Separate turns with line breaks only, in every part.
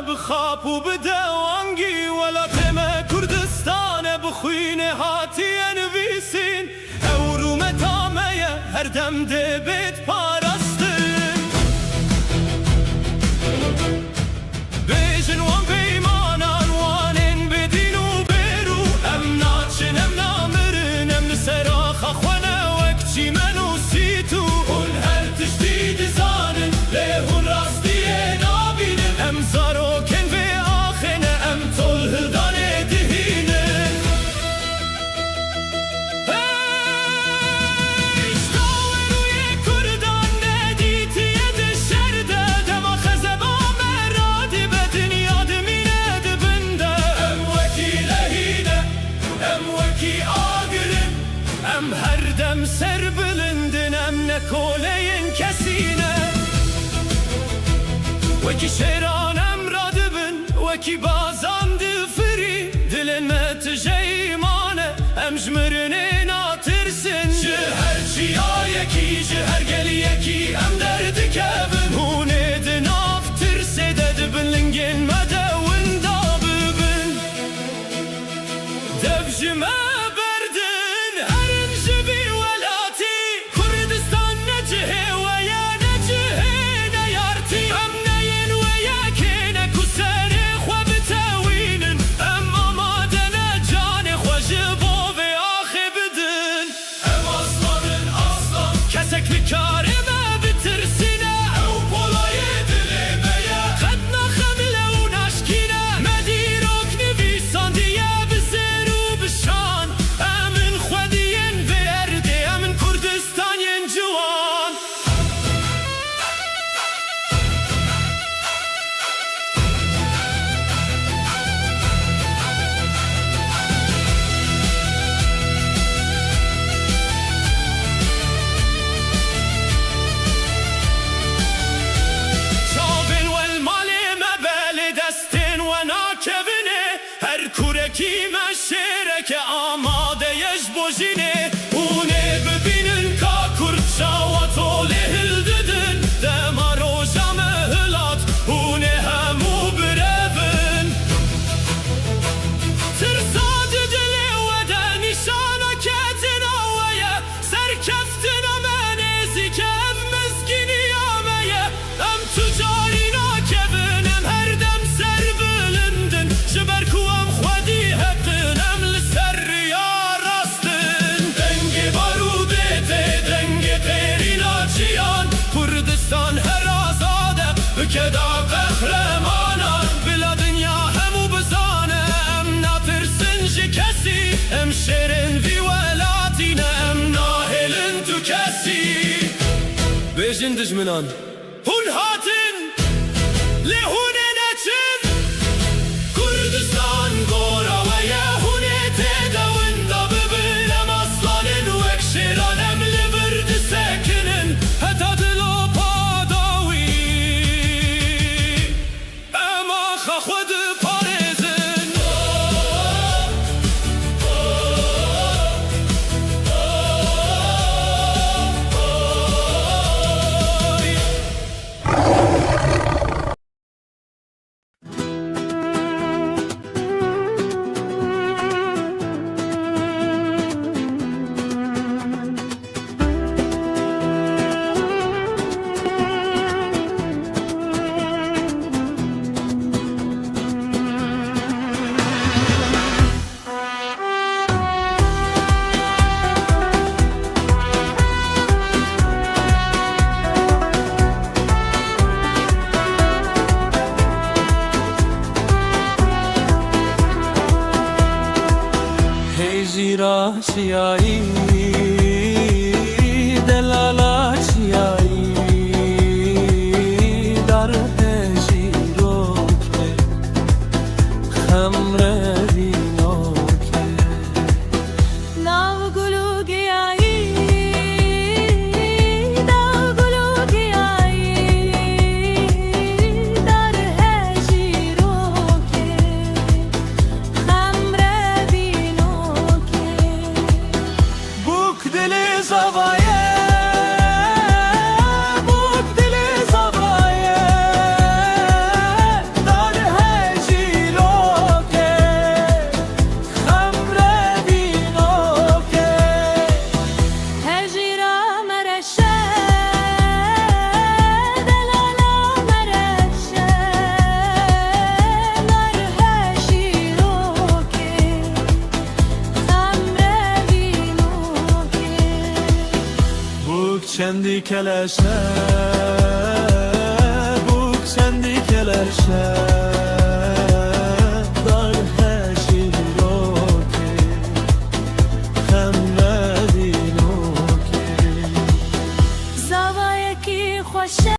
بخاب و بدوانگی ولاتم کردستان بخوینه هاتی نویسین او رومتامه هر دم دبیت پارستن بیجن وان بیمانان وانین بدین و بیرو ام ناچن ام نامرن ام نسراخ خوانه وکچی منو سیتو اون هر تشدید زانن لیهون راستیه نابینن ام زاروکن و آخنه ام طول هلدانه دهینن هردم سر بلندنم نکولین کسینه وکی شیرانم را دبن وکی بازان دفری دلن متجیمانه ام جمرنه ناترسن جهر چیا یکی جهر گلی یکی ام درد کبن هونه دناف ترسه دبن لنگین مدون داببن دبجمه کی مشرک آماده یش بوجینه اونه ببینن کا کرد شاوات و لهل ددن دما روشا مهلات اونه همو بربن ترساد دلی و ده نشانا کتنا ویا سرکفتنا منزی کف مسکینی آمیا ام تجارینا کبنم هر دم سر بلندن شبرکو ام خودی کردستان هر آزاده که دا قهرمانان بلا دنیا همو بزانه ام نترسن جی کسی ام شیرن وی ولاتینه ام ناهلن تو کسی بیجن دجمنان هون هاتن لهونه نچن کردستان گورا و یهونه تدون دا ببینم اصلانن وک شیرانم لبرد سکنن حتی دلو خود پارزن زیرا چیایی دلالا چیایی در هجیرو که خمره وینو که
ناو گلو گیایی ناو گلو گیایی در هجیرو که خمره وینو که
بوک چندی کلشه بوک چندی کلشه در هشی رو که خمردی نو که
زوایه کی خوشه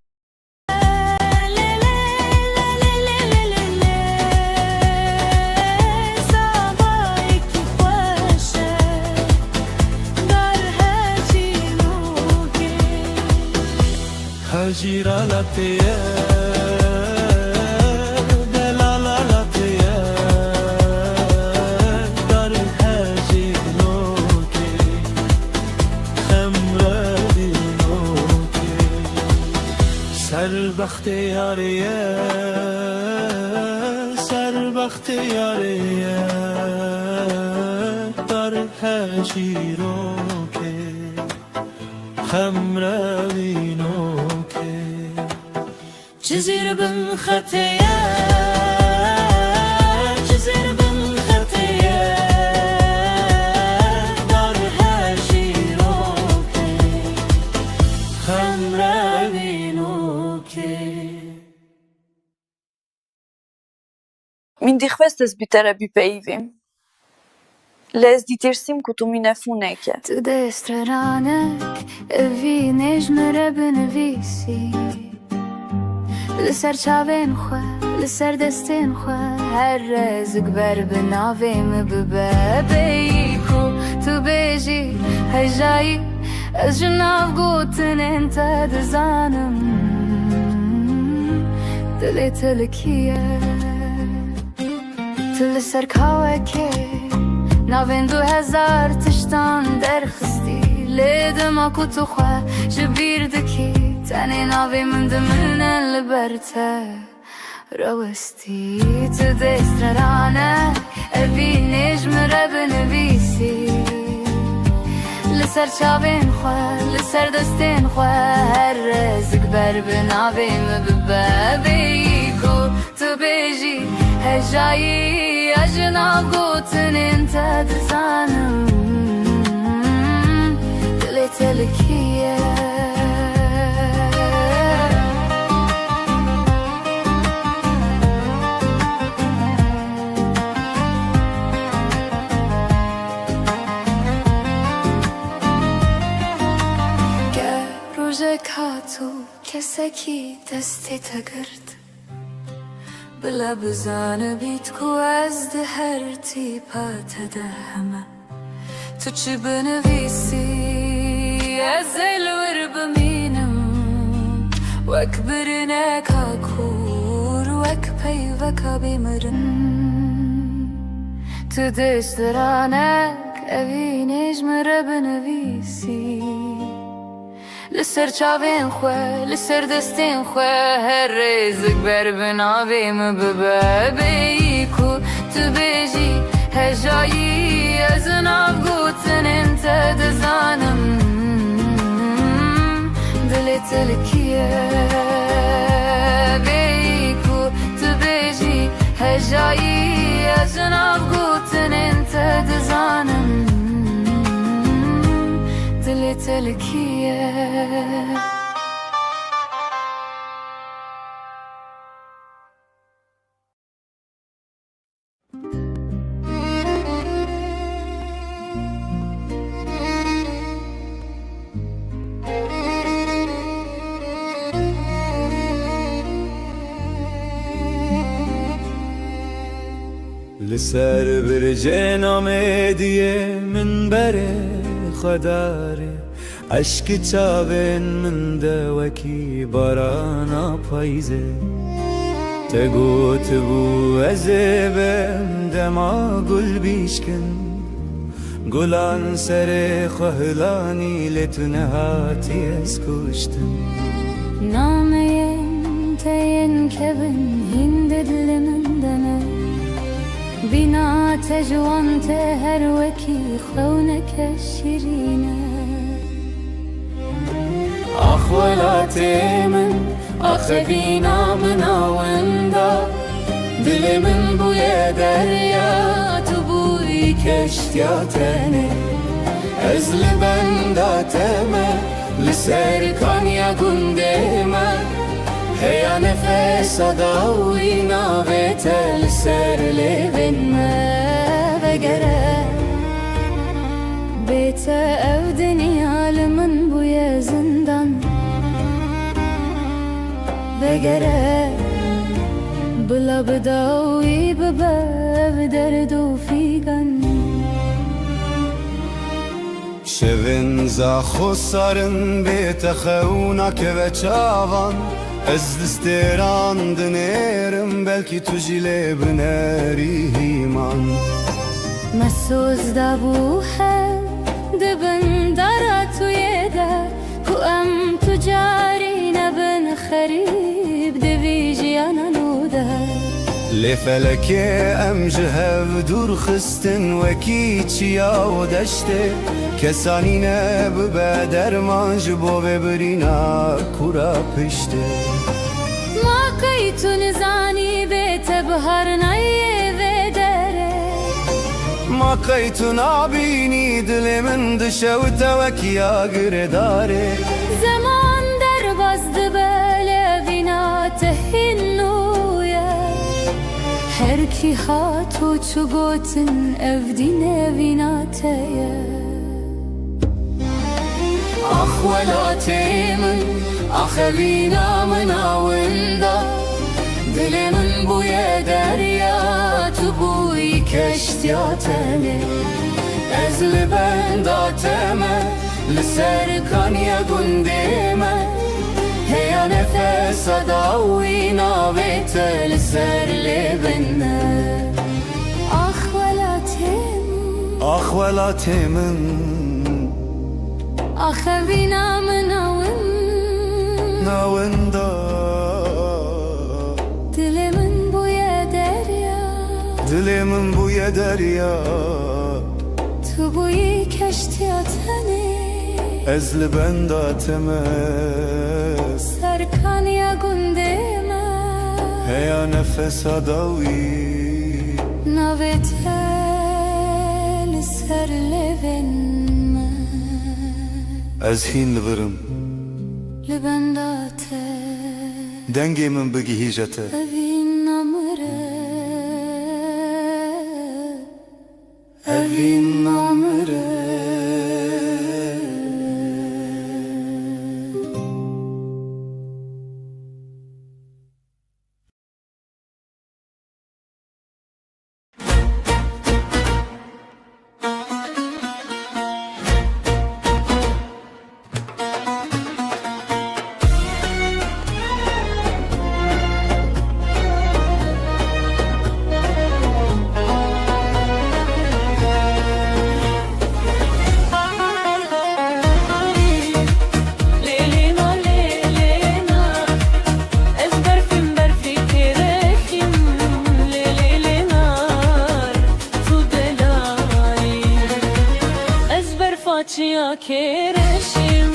هجیرا لطیه دلالا لطیه در هجیرو که خمردی نو که سربخت یاریه سربخت یاریه در هجیرو که خمردی نو جزيرة بمخطية جزيرة بمخطية دارها شيروكي خمرة بينوكي
Min dikhvestes bitera bipejvim. Les ditirsim ku tu mine funeke.
Të destrëranek e vinesh më rebën e visi لسر چاوین خواه لسر دستین خواه هر رزق بر بناویم ببابی کو تو بیجی هجایی از جناف گوتن انت دزانم دلی تلکیه تو لسر کاوه که ناوین 2000 تشتان درخستی لیدم اکو تو خواه جبیردکی تاني ناوي من ضمن البرته روستي تدستر انا ابي نجم ربن بيسي لسر شابين خوا لسر دستين خوا هر رزق بر بناوي مبابيكو تبيجي هجاي اجناب قوتن انت دزانم دليت لكيه کاتو کسکی دستی تگرد بلا بزانه بیت کو از ده هر تیپا تدهمه تو چی بنویسی از الور بمینم وک برنه کاکور وک پی وکا بیمرن تو دشترانک اوی نجم رو بنویسی لسر چاوین خواه لسر دستین خواه هر رزق بر بناویم ببابی کو تو بیجی هجایی از ناف گوتن انت دزانم دلی تلکیه بی کو تو بیجی هجایی از ناف گوتن انت دزانم دلی تلکیه
لسر برج نامدیه من بره خداره عشق چاوین من دوکی بارانا پاییزه تگوت بو ازبم دما گل بیشکن گلان سر خهلانی لتنهاتی از کشتن
نامین تین کبن هندد لمندنه بنا تجوان تهر وكي خونك الشرينة
أخوالاتي من أخفينا منا وندا دل من بويا دريا تبوي كشتياتني أزل بنداتما لسر كانيا قندما هيا نفس داوي نابت لسر لبن
ما بقرا بيت أو دنيا لمن بويا زندان بقرا بلا بداوي بباب دردو فيقن
شevin za khosarın betexeunak ve çavan Ez listeran dinerim belki tujile bineri himan
مسوز دابوها دبن دارات ويدا وأم تجاري نبن خريب دبيجي أنا نودا
لفلكه ام جهو دور خستن وکی چیا و دشته کسانی نه به درمان جبو ببرینا کورا پشته
ما قيت نزاني بيت بهر نيه ودره
ما قیت نابینی دل من دشه و توکیا گرداره
زمان در بازد بله وینا تهینویا هر کی هاتو چو گوتن افدینه وینا تیه
Ahvelatımın ahevina mınavında Dilimin bu derya tubuy keştiyatene Ezli bendateme Liser kanya gundime Heya nefes adawi navete Liser libinne Ahvelatımın
أخذنا مناون
navında
دلمن بويا دريا
Dilimin bu derya
تو بوی کشتیاتنی
Ezli bendateme
سرکانیا گندیما
Heya nefes adawi
نویتل سر لبن
Ez hin livirim
لبنداته
Dengemin bigi hijete
evin namre
Evin namre
Facia kereşim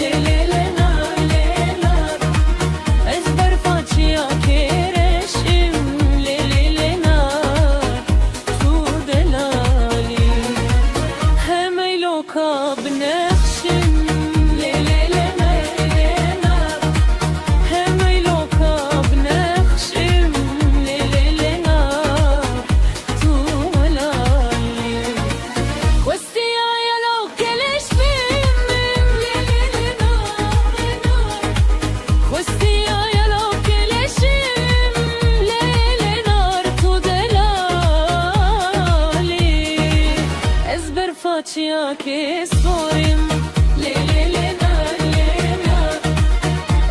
lelenar lenar ezber facia kereşim lelenar tu delali hemey loka bnexşim lelenar lenar hemey loka bnexşim lelenar tu delali وسيا يا لو كلش بيمم ليلنا وسيا يا لو كلشم ليلنا تودلالي ازبر فاتيا كسورم ليلنا ليلنا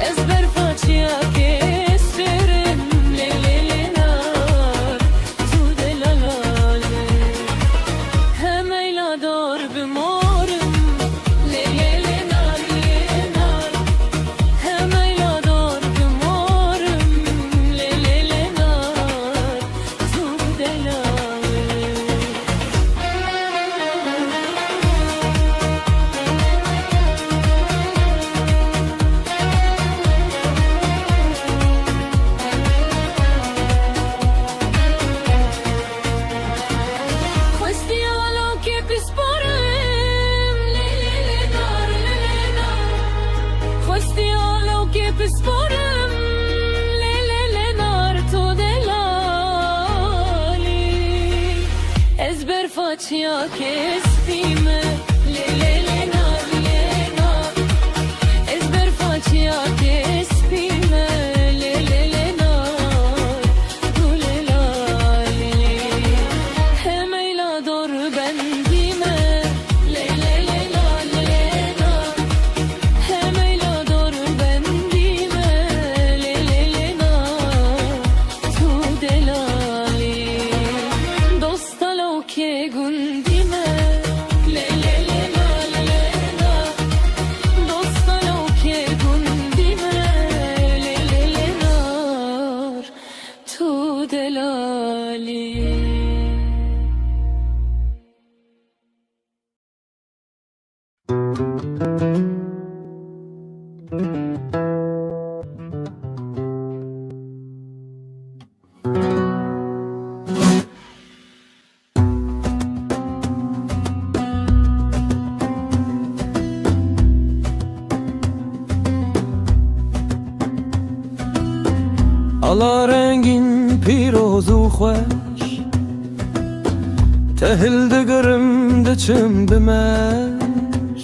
ازبر فاتيا كسرم ليلنا تودلالي هميلا دور بمورم ليلنا ليلنا هميلا دور بمورم ليلنا زودلاوي facia che spime le nar le nar ezber facia che spime le nar tu le lali hemeyla dor bendime le nar le nar hemeyla dor bendime le nar tu delali dostalo ke gundime le nar dostalo ke gundime le nar tu delali
Ala rengin pirozu xoş Tehildi gırımdı çımdımeş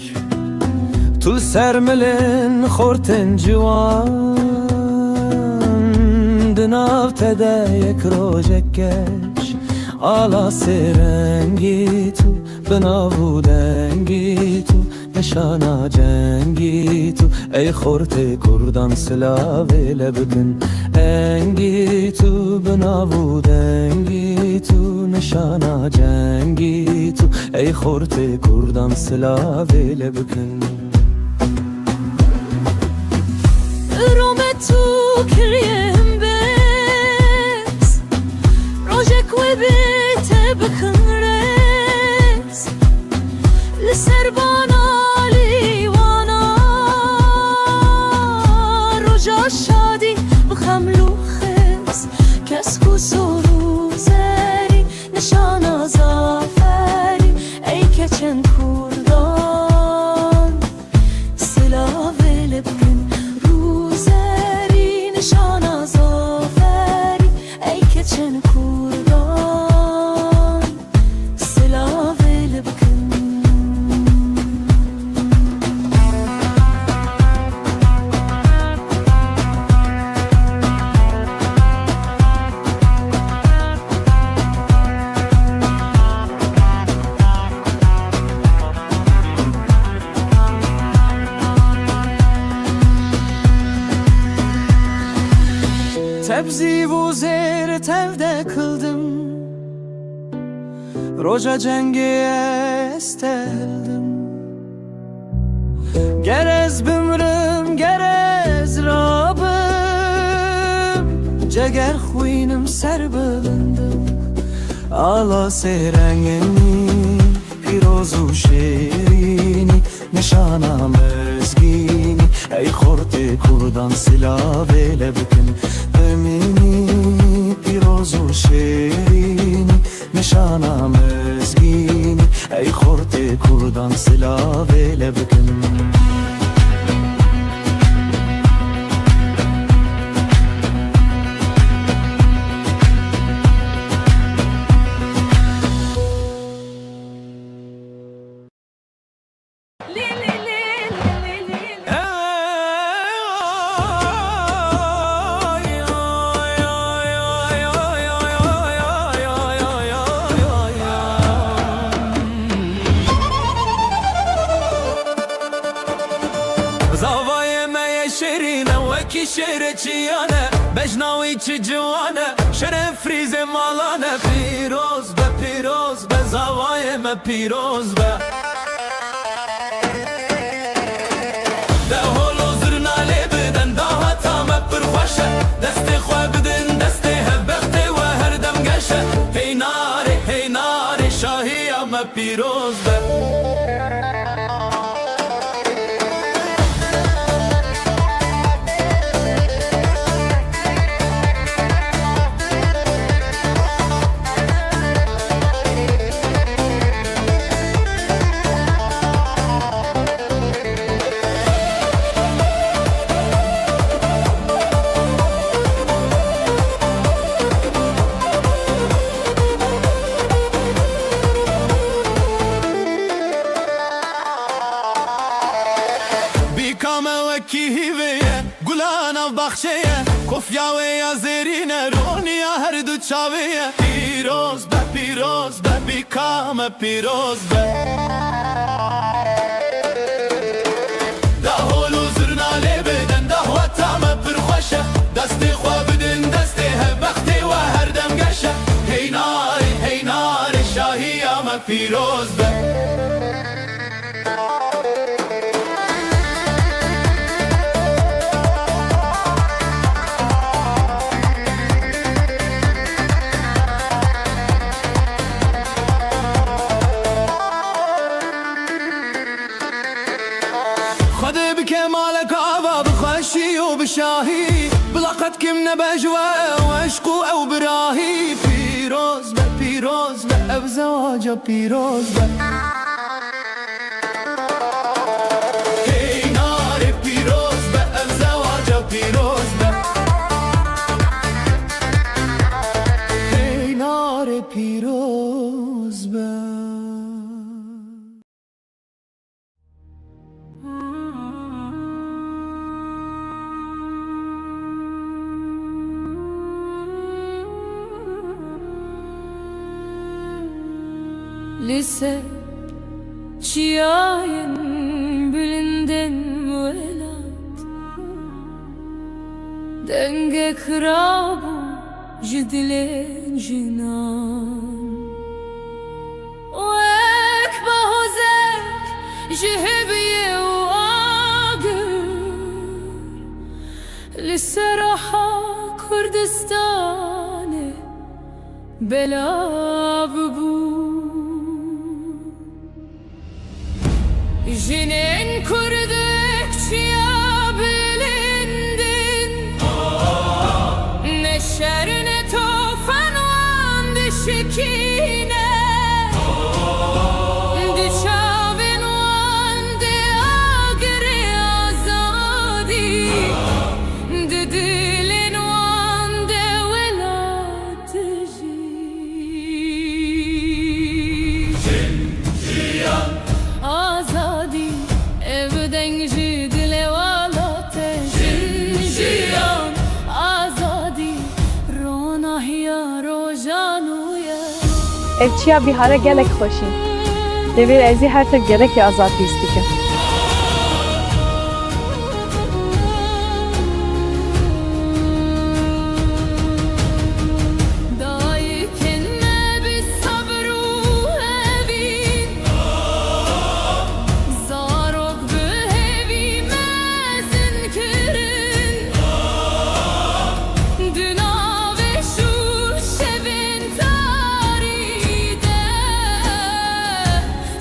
Tul sermelin xorten civan Dınav tedeyek rojekkeş Ala serengi tu Bınavu dengi tu Neşana cengi tu Ey xorte kurdan silave lebdin Engi tu bınavu dengi tu Neşana cengi tu Ey xorte kurdan silave lebdin
Rometu kiriem bes Rojek ve bite bkınres Liserbana livana Roja şadi bxamlu xes Kesku soru zeri Nişana zaferi Ey keçen kurdan Silave lebkin روزری نشان زافری ای که چن کردان سلاوه لبکن
Tebzi bu zehri tevde kıldım Roja cengiye esteldim Gerez bümrüm gerez rabım Ceger xuynim ser bılındım Ala serengeni pirozu şerini Nişana mezgini Ey xorte kurdan silave lebkin Emini pirozu şerini Nişana mezgini Ey xorte kurdan silave lebkin شرچیانه بجناوی چی جوانه شرف فریز مالانه پیروز به زوای ما پیروز به ده هولو زرنالی بدن ده هتا ما پرخوشه دست خواه بدن دست هبخته و هر دم گشه هی ناری شاهی ما پیروز به بخشیه کفیا و یا زرینه رونیا هر دو چاویه پیروز به بیکام پیروز به ده هولو زرناله بدن ده وطامه پرخوشه دستی خواه بدن دستی وقتی و هر دم گشه هی ناری شاهی آمه پیروز به خده بكمالك عبا بخشي وبشاهي بلقت كم نبجوة وعشقو أو براهي بيروز بقى بزواجه بيروز هي ناري بيروز بقى بزواجه بيروز هي ناري بيروز بقى
لسه çiğayın bülünden velat denge kırabu jidlen jinan وek bahozek jihebiye agır lise raha Kürdistan'e belav bu Jinin kurdukça bilindin Ne şer ne tufan vandı şikine Düşavin vandı agri azadi Didilin vandı velatıcı Azadi evden jidle valate Jiyan azadi ronahya rojanuya
Evçiya bihara gelek xoşin. Devir ezi her tek gerek ya azad istike.
Dayken me bir sabru evin Zarok behevi mezin kirin Düna ve şu şevin taride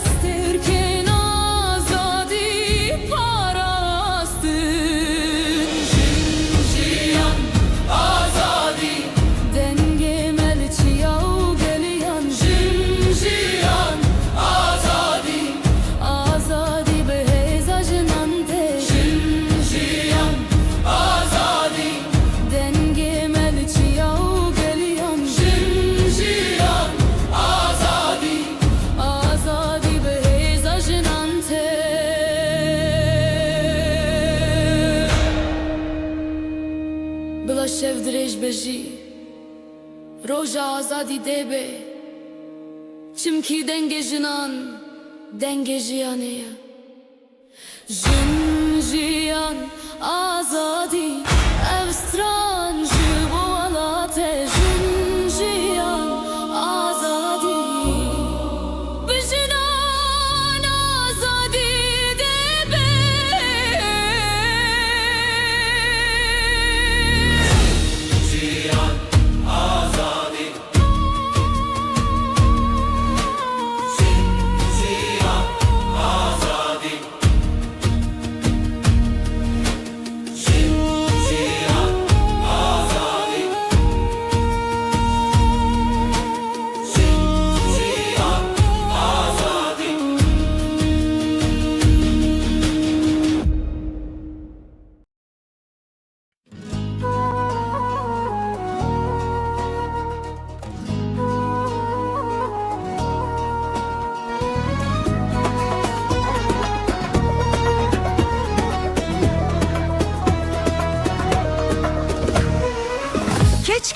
Sterken azadi parastın Jiyan azadi Denge melçiyav geliyan Jiyan azadi Azadi beheza jinante Jiyan azadi Denge melçiyav geliyan Jiyan azadi Azadi beheza jinante Bila şevdirej beji Roja azadi debe Çimki denge jinan Denge jiyaneye Jin jiyan azadi Evstran jibo alate Jin jiyan azadi Bijinan azadi debe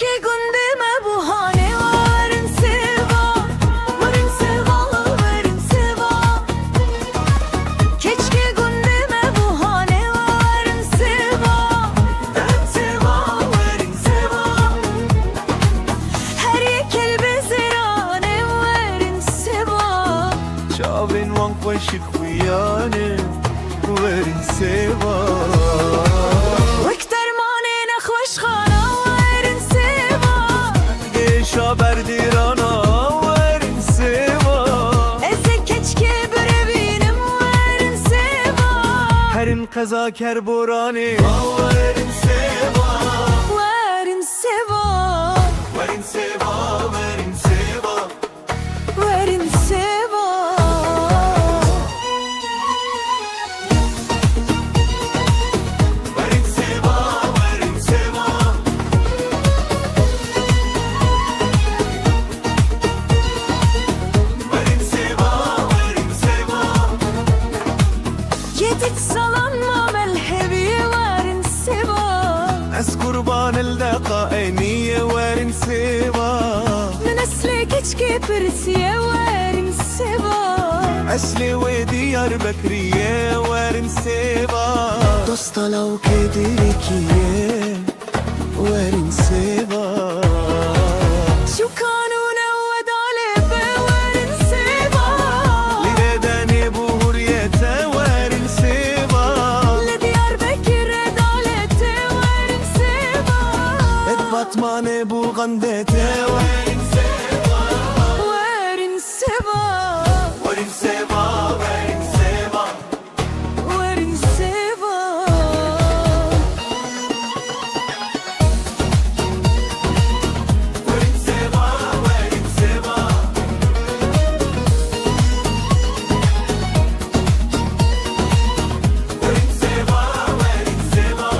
keşke gündeme bu hane verin seva, verin seva, verin seva. Keşke gündeme bu hane verin seva, verin seva, verin seva. Her yekel bezirane verin seva.
Çavin van koşik huyane verin seva.
Vek dermane nekhoş khana verin seva.
Geşa berdirana verin seva.
Eze keşke berevinim verin seva.
Herin kaza kerborani verin seva.
Verin seva,
Verin seva, verin seva.
verin seva.
Verin seva, verin seva. Verin seva, verin seva.
Yedik salanma melhebi verin seva.
Ez kurban الدقا عينية وارن سيبا.
من asli keşke persiye verin seva.
أشلي وديار بكرية وارن سيبا. دوستا لو كدركية وارن سيبا.
Şu kanuna vedalebe verin seva.
لرداني بهورية وارن سيبا.
لديarbakır adalete verin seva.
اتبطماني بوغندتي وارن سيبا.
Verin seva,
وارن سيبا، وارن سيبا.
verin seva.
وارن سيبا، وارن سيبا. وارن سيبا، وارن سيبا.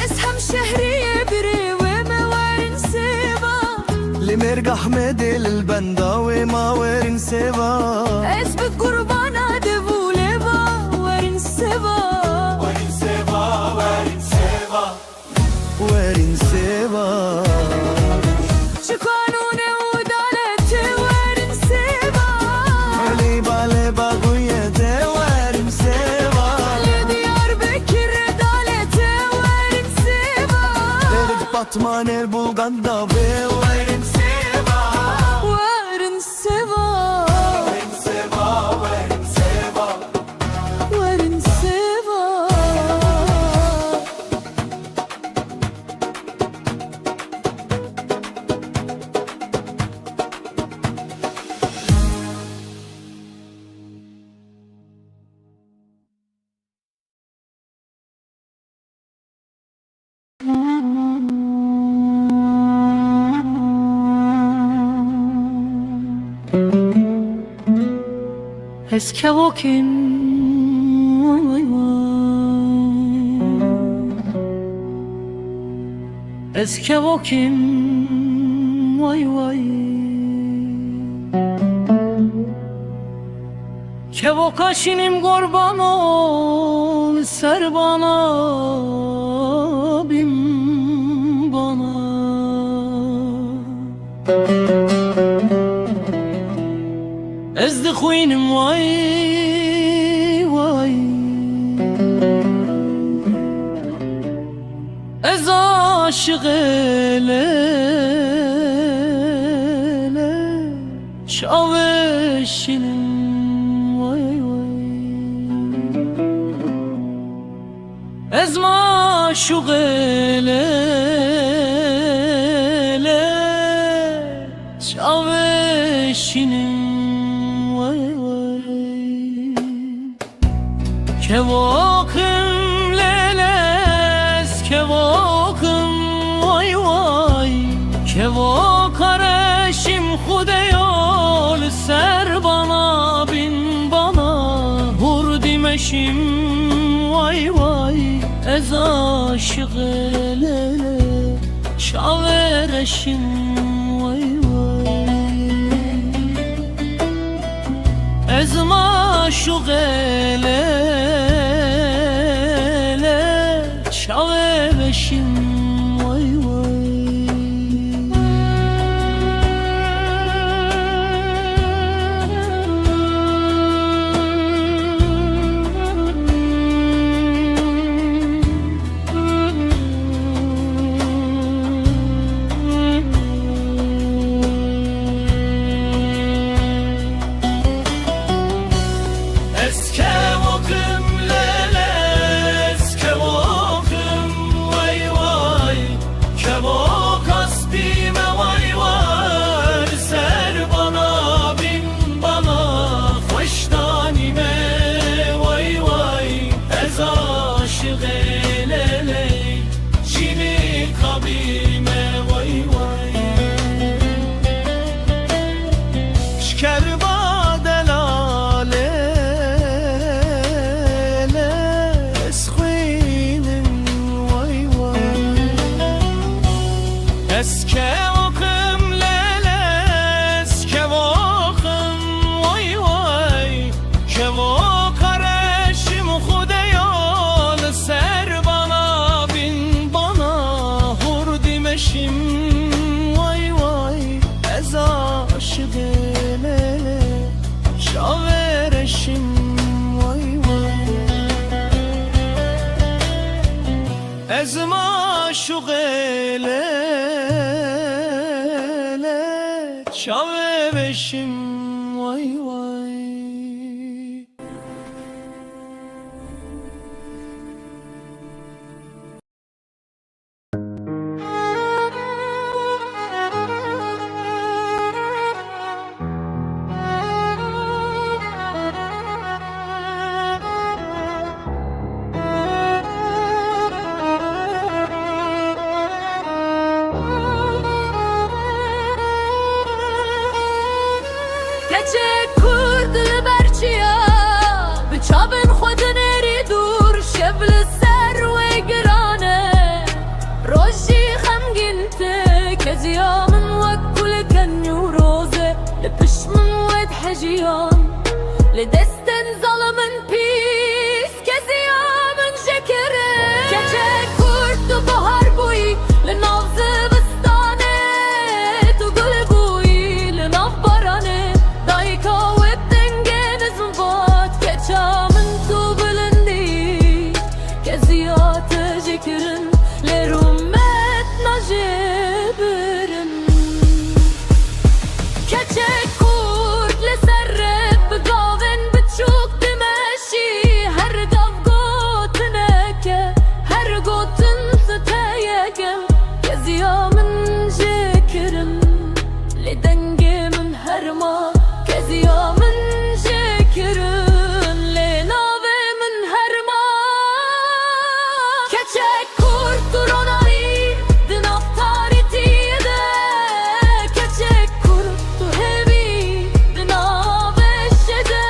Eshem şehriye biri ve me verin seva.
لمرجح مدل البندا وما وارن سيبا.
Es bir kurbana devuleva verin seva.
وارن سيبا، وارن سيبا. وارن سيبا.
Şu kanuna vedalete verin seva.
ليبا ليبا غوية وارن سيبا.
لديarbakır adalete verin seva.
لرد بطمان البوغندا وارن سيبا.
Verin seva,
وارن سيبا، وارن سيبا.
verin seva.
Eski vakin vay vay vay. Eski vakin vay vay. Kevoka şinim kurban ol ser bana bin bana. Ezdi huynim vay vay. Ez aşık ele şaveşinim vay vay. Ez maşuq ele şaveşinim vay vay. Kevokim leles kevokim vay vay. Kevok areşim xudeyol ser bana bin bana. Vur dimeşim vay vay. Ez aşık ele şavereşim vay vay. Ez maşuq ele şavereşim vay vay. شاوه بشم وای وای
Keçek kurd berçiya Bıçabın xwedin eri dur Şevl ser ve girane Rojî xemgîn te Keziya min wek kulken û roze Li piş min wed hejiyan Li destin zalimin pîs Keziya min jekirin Keçek kurd tu bahar bûyî Li nav zivistane Tu gul bûyî li nav baranê Dayka wed dengên zimbat Keça min tu bilindî Keziya te jekirin Lê rûmet najêbirin Keçek kurd li ser rêv Bi gavên biçûk dimeşî Her gav gotineke Her gotin steyeke Keziya min jekirin Lê dengê min herma Keziya min jekirin Lê navê min herma Keçek kurd tu ronayî Di nav tarîtiyê de Keçek kurd tu hêvî Di navê şede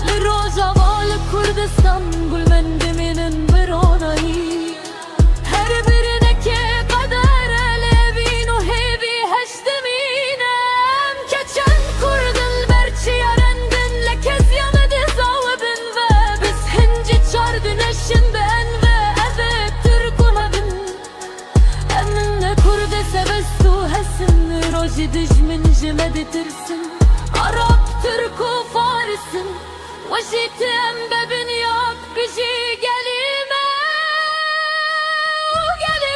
Li Rojava li Kurdistan Gulmen dimînin bi ronayî Her birinekê qedere lêvîn û hêvî heştimînem Keçen kurdin berçiya rendin Li keziya me dizawibin ve Biz hincî çar dineşin bi enve Evek Türk û hevin Emin ne Kurde sevest û hesin Rojî dijmin ji me ditirsin Arap, Türk û Farisin Wejî te em bebin yak bijî gelî me û gelî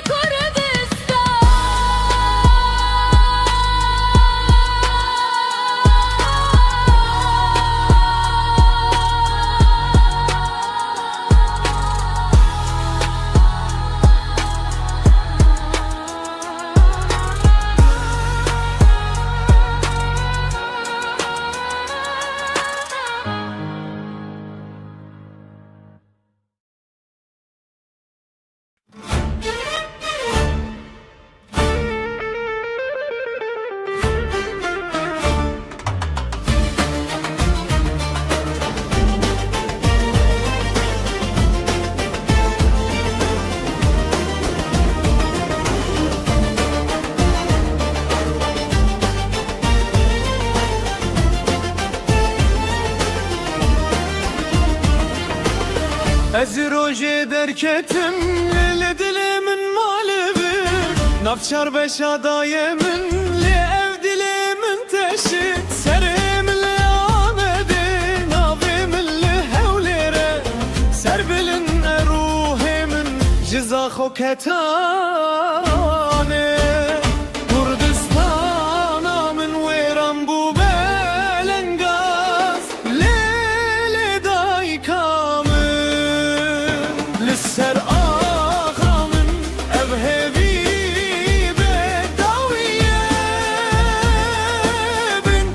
Ez rojê derketim Lê dilê min malê bir Navçar beşadayê min Lê ev dilê min teşî Serê min lê Amedê Navê min li hewlê re Ser bilin e ruhê min Ji zaxo ketanê Kurdistana min wêran bû belengaz Lê dayka ser ağamın ev hevi bedaviye bin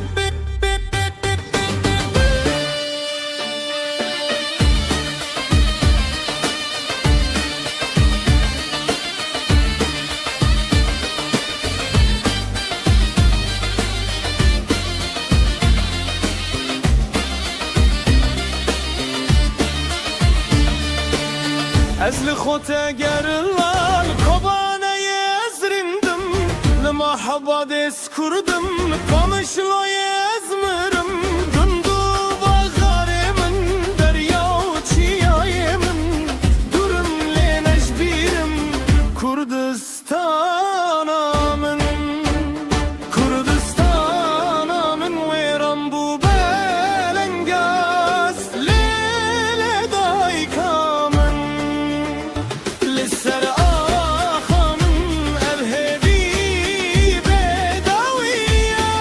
Ez li xwe te gerilal Kobaneyê ez rîndim Li maheba dêz kurdim Li Qamişloyê ez mirim Gundu baxarê min Derya û çiyayê min Durim lê nejbîrim Kurdistana min Kurdistana min wêran bû belengaz Lê dayka min Li ser axa min ev hêvî bedawiye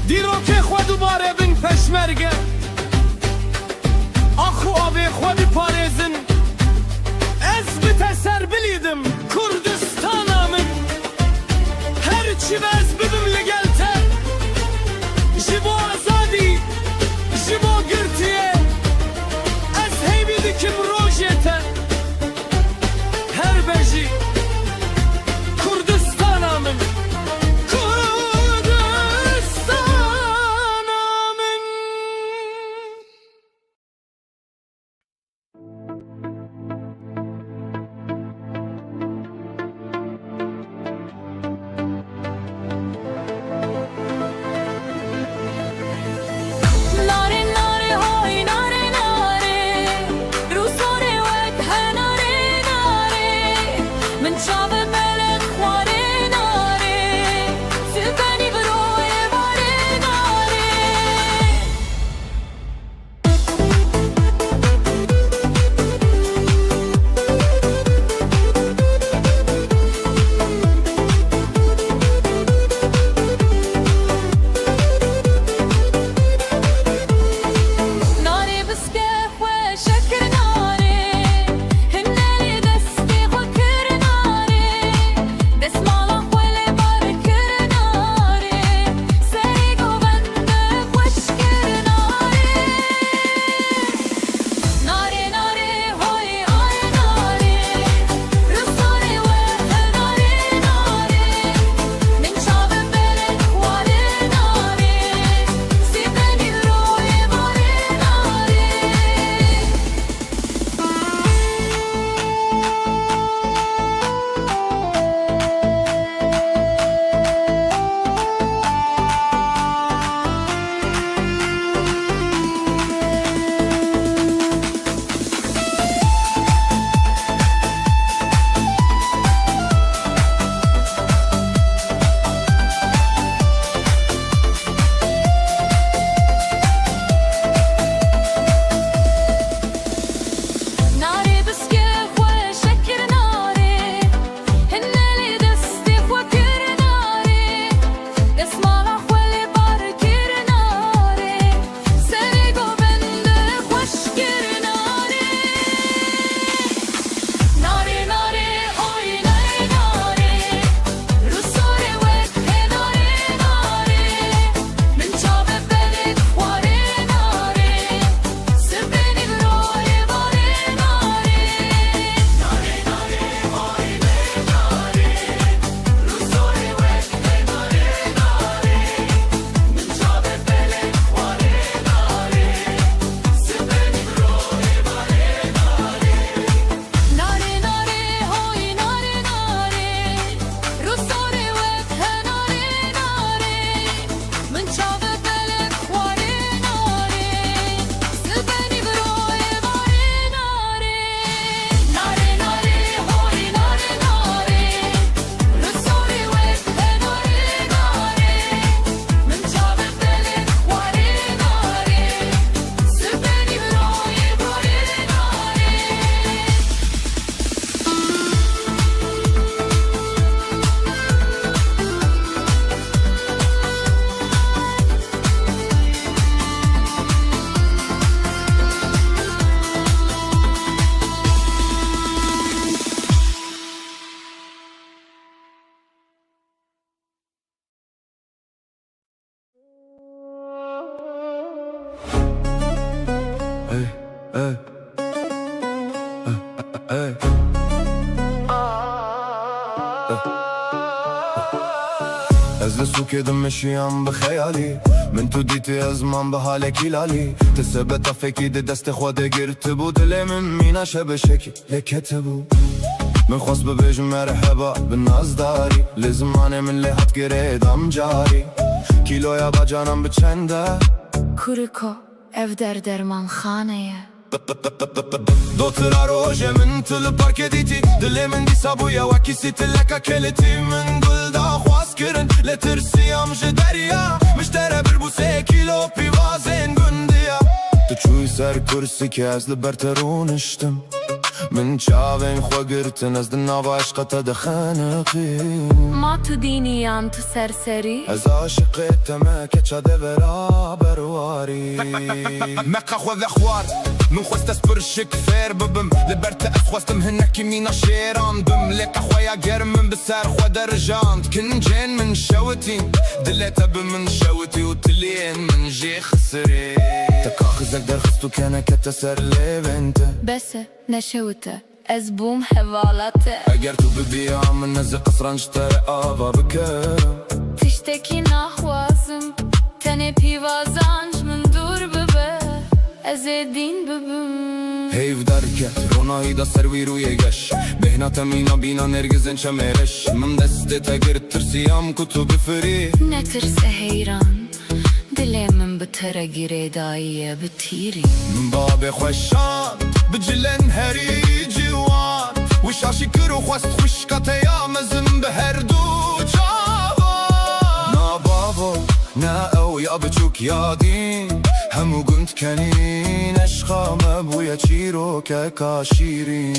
دیروک خوا دوباره بین پشمرگه آخو آبی خوا بی پارێزن ez بتەسەر بلیدم کوردستانە من هەرچی بەس ببم لەگەل تە ji bo azadî ji bo girtiyê ez heybî dikim rojê te her bejî Kurdistana min Kurdistana min
ناره ناره های ناره ناره روزاره وک هناره ناره من چاو بلد خواره ناره سبنی بروی باره ناره ناره بسکه خواه شکر ناره هنری دستی خواه کر ناره دست مالا خواه لبار کر ناره سری گو بنده خوش کر ناره ناره ناره های آی ناره روزاره و هناره ناره من چاو بلد خواره ناره سیبنی روی باره ناره ناره بسکه خواه شکر ناره هنری دستی خواه کر ناره دست مالا خواه لبار کر ناره سری گو بنده خوش کر ناره ناره ناره آی ناره ناره روزاره وک هناره ناره من چاو بلد خواره ناره سبنی بروی باره ناره ناره ناره آی ناره ناره روزاره وک هناره ناره من چاو بلد خواره ناره سبنی بروی باره ناره ناره ناره های ناره ناره روزاره وک هناره ناره من چاو بلد خواره ناره سبنی بروی باره ناره ناره ناره های ناره ناره روزاره وک هناره ناره من چاو بلد خواره ناره سبنی بروی باره
Ey, ey, ey, ey. از لسوك دمشيان بخيالي من تو ديتي ازمان بحالك لالي تثبت فيكي دي دست خود قرتبو دلي من مينا شبشكي لكتبو من خواست ببيج مرحبا بالناس داري لزماني من اللي حط قريد ام جاري كيلويا باجانم بچنده
کورکو ev derman خانه
دو ترى روجه من تل بارك ديتي دلي من دي سابويا وكيسي تلك كلتي من قل دا خواست كرن لترسي امج دريا مشترى بربوسه كيلو بيوازين قنديا تشوي سر كرسي كاز لبرترون اشتم من çavên xwe girtin ez di nava eşqa te de xeniqîm
ما تو دینی یان تو سرسری
Ez aşiqê te me keça de beraber warî Me qexwe vexwar min xwest ez pir şik fêr bibim Li ber te ez xwestim hinekî mîna şêran bim Lê qexweya germ min bi ser xwe derjand Kincên min şewitîn Dilê te bi min şewitî û tiliyên min jê xisirî Te kaxizek derxist û keneke te ser lêvên te
بسه نشوته از بوم حوالته
Eger tu bibîya min ez ê qisran ji te re ava bikim
تشتکی نخوازم تنه پیوازانج من دور ببه از دین ببم
Heyv derket ronayî da ser wî rûyê geş Bêhna te mîna bîna nergizên çemêreş Min destê te girt tirsiyam ku tu bifirî
نترسه حیران دل من به تره گیره داییه به تیری
Min babê xweşan bi cilên herî ciwan Wî şaşî kir û xwest xwişka te ya mezin bi her du çavan Na bavo ne ew ya biçûk ya dîn Hemû gund kenîn eşqa me bûye çîrokeka şîrîn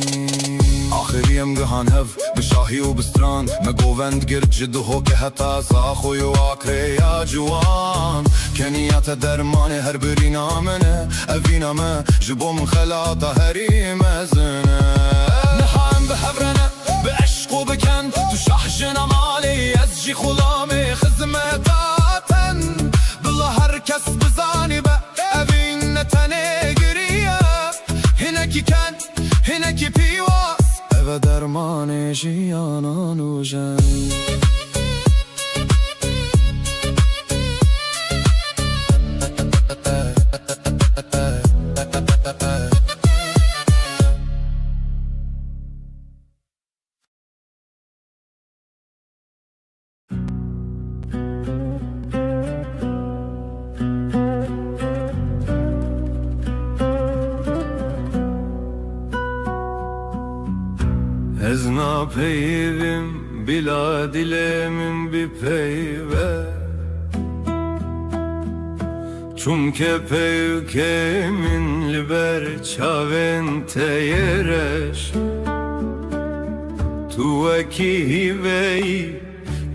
Axirî em gihan hev bi şahî û bi strand Me govend girt ji dihokê heta saxoy û akrêya ciwan Keniya te dermanê her birîna min e Evîna me ji bo min xelata herî mezin e Niha em bihevrene bi eşq û bi kend Tu şah jina malê ez jî xulamê xizmeta ten Bila herkes bizanî be evîn ne tenê giriye Hinekî ken, hinekî pîvaz Eve dermanê jiyana nûjen Ez napeyvim bila dilemin bir peyve Çumke peykemin liber çaven te yereş Tu veki hiveyi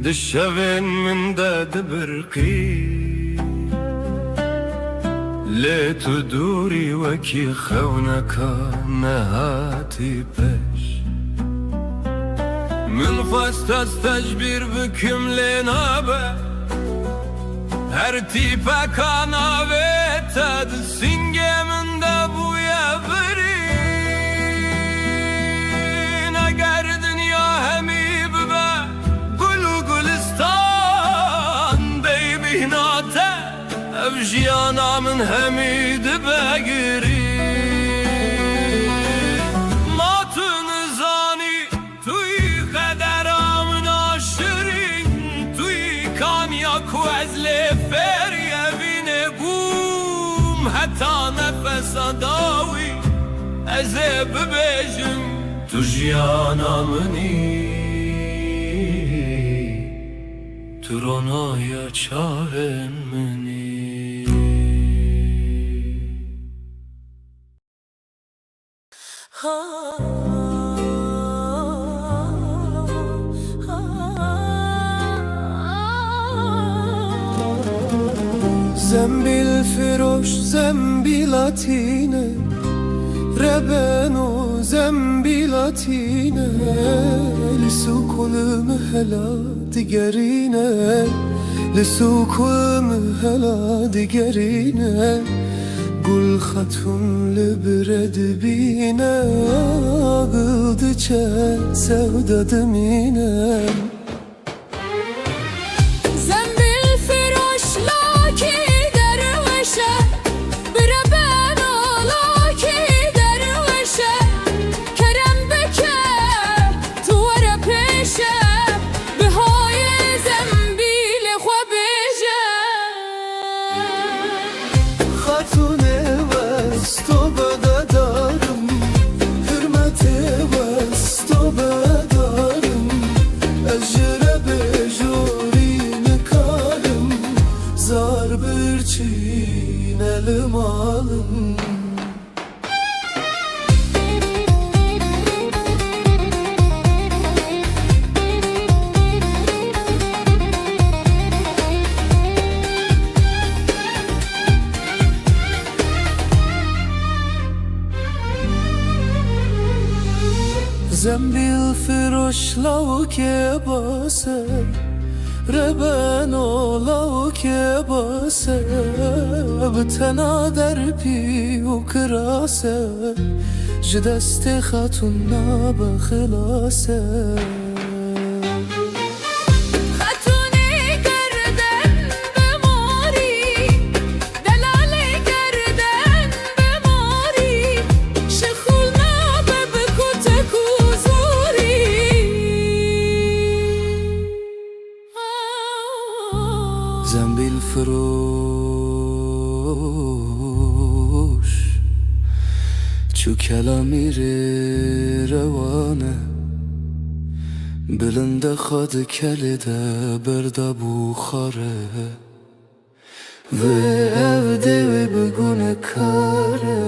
dişaven min de dibirqi Le tu duri veki xewneka nehati peş Min xwest ez tecbîr bikim lê nabe Her tîpeka navê te di singê min de bûye birîn Eger dinya hemî bibe gul û gulistan Beybîna te ev jiyana min hemî dibe girîn Heta nefesa dawi ez ê bibêjim Tu jiyana minî Tu ronaya çavên minî
Zembil firoş zembilatine Rebeno zembilatine Lisukul hela digerine Lisukul hela digerine Gul hatun libred bine Ağıldıça sevda demine زنبیل فروش لاو که باسه ربن لاو که باسه بتنا در پی و کراسه جدست خاتون ناب خلاصه زنبیل فروش چو کلامی روانه بلند خود کلیده برده بخاره و evde ve bugüne kare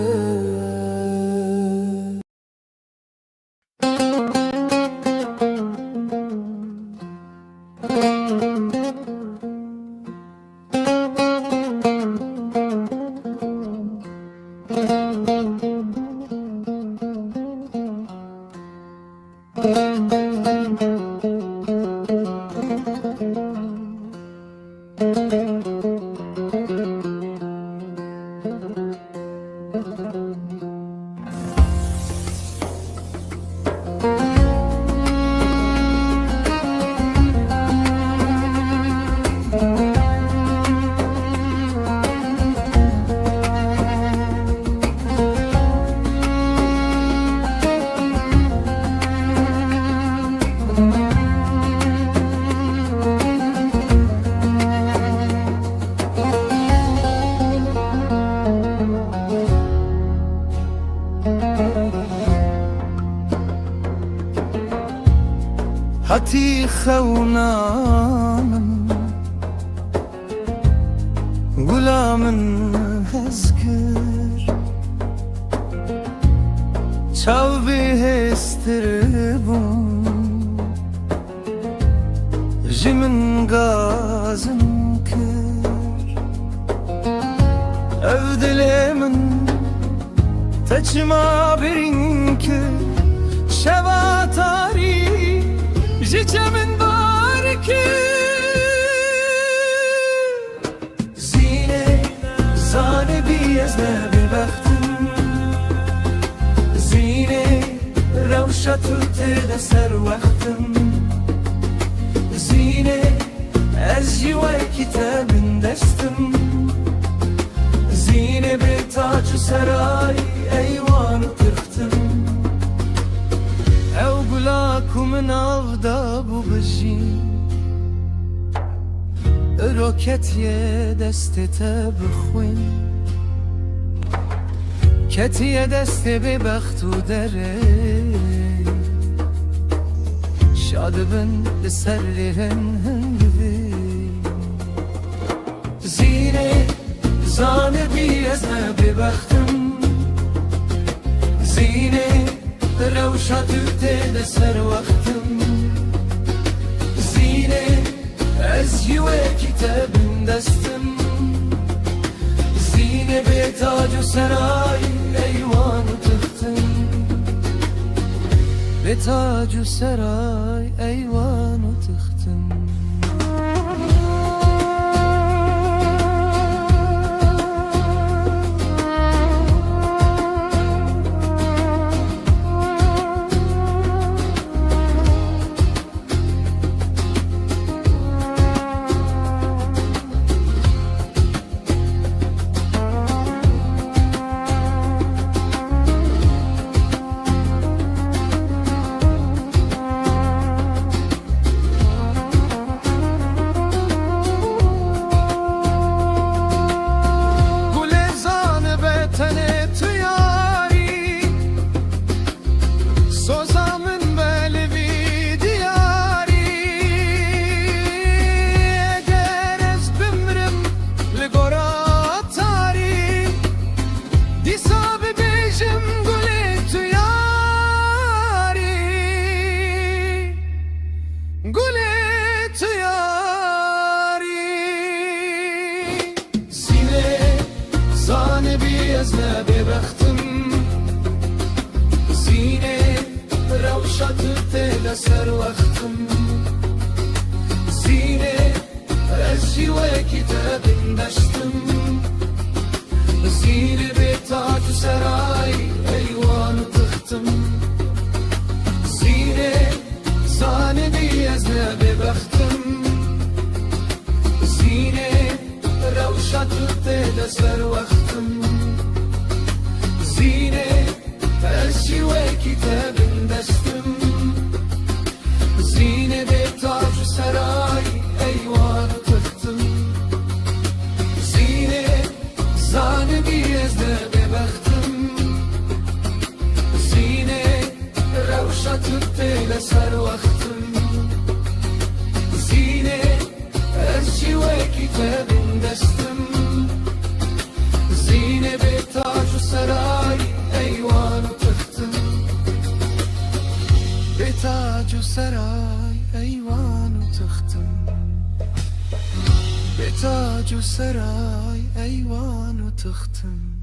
حتی خونامن غلامن هزگر چاو بهستر بون جمن گازم کر evdilemin taçma birin ki şeva tarihi Jiçemin var ki Zine zane biyezne bir baktım Zine ravşa tütede ser vaktim Zine ez jive kitabın destim Zine bir tacı saray eyvanı tırktım Ev gulakumun avda bu bejin Roketiye destete bixwin Ketiye deste be baxtu dere Şadibin li serlihin hıngivi Zine zane biyezme be baxtim Zine روشا تبته لسر وقتم زینه از یوه کتاب دستم زینه به تاج و سرای ایوان تختم به تاج و سرای ایوان تختم تل سر وقتم زینه ارشی و کتاب دشتم زینه به تاج سرای ایوان تختم زینه زانه بی از نبه بختم زینه روشت تل سر وقتم زینه ارشی و کتاب دشتم زینه به تاج سرای ایوان تختم زینه زانه بی از نبه بختم زینه روشت تل سر وقتم زینه ارشی و کتاب دستم زینه به تاج سرای ایوان تختم به تاج سرای ایوان تختم به تاج سرای ایوان تختم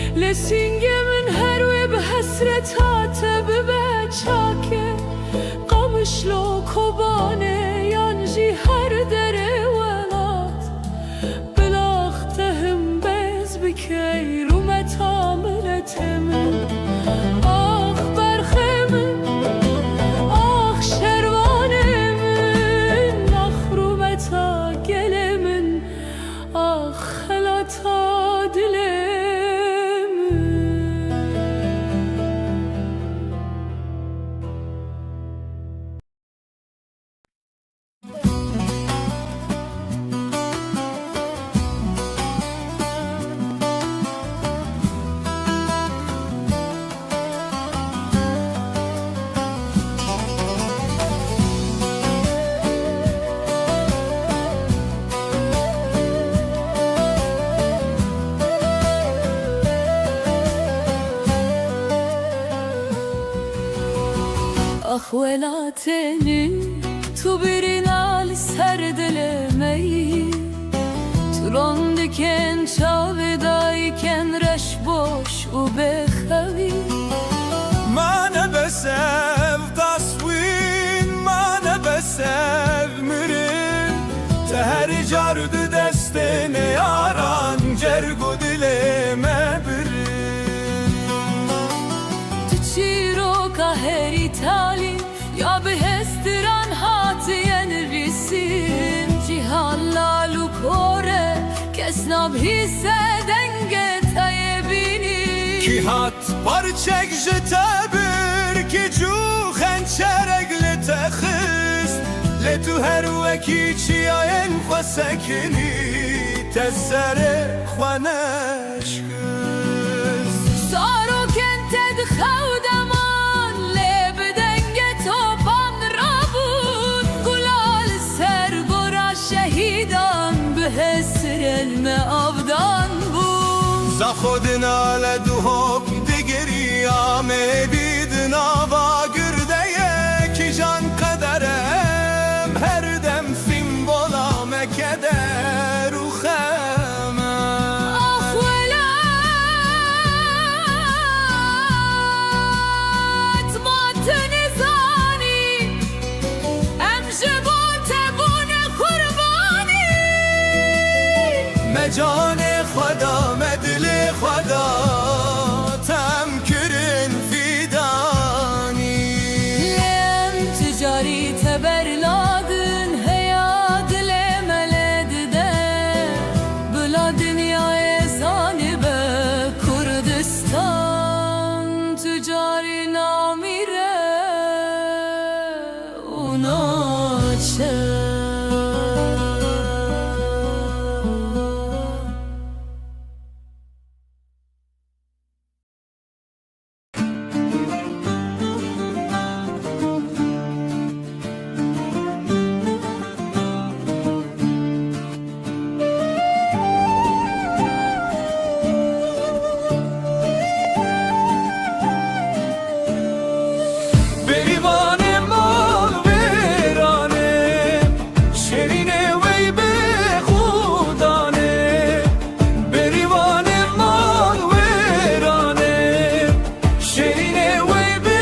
Ah ولاتني تو بري نال سر دل می تران دکن چاوی دای کن رش باش و بخوی
من بسف تصوین من بسف مرن تهر جارد دستن یاران جرگو دلمه برن
تو چیرو که هری تالی یا به هستران هاتین ریسیم جیهان لالو کوره کس نبهیسه دنگ تایبینی
کی هات پرچک جتبر کی جو خنچرگ لتخست لتو هر وکی چی آین خسکنی تسر خوانش کست
سارو کنتد خودمان لب دنگ توپان را بود گلال سرگورا شهیدان به حسر علم آبدان بود
ز خودنا لدو دیگری آمه بیدنا با گرده کی جان قدرم هر دم فیم بولا مکده رو خمم
آخ ولات ما تنزانی ام جبوت بون قربانی
مجان خدا مدل خدا تم کرن فیدانی
لم تجاری تبرلادن هیا دل ملد ده بلا دنیای زانی به کردستان تجاری نامیره اونا چه
بریوان مال ویرانه شرینه وی به خودانه بریوان مال ویرانه شرینه وی به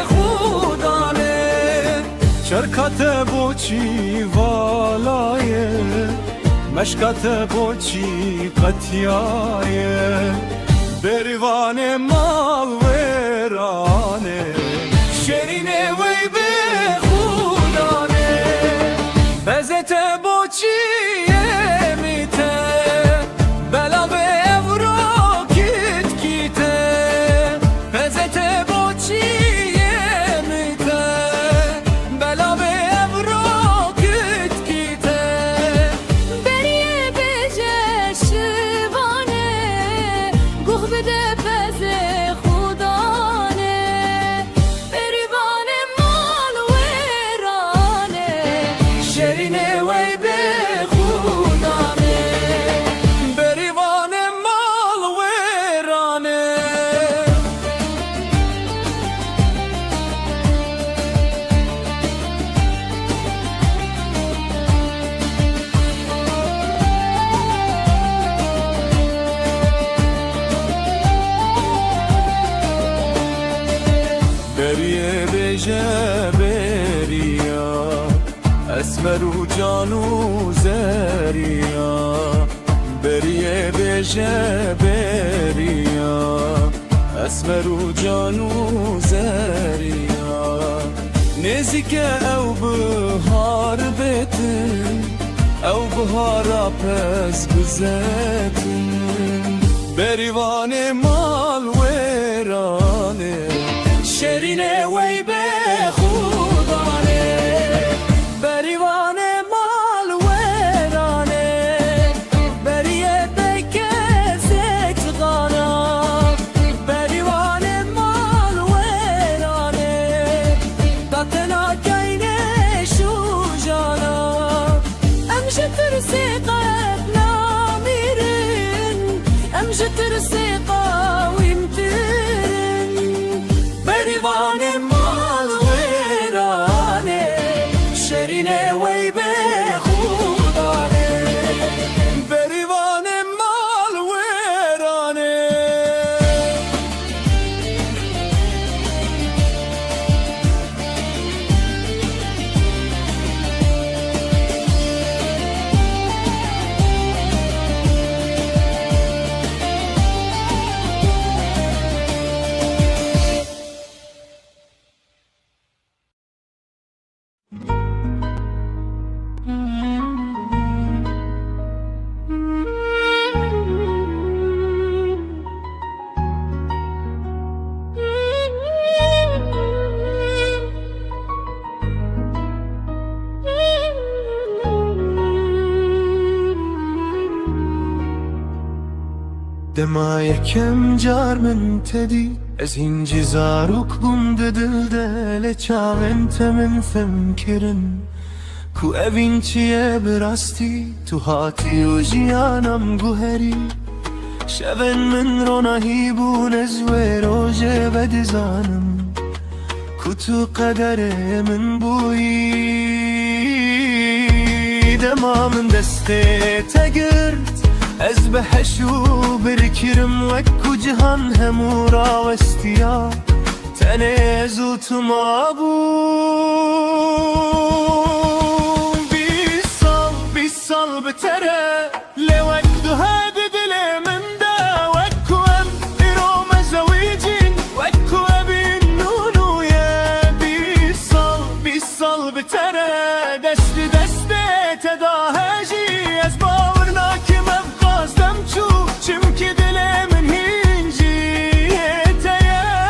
خودانه شرکت بوچی والایه مشکت بوچی قطیایه بریوان مال ویرانه شرینه وی به خودانه بزت بوچیه میته بلا به افرو کیت کیته بزت بوچیه میته بلا به افرو کیت کیته
بریه بجه شبانه گوه بده پزه خودانه بریوان مال ویرانه
شرینه وی به خودانه بریوان مال ویرانه بریه بجه بریا اسمر و جانو زریا بریه بجه بریا اسمر و جانو زریا نزیک او بهار بتن او بهارا پس بزتن بریوان مال ویرانه شرینه وی به خودانه بریوان مال ویرانه بریه بکه زکتغانا بریوان مال ویرانه داتنا کینه شو جانا امشه ترسی قد نامیرن امشه ترسی قاویم ترن بریوان مال
دما یکم جار من تدی از این جزاروک بوم ددلده لچاوینت من فهم کرن کو اوین چیه براستی تو هاتی و جیانم گوهری شبن من روناهی بون از ویروژه بدزانم کو تو قدر من بویی دما من دسته تگرد از بحشو برکرم وکو جهان همو راوستیا تنزو تو ما بوم بیس سال بتره لوک دو هدی دل من دا وکو ام ایرو مزویجین وکو ابین نونویه بیس سال بتره دست تداهجی از باورنا که من خواستم چو چم که دل من هینجی تیه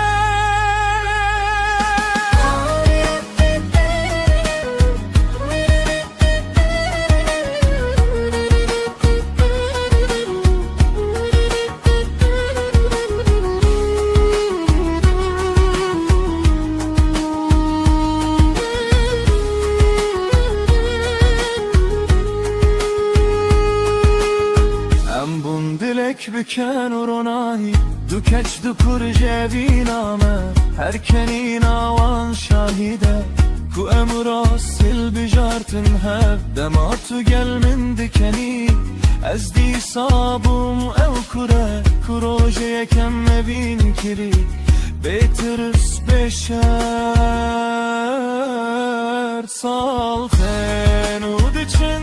بکن و روناهی دو کچ دو پر جوی نامه هر کنی ناوان شاهیده کو امرا سل بجارتن هب دما تو گل من دکنی از دی صابم او کره کروژه یکم مبین کری بیترس بشر سال خنود چن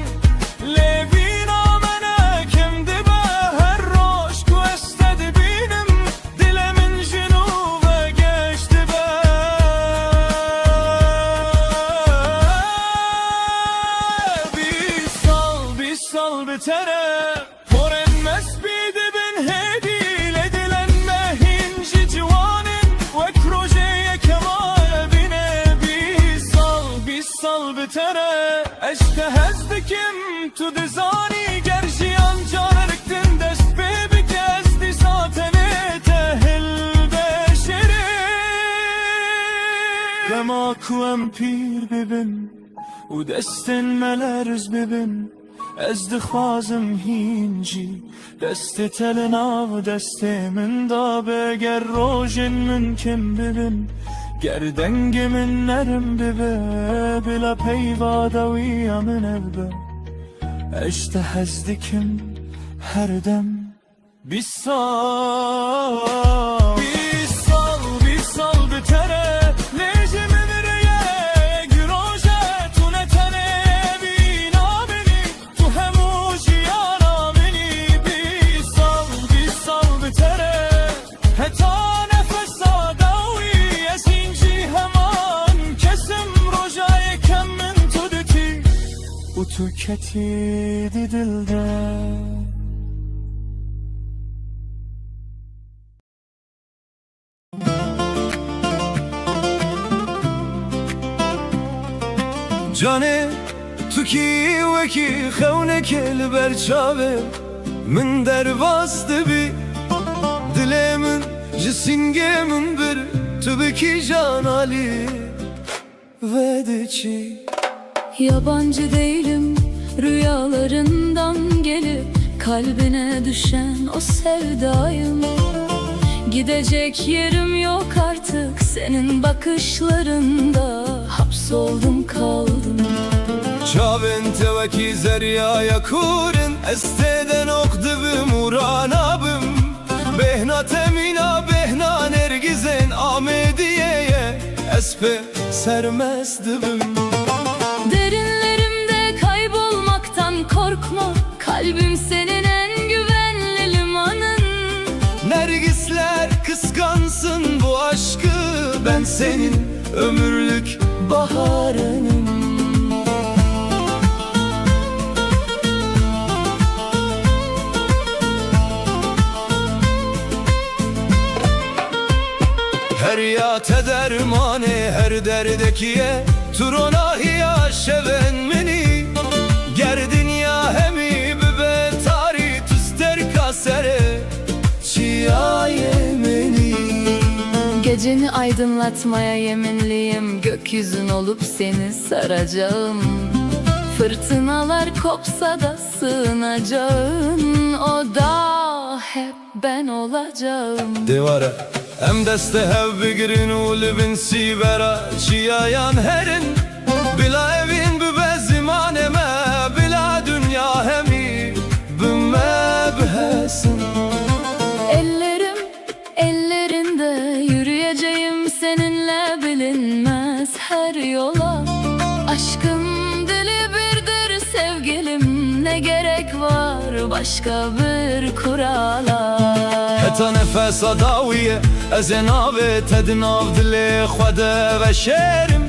تو دزانی گرژیان جانرکتن دست بی کس دی ساتنه تهل بشره دما کوام پیر ببین و دستن ملرز ببین از دخوازم هینجی دست تلنا و دست من دا بگر روژن من کم ببین گردنگ من نرم ببه بلا پیوادوی من ابه اشته هزدکم هر دم بیس سال بتره لیجه من ریه گروژه تو نتنه بینا بینی تو همو جیانا منی بیس سال بتره حتا نفس آداوی از اینجی همان کسم روژه کم من تو دتی و تو کتی دی دلده جانه تو کی وکی خونه کل برچاوه من درواز دبی دل من جسینگه من بر تو بکی جانالی وده چی
Yabancı değilim rüyalarından gelip kalbine düşen o sevdayım. Gidecek yerim yok artık senin bakışlarında hapsoldum kaldım.
Çavin teveki zeryaya kurin esteden okdivim uranabım behna temina behna nergizen amediyeye espe sermezdim.
Derinlerimde kaybolmaktan korkma kalbim senin en güvenli limanın.
Nergisler kıskansın bu aşkı ben senin ömürlük baharınım. Her yate dermane her derdekiye turonahiya şeven meni gerdin ya hemi bibe tari tüster kasere
Geceni aydınlatmaya yeminliyim, gökyüzün olup seni saracağım. Fırtınalar kopsa da sığınacağın oda hep ben olacağım.
Divara em deste hev bigirin u libin sibera çiyayan herin bila evin bibe zimaneme bila dünya hemi bümme bihesin.
Ellerim ellerinde yürüyeceğim seninle bilinmez her yola. Aşkın dili birdir sevgilim, ne gerek var başka bir kurala.
Heta nefes adawiye ez nave tednav dili xwede ve şerim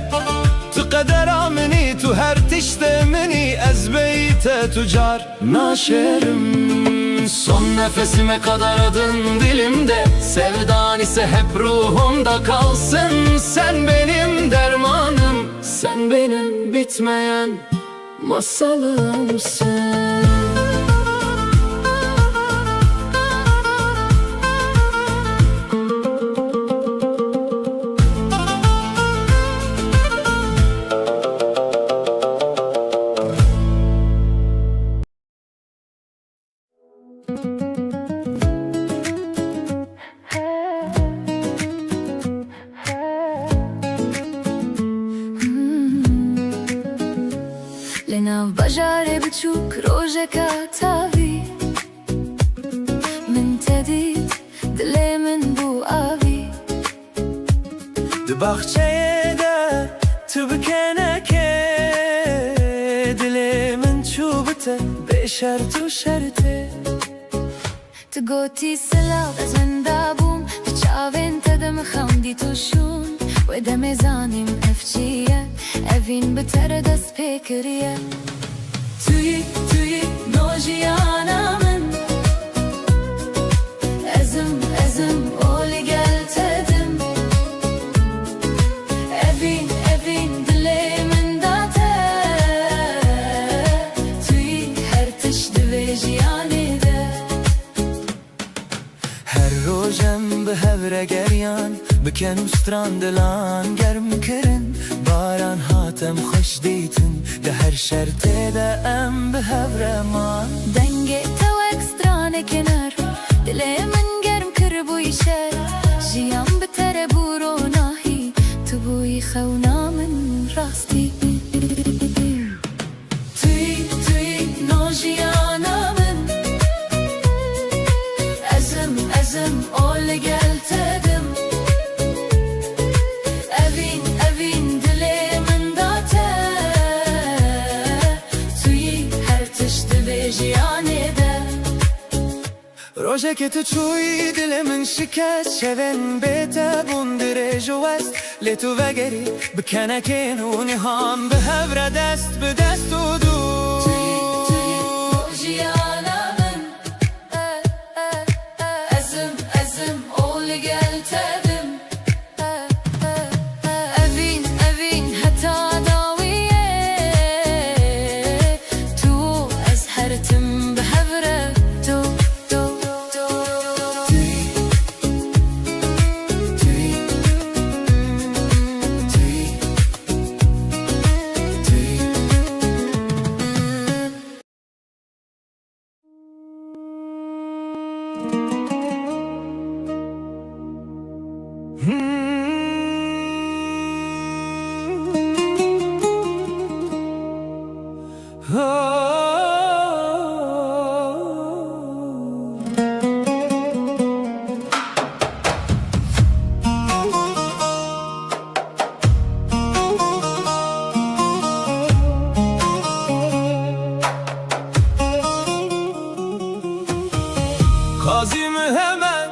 tu qedera minî tu her tişte minî ez beyte tucar naşerim. Son nefesime kadar adın dilimde, sevdan ise hep ruhumda kalsın. Sen benim dermanım, sen benim bitmeyen masalımsın.
لناو بجاري بتشوك روجك عتاوي من تديد دلي من بو آوي
Di bahçeye de tu bikeneke dilimin çubute beşer tu şerte.
تقوتي سلاو از من دابوم بچاوين تدم خاندي توشون ودم زانيم افجيه evin بتر دست پیکریه توی نوجیانمın ezim oli gel tedim evin dilimin date توی her tişdi ve jiyanide.
Her rojem bi hevre geryan biken u strandelan germ kirin baran hatem hoş dîtin de her şerte de em bi hevre man.
دنگه تو اکسترانه کنار دل من گرم کر بوی شر جیام بتره برو ناهی تو بوی خونا من راستی توی نوجیانا من ezim ol gel tedim evin dilimin date توی her tişti ve jiyanide.
Roje ke tu çuy dilimin şikayet şeven bete bundire jovest le tu vegeri bikeneken u niham bi hevre dest bi dest u du.
Jiyanamın ezim ol gel tedim evin hata daviye tu ez hertim behevre tu
Gazi Mehmet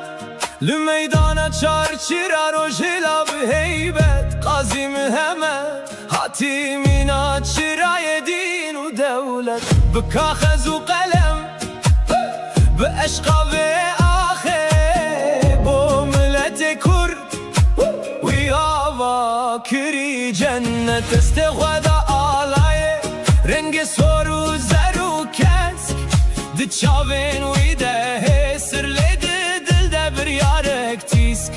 lü meydana çarçıra rojela bi heybet. Gazi Mehmet hatimin açıra yedin u devlet bi kaxez u kalem bi eşqa ve ahe bu millete kurd vi ava kiri cennet istexwada alaye rengi soru zeru kes di çavên wî de hê sirlê di dil de bir yarek tîsk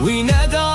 wî neda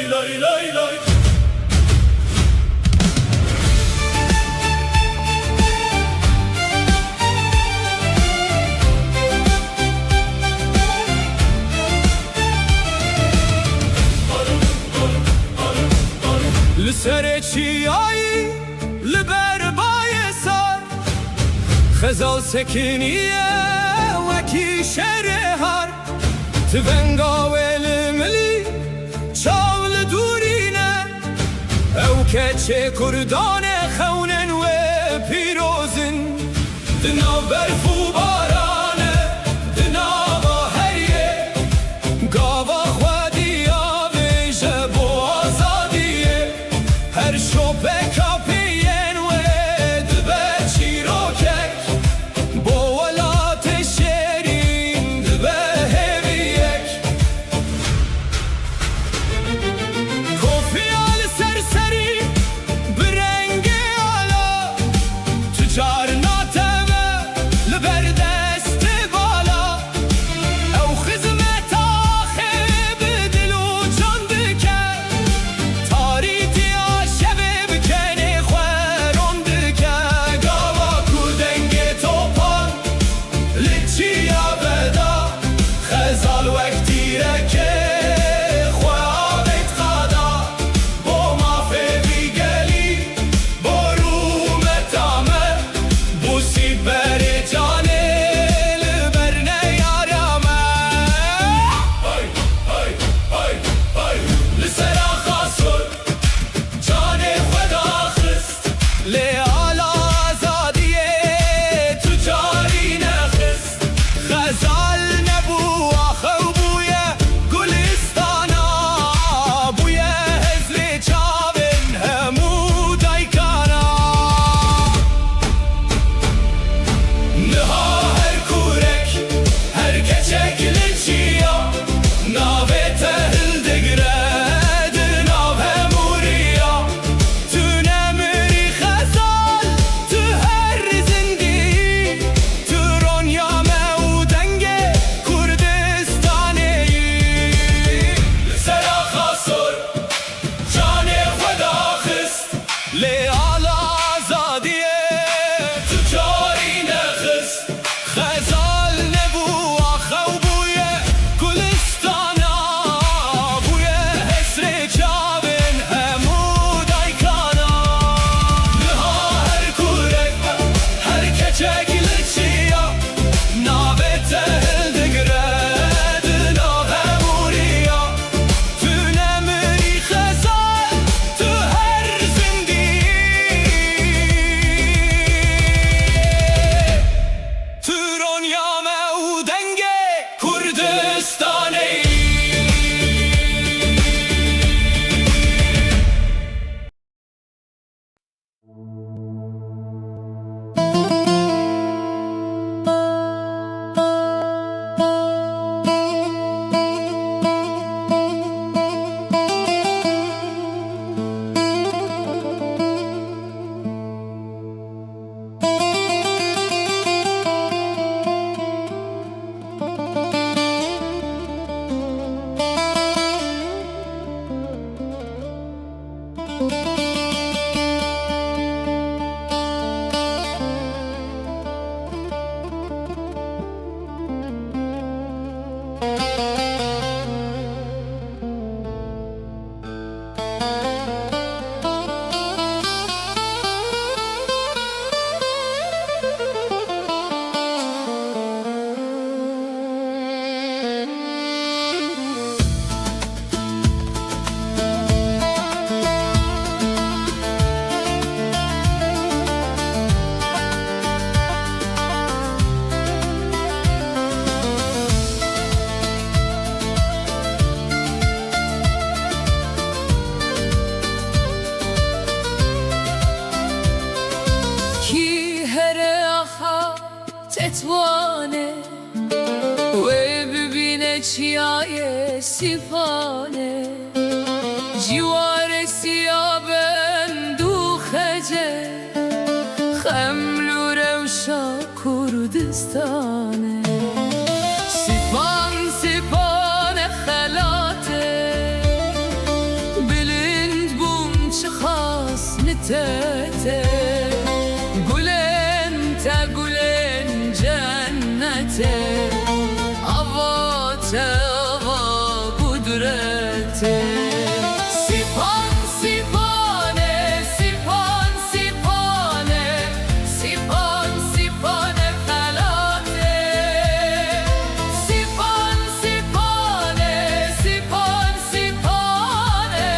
lay lay lay lay. لسر چیایی لبربای سر خزال سکنیه وکی شرهر تونگا ولملی چاول دورینه او کچه کردان خونن و پیروزن دنا برفو بارانه دنا با هریه گاوا خودی آویجه بو آزادیه هر شوپه کپین و دبه چیروکک با ولات شیرین دبه هویک کوفیال سرسری برنگ آلا تجار ناتمه لبردست بالا او خدمت آخه بدل و جان دکه تاریتی آشبه بکنه خورون دکه گاوا کودنگ توپان لچی آبدا خزال وقتی رکه خواه بیت خدا با مافه بیگلی با روم تامه بوسی بر جانه لبرنه یارمه های های های های لسر آخاسر جان خدا خست لیال آزادیه تجاری نخست خزال نبو آخو بویه گلستانا بویه هزل چاون همو دایکانا نها هر کورک هر کچک لچیا ناوه تهل دگره ناو هموریا تو نمری خزال تو هر زندی تو رونیا مودنگ کردستانی لسر آخاسر جان خدا خست لیال آزادیه تجاری نخست خزال نبو آخو بویه گلستانا بویه حسر چاون همو دایکانا نها هر کورک هر کچک لچیا ناوه تهل دگره ناو هموریا تو نمری خزال تو هر زندی تو رونیا مودنگ کردستانی
تتوانه و ببینه چیای سیپانه جوار سیابن دو خجه خملو روشا کردستانه سیپان سیپان خلاته tete Gülen te gülen cennete Ava te ava kudrete Sipan sipane sipan sipane Sipan sipane felate Sipan sipane sipan sipane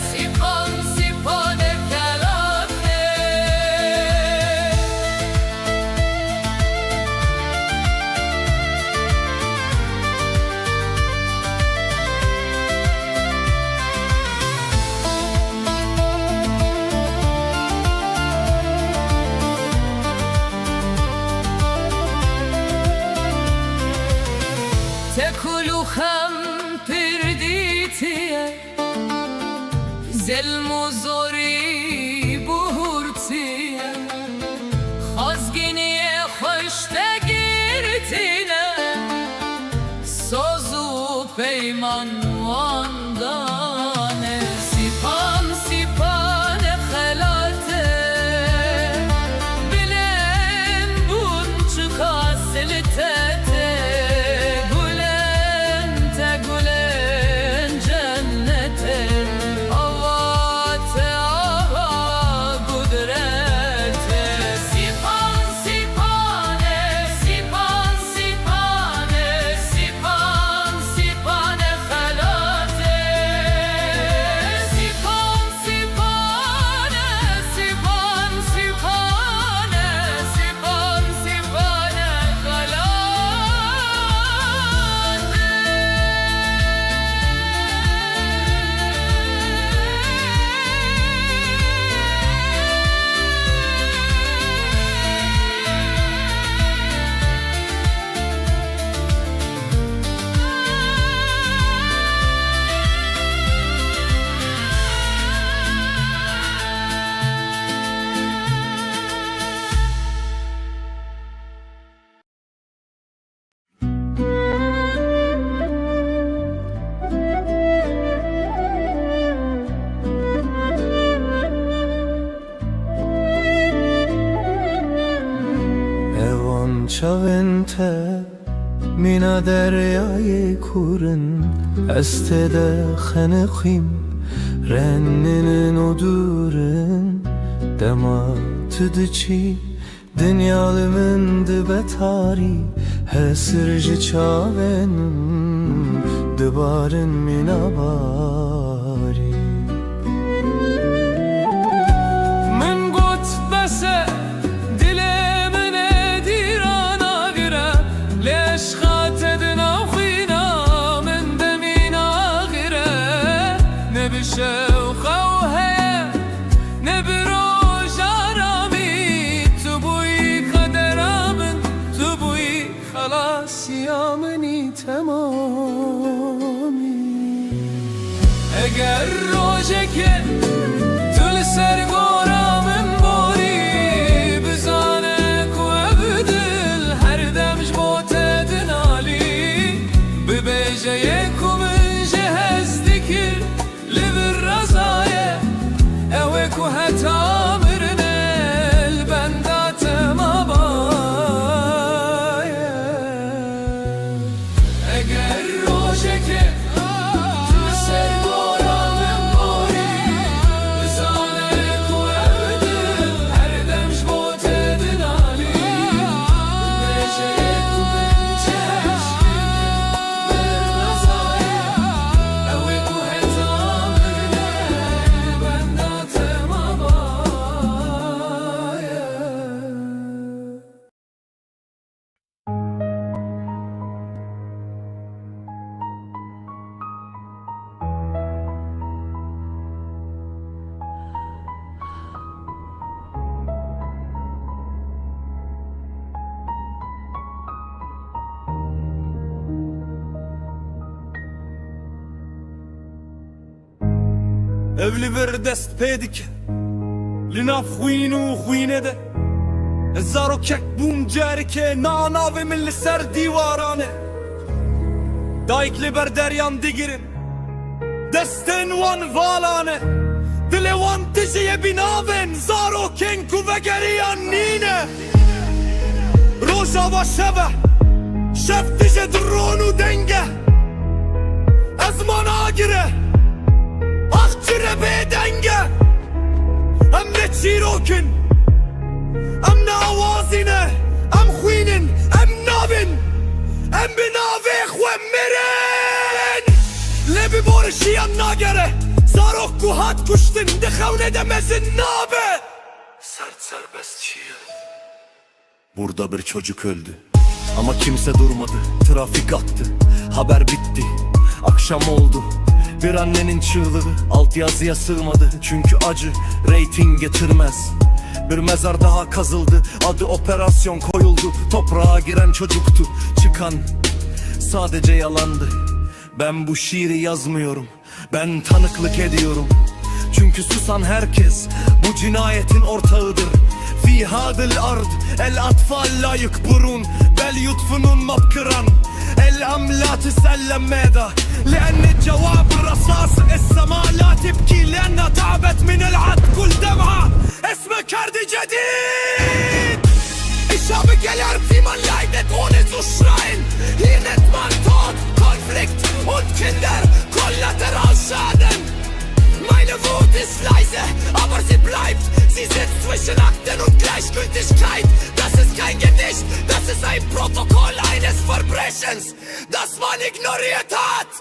Sipan sipane felate Tekulu hem pirditiye Zelmuzori buhurtiye Hazginiye hoşte girtine Sozu peyman vandane Sipan sipane helate Bilen bunçu kasiltete Gülen te gülen cennete Ava te ava kudrete Sipan sipane sipan sipane Sipan sipane helate Sipan sipane sipan sipane Sipan sipane
Evan çavente Mina deryayı kurun Estede xenexim Renninin odurun Dema tüdüçi Dünyalımın betari Hesirci çavenim Dibarın minabari
من قلت بس دلي من ديرانا غيره ليش خاتدنا وخينا من دمينا غيره نبي شوخة وهي نبي روج عرامي تبوي خدرامن تبوي خلاص يا مني تمامي اگر روجك تل سرگورا من بوری بزانك وابدل هر دمج بوتد نالي ببيجيك ومن جهز ذكر لبر رزايا اوك وهتامرنا البندات ما بايا اگر روجك تل سرگورا من بوری بزانك وابدل هر دمج بوتد نالي ببيجيك ومن جهز لبر رزايا اوك وهتامرنا البندات ما بايا
Evli bir dest pedik Lina خوین و خوینه ده هزار و کک بوم جاری که ناناوی من سر دیوارانه دایک لی بر دریان دیگرن دستن وان والانه دلوان تجي بنابن زارو كينكو وگريان نينه روزا و شبه شب تجي درون و دنگه ازمان آگره اخچره بدنگه ام نچیروکن ام ناوازینه ام خوینن ام نابن ام بناوه خواه مرن لبی بارشیان ناگره زارok kuhat kuştun dixevne demezin nabe.
Sert serbest şiir.
Burada bir çocuk öldü ama kimse durmadı. Trafik aktı, haber bitti. Akşam oldu, bir annenin çığlığı altyazıya sığmadı. Çünkü acı reyting getirmez. Bir mezar daha kazıldı, adı operasyon koyuldu. Toprağa giren çocuktu, çıkan sadece yalandı. Ben bu şiiri yazmıyorum, ben tanıklık ediyorum. Çünkü susan herkes bu cinayetin ortağıdır. Fi hadil ard el atfal la yukburun bel yutfunun mabkıran el amla tisellem meda لأن الجواب الرصاص السماء لا تبكي لأنها تعبت من العد كل دمعة اسمه كرد جديد الشعب gelir wie man leidet ohne zu schreien hier nennt man Tod, Konflikt und Kinder Kollateralschaden. Meine Wut ist leise, aber sie bleibt. Sie sitzt zwischen Akten und Gleichgültigkeit. Das ist kein Gedicht, das ist ein Protokoll eines Verbrechens, das man ignoriert hat.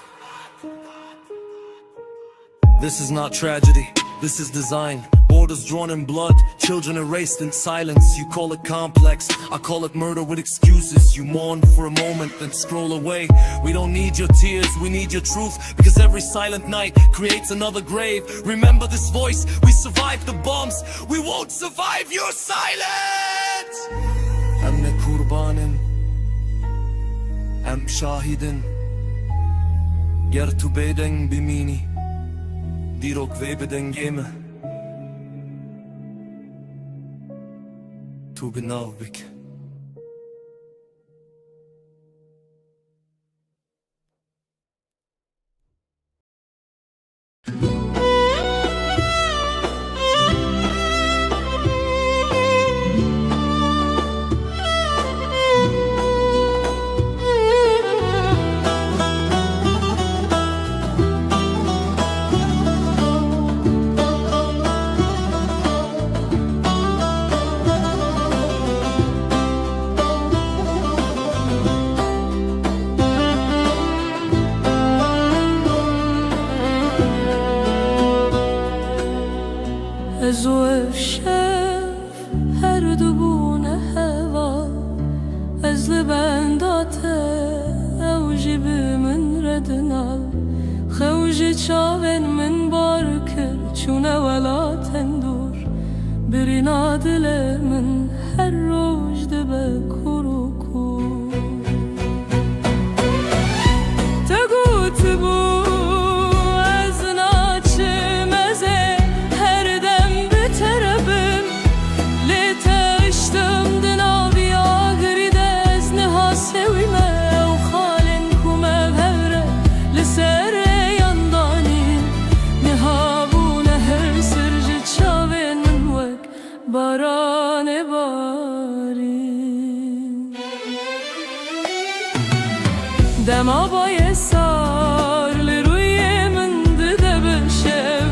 This is not tragedy, this is design. Borders drawn in blood, children erased in silence. You call it complex, I call it murder with excuses. You mourn for a moment, then scroll away. We don't need your tears, we need your truth. Because every silent night creates another grave. Remember this voice, we survived the bombs. We won't survive your silence. Hem ne kurbanın, hem şahidin. Ger tu beden bimini, dirok ve beden geme. Tu genau bik.
زو شف هر دبونه هوا از لبنداته او جيب من ردنال خوج چاون من باركر چونه ولا تندور برينا دل من هر روج دبه كروكو تقوت بو باران باری دما بای سار لروی من ده بشف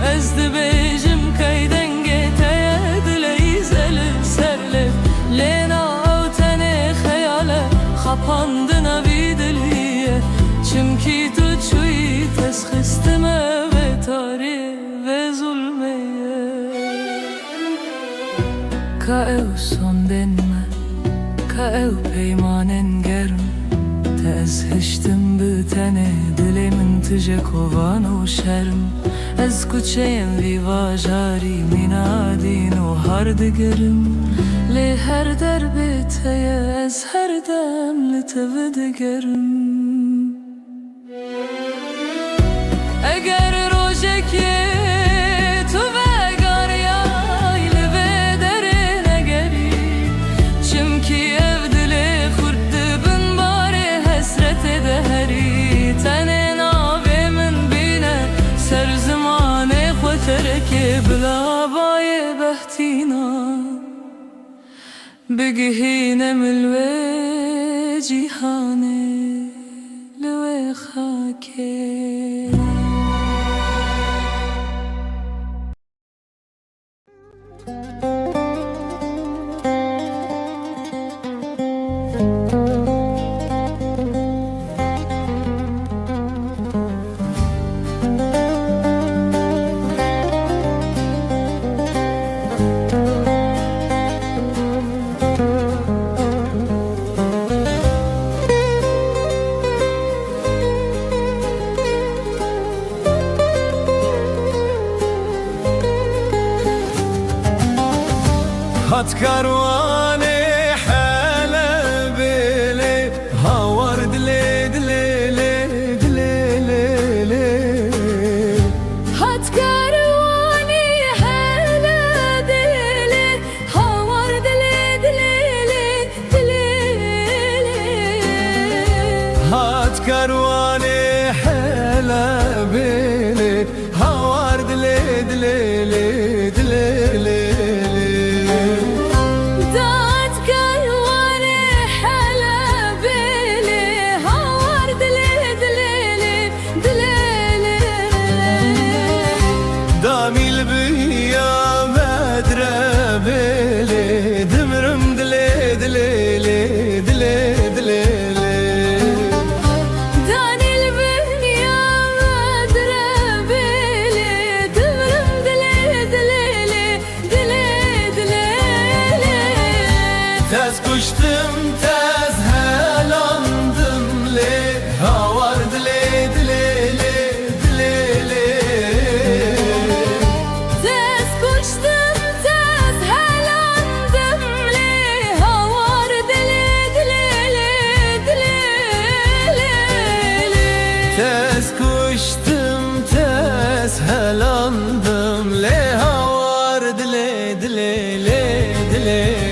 از ده بیجم کیدنگه تید لیزل سرلف لینا او تنه خیاله خپاندنا بیدلیه چمکی تو چوی تسخستمه و تاری و ظلمیه كأو صندن كأو بيمانن گرم تأزهشتم بتنه دلی من تجه کوان و شرم از کوچه‌ام ویوا جاری مینادین و هر دگرم لی هر در بیتیه از هر دم لتو دگرم اگر روژکی حياتنا بقهينا من الواجهاني لو خاكينا.
هات كرواني حلا بيلي هاور دلي دلي دلي دلي.
هات كرواني حلا دلي هاور دلي دلي دلي.
هات كرواني حلا بيلي هاور دلي دلي دلي. داميل بيا مدرى بيلي دمرم دلي دلي دلي دلي.
دانيل بيا مدرى بيلي دمرم دلي دلي دلي دلي.
تاز كشتم تاز هلاندم لي هاور دلي دلي دلي. تاز كشتم تاز هلاندم لها ورد لي دلي لي دلي.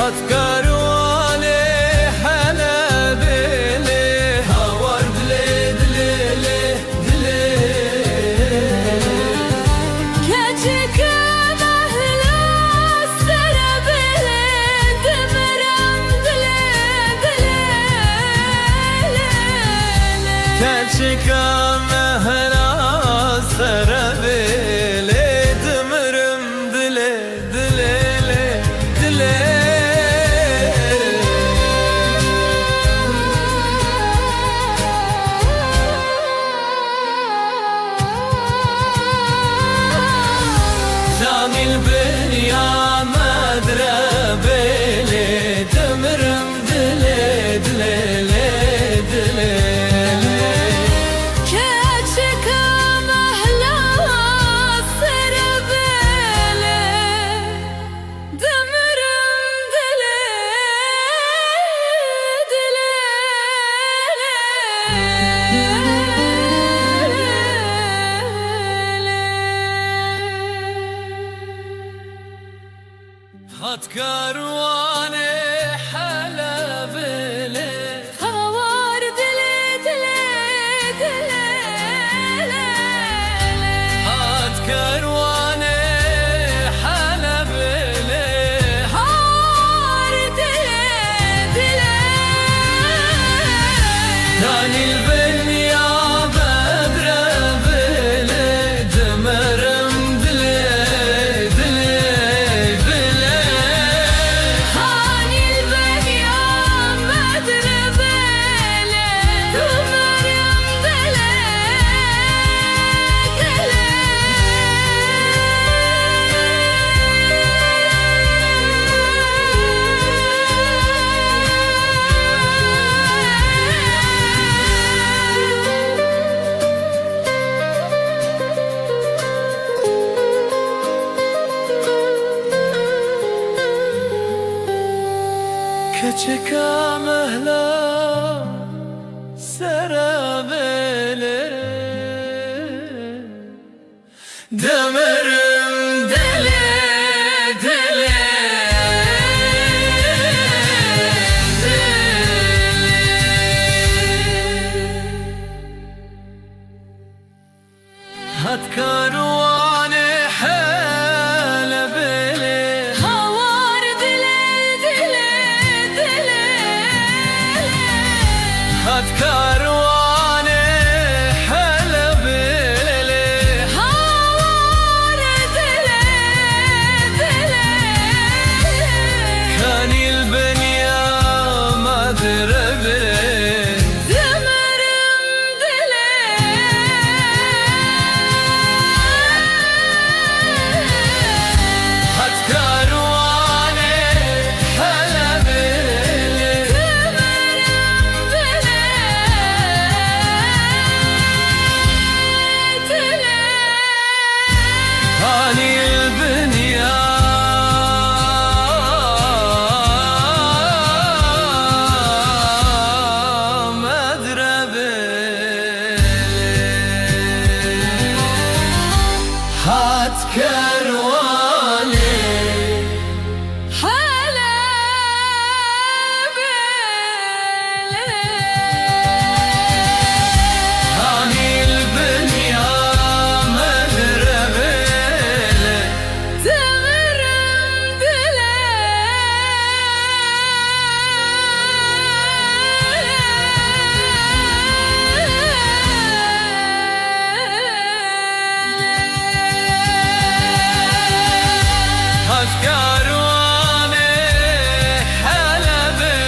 هات كرواني حلا بيلي هاور دلي دلي دلي.
كاتشك مهلا سربلي دمرم دلي دلي.
كاتشك مهلا سربلي دمرم دلي دلي دلي. داميل بيا مدرى بيلي دمرم دلي دلي دلي.
كاتشك مهلا سربلي دمرم دلي
هات كرواني حلا بيلي
هاور دلي دلي دلي.
هات كرواني حلا بيلي
هاور دلي دلي.
داني البنيا بدرى بيلي دمرم دلي دلي.
هاور
çeka mehla serabele Demerim dele dele هات كارواني حالة بلي
هوار دلي دلي دلي
هات كارواني حالة بلي
هوار دلي دلي
كان البنيا ما دربي
دمرم دلي
هات كارواني حالة بلي هاني البنيا هات كارواني هاني البنيا مدربي هات كارواني حلبي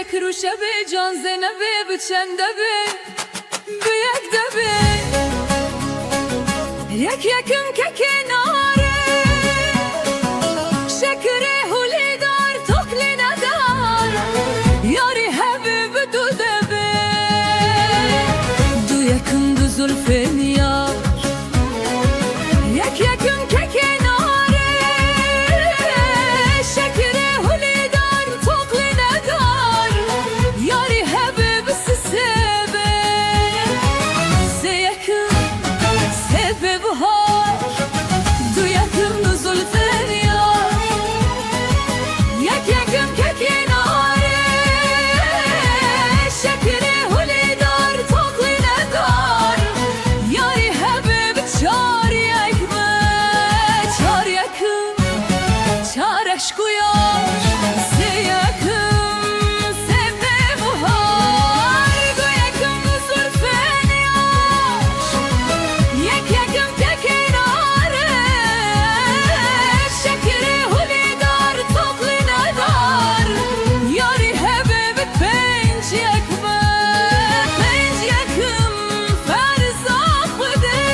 یک رو شب جان زنبه بچنده به یک دبه یکم که کناره شکر هولی دار تقلی ندار یاری حبیب دو دبه دو یکم دو زلفین یار یکم که کناره شکر هولی دار تقلی ندار یاری حبیب سسبه سیکم سبه بهار دو یکم دو زلفین یار یکم که کناره شکر هولی دار تقلی ندار یاری حبیب چار عشق و یار سه یکم سبه بهار دو یکم دو زلفین یار یکم که کناره شکر هولی دار تقلی ندار یاری حبیب پنج یکم فرزا خوده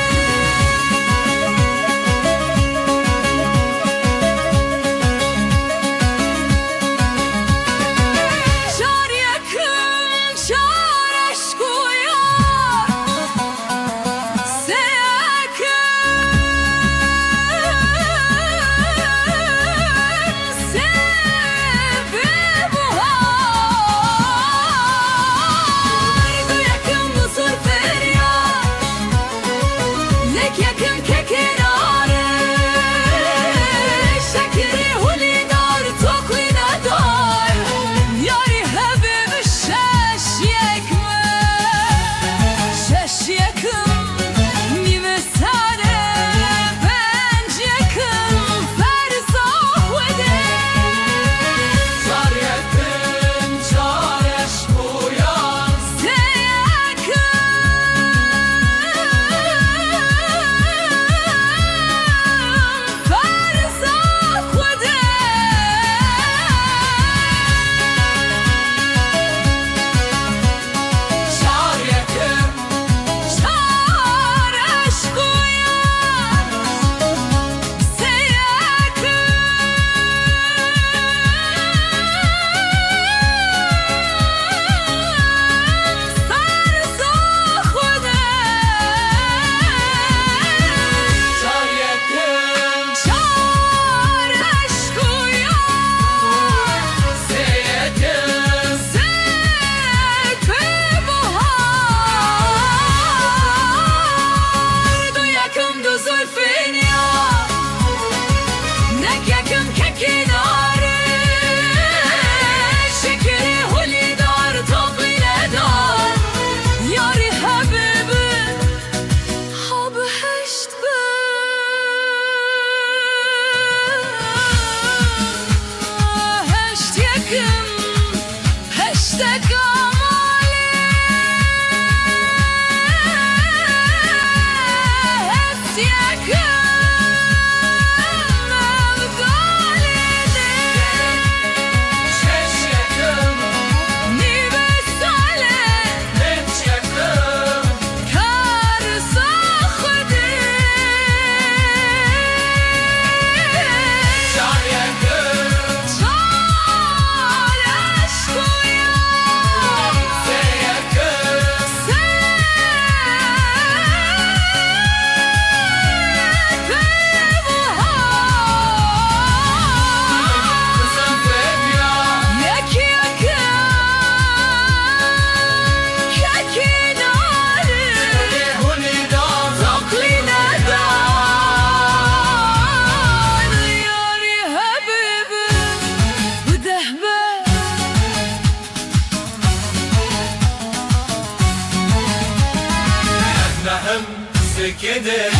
كده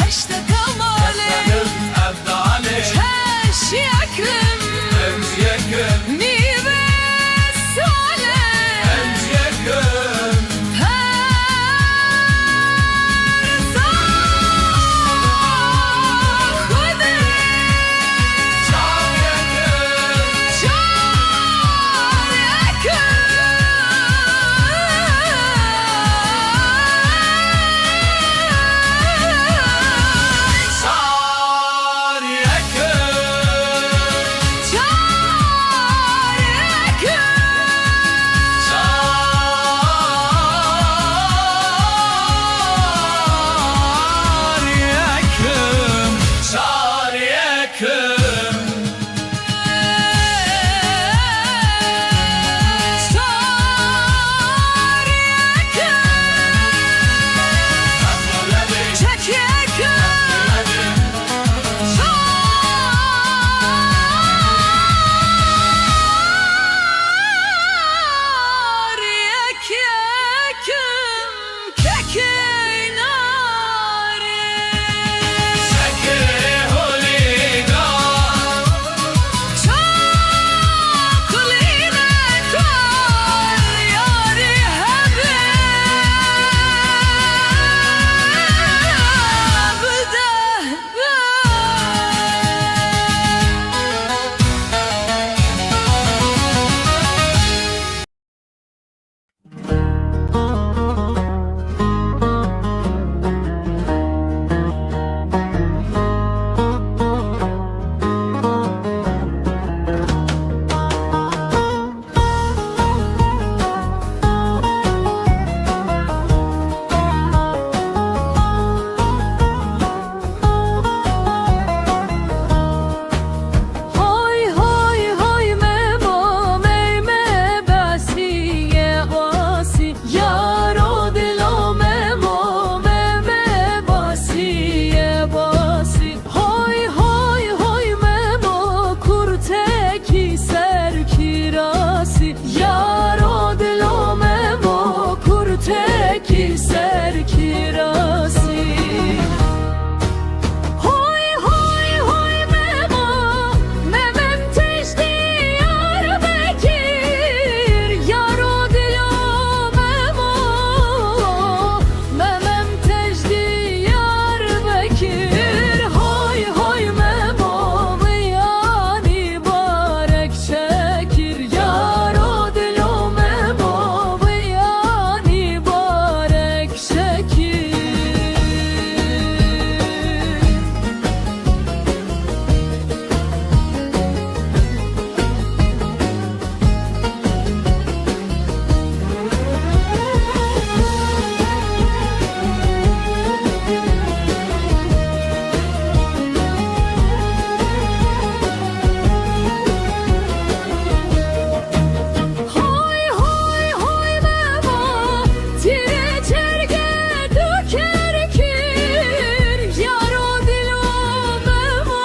هشتك مالي
أبدا عليك
هش يكرم
أنت يكرم
نيبي السالة
أنت يكرم
شار يكرم ki serkirasi Hoy hoy hoy memo memem teşti yar bekir yaro dilo memo memem teşti yar bekir hoy hoy memo yani barek şekir yaro dilo memo yani barek şekir Hoy hoy hoy memo tire çerge döker kir yaro dilo memo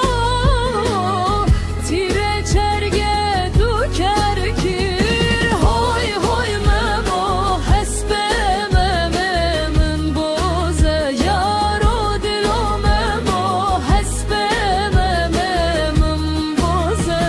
tire çerge döker kir hoy hoy memo hasbe mememin boze yaro dilo memo hasbe mememin boze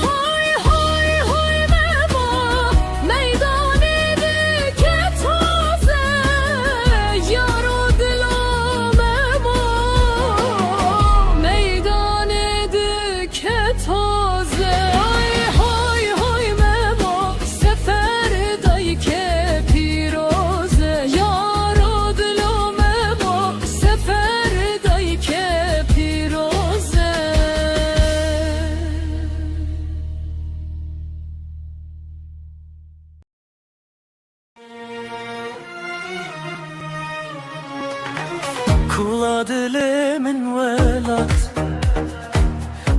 Hoy hoy hoy memo meydanı dike taze yaro dilo memo meydanı dike taze ay hoy hoy memo seferdayke piroze yaro dilo memo seferdayke piroze
Kula dilimin velat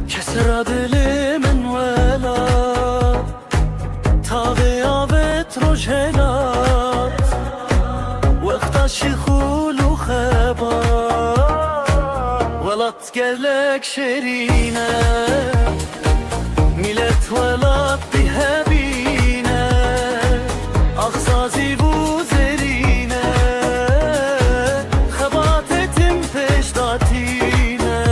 Kesra dilimin velat Tağıya vetroş helat Vekta şikhulu khebat Velat gelek şerine Millet velat bihebine Aksazi bu zerine Khebat etim peştatine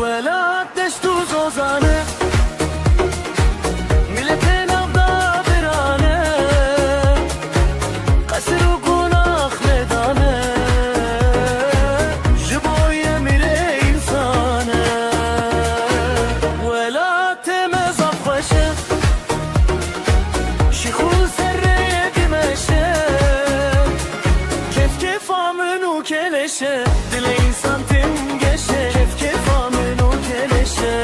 Velat deştu zozane Milletin avda birane Kasır u günah medane Jiboye mire insane Velat temez afvaşe Şikhul serreye dimeşe Kef kef amenu keleşe Dile insan tim geçe Kef kef amenu keleşe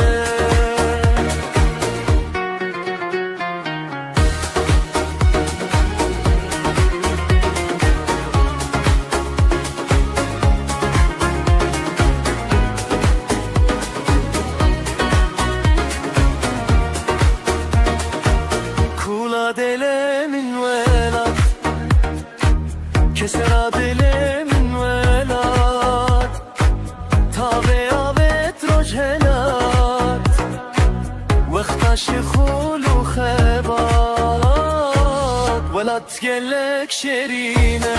Kula delemin velat Kesera delemin velat Tavea vetroj helat Vekta şikhulu khebat Velat gelek şerine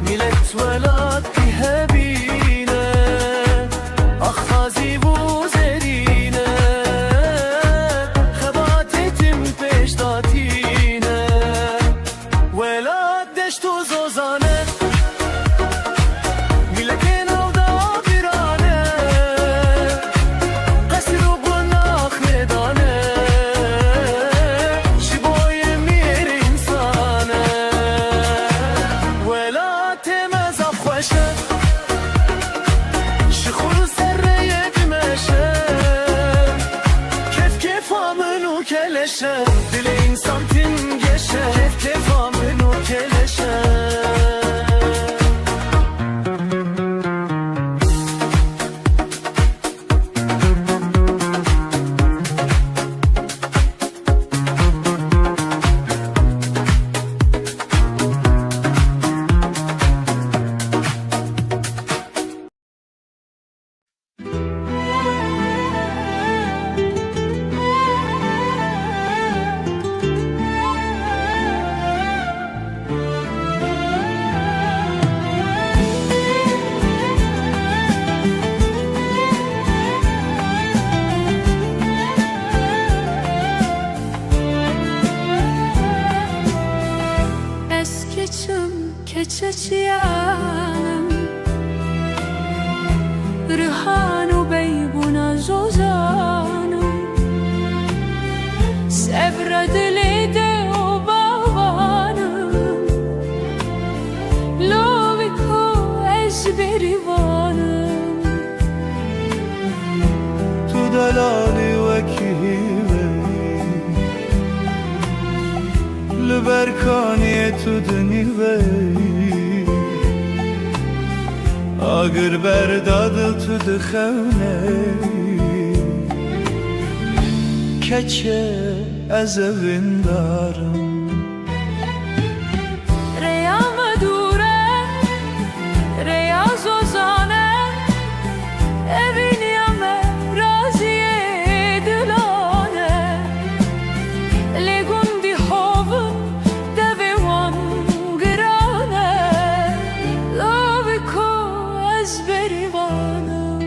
Millet velat bihebine Akhazi bu zerine Khebat etim peştatine Velat deştu zozane Milletin avda birane برکانی تو دنیوی آگر برداد تو دخونه keçe از evindارم
Reyam dure, reyaz ozane, evin yame raziye dilane. Legundi hovun devewan grane, laviko ezberivanım.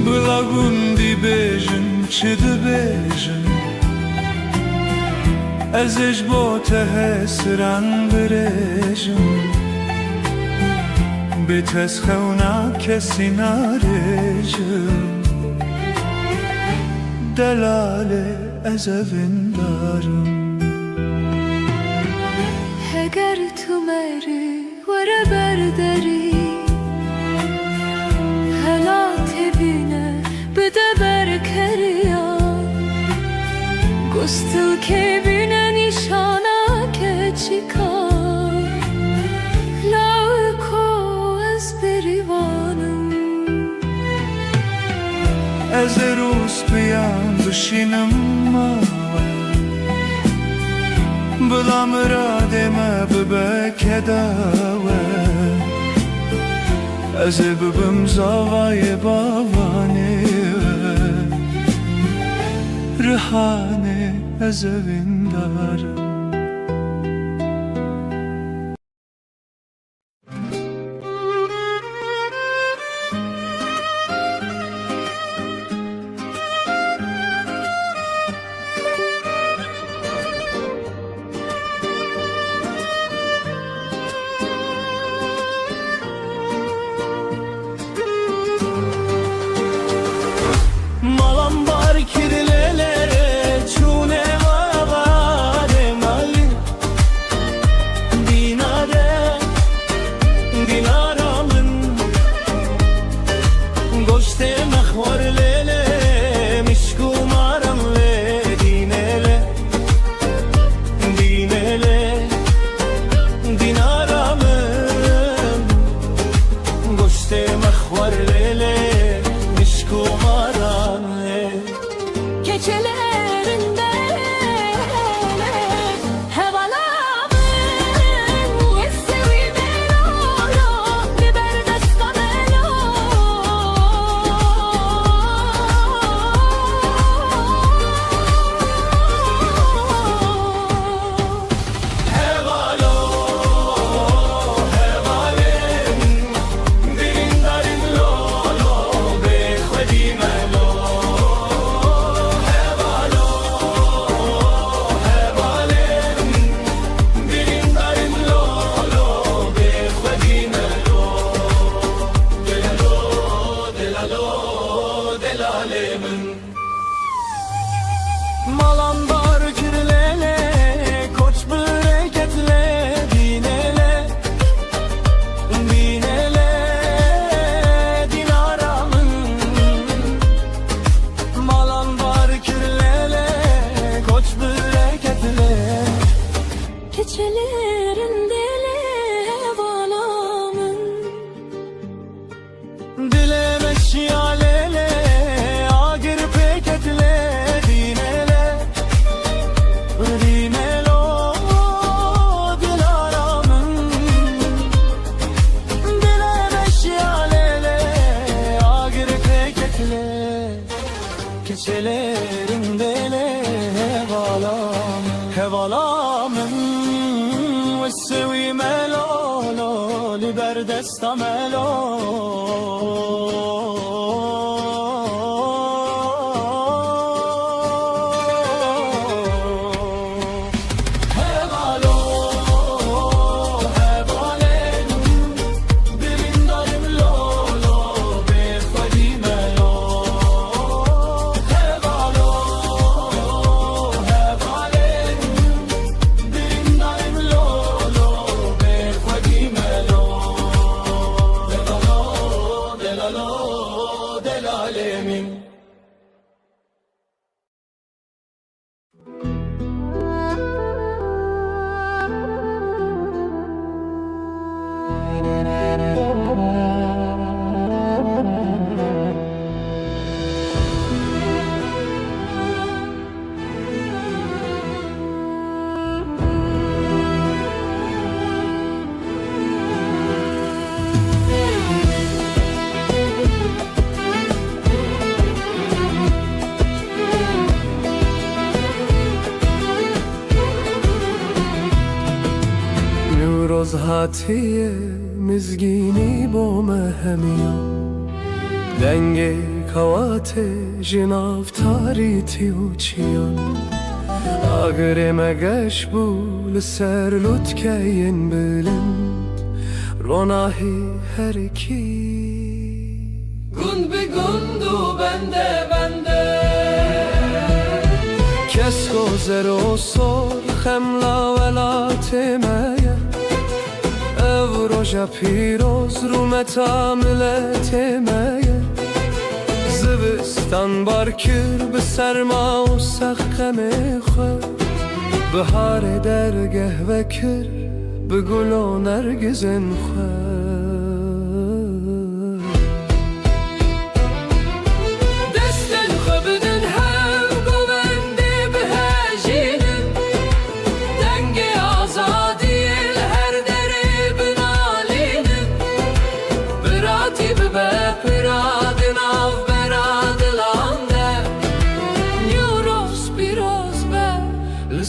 بلاگوندی بیجن چه ده بیجن ازش با ته سرن برجن به تسخونا کسی نرجن دلاله از evindارم
Eğer tu meri vere berderi Helat evine bide berkeriya Gustil kebine nişana keçikar Laviko ez berivanım
از روز بیام بشینم ماوه بلا مراد ما ببکه داوه از ببم زاوای باوانه رهانه از evindارم Malam var kirlelere çune vavare mali Dinare dinaramın Goşte mehvar lele mişkumaram le dinele Dinele dinaramın Goşte mehvar lele mişkumaram
Keçelerinde hevalamın Sevime lolo biber destamelo
Hevalo, hevalem Dirindarin lolo, bekhvedime lo Hevalo, hevalem Dirindarin lolo, bekhvedime lo Delalo, delalo, delalemin Malam var kirlele, koç bereketle dinele Dinele, dinaramın Malam var kirlele, koç bereketle
Keçelerinde hevalamın
Dileme şialele, agir peketle dinele Dinelo, dilaramın Dileme şialele, agir peketle Keçelerinde hevalamın Hevalamın Vessevi melolo, liber destamelo Hevalo, hevalem Dirindarim lolo, bekhvedime lo Hevalo, hevalem Dirindarim lolo, bekhvedime lo Delalo, delalo, delalemin از هاتی مزگینی با مهمیان دنگ کوات جناف تاریتی و چیان اگر مگش بول سر لطکین بلند روناهی هر کی
گند به گند و بنده بنده
کس گذر و سرخم لا ولات مایه او روژا پیروز رو متاملت مایه زوستان بار کر به سرما و سخم خود بهار درگه و کر به گل و نرگزن خود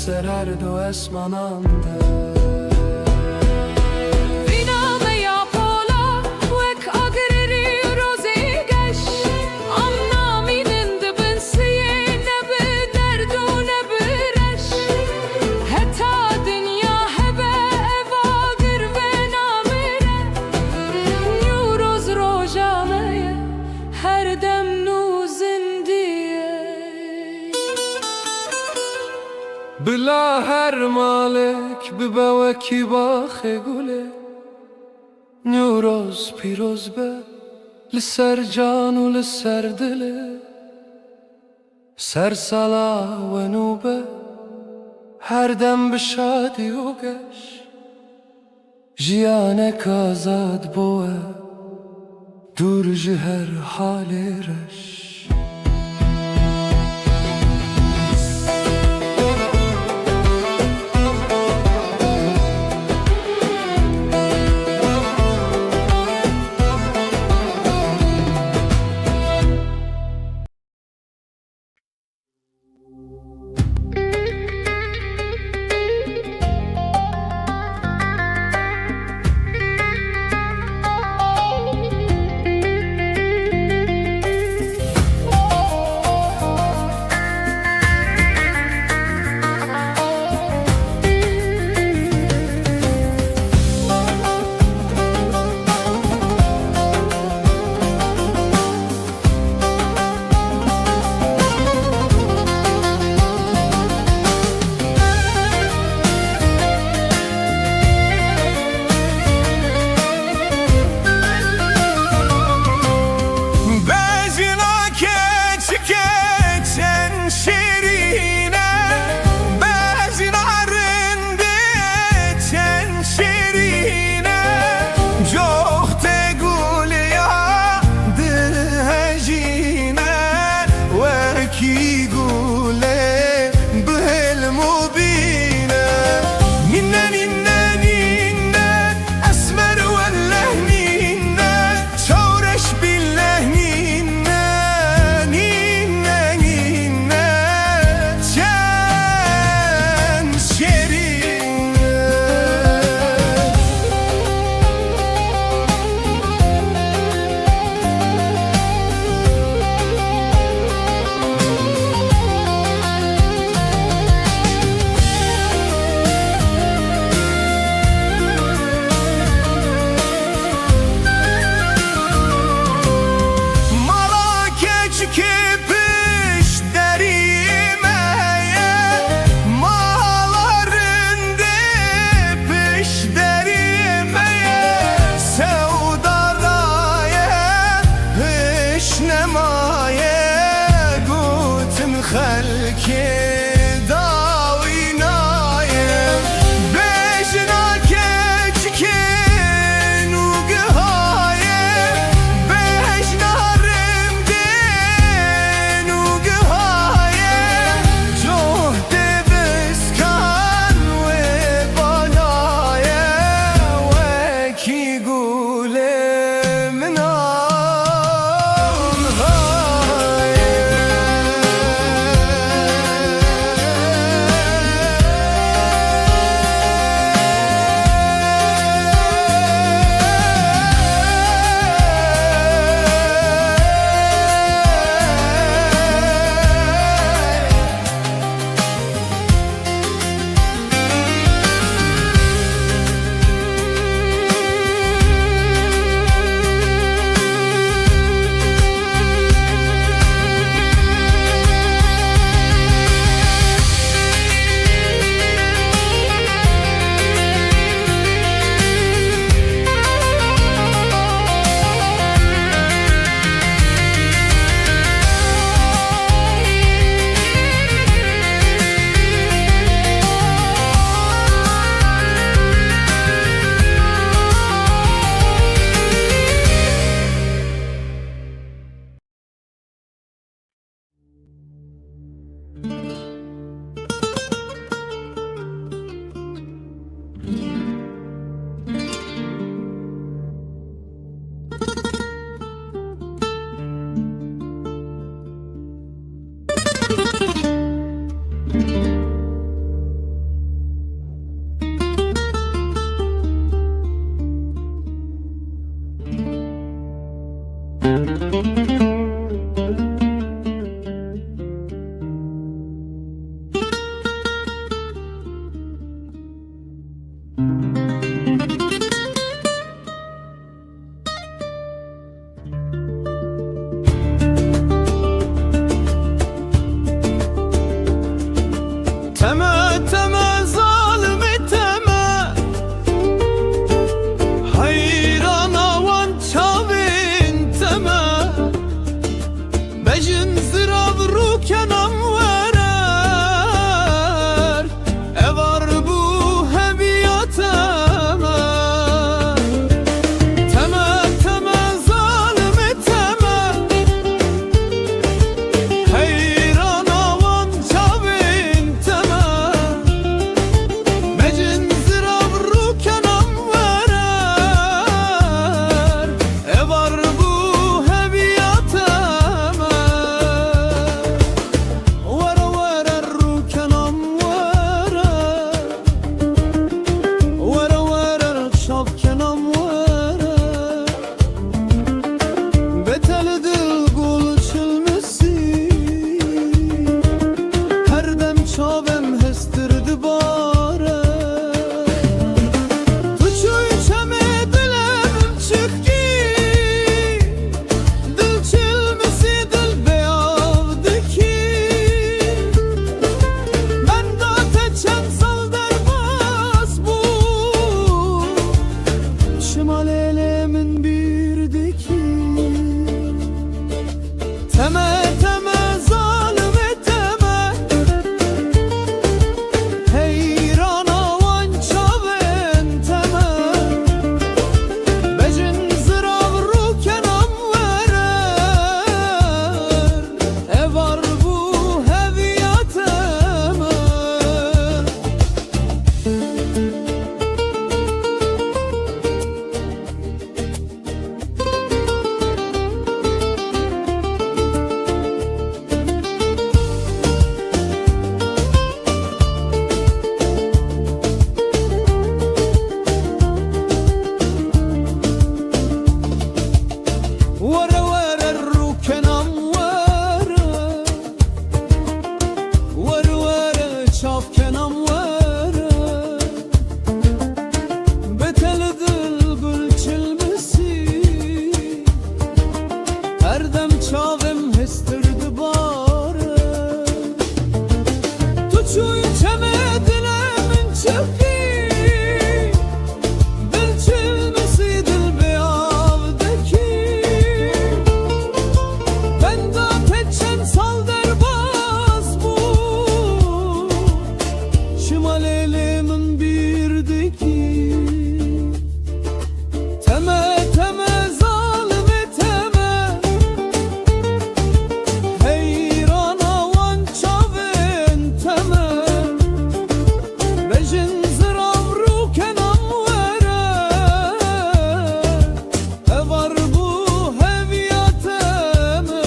سر هر دو اسمانانده
بینامه یا پولا وک آگری روزی گش ام نامینند بنسیه نبه درد و نبه رش حتی دنیا هبه اواگر و نامره نیو روز روژانه هر دم نو زندیه
بلا هر مالک ببا وکی باخ گله نیوروز پیروز به لسر جان و لسر دله سر سالا و نوبه هر دم بشادی و گش جیانک آزاد بوه دور جهر حال رش Teme teme zalimi teme, hayran avan çavin teme, bejin zirav rukenam verer, evar bu hebiyateme. Teme teme zalimi teme, hayran avan çavin teme, bejin zirav rukenam verer, evar bu hebiyateme. Vere vere rukenam verer, vere vere şapkenam verer, beteli dil gul çilmesi, her dem çavem hestirdi bare. Tuçuy çeme dilemim çıkki, dil çilmesi dil beyavdiki, ben da teçen sal derbas bu, şimal elemin birdeki. Teme teme zalimi teme, heyran avan çavin teme, bejin zirav rukenam verer, evar bu heviyateme. Vere vere rukenam vere, vere vere çavkenam vere, beteli dil gül çilmesi, her dem çavem hestirdi bare. Tuçuy çeme dilemin çıkki, dil çilmesi dil beyavdeki, ben da teçen sal derbas bu, şimal elimin birdeki. Teme teme zalimi teme, heyran avan çavin teme, bejin zirav rukenam verer, evar bu heviyateme.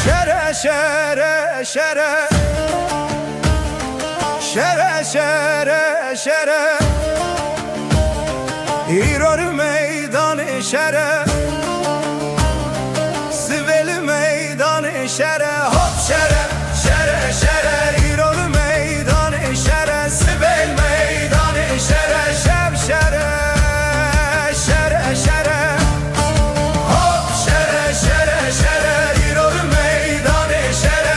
Şere şere, şere şere şere, İror meydanı şere, Siveli meydanı şere, hop şere şere şere, İror meydanı şere, Siveli meydanı şere, şev şere şere şere, hop şere şere şere, İror meydanı şere,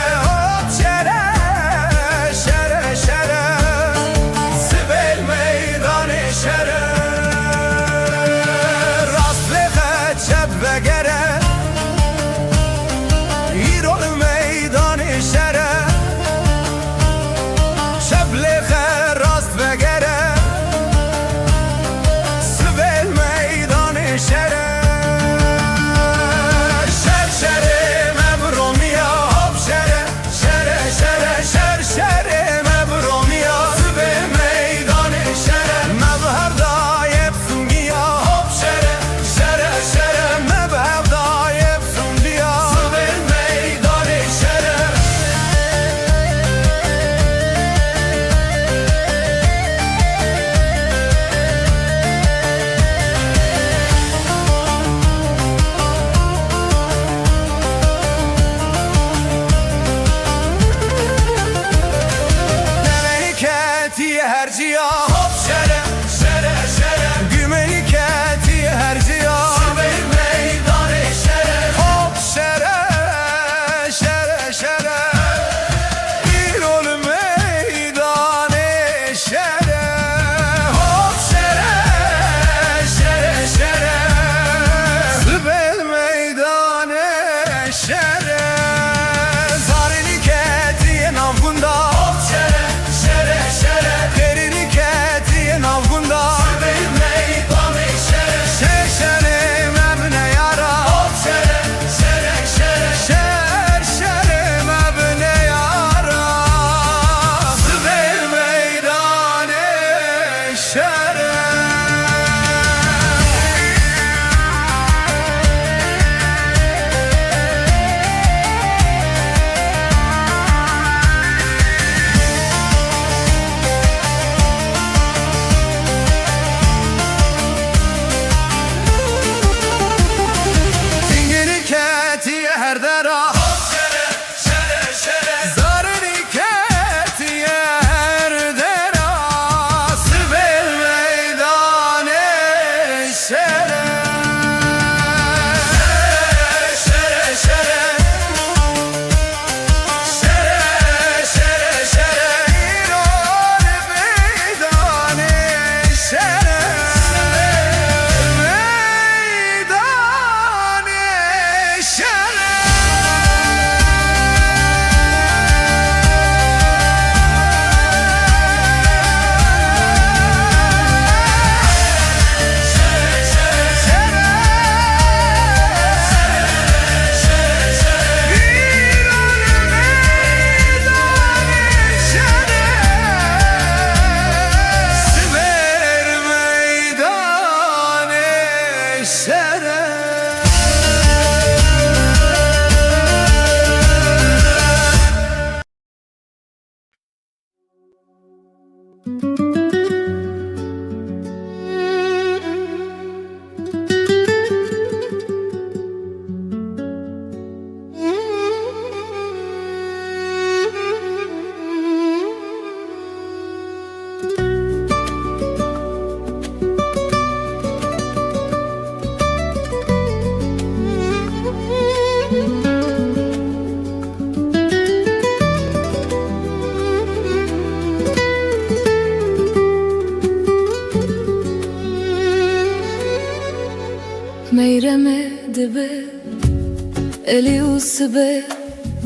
الي وسبه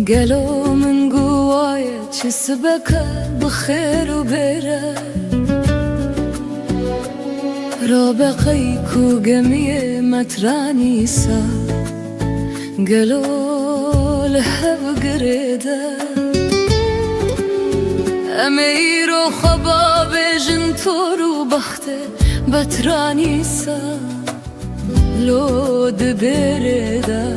قالوا من قوايا جسبك بخير وبره رابقيك وقمية مترانيسا قالوا لها بقريده امير وخباب جنتور وبخته بترانيسا لو دبرده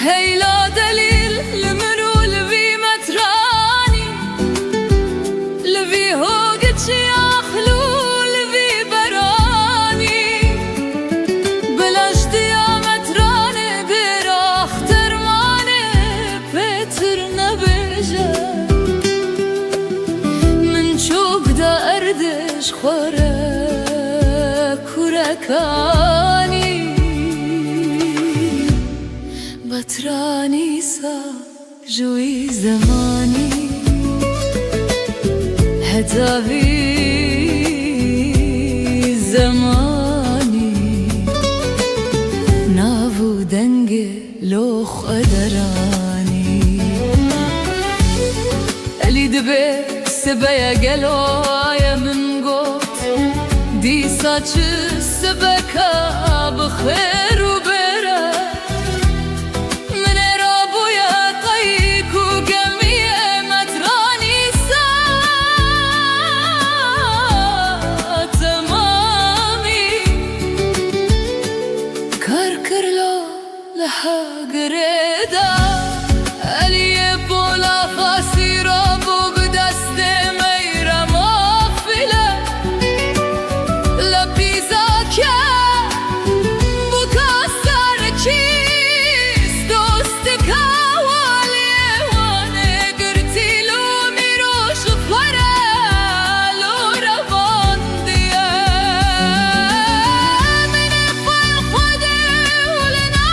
هي لا دليل لمنو لفي متراني لفي هوقت ياخلو لفي براني بلاش ديا متراني براخ ترماني بتر نبجه من شوق دا اردش خورك وركاني بترانيسا جوي زماني هتافي زماني نافو دنجي لوخ قدراني اللي دبي سبايا قلويا من قوت دي ساتش سبكا بخير وبره قريدا الي بولا فاسيرا بوق دست ميرا مغفلة لبيزا كيا بكسر كيس دوستك هوالي وانا قرتي لو ميروش فرا لو رفانديا من فايقودي ولنا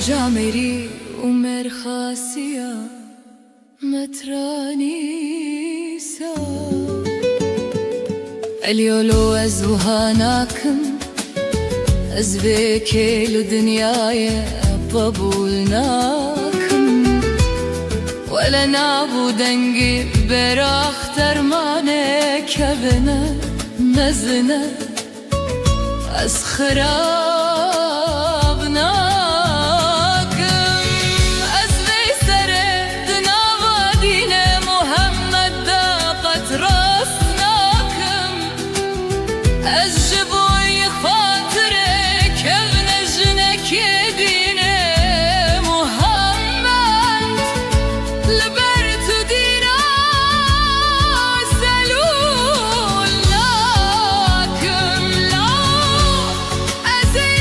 جامري ومر خاسية مترانيسا اليولو ازوهاناكم ازبيكي لدنياي بابولناكم ولا نابو دنجي براخ ترماني كبنة مزنة اسخرابنا الجبوي خاطرك ابنجنك يديني محمد لبرت دينا سلول لكم لا أزي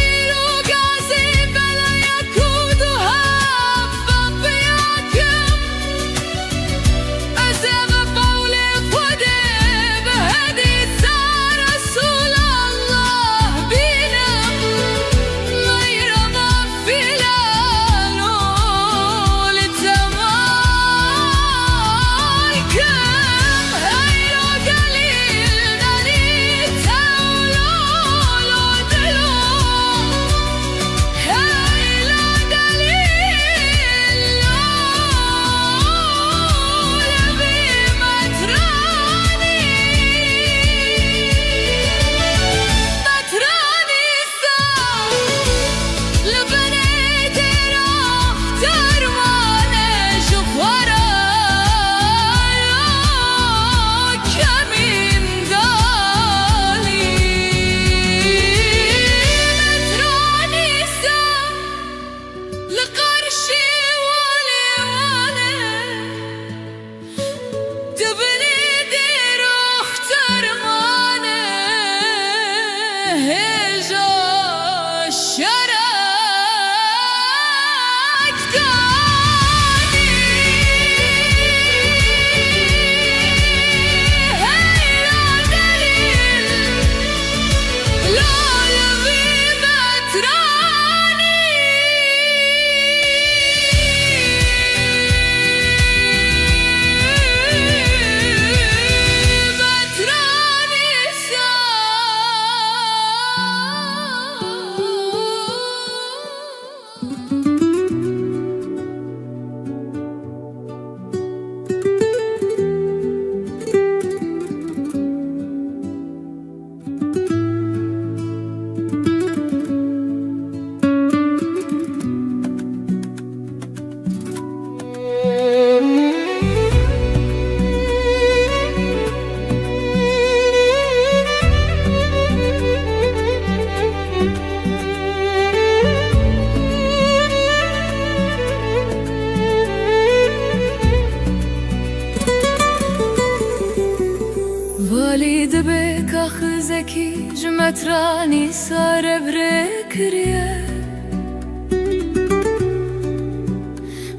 زکی جمترانی ساره برکریه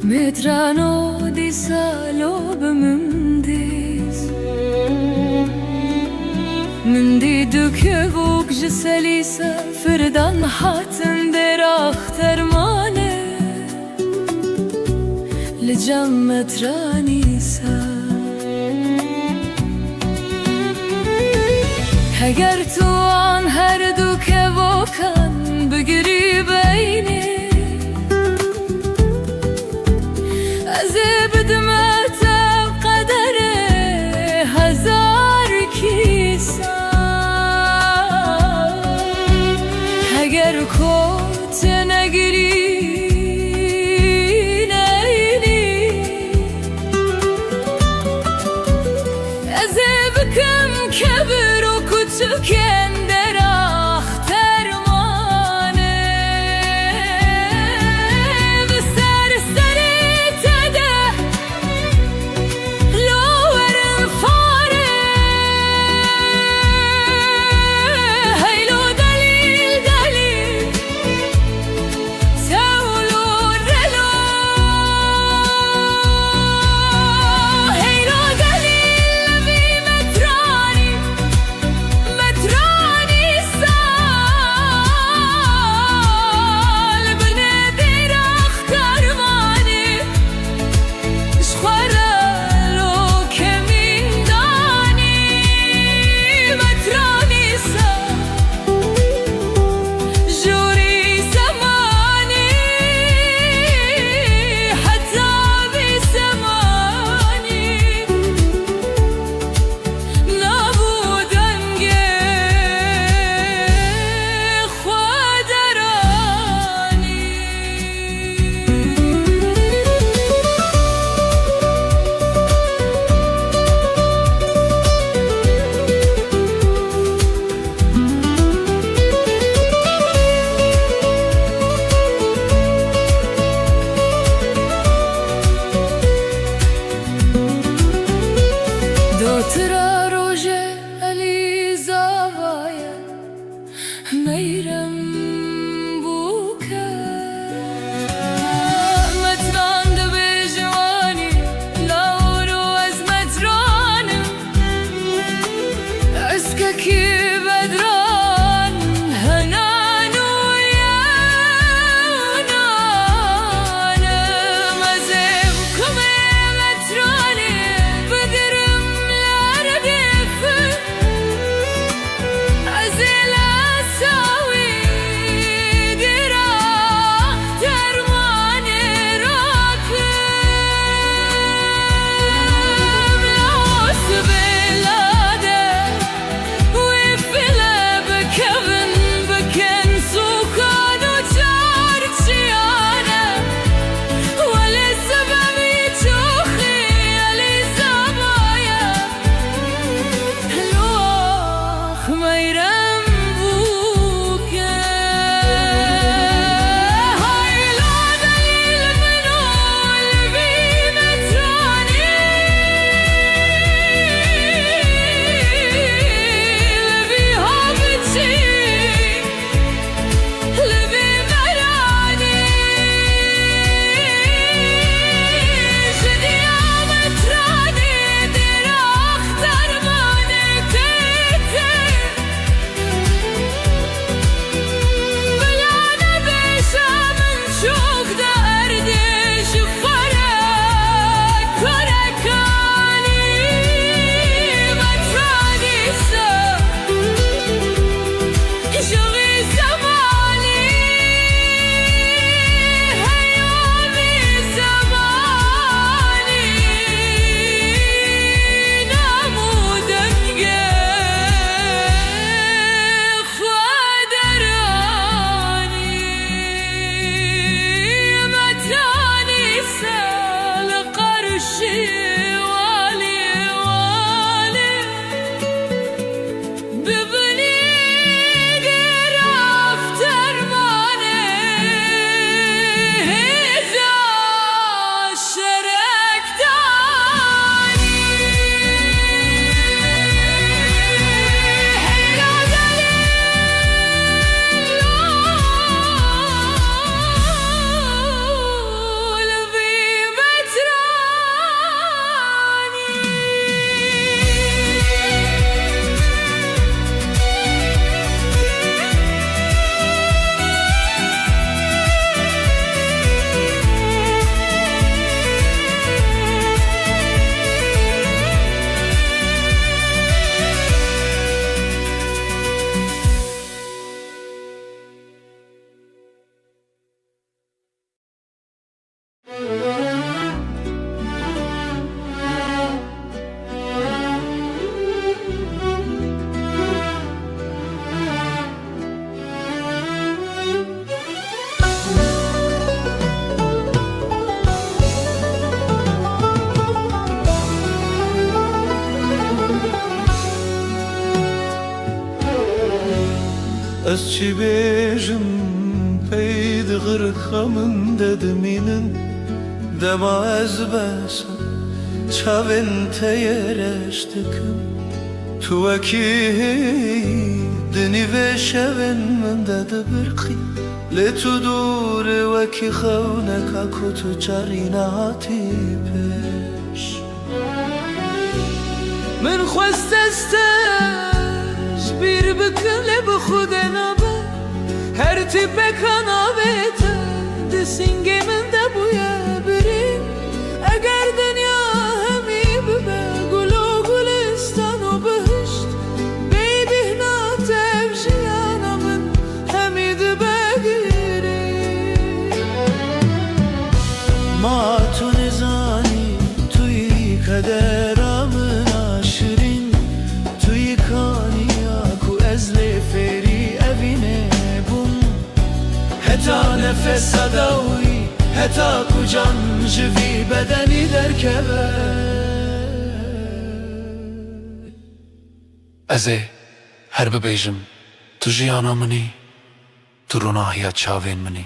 مترانو دی سالو بمندیز من دی دوکه بوک جسلیسه فردان حاتن در اخترمانه لجم مترانیسه اگر تو آن هر دوکه بکن بگیری بینی از بدمت قدر هزار کیسه اگر کت نگیری نینی از بکم کبر و کوچکن در اخترمانه به سر سری تده
Ez çi bêjim pey diğirxemin dedimînin dema ez besa çavên te yereş dikim tu wekî di nîvê şevên min de dibirqî lê tu dûrê wekî xewneka ku tu carî nehatî pêş
من خواست استش bir bikle bu khudena be her tipe kanavete disingemin de bu ya biri eğer dünya hemi be gulu gulistan o behişt beybihna tevşiyanamın hemid begiri
Ma tu nizanî tu yî kaderamın aşirin tu yî kaniya ku ez lê fêrî evînê bûm heta nefesa da wî heta ku can ji vî bedenî derkeve Ez ê her bibêjim tu jiyana min î tu rûnahiya çavên min î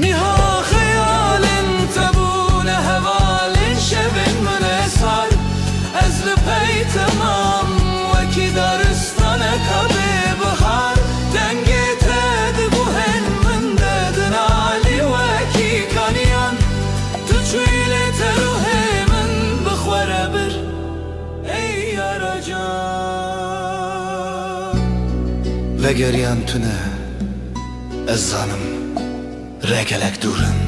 Niha xeyalin tebûne hevalin şevin min esar Ez li pey temam wekî daristaneka bêbihar Dengê te di guhen min de din alî wekî kaniyan Tu çûyî lê te ruhê min bixwere bir ey yara can
Vegeriyan tune ez zanim regelek durin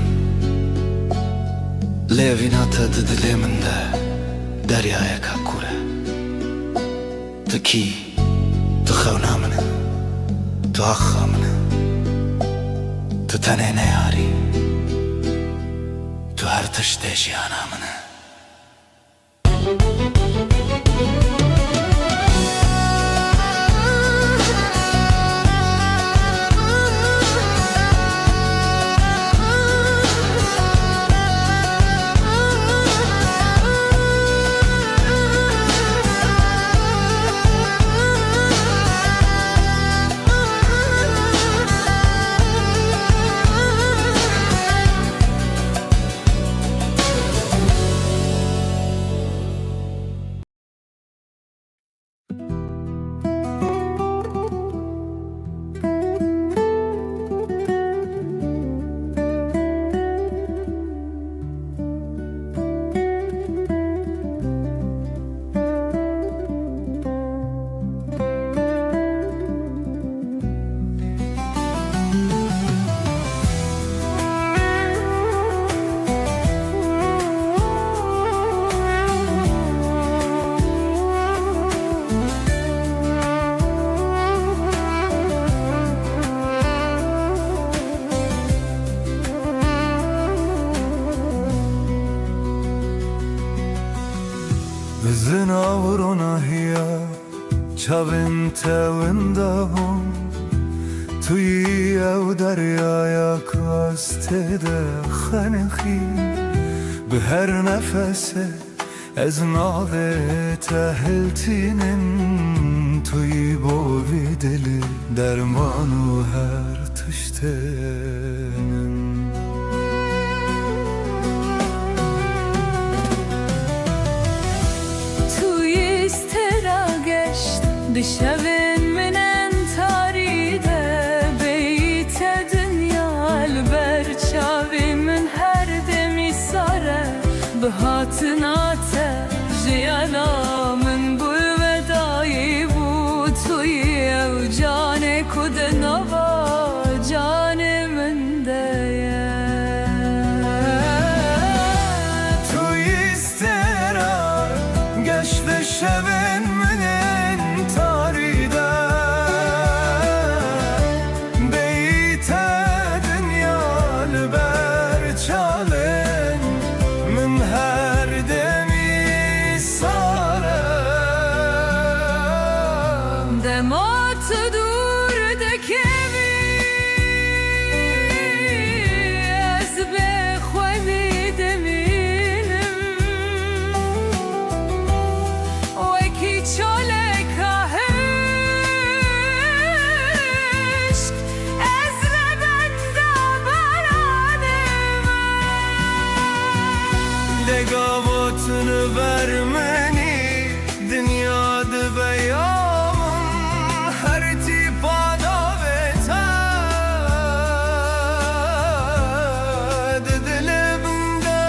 Lêvîna te di dilê min de deryayeka kur e Tu kî, tu xewna min e Tu axa min e Tu tenê neyarî Tu her tiştê jiyana min e Zinavrona hiya çavên te winda bûn Tu yî ew deryaya kastê de xenixî Bi her nefese ez navê te hiltînin Tu yî bo vî dilê derman û her tiştênin
Dişevin minen taride beyte dünyal ber çavimin her demi sare Bihatına te jiyanamın bu vedayı bu tuyi ev cane kudenava canemin deye
Tu istera geçti şevin Çale دگاوتunu vermeni Dünyada beyamın her tipa davete Dilimde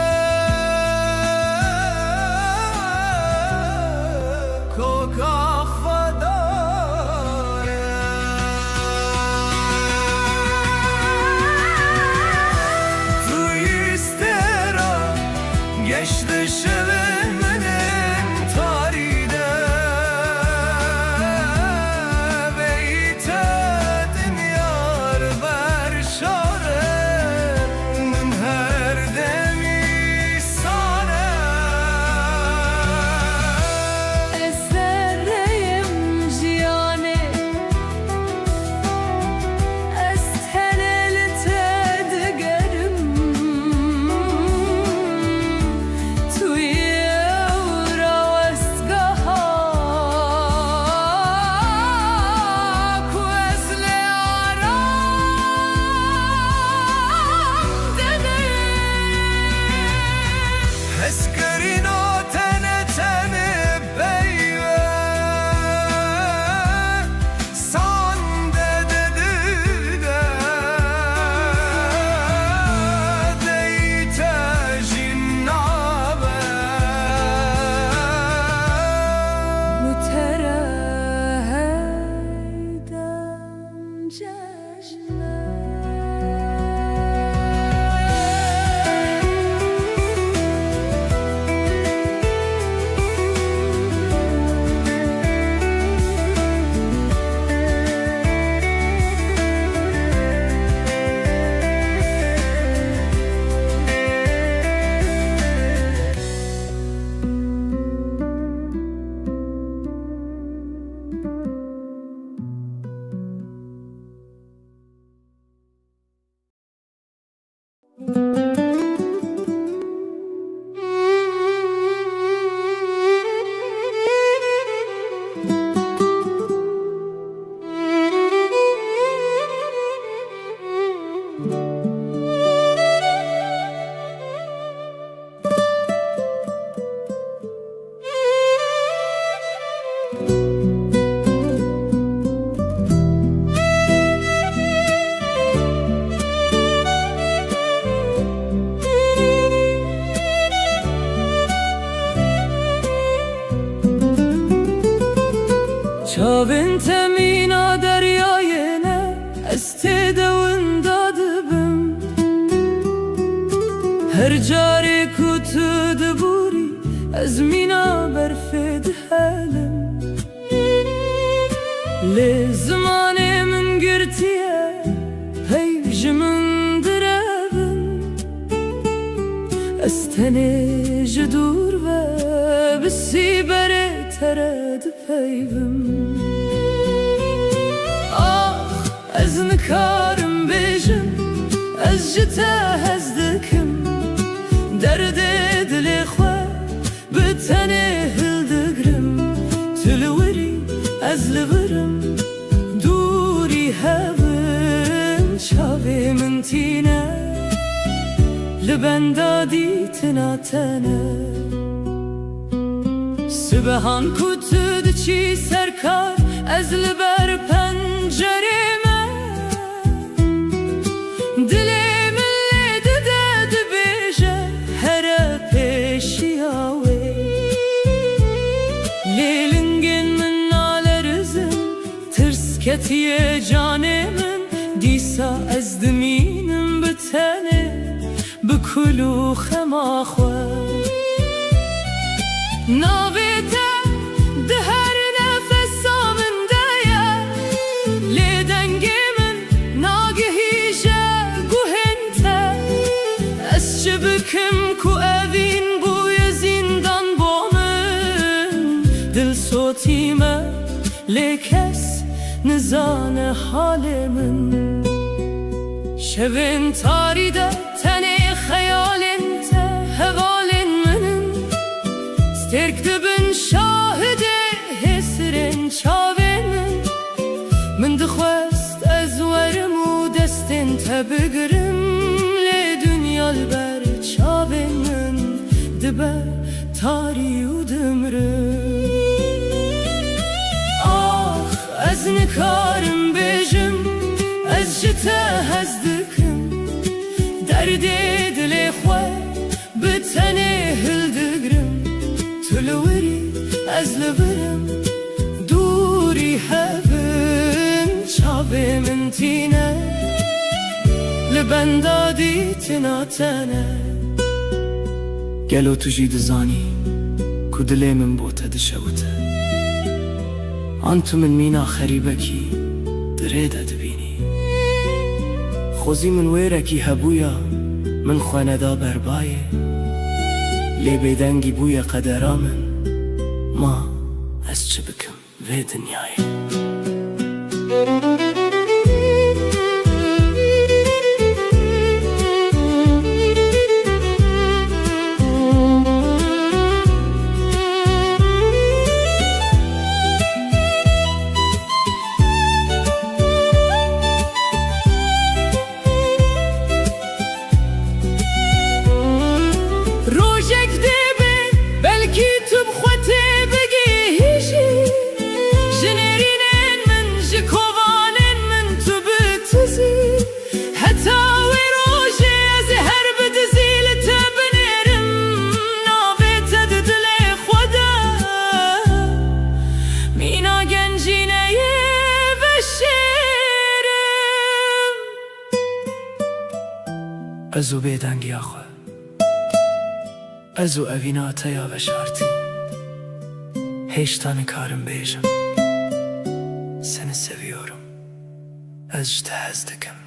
kokak fadare Tu istera geçti şevemenin tarihinde Beytedin yar ver şarenin her demi sana
Eserreyim ciyane Estenelite digerim Tuye ura vestgaha Kuezle aram dedim
Eskerin o tene tene beyve Sande dedi de Deyte jinnabe
Müterehedem ceşne Çavin temina deryayene Estede vindadibim Her cari kutu buri Ezmina berfed halim Le zamane min girtiye Peyvjimin direbin Estene jidur ve Bisi bere tered peyvim Ez nikarim bêjim Ez ji te hez dikim Derdê dilê xwe bi tenê hildigirim Tu li wirî ez li virim Dûrî hevin çavê min tîne Li benda dîtina tene Sibehan ku tu diçî serkar Ez li ber pencerême Dilê min lê dide dibêje here pêşiya wê Lêlingên min nale rizin Tirs ketiye canê min Dîsa ez dimînim bi tenê Bi kul û xema xwe Navê te di her nefesa min de ye Lê dengê min nagihî je guhên te Ez çi bikim ku evîn bûye zîndan bo min Dil sotî me lê kes nizane halê min Şevên tarî de tenê xeyalên te hevalên minin Stêrk dibin şahidê hêsirên çavên min Min dixwest ez werim û destên te bigirim Lê dünya li ber çavên min di
dibe tarî û dimrim. Ah ez nikarim bêjim ez ji te hez dikim, derdê dilê xwe bi tenê hildigirim. Tu li wirî ez li birim, dûrî hevin çavê min tîne, li benda dîtina te ne. Gelo tu jî dizanî ku dilê min bo te dişewite, an tu min mîna xerîbekî dirê de dibînî. Xwezî min wêrekî hebûya min xwe neda berbayê, lê bêdengî bûye qedera min, ma ez çi bikim vê dinyayê. Rojek dibe belki tu bixwe tê bigihîjî, ji nêrînên min ji kovanên min tu bitizî. Heta wê rojê ez ê her bidizî li te binêrim, navê te di dilê xwe de mîna gencîneyê veşêrim. Ez û bêdengiya xwe, ez û evîna te ya veşartî, hêşta nikarim bêjim seni seviyorum, ez ji te hez dikim.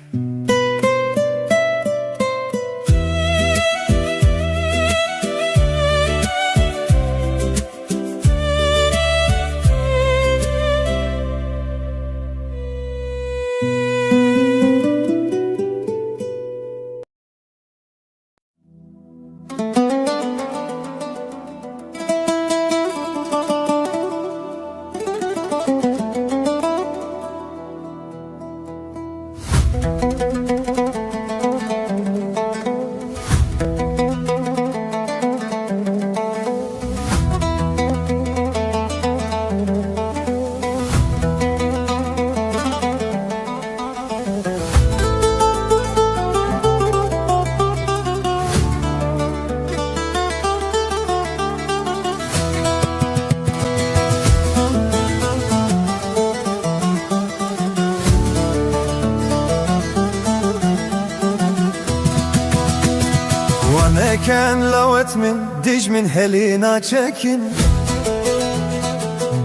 Waneken lawet min dij min helina çekin,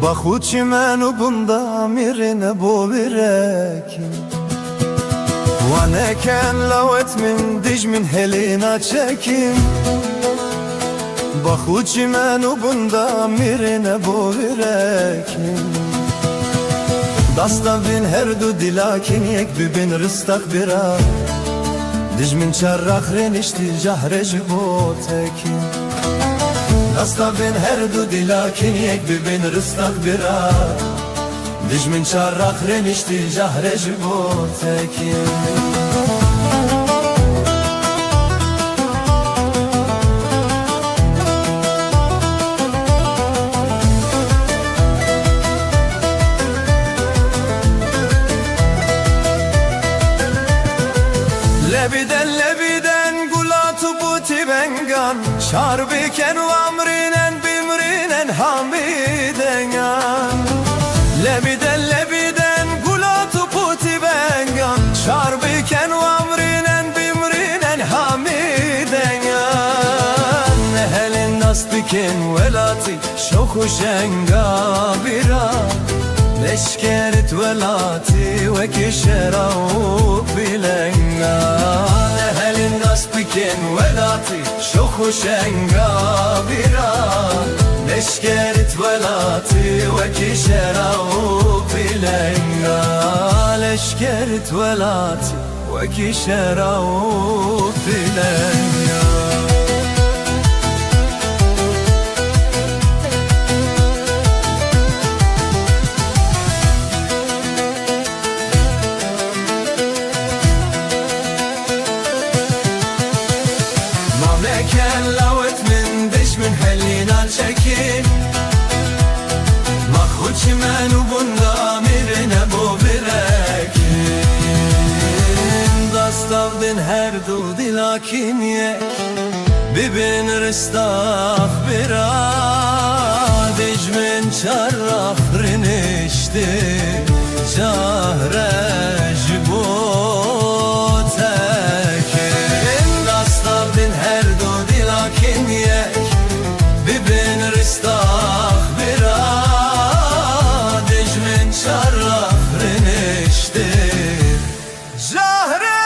baxu çimen û bunda mirine bo birekin. Waneken lawet min dij min helina çekin, baxu çimen û bunda mirine bo birekin. Dasta bin her du dilakin yek bibin rıstak bira, dij min çarrak renişti cahre ji bo tekin. Dasta bin her du dilakin yek bibin rıstak bira, dij min çarrak renişti cahre ji bo tekin. Lebiden gulatu buti bengan, şarbiken u amrinen bimrinen hamidengan. Lebiden gulatu buti bengan, şarbiken u amrinen bimrinen hamidengan. Ehelin nasbiken velati şoku şenga bira, leşkerit velati ve kişeravuk bilengan. Ehelin nasbiken velati şoku şenga bira, leşkerit velati ve kişeravuk bilengan. Leşkerit velati ve kişeravuk bilengan. lakin ye bibin ristah bira dejmin çarrah rinişti Zahre jiboteke Dasta bin her do dilakin ye bibin ristah bira dejmin çarrah rinişti Zahre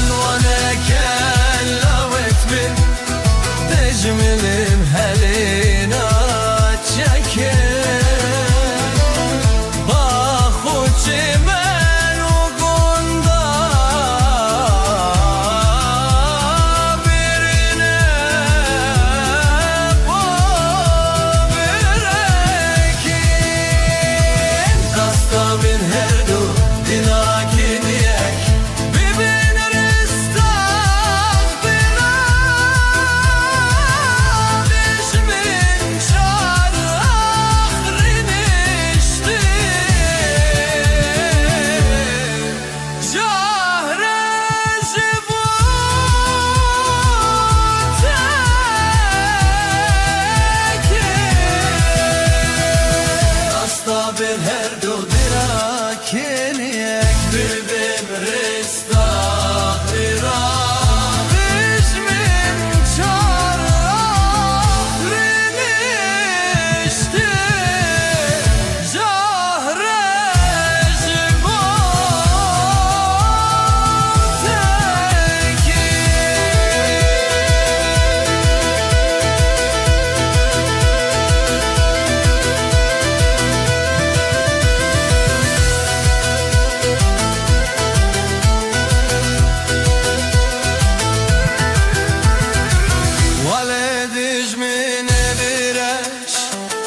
ونكن لوت من تجملم هلينا تشكن باخد من وقندا برنا وبركين دستا من هردو dilakin yek bibin ristah bira dejmin çarrah rinişti Zahre jiboteke Dasta bir her do dilakin yek bibin ristah bira dejmin çarrah rinişti Zahre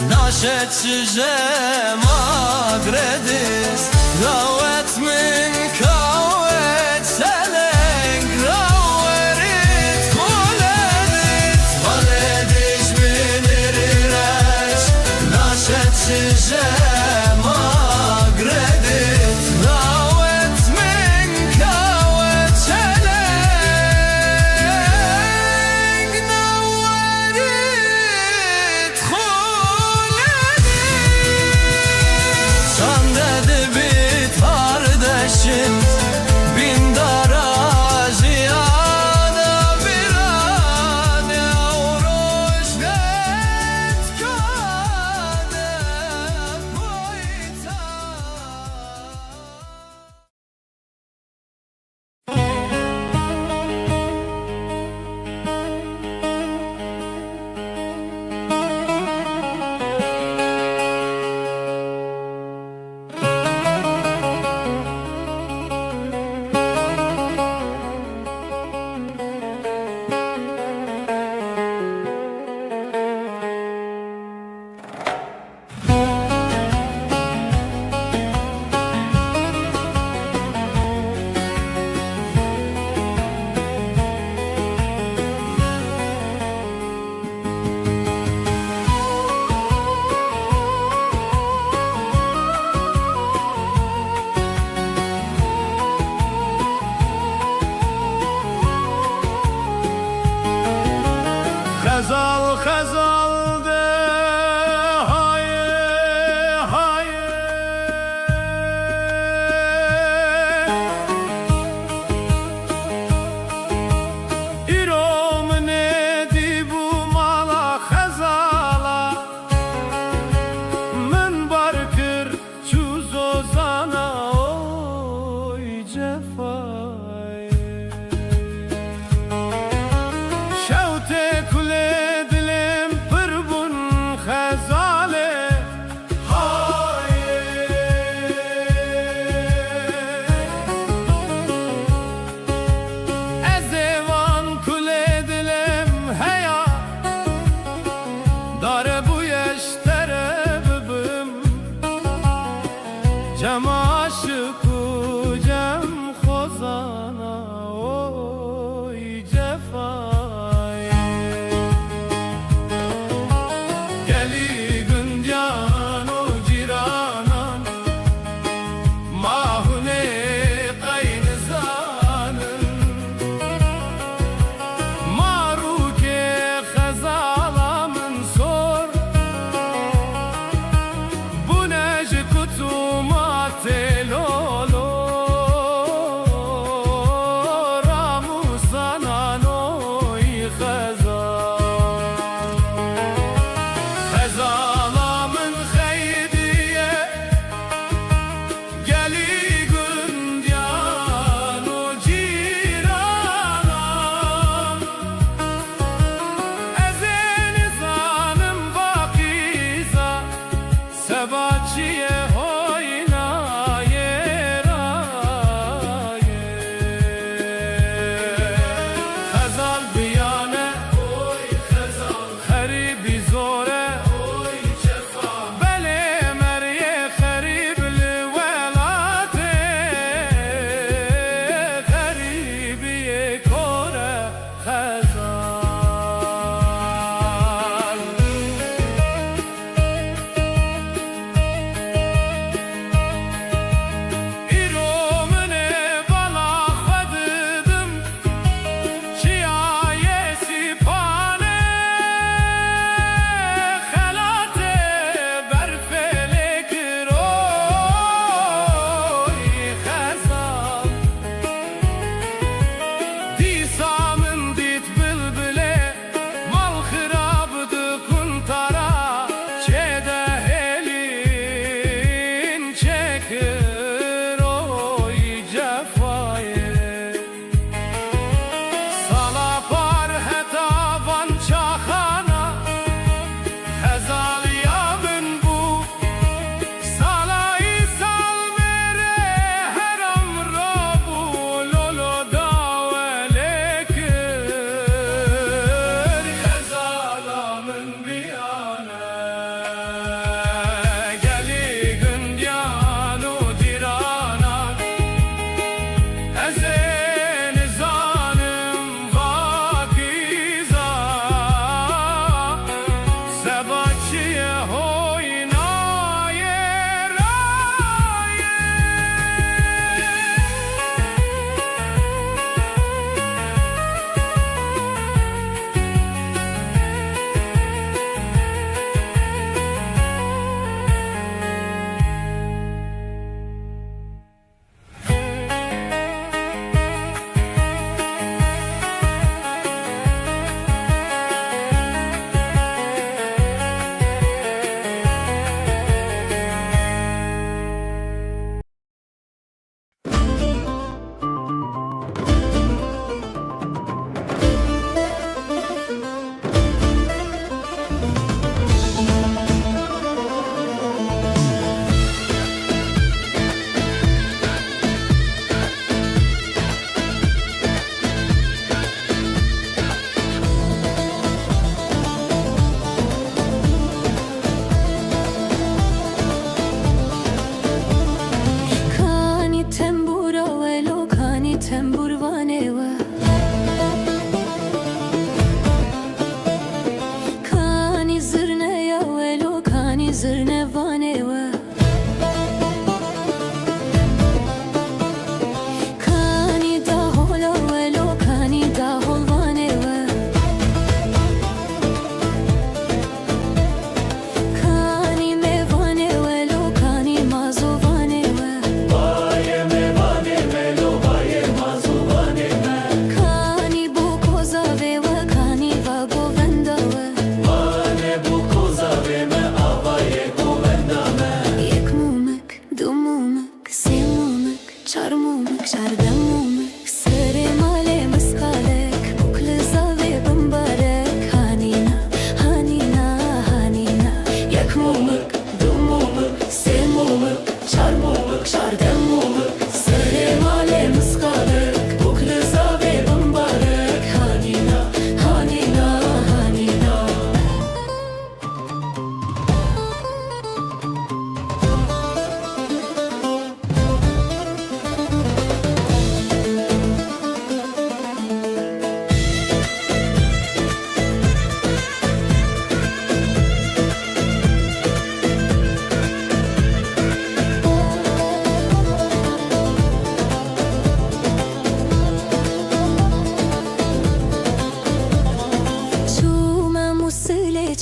ناشد شجاع مغردس روت من كوت سلنج روت ولدت ولدش من الرش ناشد شجاع مغردس روت من كوت سلنج نورت خولدت Sanded bit خزالده های های ایرام ندی بو مالا خزالا من barkır çuz ozana oy cefay şevte kule dilim pırbun khazale haye ezevan kule dilim heya dare bu yeştere bibim cem aşıku cem khozana oy cefay geli güncan o ciranan mahune qaynizanın maruke khazalamın sor bu nece kutumat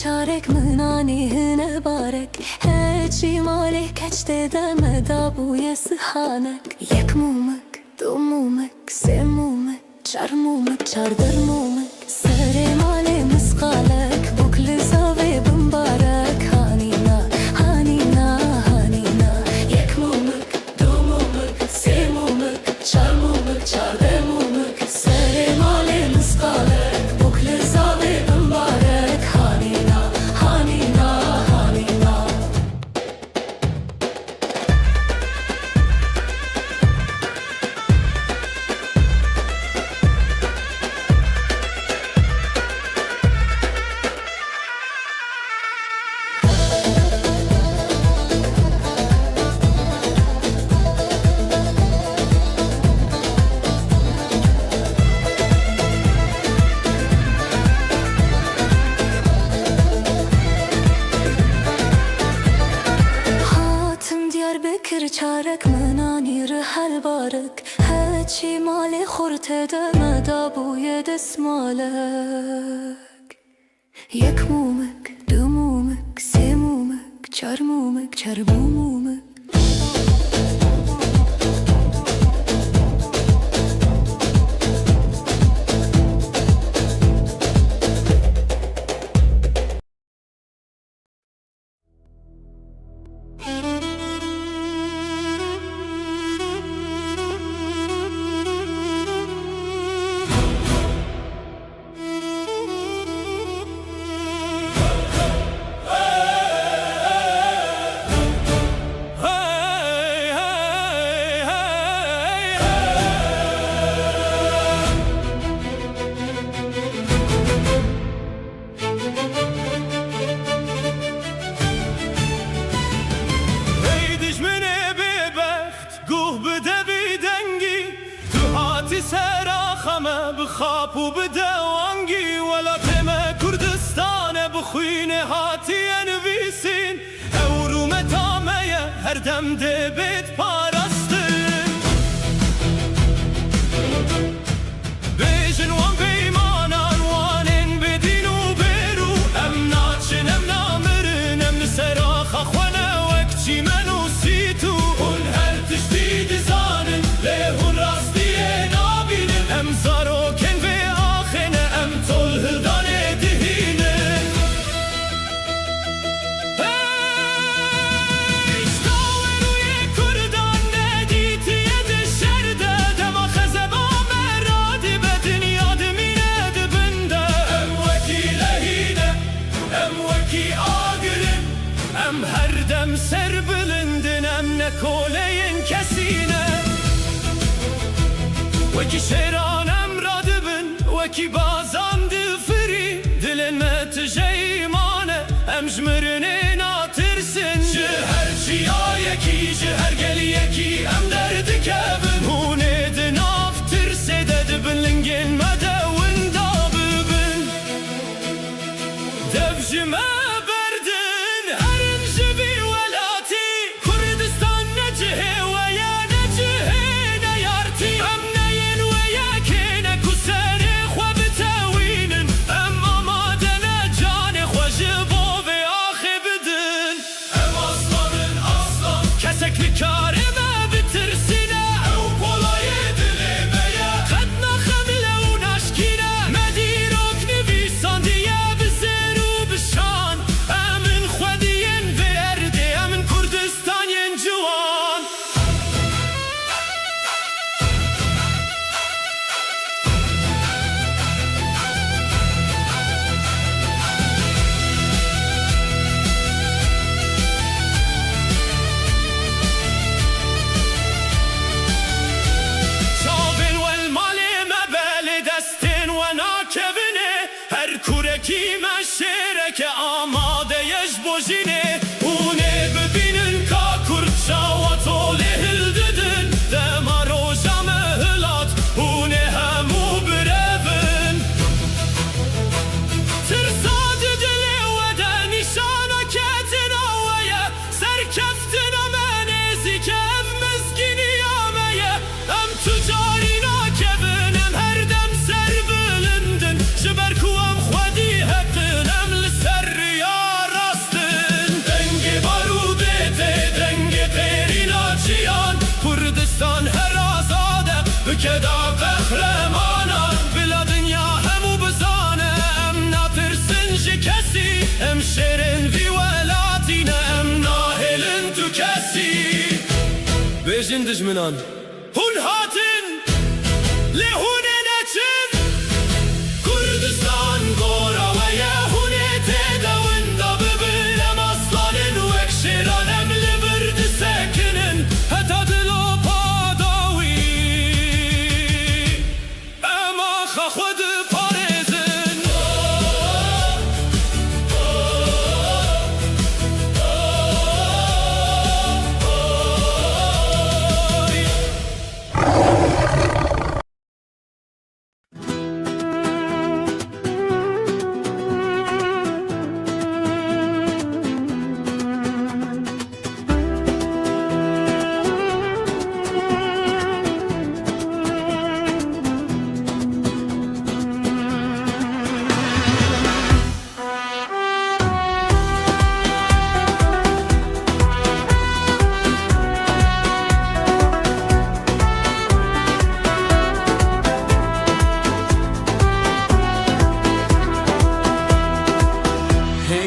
çarek mınani hine barek Heçi malek keçte deme da bu yesihanek Yek mumek, du mumek, se mumek, çar mumek, çardır mumek Sere male miskalek, bukli zave bimbarek Hanina, hanina, hanina Yek mumek, du mumek, se mumek, çar mumek, çardır mumek Sere male miskalek, bukli zave bimbarek Hanina, hanina, hanina Diyarbakır çarek mınani rihal barek Heçi mali khurte deme da bu yedes malek Yek mumek, du mumek, se mumek, çar mumek, çar bu mumek
Hey, hey, hey, hey دجمنه ببخت گوه بده بیدنگی تو هاتی سراخمه بخاپ و بدوانگی ولا تمه کردستان بخوینه هاتی انویسین اوروم تامه هر دم ده بیت پارستن بیجن وان بیمانان وانین بدین و برو ام ناچن ام نامرن ام نسراخ اخوانه وکچی منو سیتو اون هر تشتید زانن لهون راستی نابینن ام زاروکن و آخنه ام تول هلدانه دهینن Ser bilindin em ne koleyin kesine Veki şeran emradibin Veki bazan difiri Dilin metijeymane Em jmirinin atırsin Ciher çiyayeki Ciher geliyeki Em derdi kevin Hun edin aftir Sededibin lingin medevin dabibin Devcime kureki meşereke amade yeş bojine Une bibinin ka kurça tole hildidin Dema roja mehlat Une hemu brevin Tırsacı dili ve de nişana ketin avaya Serkeftin amenezi kev mezgini yameye Em tücarina kevin em her dem ser bilindin Jiber kuam خودی حقن ام لسری تدا قهرمانان بلا دنیا همو بزانه ام ناترسن جی کسی ام شیرین وی ولاتینه ام ناهلن تو کسی بیجن دجمنان هون هاتن لهون نچن کردستان گورا و یهونه تداون دا ببلم اصلانن و اکشیرانم لبرد سکنن حتی دلو پاداوی اما خود پارزن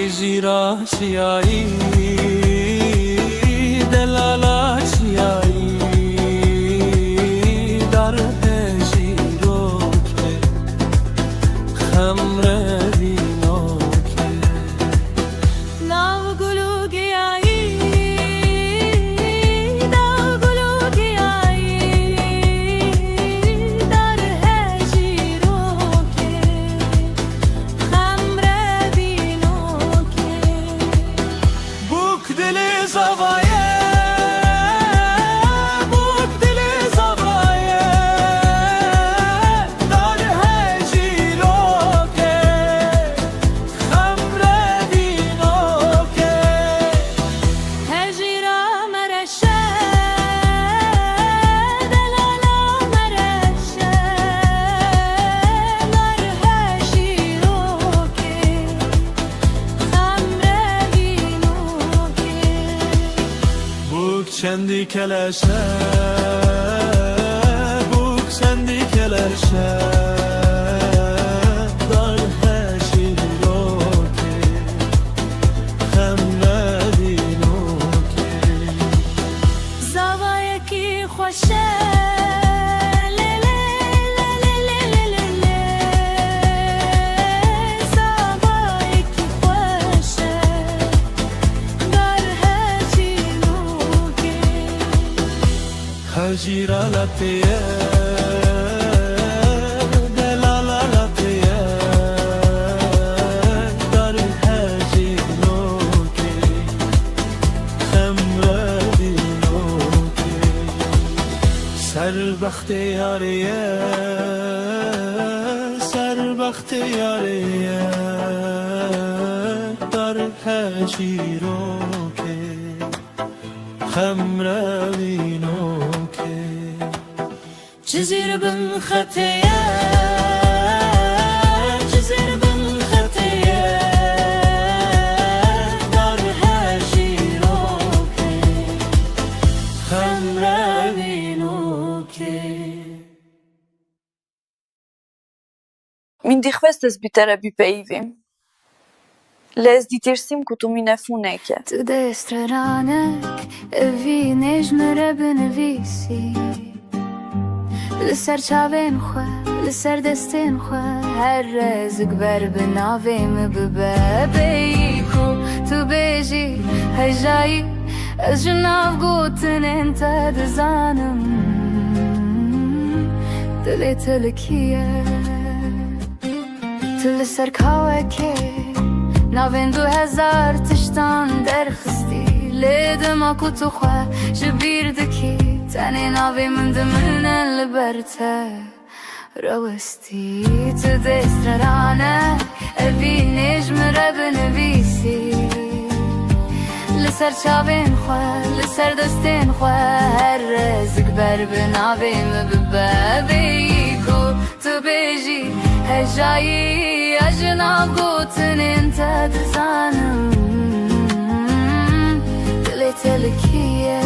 زیرا شیایی دلالا شیایی در هجیرو که خمر وینو که
ناو گلو گیایی ناو گلو گیایی در هجیرو که خمر وینو که
بوک دل زوایه بوک دل زوایه در هجیرو که خمر وینو که
هجیرا مرشه دلالا مرشه در هجیرو که خمر وینو که
بوک چندی کلشه بوک چندی کلشه در هجیرو که خمر وینو که
زاوایه کی خوشه لیلی لیلی لیلی زاوایه کی خوشه در هجیرو که
هجیرا لطیه دلالا لطیه در هجیرو که خمر وینو که سربخت یاریه سربخت یاریه در هجیرو که خمر وینو که
جزيرة بن خطية جزيرة بن خطية
در هجیرو که خمر
وينو كي
Min dikhvestes bitera bipeyvim. Lez ditirsim ku minefune
Tu de straranek evi nejmere benevisi Lëser qavin khue, lëser destin khue Her rezg ber benavim bebejku Tu beji hejai Ez jnav gutën inte dëzanëm Dële të lëkije Të lëser kawe ke Navin 2000 tishtan derkhsti Ledëm aku të khue Shëbirdëki Tani navi më ndëmënën lëbërte Rëvësti të destrarane E vinish më rebë në visi Lësër qavin khue Lësër dëstin khue Her rezg berbë navi më bëbëbi Ku të beji Hejayi Ajnav gutën inte dëzanëm Dële të lëkije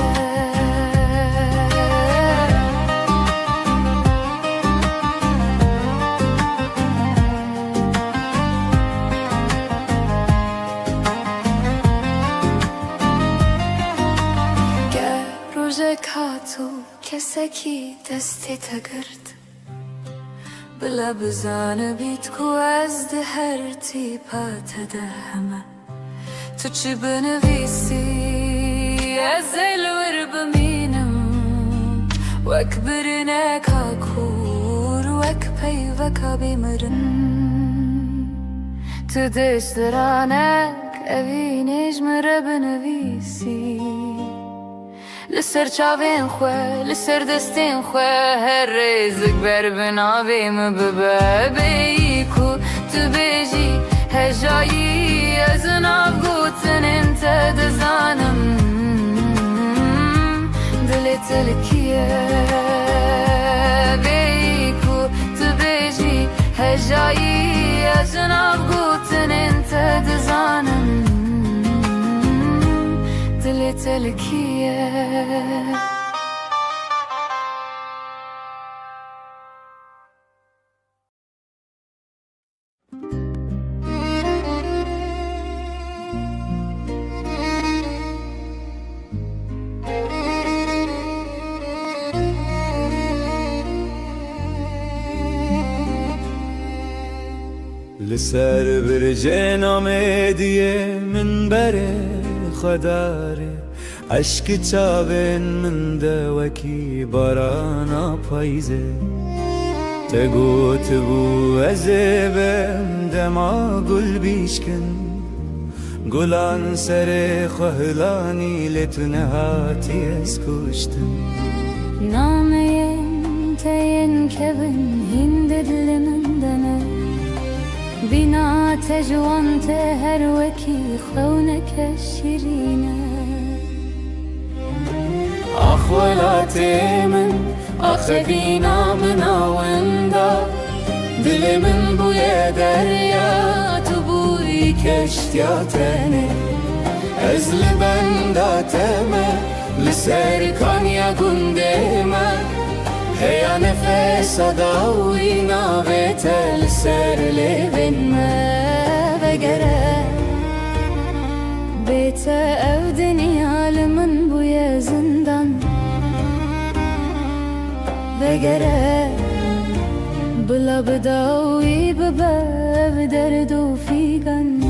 روزك هاتو كسكي دستي تقرد بلا بزان بيتكو از دهرتي باتدهمه تو چی بنویسی از الور بمینم وک برنک هاکور وک پیوکا بیمرن تو دشترانک اوی نجم را بنویسی لسر چاوین خواه لسر دستین خواه هر ریزک بر بناویم ببابی کو تو بیجی هجایی از ناف گوتن انت دزانم دلت لکیه بیکو تو بیجی هجایی از ناف گوتن انت دزانم دلت لکیه
لسر برجه نامه دیه من بره خداره عشق چاوین من دوکی بارانا پاییزه تگوت بو ازبم دما گل بیشکن گلان سر خهلانی لتنهاتی از کشتن
نامین تین کبن هندر لمندنه بنا تجوانت هر وكي خونك الشرينة
أخوالاتي من أخذينا منا وندا دل من بويا دريا تبوي كشتياتني أزل بنداتما لسر كان يا قندما هيا نفس داوي نابت السر لبن ما بقرا بيت او دنيا لمن بويا زندان بقرا بلا بداوي بباب دردو فيقن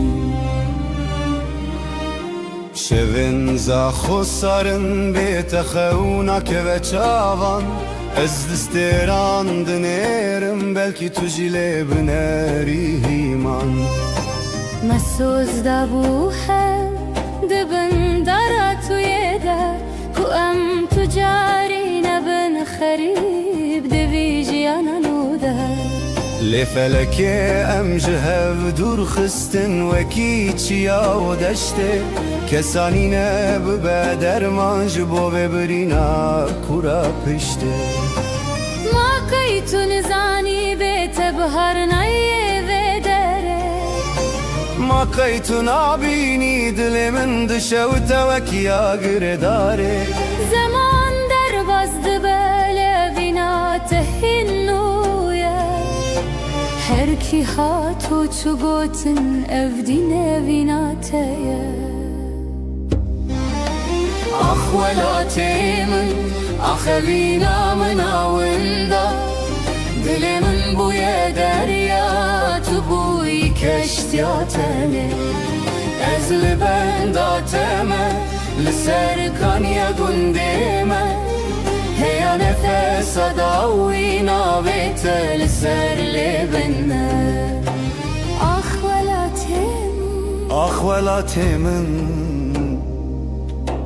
شوين زا خسارن بيت خونك وچاوان از دستران دنیرم بلکی تو جیله بنری هیمان
مسوز دابوها دبن دارا توی دا کو ام تجاری نبن خریب دوی جیانا نودا
لفلک ام جهو دور خستن وکی چیا و دشته کسانی نب بدرمان جبو ببرینا کورا پشته
ما کیتو نزانی بیت بهار نایه و داره
ما قیتو نابینی دل من دشه و توکیا گرداره
زمان در بازد بله وینا تهینویا هر کی هاتو چو گوتن افدینه وینا تیه
أخوالاتي من أخذينا من وندا دل من بويا دريا تبوي كشتياتني أزل بنداتما لسر كان يا قندما هيا نفس داوي نابت لسر لبنا أخوالاتي من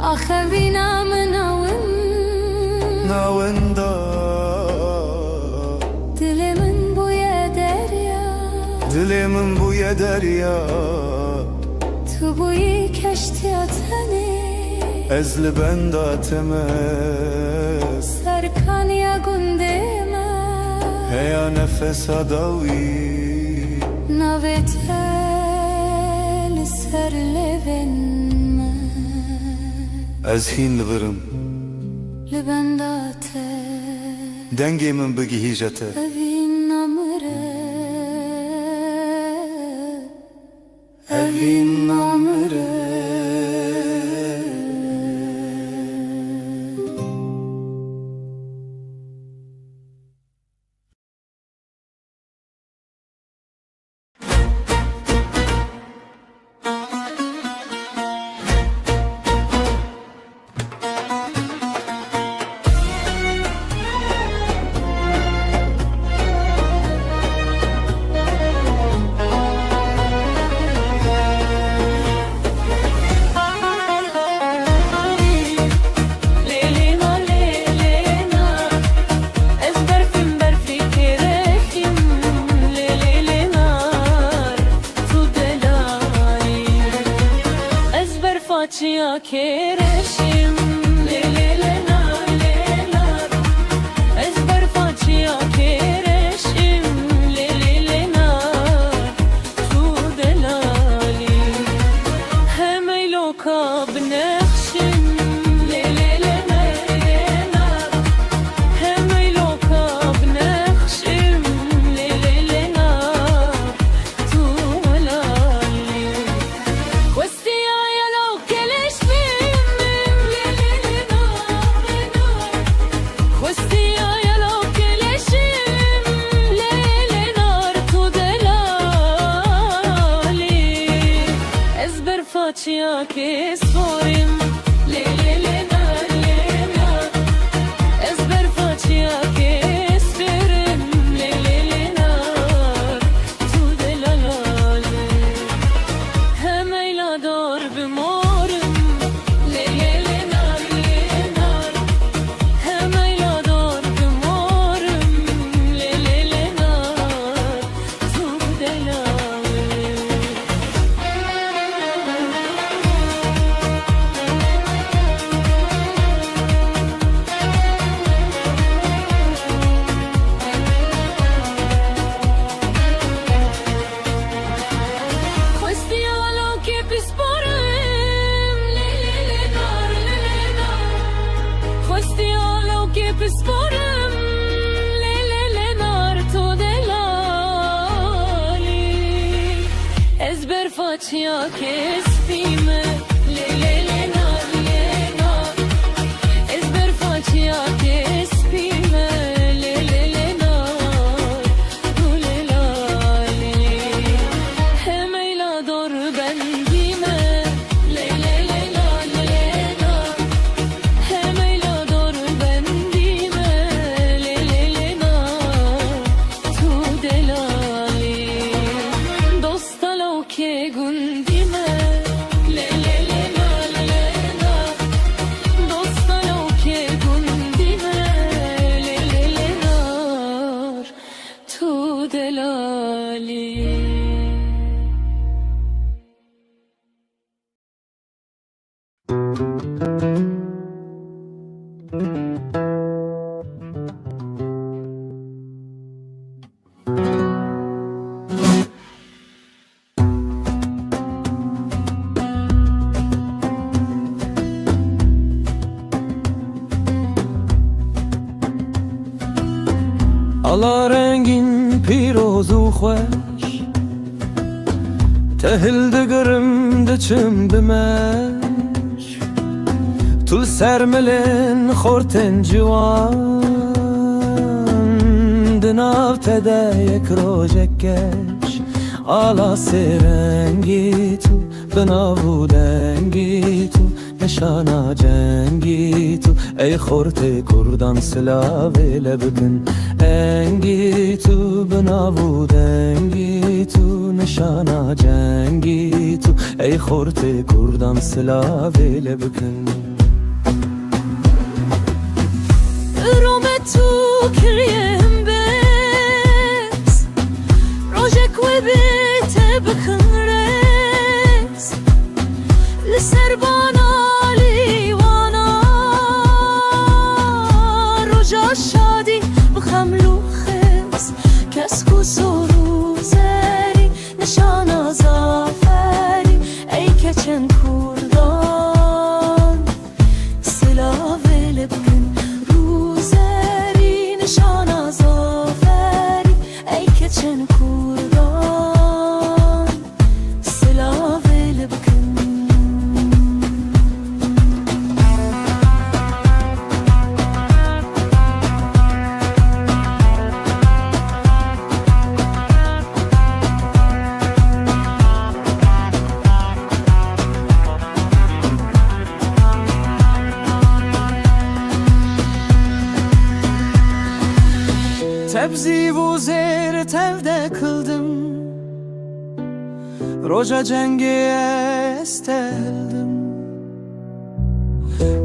أخذنا من
ناوندا
دل من بويا دريا
دل من بويا دريا
تو بوی کشتیاتنی
ازل بنداتما
سرکان یا گنده ما
هيا نفس داوي
نویتل سر لبن
از هين لبرم
لبنداته
دنگي من بگي هيجته
اوین نمره
اوين نمره
facia kereşim Le le le nar le nar Ezber facia kereşim Le le le nar Tu delali Hem eyloka bnekhşim Le le le nar Hem eyloka bnekhşim Le le le nar Tu delali Questi ayalo keleş bimim Le le le nar Questi ayalo keleşim Le le nar Tu delali Ezber facia ke sorim Le le le nar Ezber facia ke sperim Le le le nar Tu delali Hem eylador bimorim Le le le nar Hem eylador bimorim Le le le nar Tu delali Questi alo che pisporem Le le le nar Questi alo che pisporem Le le le nar Tu delali Ezber facia che spime Le le le nar Ezber facia che spime Le le le nar Tu delali Hem eylador bendime Le le le nar Hem eylador bendime Le le le nar Tu delali Dostalo ke gundime Le le le nar Dostalo ke gundime Le le le nar Tu delali
Ala rengin piroz u خوش تهل دگرم دچم بمش تو سرملن خورتن جوان دناو تده یک روژکش ala سرنگی تو بناو دنگی تو نشانا جنگی تو ای خورت کردان سلاوه لبکن انگی تو بناو دنگی تو نشانا جنگی تو ای خورت کردان سلاوه لبکن
رومه تو کریم بس روژک و بیت بکن رس لسربانا لیوانا روژا شادی بخملو خس کس کو سرو زری نشانا زافری ای کچن کردان سلاوه لبکن روزری نشانا زافری ای کچن کردان سلاوه لبکن
Tebzi bu zehri tevde kıldım Roja cengi esteldim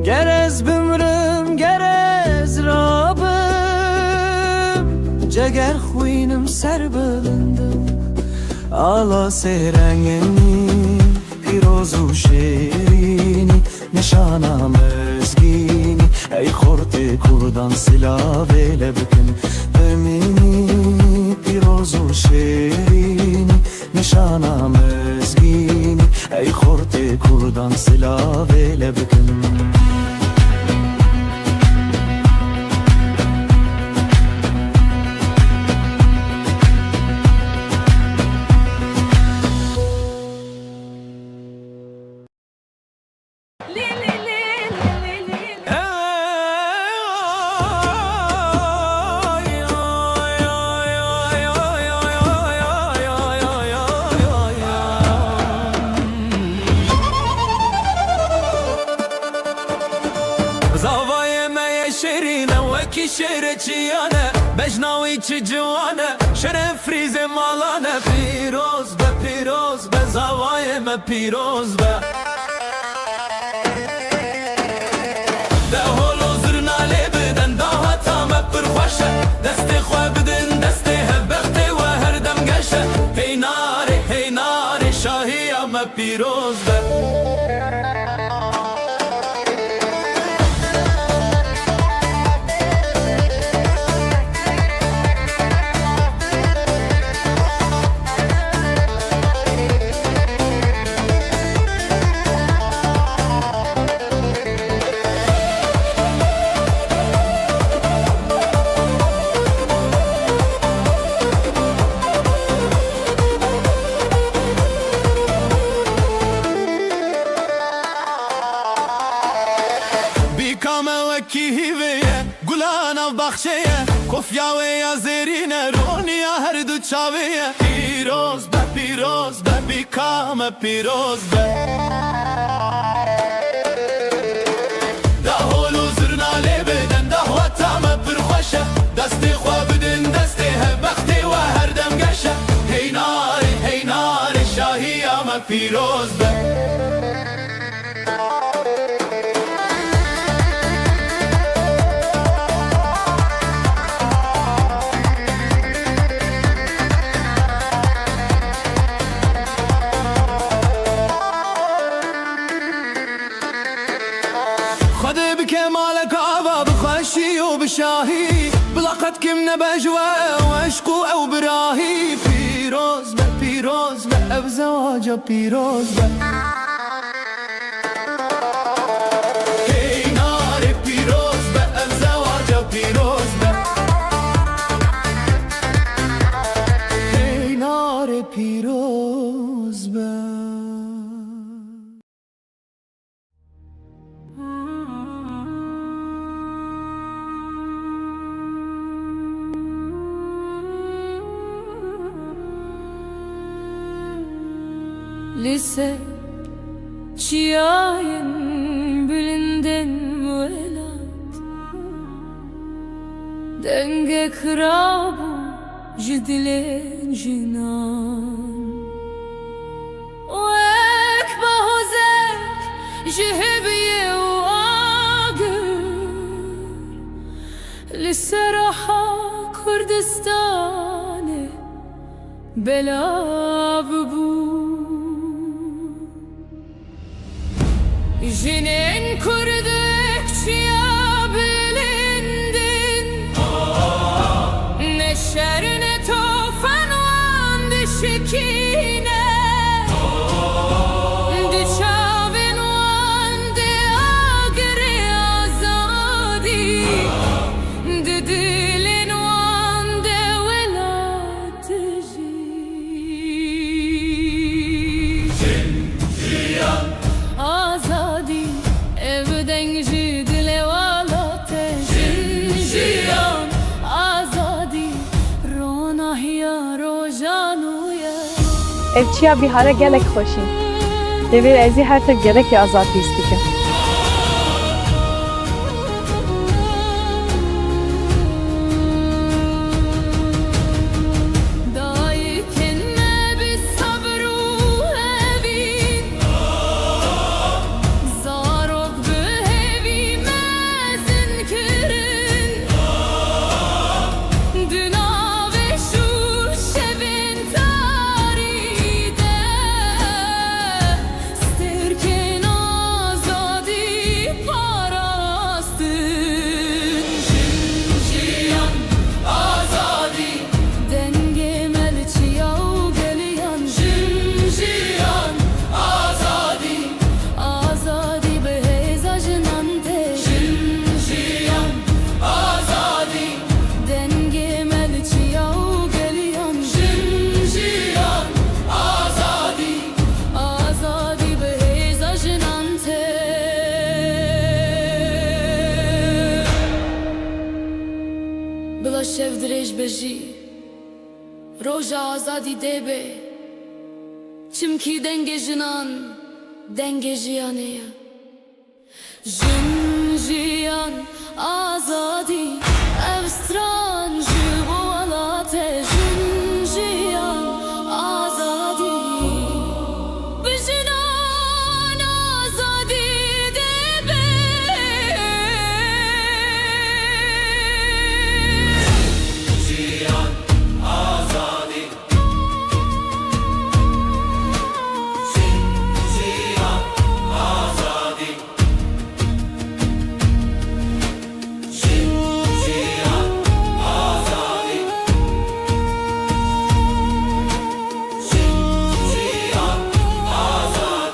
Gerez bümrüm gerez rabım Ceger huyunum ser bılındım Ala serengeni piro پیروز و شیرینی نشانم ازگینی ای خورد کردان سلاو لبکن بمینی پیروز و شیرینی نشانم ازگینی ای خورد کردان سلاو لبکن
زاوية ما يشرينا وكي شرتي انا بجناوي تجوانا شرف فريزة مالانا پیروز به زاوية ما پیروز به ده هولو زرنا لبدن ده هتا ما برخوشه دست خواه بدن دست هبخت و هر دم گشه هی ناره شاهی ما پیروز به وكي هيوية قلانا بخشية كوفيا ويا زيرينة رونيا هردو تشاوية پیروز به بيكام پیروز به ده هولو زرنا لبدن ده وطام برخوشه دستی خواه بدن دستی هبختی و هر دم گشه هی ناره شاهی اما پیروز به خده بكمالك عبا بخشي وبشاهي بلقد كمنا بجوا وعشقو او براهي پیروز به اب زواجه پیروز به هی ناره پیروز به اب زواجه پیروز به هی ناره پیروز به
Lise çiğayın bilinden velat Denge kırabu jidlen jinan Oek bahozek jihebiye u agır Lise raha Kurdistane belav bu Jinin kurdukça bilindin Ne şer ne tofan van dişikine Düşavin van de agre azadi De dilin van de velatici Azadi evden jidle valate Jiyan azadi ronahya rojanuya
Evçiya bihara gelek xoşin. Devir ezi her tır gerek ya azat istikim.
Stay بجی روژ آزادی دی به چمکی دنگ جنان دنگ جیانه جن جیان آزادی اوستران جبو الاته جن جیان آزادی بجنان آزادی دی به
Cihan azadi Cihan azadi Cihan azadi Cihan azadi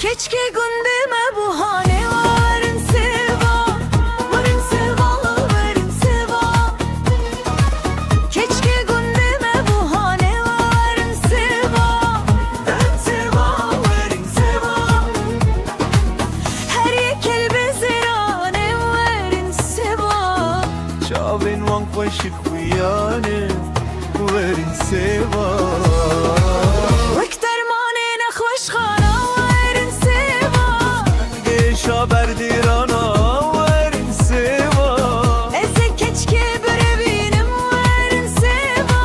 Keşke gündeme bu hane varın seva varın seva varın seva Keşke gündeme bu hane varın seva seva varın seva Her yekel bezirane varın seva
Çavên wan xweşik xuyanê werin seva
Wek dermanê nexweşxana varın seva
Gêşa berdîrana werin seva
Ez ê keşke birebînim varın seva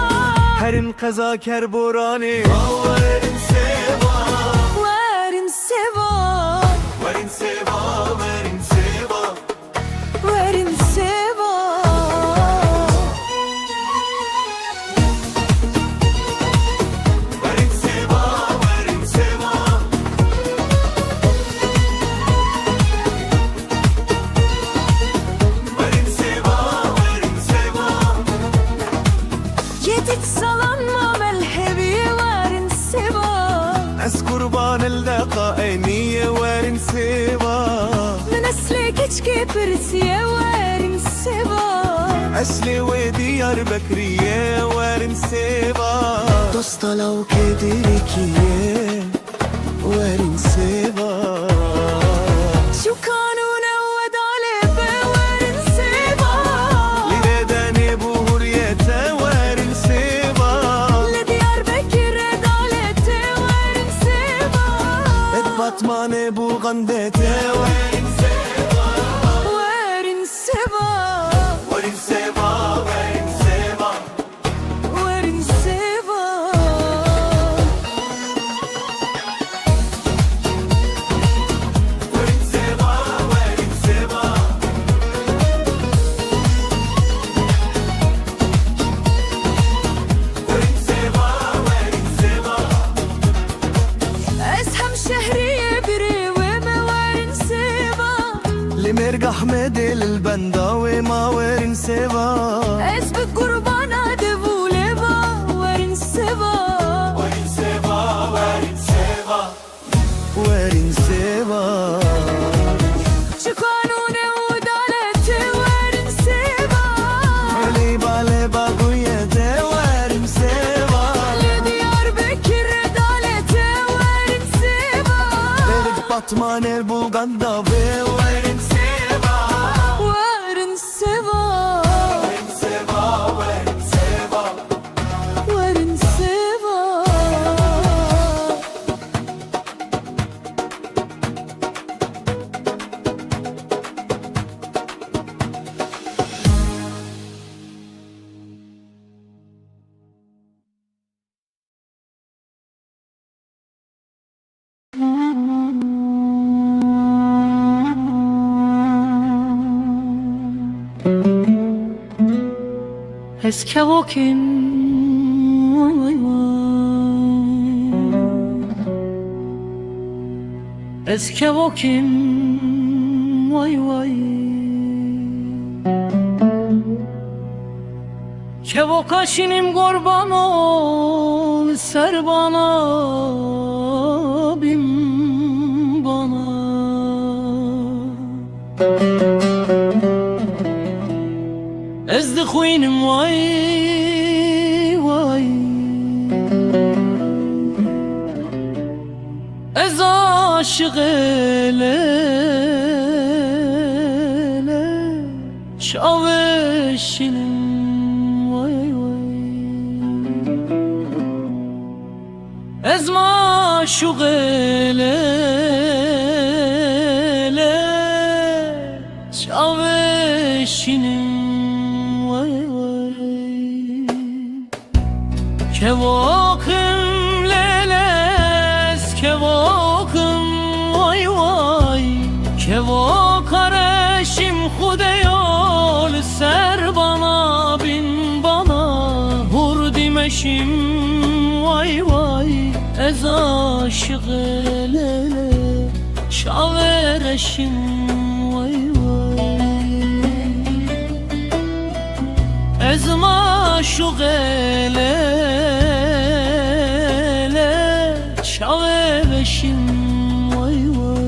Herin qezaker boranê werin seva
Varın seva
Werin seva werin seva
Verin seva
Werin seva werin seva Werin seva werin seva
Yedit salanma melhebi verin seva
Ez kurban eldeqa eyniye werin seva
Min esli keçke pirtiye verin seva
Esli ve diyar bekriye werin seva Dosta law kedirikiye werin seva
Şu kanune vedale verin seva
Lidedeni bu hurriyete werin seva
Le Diyarbakır adalete verin seva
Et batmane bu gandete werin seva
Verin seva
Werin seva werin seva
Verin seva
Werin seva werin seva Werin seva werin seva
Ez hem şehriye biri ve me verin seva
لمرقح مدل البندا وما werin seva
Ez bir kurbana devuleva verin seva
Werin seva werin seva Werin seva
Şu kanune udalete verin seva
Liba liba guyete werin seva
Le Diyarbakır adalete verin seva
Dedik batman el bulganda ve werin seva
Verin seva
Werin seva werin seva
Verin seva
Eskevokin vay vay vay Eskevokin vay vay Kevokaşinim kurban ol ser bana bin خوینم وای وای از عاشق لیله شاوشینم وای وای از معشوق لیله شاوشینم وای وای که واقم لیلس که واقم وای وای که واقرشیم خودیال سر bana bin bana hurdimشیم وای وای از عاشق لیله شاورشیم وای وای از معشوق لیله شاورشیم وای وای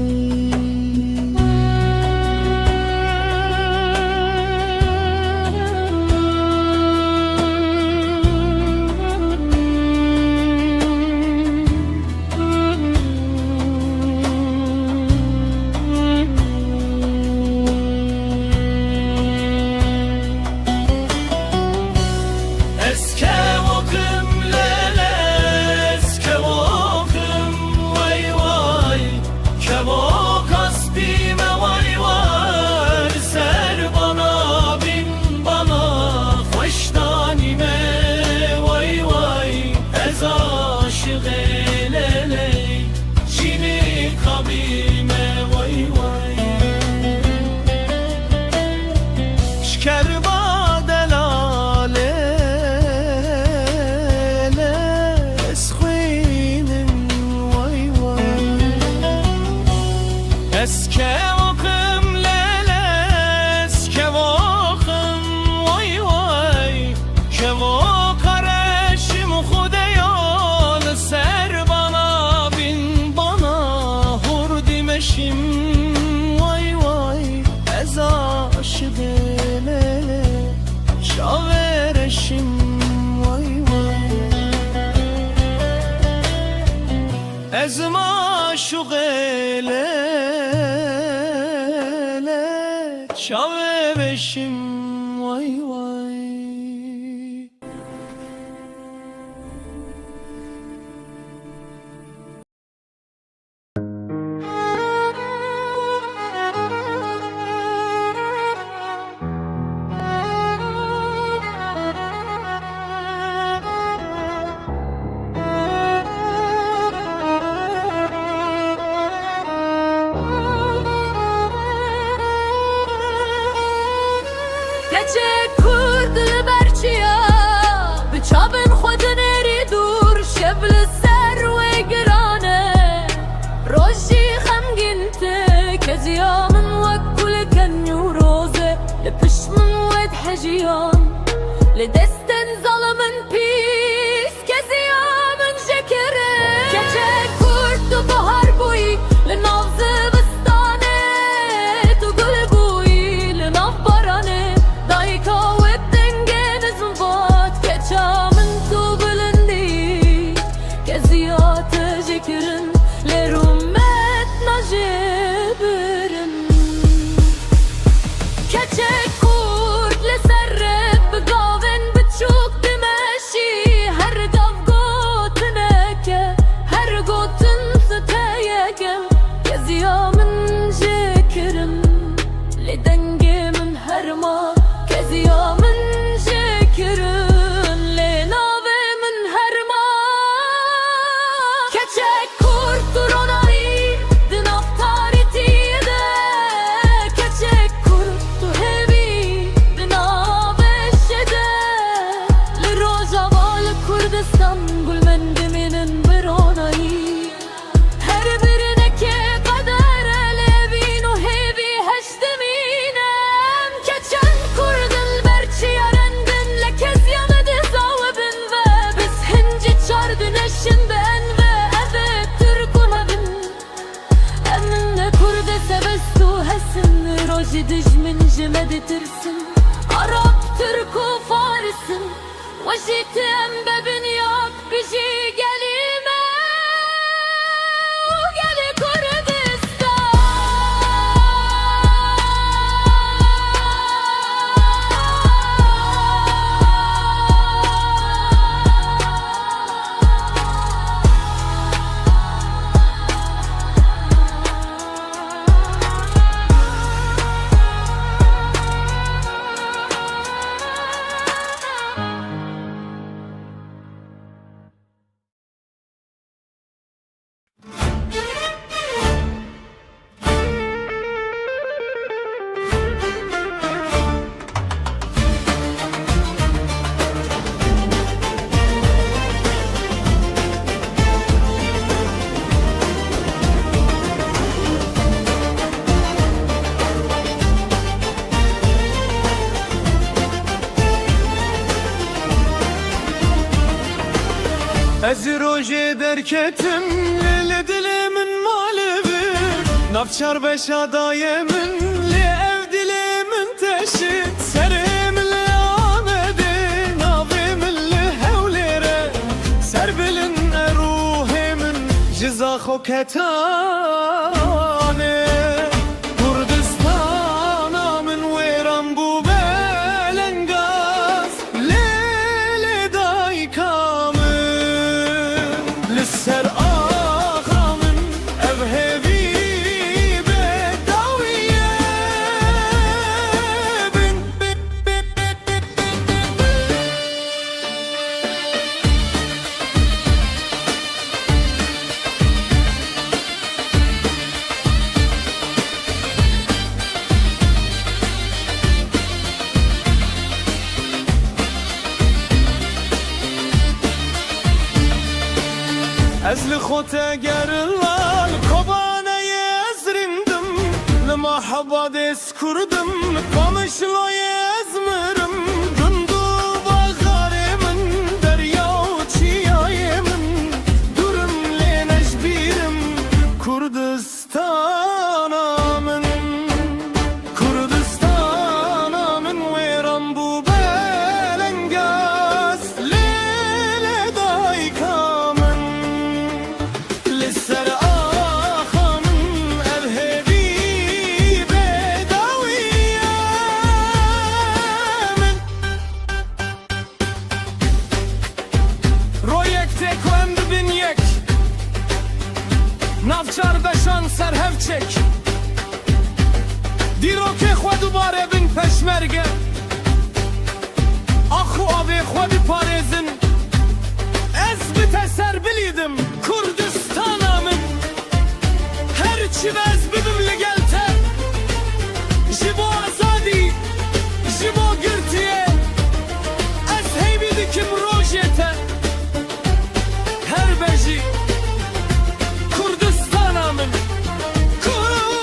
وای وای از عاشق لیله شاورشیم وای وای از معشوق لیله شاورشیم وای وای
Keçek kurd berçiya Bıçabın xwedin eri dur Şevl ser ve girane Rojî xemgîn te Keziya min wek kulken û roze Li pişt min wed hejiyan Li destin zalimin pîs Keziya min jekirin Keçek kurd tu bahar bûyî Li nav zivistane Tu gul bûyî li nav baranê Dayka wed dengên zvat Keça min tu bilindî Keziya te jekirin Lê rûmet najêbirin Keçek kurd li ser rê bi gavên biçûk dimeşî Her gav gotineke Her gotin steyeke Keziya min jekirin Lê dengê min herma Keziya min jekirin Lê navê min herma Keçek kurd tu ronayî Di nav tarîtiyê de Keçek kurd tu hêvî Di navê de Li Rojava li Kurdistan Gulmen dimînin bi ronayî Her birinekê qedere lêvîn û hêvî heşt dimînem Keçen kurdin berçiya rendin Le keziya me dizawibin ve Biz hincî çar dineşin ben ve Evet Türk û hevin Emin de Kurde sevest û hesin Rojî dijmin ji me ditirsin Arap Türk و Fars'ın وجيتم ببنياك بجي قليمة وقلي
Ez roje derketim lele dilimin malevi Nafçar beşa dayemin li ev dilimin teşi Serim li amedi navimin li hevlere Serbilin eruhimin ciza khoketane Kurdistana min veran bu belengaz Lele daykamın للسر آخا من أبهبي بداوية بن أزل خوتا قرلال كوبانا يزرندم لما حبا ديس كردم قمشلو يزمرم دندو بغارمن درياو çiyayemin Durum leneş birim Kurdistan'ımın Kurdistan'ımın Veran bu belengaz Lele daykamın للسر آخا من أبهبي بداوية من رويك تكوم ببنيك نافچار بشان سرهفچك دیرو که خود دوباره بین پشمرگه آخو آبی خود پارێزن Ez bir teser biliydim Kurdistan'ımın Her çivez bibimli gelte Jibo azadi Jibo gürtiye Ez heybidi kim rojete Her beji Kurdistan'ımın Kurdistan'ımın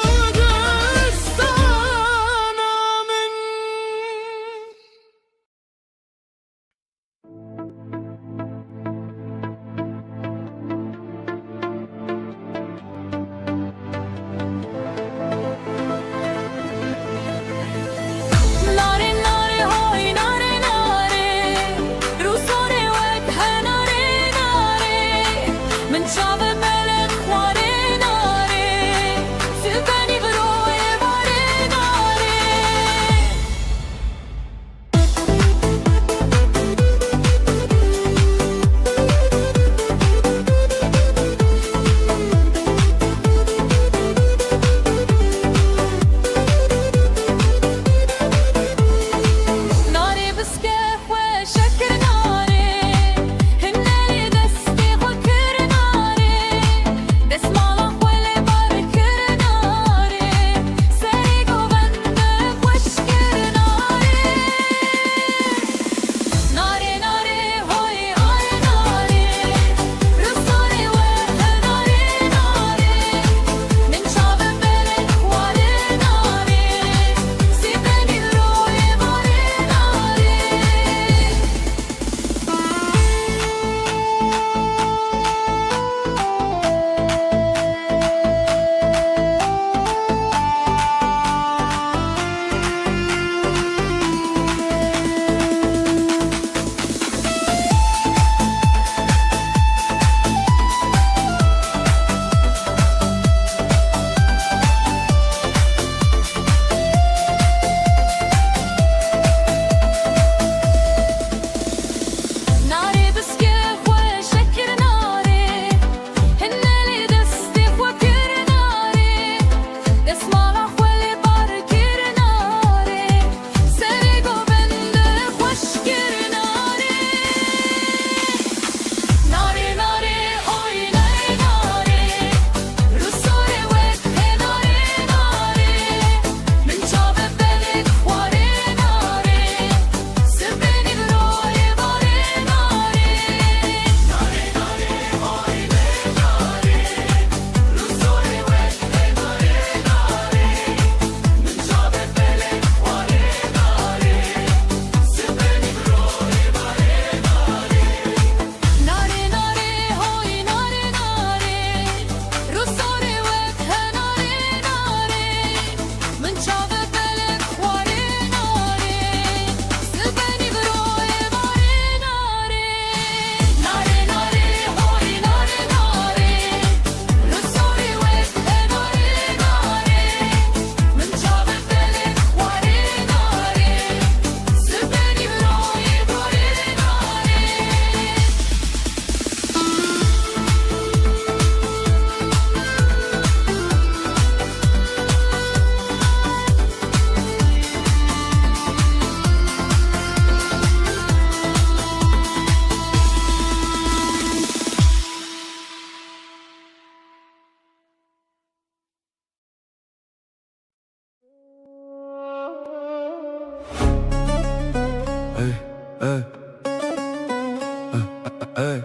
Hey.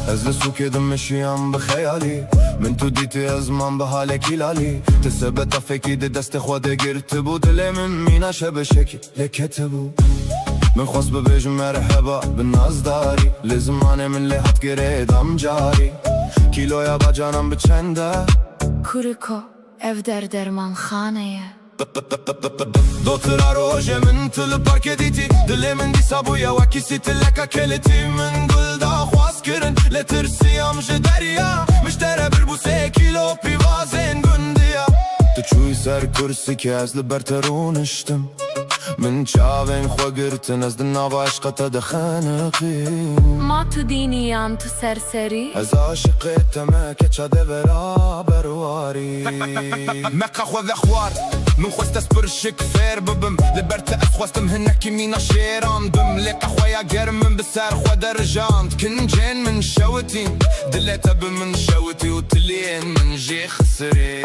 از لسوك دمشيان بخيالي من تو ديتي ازمان بحالك هلالي تثبت فيكي دي دست خواده گرتبو دلي من مينا شبشكي لكتبو من خواست ببيج مرحبا بالناز داري لزمانه من لحط گريدم جاري كيلويا باجانم بچنده
کورکو ev derman xaneye
دوترا روجه من تل بارك ديتي دلي من دي سابويا وكيسي تلكا كلتي من قل دا خواست كرن لترسيام جدريا مشترى بربوسه كيلو بيوازين قنديا تشوي سر كرسي كاز لبرترون اشتم من چاوين خوا گرتن از دناوا عشقتا دخنقي
ما تو دینی یان تو سرسری
از عاشقت ما كتشا دي برابر واري مكا خوا ذا خوار من خواست اسبرشك فير ببم لبرت خواستم هناك مينا شيران بم لقى خويا قرمن بسار خوا درجانت كن جين من شوتين دليتا بمن شوتي وتلين من جي خسري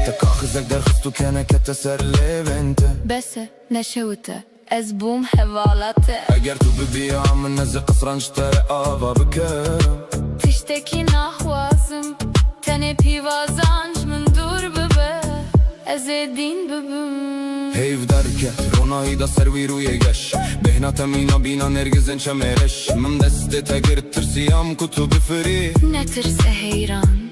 تكاخزك در خستو كان كتسر لي بنت
بس نشوته از بوم حوالته
اگر تو ببيعم من نزق قصرا اشتري آبا بكرم
تشتكي نحوازم تنه پیوازانج من دور ببه از دین ببم
هيف دركت روناي دا سروي روي قش بهنا تمينا بينا نرجزن شمرش من دستي تقرت ترسيام كتب فري
نترس حیران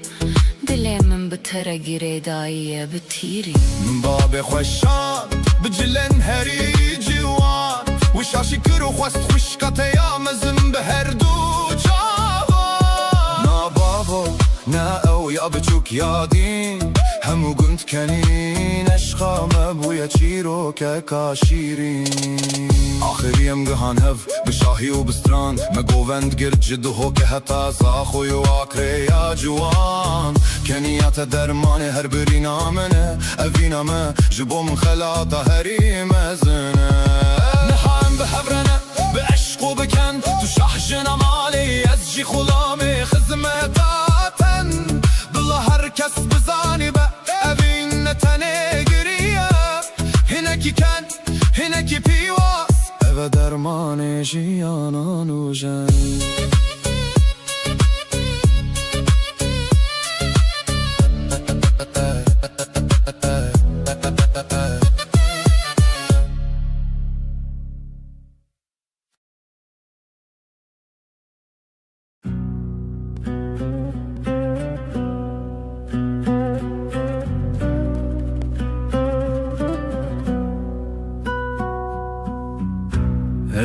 دل من بتره گیره داییه بتیری
من باب خوشان بجلن هري جوان وشاشي كرو خواست خوشقته يا مزن بهر دو جوان نا بابا نا او يا بچوك يا دين همو قمت كنين عشقا مبويا تشيرو كاشيرين آخر يم قهان هف بشاهي وبستران ما قوفند قرد جدو هو كهتا صاخو يواكري يا جوان كنيات درماني هر برينا منه أفينا ما جبو من خلاطة هري مزنه نحام بحبرنا بعشقو بكن تشح جنا مالي أزجي خلامي خزمتاتن بالله هركس بزاني بقى أبين تنقرية هناكي كان هناكي بيواس أبا درماني جيانا نوجن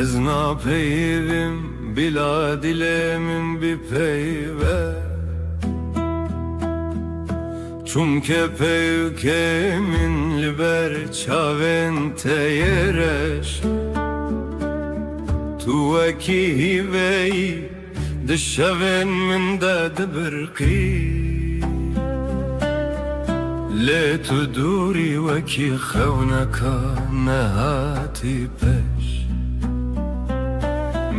Ez napeyvim bila dilemin bir peyve Çumke peykemin liber çavente yereş Tu eki hivey dışaven min de dibirqi Le tu duri veki xewneka nehati peş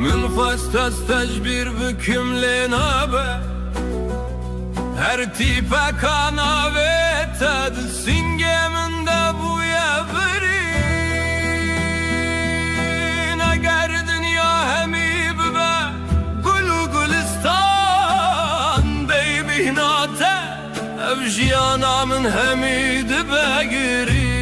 من فاست استجبر بكمل نابه هر تيبا كاناوه تد سنگه من ده بويا برين اگر دنیا همی ببه گلو گلستان بیبی ناته افجیانا من همی دبه گرین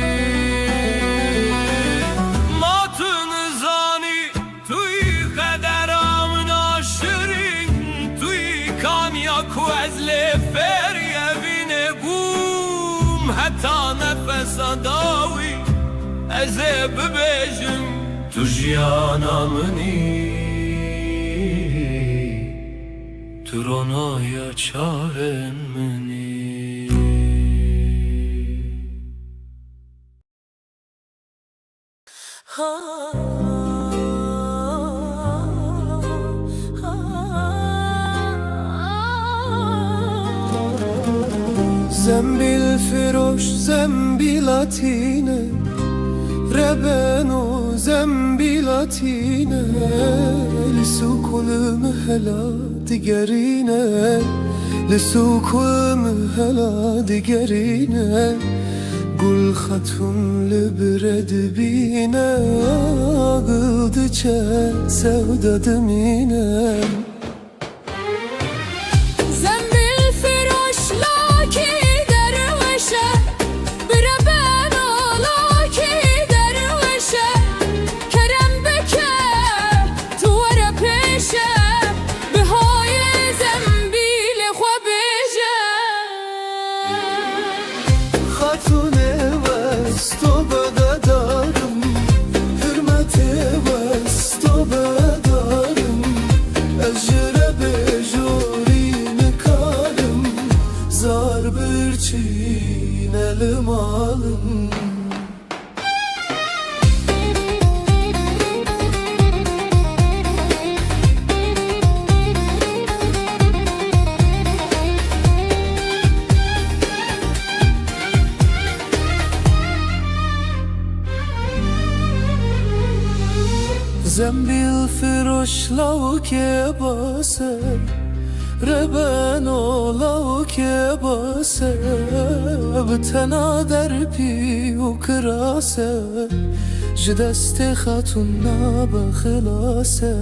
حتى نفس داوي أزيب بيجم تجيانا مني ترونا يا چاهن مني
زنبيل فروش زنبيلاتينه ربانو زنبيلاتينه لسوق المهلا دقرينه لسوق المهلا دقرينه قول ختم لبرد بينا دچه سودا دمینم
زنبیل فراش لاکی دروشه بره بنا لاکی دروشه کرم بکه تو ور پیشه به های زنبیل خو بیشه
خاتون وستو بدارم حرمت وستو بدارم اجره به جوری نکارم زار برچین المالم زنبیل فروش لاو که باسه ربن لاو که باسه بتنا در پی و کراسه جدست خاتون نابا خلاصه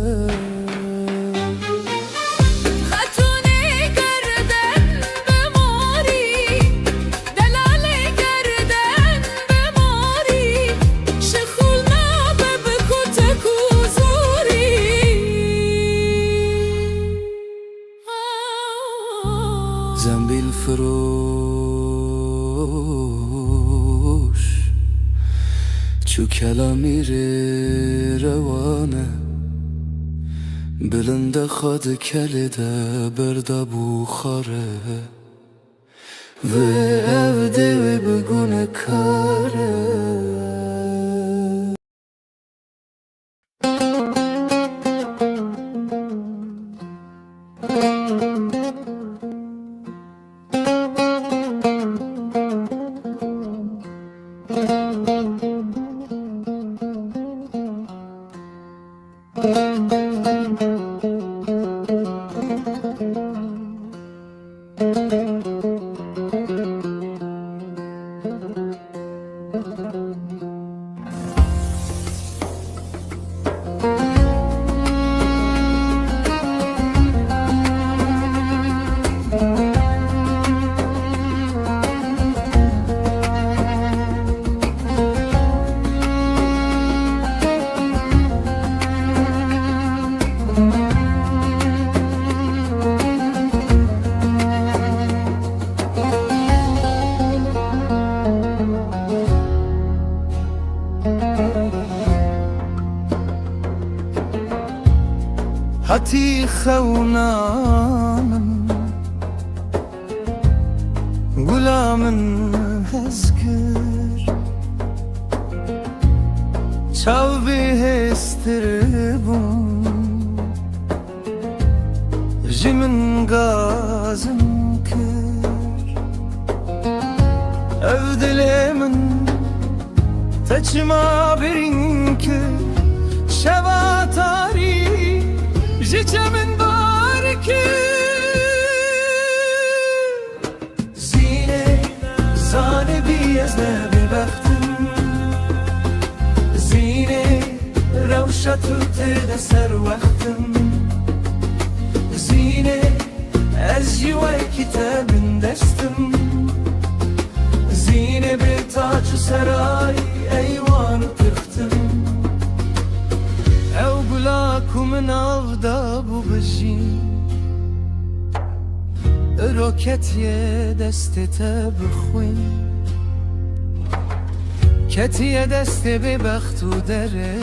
خاتونی گردن بماری دلالی گردن بماری شخول نابه بکوتک و زوری
زنبیل فروش چو کلامی روانه بلنده خود کلیده برده بخاره و evde ve bugüne kare هتی خونامن غلامن هزکر چاو بهستر بون جمن گازم کر evdilemin تچما برین که شوا تاری جچمن بارکی زینه زانه بی از نبی بختم زینه روشتو تد سر وقتم زینه از جوای کتاب دستم زینه به تاج سرای ایوان تختم او گلاکو من آفدا بو بجین روکتیه دستت بخوین کتیه دست به بختو دره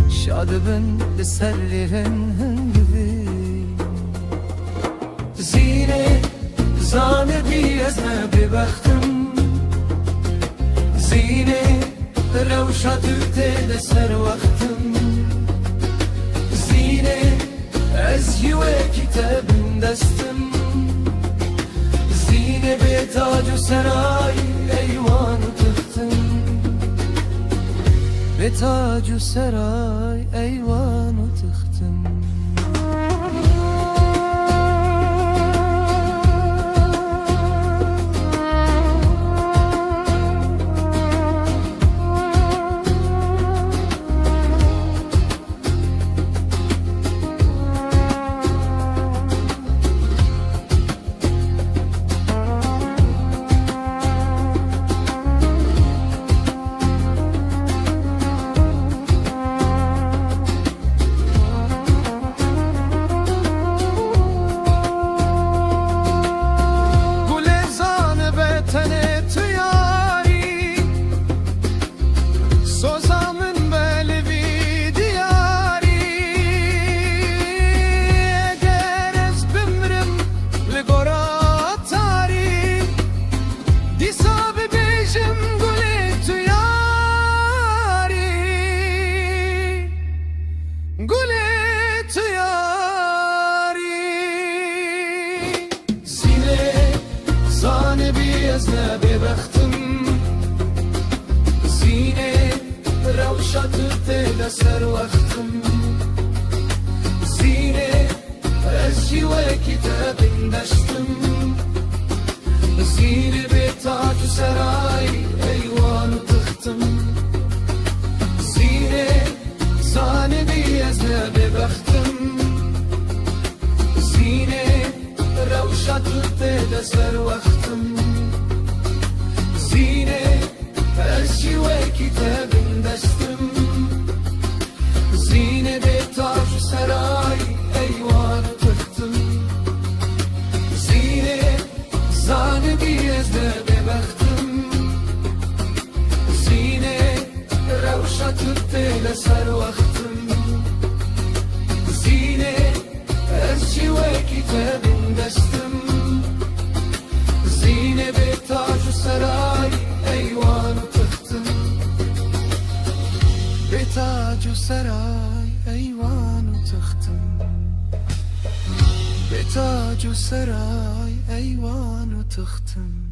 شاد بن لسرلرن هنگوی زینه زانه بی از نبی بختم زینه روشا تد سر وقتم زینه از یوه کتاب دستم زینه به تاج و سرای ایوان تختم به تاج و سرای ایوان تختم
لسر وقتم زینه از جیوه کتاب دشتم زینه به تاج و سرای ایوان و تختم زینه زانه بی از نبه بختم زینه روشت ده سر وقتم زینه از جیوه کتاب دستم زینه به تاج و سرای ایوان و تختم زینه زانه بی از نبه بختم زینه روشت ده سر وقتم زینه از جیوه کتاب دستم زینه به تاج و سرای ایوان و تختم به تاج و سرای ایوان و تختم به تاج و سرای ایوان و تختم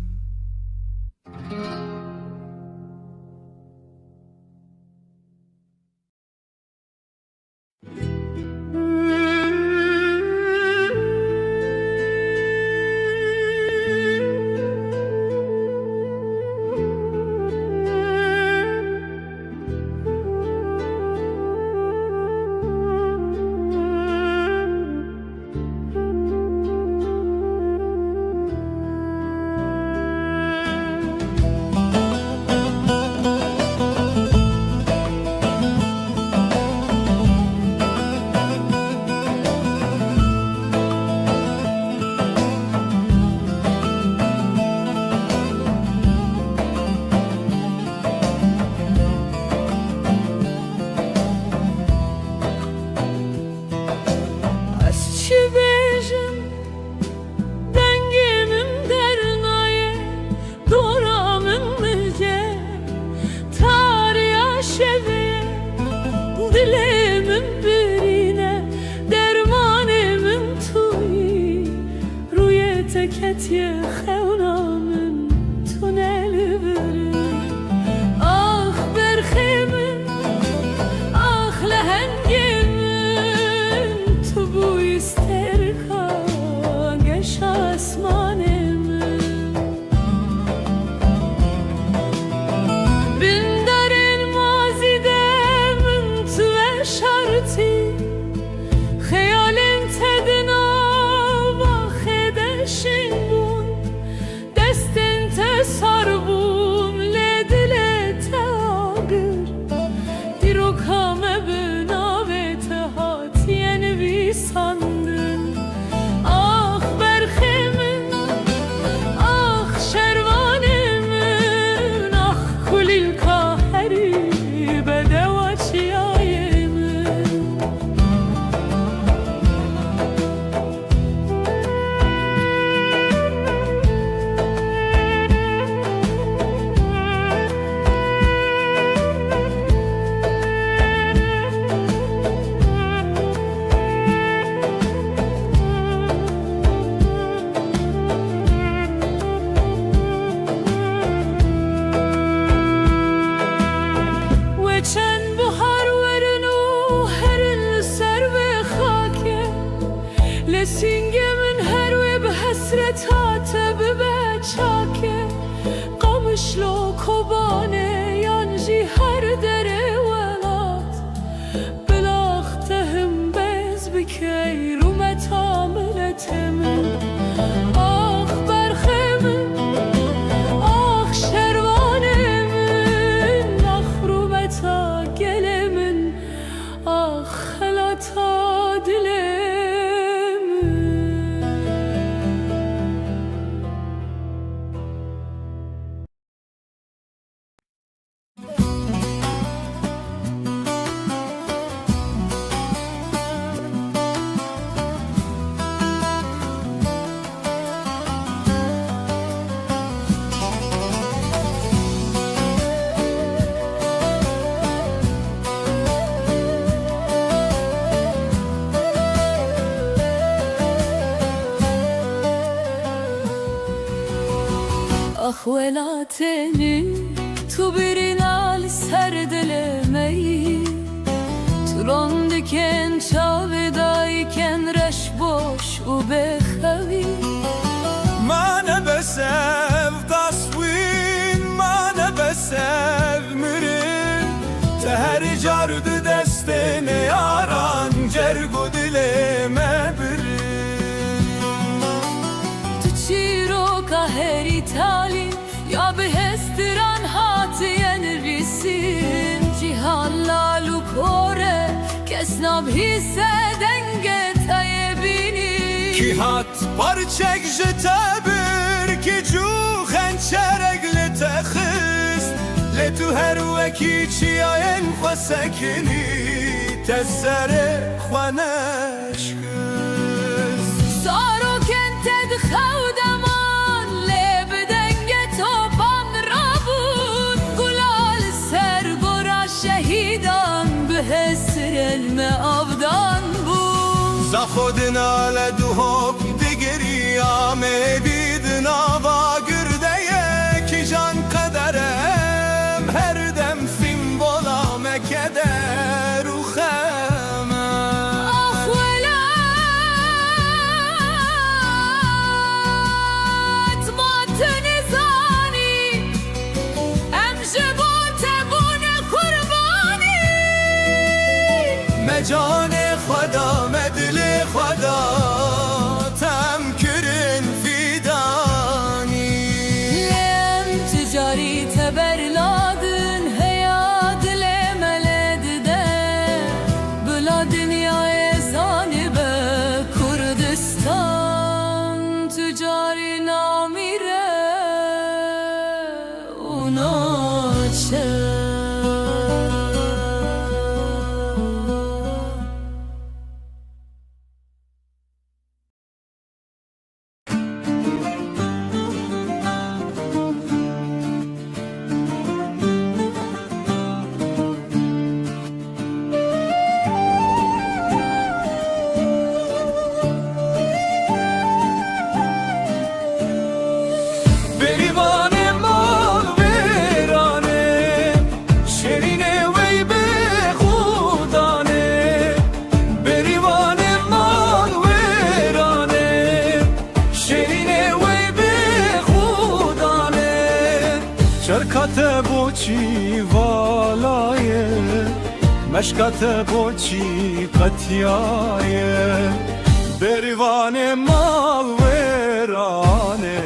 Ah velateni tu birine al ser dilemeyi و بخوی
ما نبسف تصوین ما نبسف مرن تهر جارد دستن یاران جرگ و دل مبرن
تو چیرو که هری تالی یا به هستران هاتین ریسین جیهان لالو کوره کس نبهیسه دنگ تایبینی
کی هات پارچک جتبر کی جو خنچرگ لتخست لتو هر وکی چیاین خو سکنی تسر خوانش کست
سارو کنتد خودمان لب دنگ توپان را بود گلال سرگورا شهیدان به هسر علم آبدان بود
ز خودنا لدوهب دیگری آمه بیدنا با گرده کی جان قدرم هر دم سیمبولا مکده رو خمم
آخ ولات ما تنزانی ام جبوت بون قربانی
مجان خدا مدل خدا تم کرن فیدانی
لم تجاری تبرلادن هیا دل ملد ده بلا دنیای زانبه کردستان تجاری نامیره اونا چه
بریوان مال ویرانه شیرین وی به خودانه بریوان مال ویرانه شیرین وی به خودانه شرکت بوچی والایه مشکت بوچی قطیایه بریوان مال ویرانه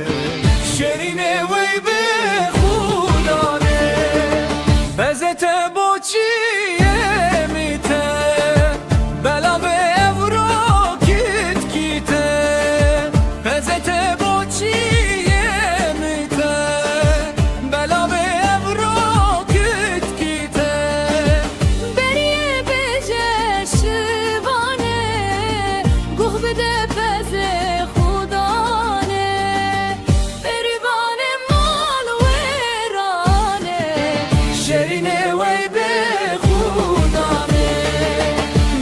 شیرین وی به خودانه بزت بوچی میته بلا به افرو کیت کیته بزت بوچی میته بلا به افرو کیت کیته
بریه بجه شبانه گوه بده پزه خودانه بریوان مال ویرانه
شیرین وی به خودانه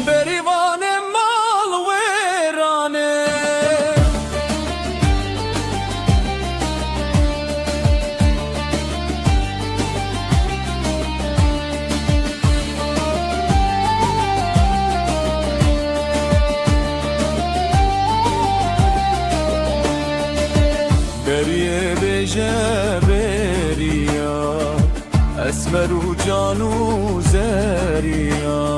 بریوان مال ویرانه بریه بجه بریا اسمر و جانو زریا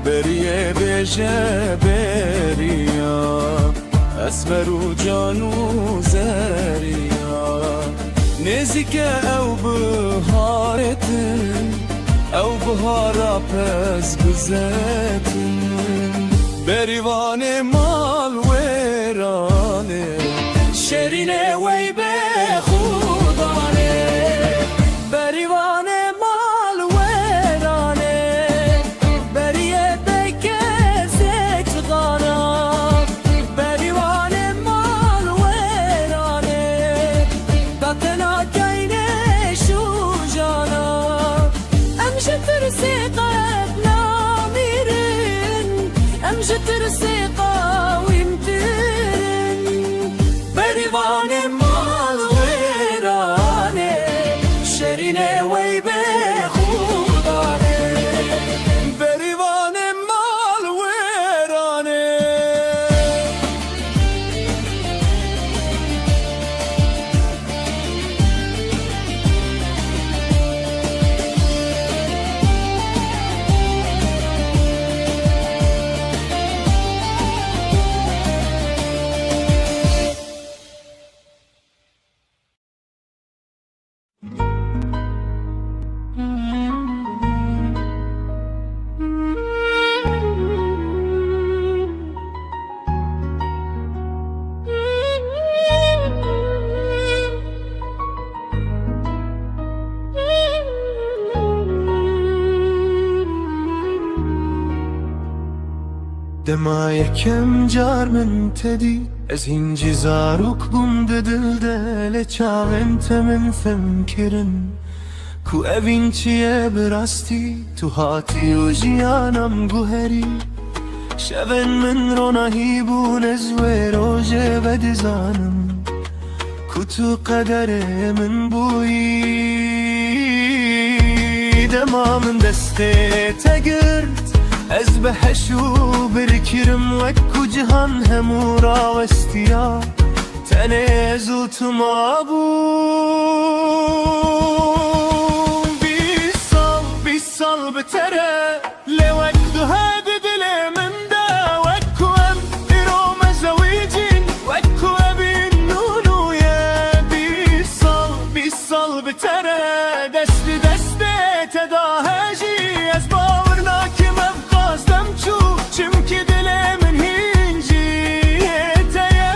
بریه بجه بریا اسمر و جانو زریا نزیک او بهارتن او بهارا پس گذتن بریوان مال ویرانه شیرین وی به خودانه بریوان مال ویرانه بریه بکزت غانا بریوان مال ویرانه داتنا گینه شو جانا ام جترسی قب نامیرن ام جترسی قاویم ترن بریوان مال ویرانه شیرین وی به خودانه بریوان مال ویرانه
دما یکم جار من تدی از هینجی زاروک بوم ددلده لچاون تمن فمکرن کو اوین چیه براستی تو هاتی و جیانم گوهری شون من روناهی بون از روژه بدزانم کو تو قدر من بویی دما من دسته تگرد از بهشو برکرم وکو جهان همو راوستیا تنزل تو ما بوم بی سال بتره لوک دو هد دل من دا وکو ام ایروم زویجین وکو ابین نونو یه بی سال بتره دست تداهجی از باورنا که مفقاستم چو چمکی دل من هینجی تیه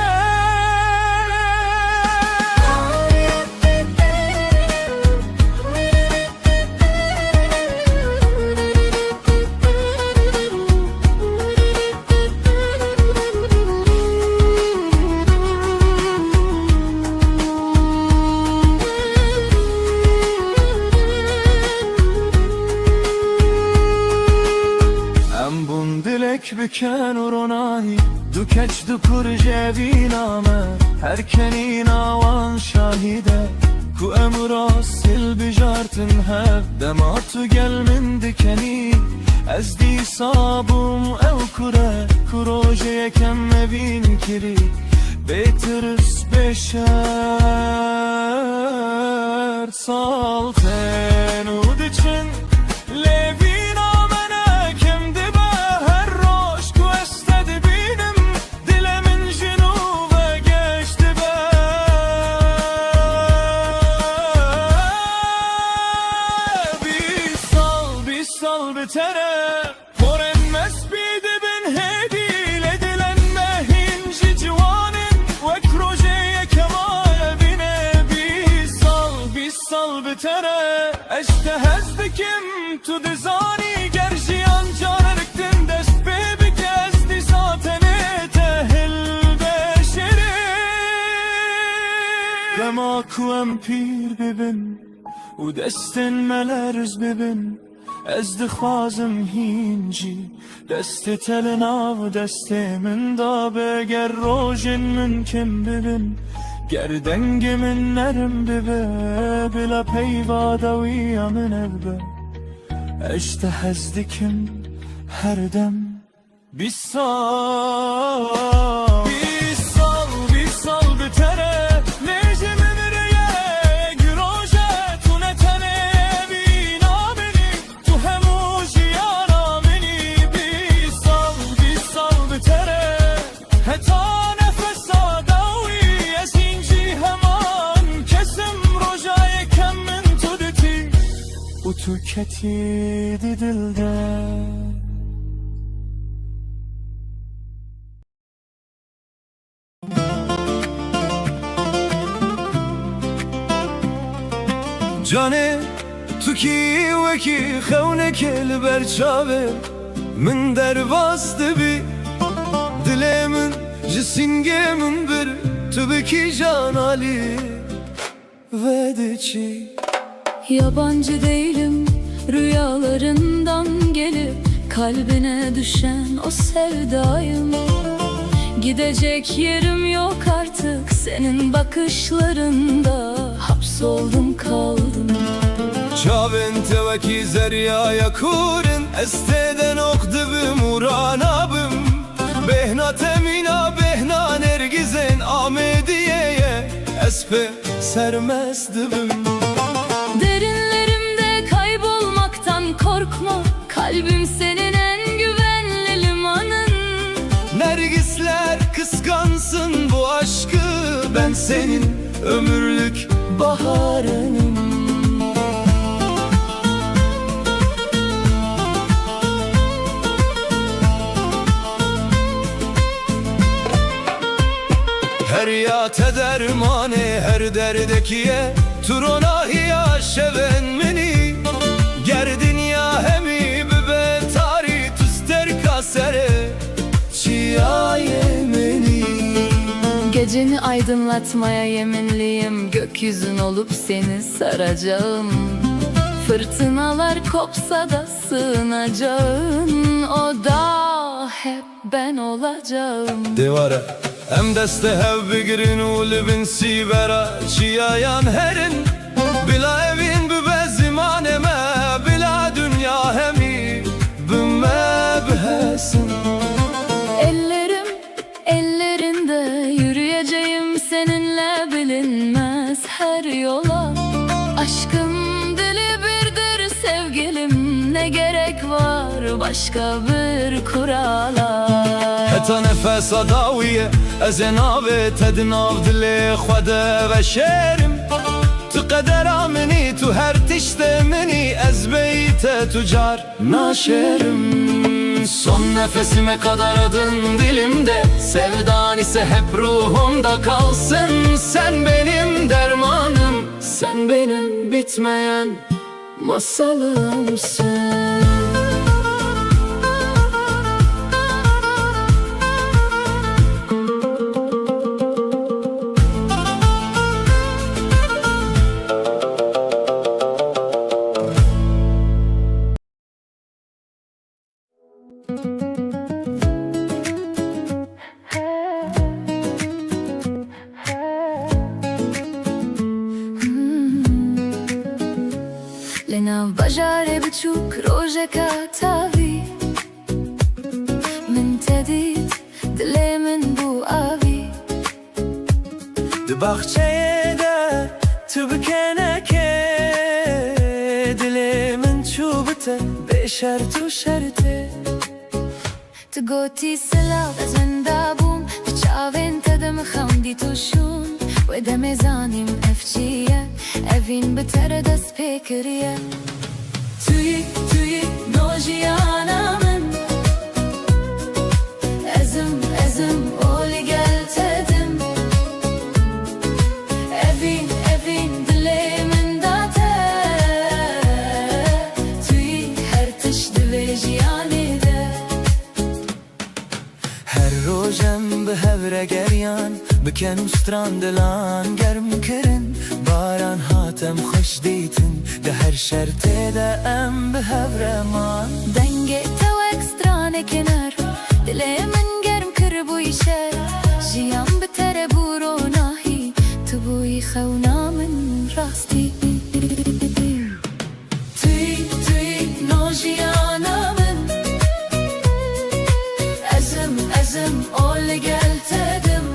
بکن و روناهی دو کچ دو کرجه بینامه هر کنی ناوان شاهیده کو امرا سل بجارتن هف دما تو گل من دکنی از دی صابم او کره کروجه یکم مبین کری بیترس بشر سالتن و دچن تو دزانی گرجیان جارکتن دست ببی که از دی ساتنه تهل بشری دما کوام پیر ببین و دستن ملرز ببین از دخوازم هینجی دست تلنا و دست من دا بگر روژن من کم ببین گردنگ من نرم ببه بلا پیوادوی من ابه اشته هزدکم هر دم بی سال بتره لیجه ممریه گروژه تو نتنه بینا بینی تو همو جیانا منی بی سال بتره حتا نفس آداوی از اینجی همان کسم روژای کم من تو دتی و تو کتی دلده جانه تو کی وکی خونه کل برچاوه من درواز دبی دل من جسینگه من بر تو بکی جانالی وده چی
Yabancı değilim rüyalarından gelip kalbine düşen o sevdayım. Gidecek yerim yok artık senin bakışlarında, hapsoldum kaldım.
Çavin tevaki zeryaya kurun esteden okdubim uranabım behna temina behna nergizen amediyeye espe sermezdim.
Derinlerimde kaybolmaktan korkma, kalbim senin en güvenli limanın.
Nergisler kıskansın bu aşkı, ben senin ömürlük baharınım. Her yate dermane her derdekiye turonahiya şeven meni gerdin ya hemi bibe tari tüster kasere
Aydınlatmaya yeminliyim, gökyüzün olup seni saracağım. Fırtınalar kopsa da sığınacağın o da hep ben olacağım.
Devara Em deste hev bigirin u libin sibera Çiyayan herin Bila evin bübe zimaneme Bila dünya hemi Bümme bühesin
Ellerim ellerinde, yürüyeceğim seninle bilinmez her yola. Aşkım dili birdir sevgilim, ne gerek var başka bir kurala.
Heta nefes adawiye Ez nave tednav dili Xwede ve şerim Tu qedera minî tu her tişte minî Ez beyte tucar naşerim. Son nefesime kadar adın dilimde, sevdan ise hep ruhumda kalsın. Sen benim dermanım, sen benim bitmeyen masalımsın.
لناف بجاري بتشوك روجك تافي من تديد دلي من بو آبي
Di bahçeye de tübkeneke Dilimin çubute beşer tu şerte
تقوتي سلاف از من دابوم بچاوين تدم خوندي توشون ودم زانيم افجيه evin biter dest pekiriye Tüyi nojiyanamın Ezim oli gel tedim Evin dilimin date Tüyi her tiş divijiyanide
Her rojem bi hevre geryan Biken u strandilan germ kirin Baran hatem hoş deytin De her şerte de em bi hevreman
Denge tevek strane kenar Dilimin germ kir bu işe Jiyan bitere bu ronahi Tu bu xewnamın rasti Tüyi nojiyanamın Ezim oli gel tedim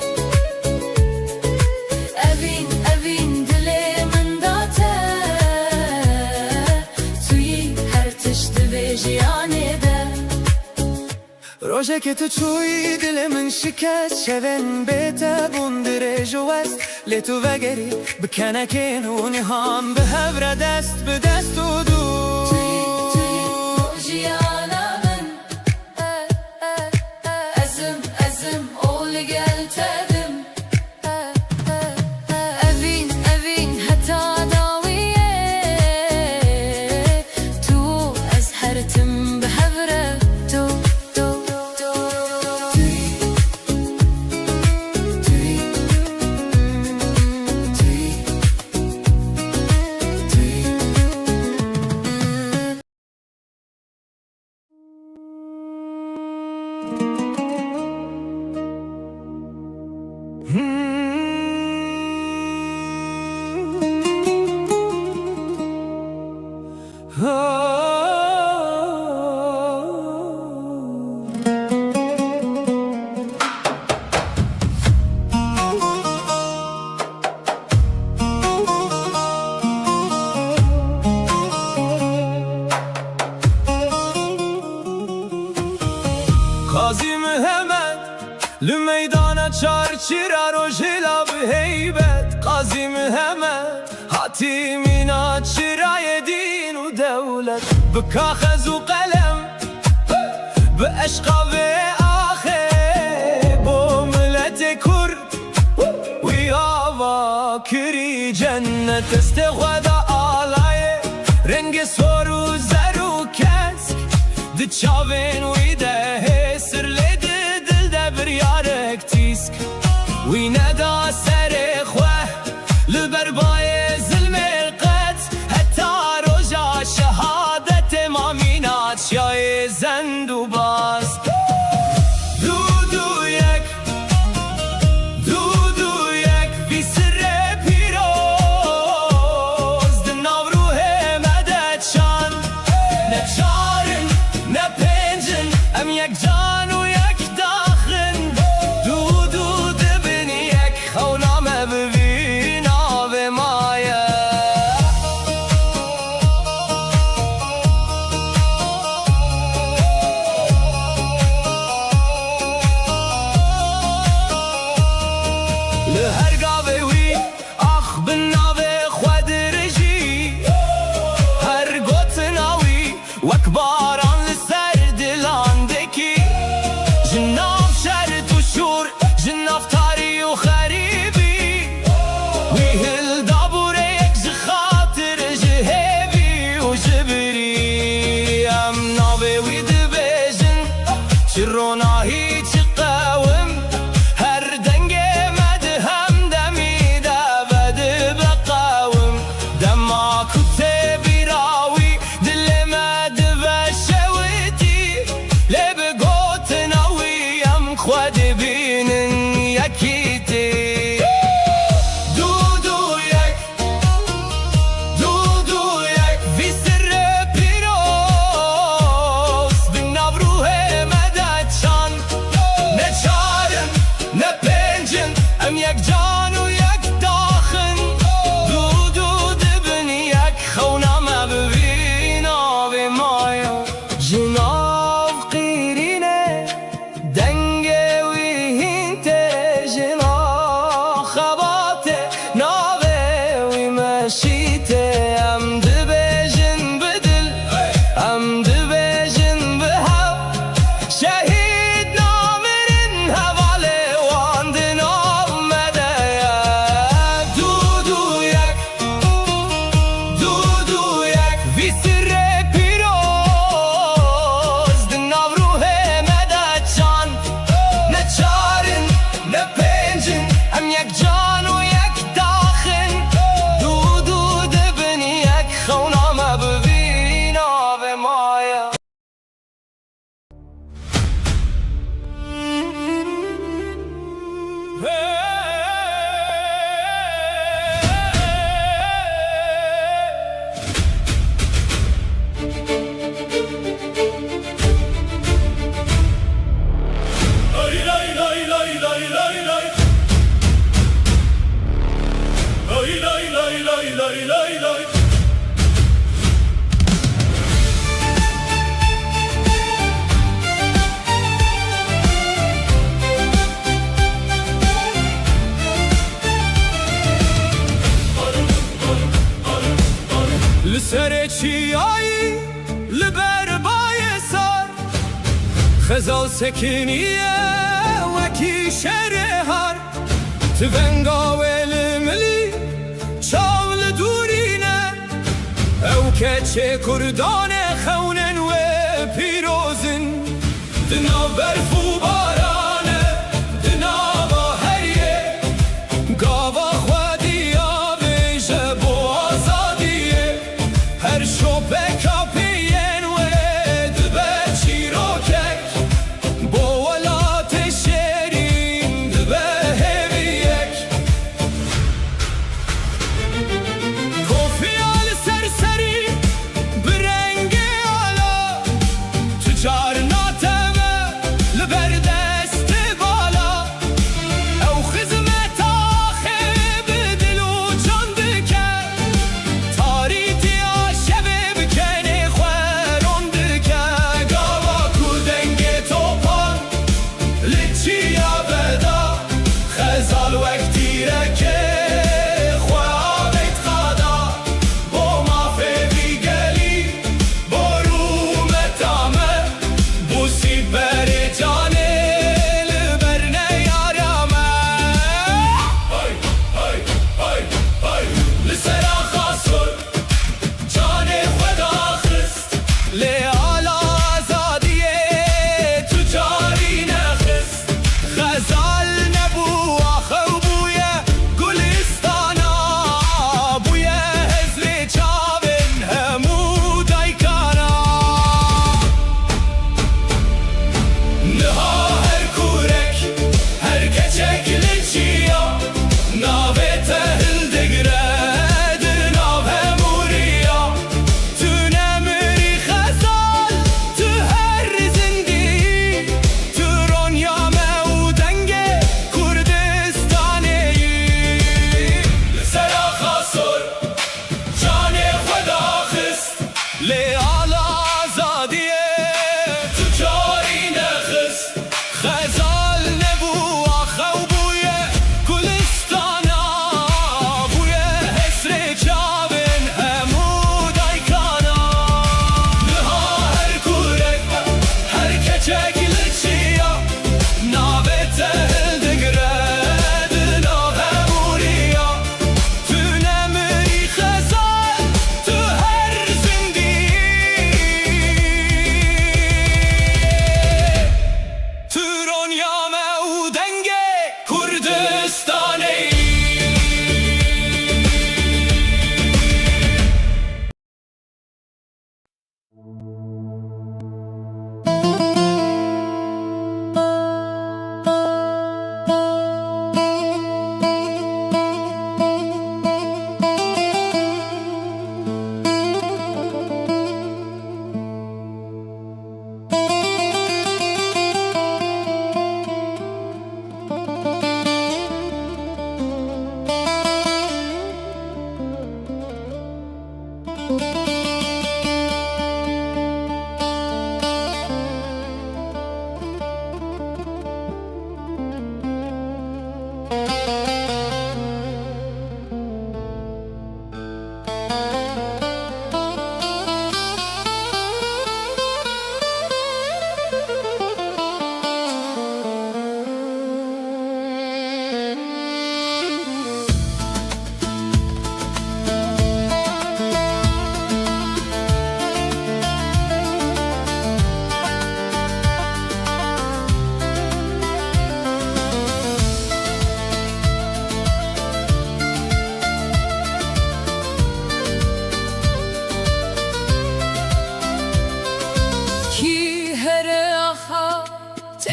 Evin dilimin date Tüyi her tişti vejiyanede
Roje ke tu çuy dilimin şiket Şeven bete bundire jovest Le tu vegeri Bikenekin u niham bi hevre dest Bi dest u du
Tüyi nojiyanamın Ezim oli gel tedim Evin heta dawiye Tu ez hertim bi hevre Tu
Gazi Mehmet Lü meydana çar çıra rojela bi heybet Gazi Mehmet Hatimin açıra yedin u devlet Bikahez u kalem Bi eşka ve ahe Bu millete Kürt Uyava kiri cennet Estehveda alaye Rengi soru zeru kesk Di çavin uyde Sirledi dilde bir yarek tisk Wine da وەک باران لەسەر دڵاندێکی ژناو شەرت و شور ژناو تاری و خەریبی وی هێلدا بورەیەک ji خاتر ji hêvî û ji birî em navê wî dibêjin çi ronahî çi qewim her dengê me di hemdemî de ve dibe qewim dema ku tê bîra wî dilê me dibe şewitî lê bi gotina wî em xwe dibînin yekî tê Du du yek Du du yek vî sirrê pîroz di nav ruhê me de çan ne çarin ne pêncin em yek can û yek daxin Du du dibin yek xewna me bibî navê maya ji nav qîrînê dengê wî hîn tê ji nav xebatê navê wî meşî tê em dibêjin bi dil em dibêjin bi hev şehîd namirin hevalê wan di nav me de ye Du du yek Du du yek vî sirrê pîroz di nav ruhê me de çan ne çarin ne pêncin em yek can û yek daxin Du du dibin yek xewna me bibî navê maya Li serê çiyayî li ber bayê sar Xezal sekiniye wekî şerê har Ti venga wê li milî çav li dûrîne Ew keçê kurdanê xewnên wê pîrozin Di nav berf û baranê di nava heriyê Gava xwediya bêje bo azadiyê Her şopeka peyên wê dibe çîrokek Bo welatê şêrîn dibe hêviyek Kofiya li ser serî bi rengê ala Tu carna teme li ber destê bala Ew xizmeta xê bi dil û can dike Tarîtiya şevê bikene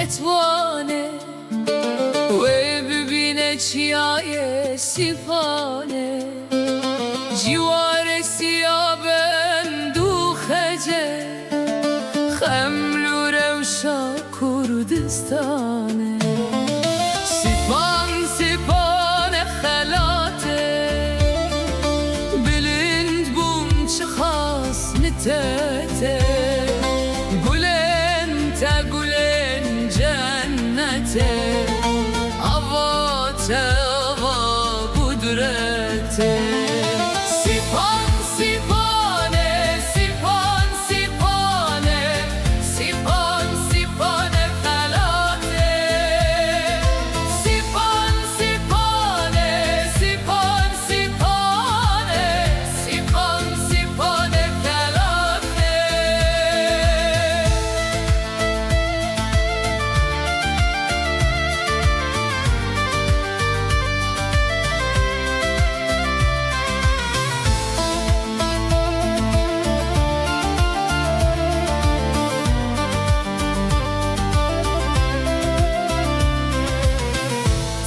تتوانه و ببینه چیای سیفانه جوار سیابن دو خجه خملو روشا کردستانه سیپان سیپان خلاته بلند بوم چه خاص نتته گلن تا گلن جنته آواته آوا قدرته سیپان سیپانه سیپان سیپانه سیپان سیپان خلاته سیپان سیپانه سیپان سیپانه سیپان سیپان خلاته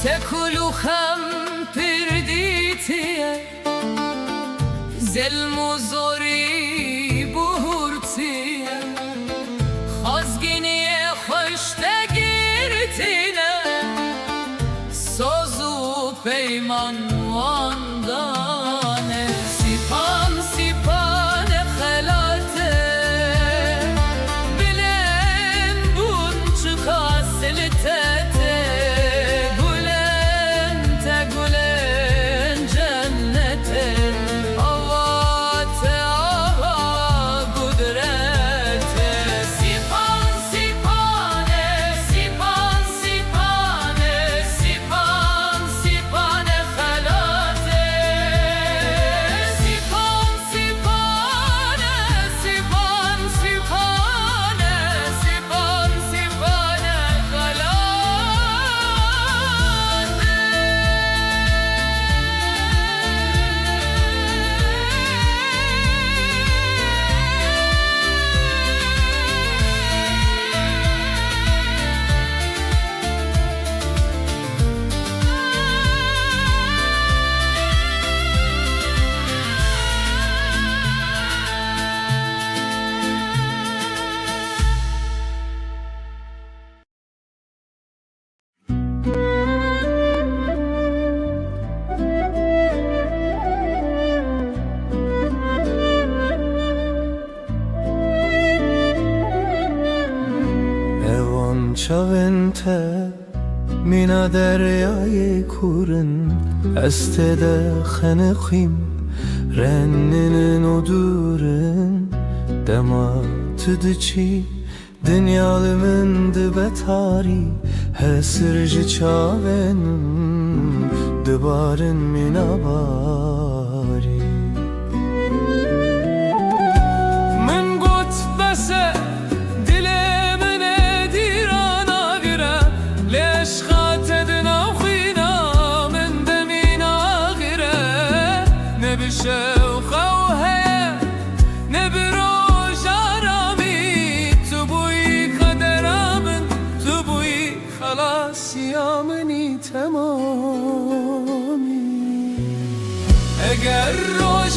تکلو خم پردیتیه ظلم و زوری بورتیه خازگینی خوشتگیرتینه ساز و پیمان واندانه سیپان سیپان خلاته بلن بون چه خاصلته
شونته مینا دریای کورن استده خنقیم رننن و دورن دما تدچی دنیال من دبتاری هسرج چاون دبارن مینا باری من گوت بسه
شوخه وهي نبروجا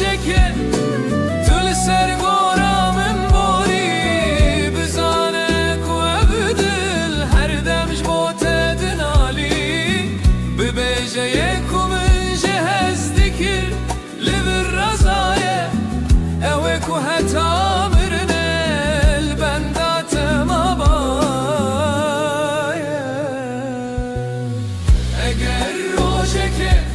روشکه تل سر گورا من باری بزانه کو بدل هر دمش بوت دنالی ببیجه یکو من جهز دکر لبر رزایه اوه کو هتا مرنه البندات مبایه اگر روشکه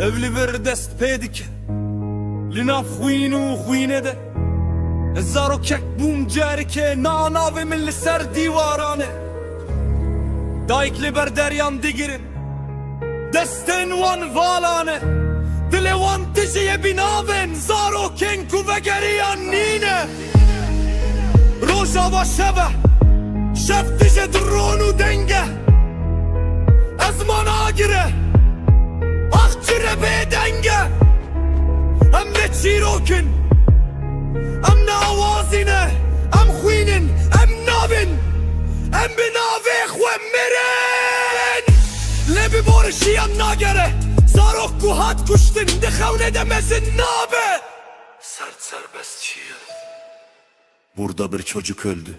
Evli bir dest pedik Lina خوین خوینه ده زارو کک بوم جاری که ناناوی من سر دیوارانه دایکلی بر دریان دیگرین دستن وان والانه دل وان تجیه بیناوین زارو کنکو وگریان نینه روزا و شبه شب تجه درونو دنگه ازمان آگره Akçire bedenge Em ne çirokin Em ne avazine Em khwinin Em navin Em binave khwem mirin Lebi borşiyan nagere Zarok kuhat kuştin Dikhavne demezin nabe Sert serbestçiye Burada bir çocuk öldü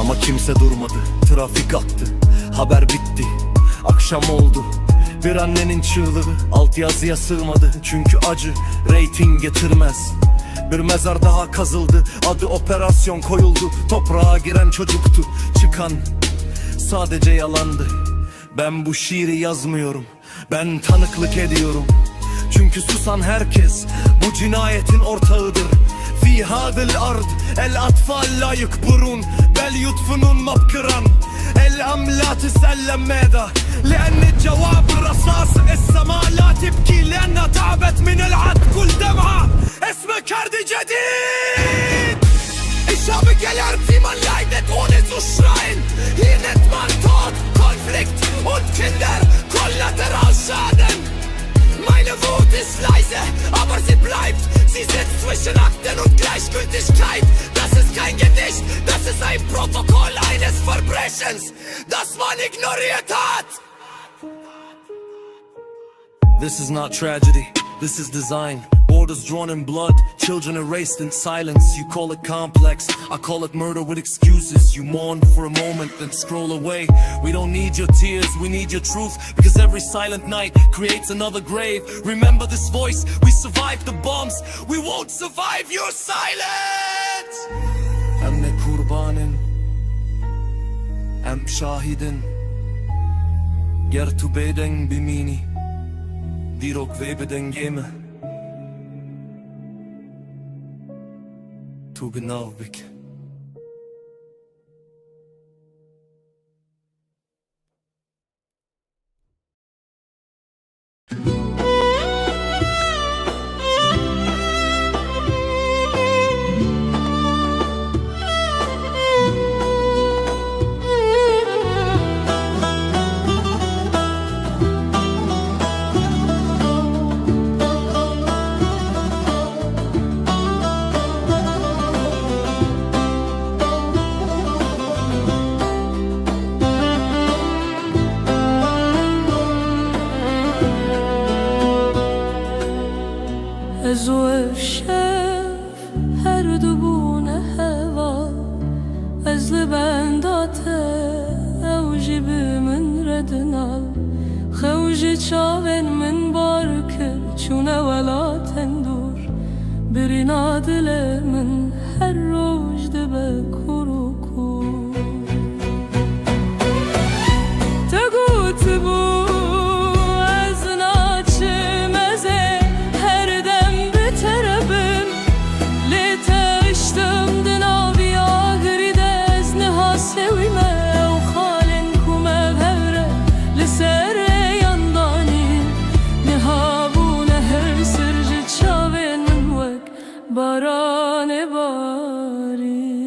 Ama kimse durmadı Trafik aktı Haber bitti Akşam oldu Bir annenin çığlığı altyazıya sığmadı Çünkü acı reyting getirmez Bir mezar daha kazıldı Adı operasyon koyuldu Toprağa giren çocuktu Çıkan sadece yalandı Ben bu şiiri yazmıyorum Ben tanıklık ediyorum Çünkü susan herkes Bu cinayetin ortağıdır Fi hadil ard El atfal la yukburun Bel yutfunun mabkıran الأم لا تسلم ماذا لأن الجواب الرصاص السماء لا تبكي لأنها تعبت من العد كل دمعة اسمك كارد جديد Ich habe gelernt, wie man leidet, ohne zu schreien Hier nennt man Tod, Konflikt und Kinder Kollateralschaden Meine Wut ist leise, aber sie bleibt Sie sitzt zwischen Akten und Gleichgültigkeit Das ist kein Gedicht, das ist ein Protokoll eines Verbrechens Das man ignoriert hat This is not tragedy, this is design Borders drawn in blood, children erased in silence You call it complex, I call it murder with excuses You mourn for a moment, then scroll away We don't need your tears, we need your truth Because every silent night creates another grave Remember this voice, we survived the bombs We won't survive your silence Em ne kurbanın, em şahidin Ger tu beden bimini Dirok ve beden geme Tu genau bik
زو شف هر دبونه هوا از لبنداته اوجب من ردنال خوج چاون من باركر چونه ولا تندور برنا دل من هر روج دبه کروکو تگوت بو از ناچمه باران بارین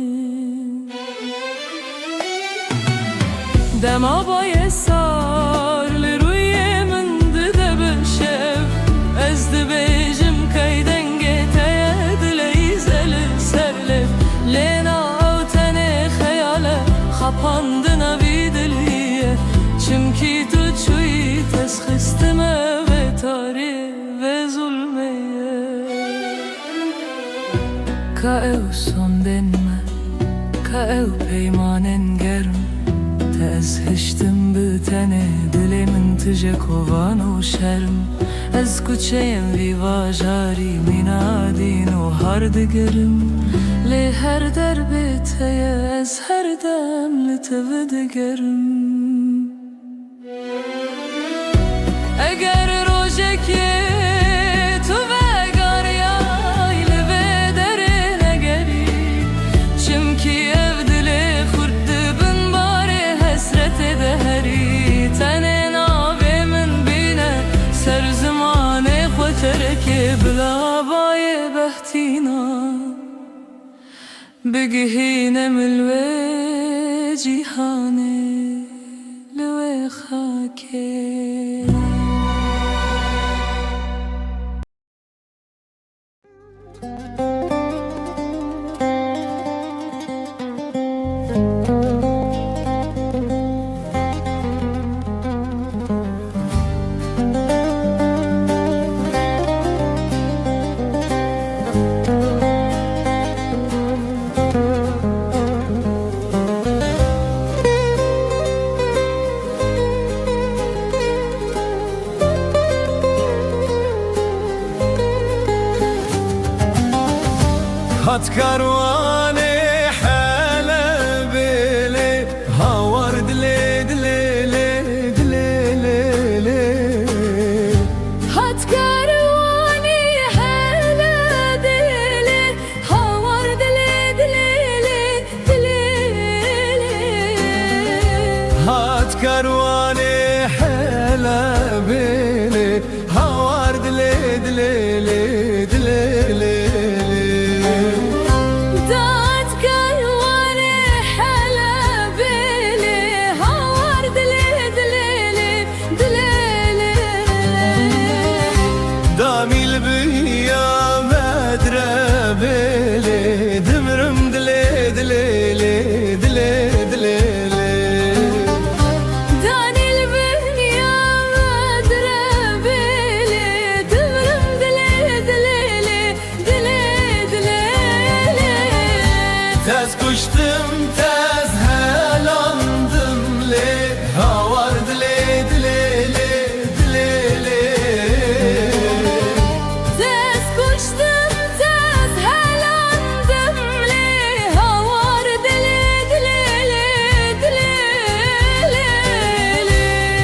دما بای سار لروی من ده بشف از ده بیجم کی دنگه تید لیزل سرلف لینا او تنه خیاله خپاند نوی دلیه چمکی تو چوی تسخستمه و تاری و ظلمیه که او sondن من که او پیمانن گرم از هشتم بتنه دلی من تجه کوان و شرم از کوچه‌ام ویوا جاری مینادین و هر دگرم لی هر در بیتیه از هر دم لتو دگرم اگر روژکی تو وگاریای لبه دره نگری چمکی اف دلی خورد بن باری حسرت دهری تنه ناوی من بینه سر زمان خوترکی بلا بای بحتینا بگهینه ملوی جیهانه لوی خاکه
هات كارواني حلا بيلي هاور دلي دلي لي دلي لي لي
هات كارواني حلا دلي هاور دلي دلي دلي
هات كارواني حلا بيلي هاور دلي دلي لي دلي لي داميل بيا مدرة بيلي دمرم دلي دلي لي دلي دلي
داني البنيا مدرة بيلي دمرم دلي دلي دلي دلي
تاز كشتم تاز هلاندم لي هاور دلي دلي لي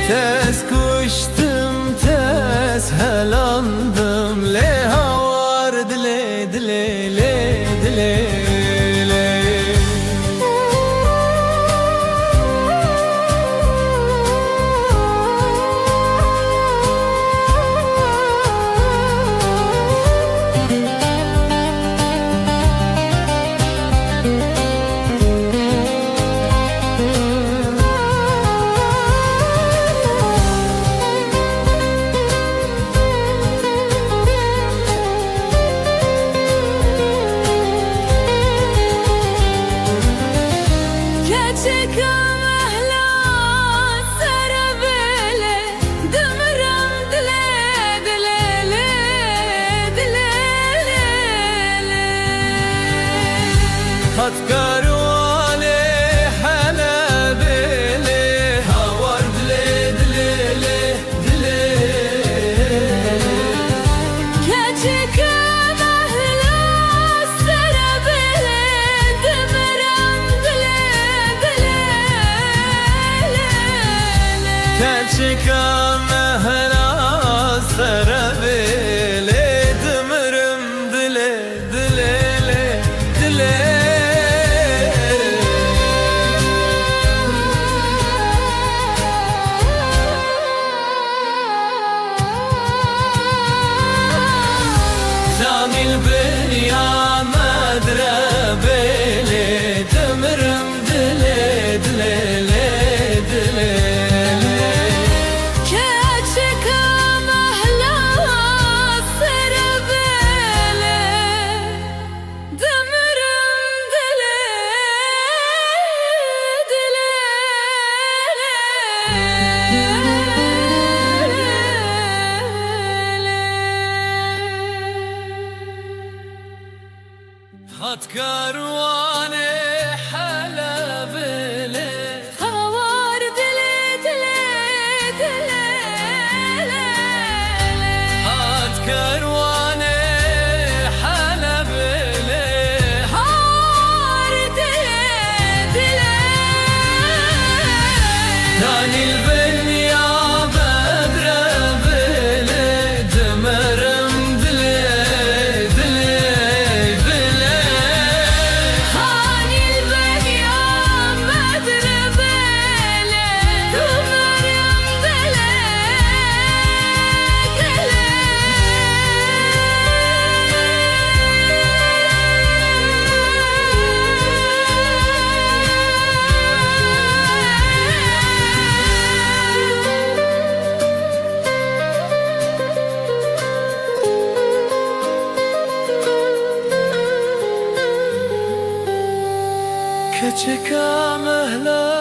تاز كشتم تاز هلاندم لها وارد لي دلي لي دلي هات كارواني حلا بيلي هاور دلي دلي دلي
كاتشك مهلا سربلي دمرم دلي دلي
كاتشك مهلا سربلي دمرم دلي دلي دلي جامي البنيان
هات كاروان حلب لي
خوار دلي دلي دلي
هات كاروان حلب لي
خوار دلي دلي
ثاني البنيا بدر بلي دمرم دلي دلي بلي
خاني البنيام بدر بلي دمرم دلي
كچكا مهلا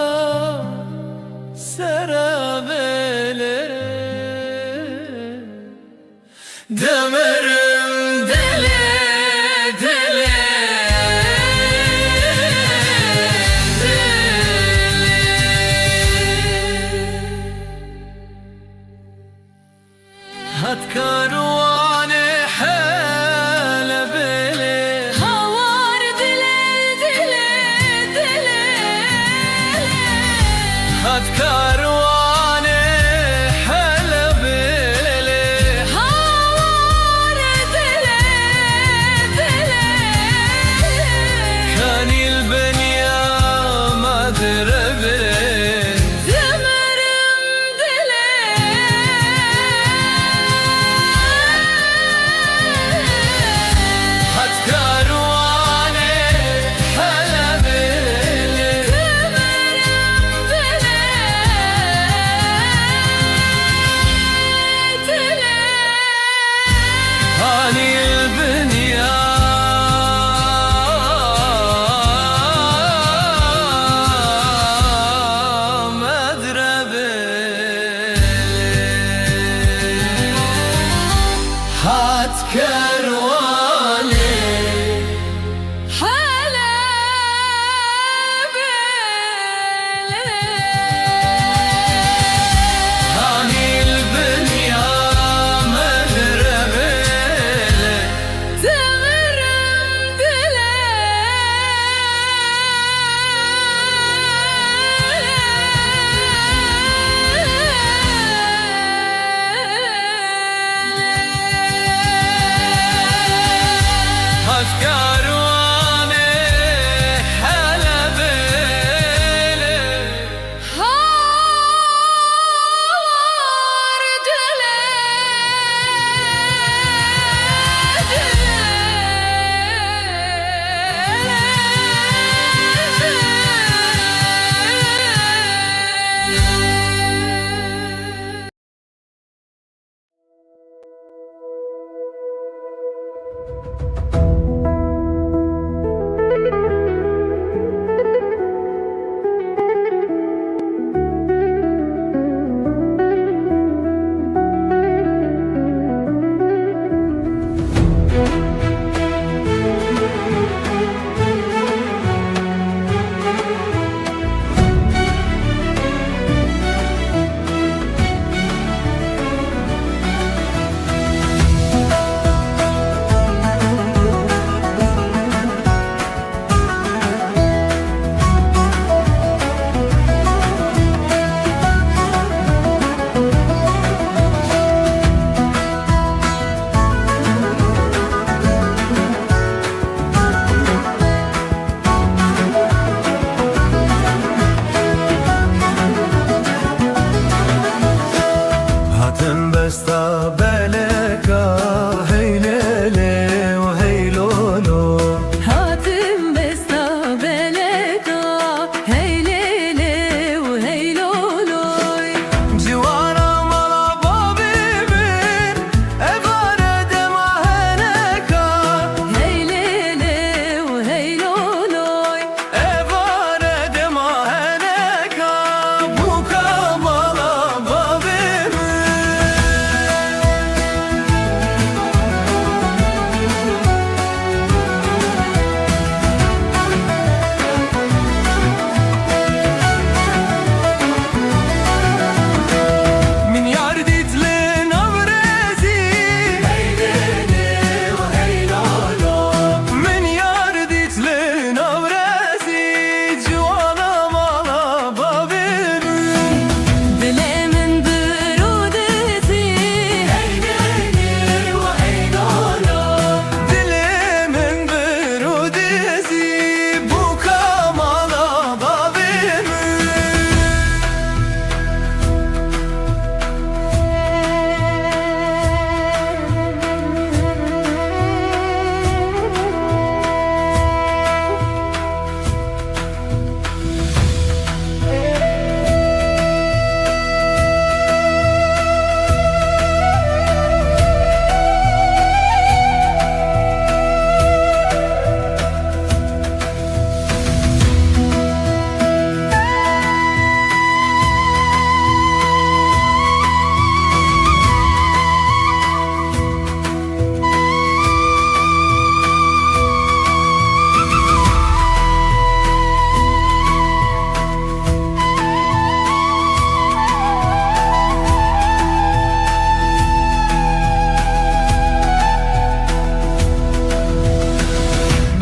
سرابلي دمرم دلي دلي هات كاروان حلب لي
خوار دلي دلي دلي
هات كاروان حلب لي
خوار دلي دلي
كان البنيا مضرب
دمرم دلي
هات كاروان حلب لي
دمرم دلي دلي
هاني البنيا مضرب هات كارواني
حلب
هاني البنيا مضرب
دمرم دلي
هات كاروان حلب لي
خوار دلي دلي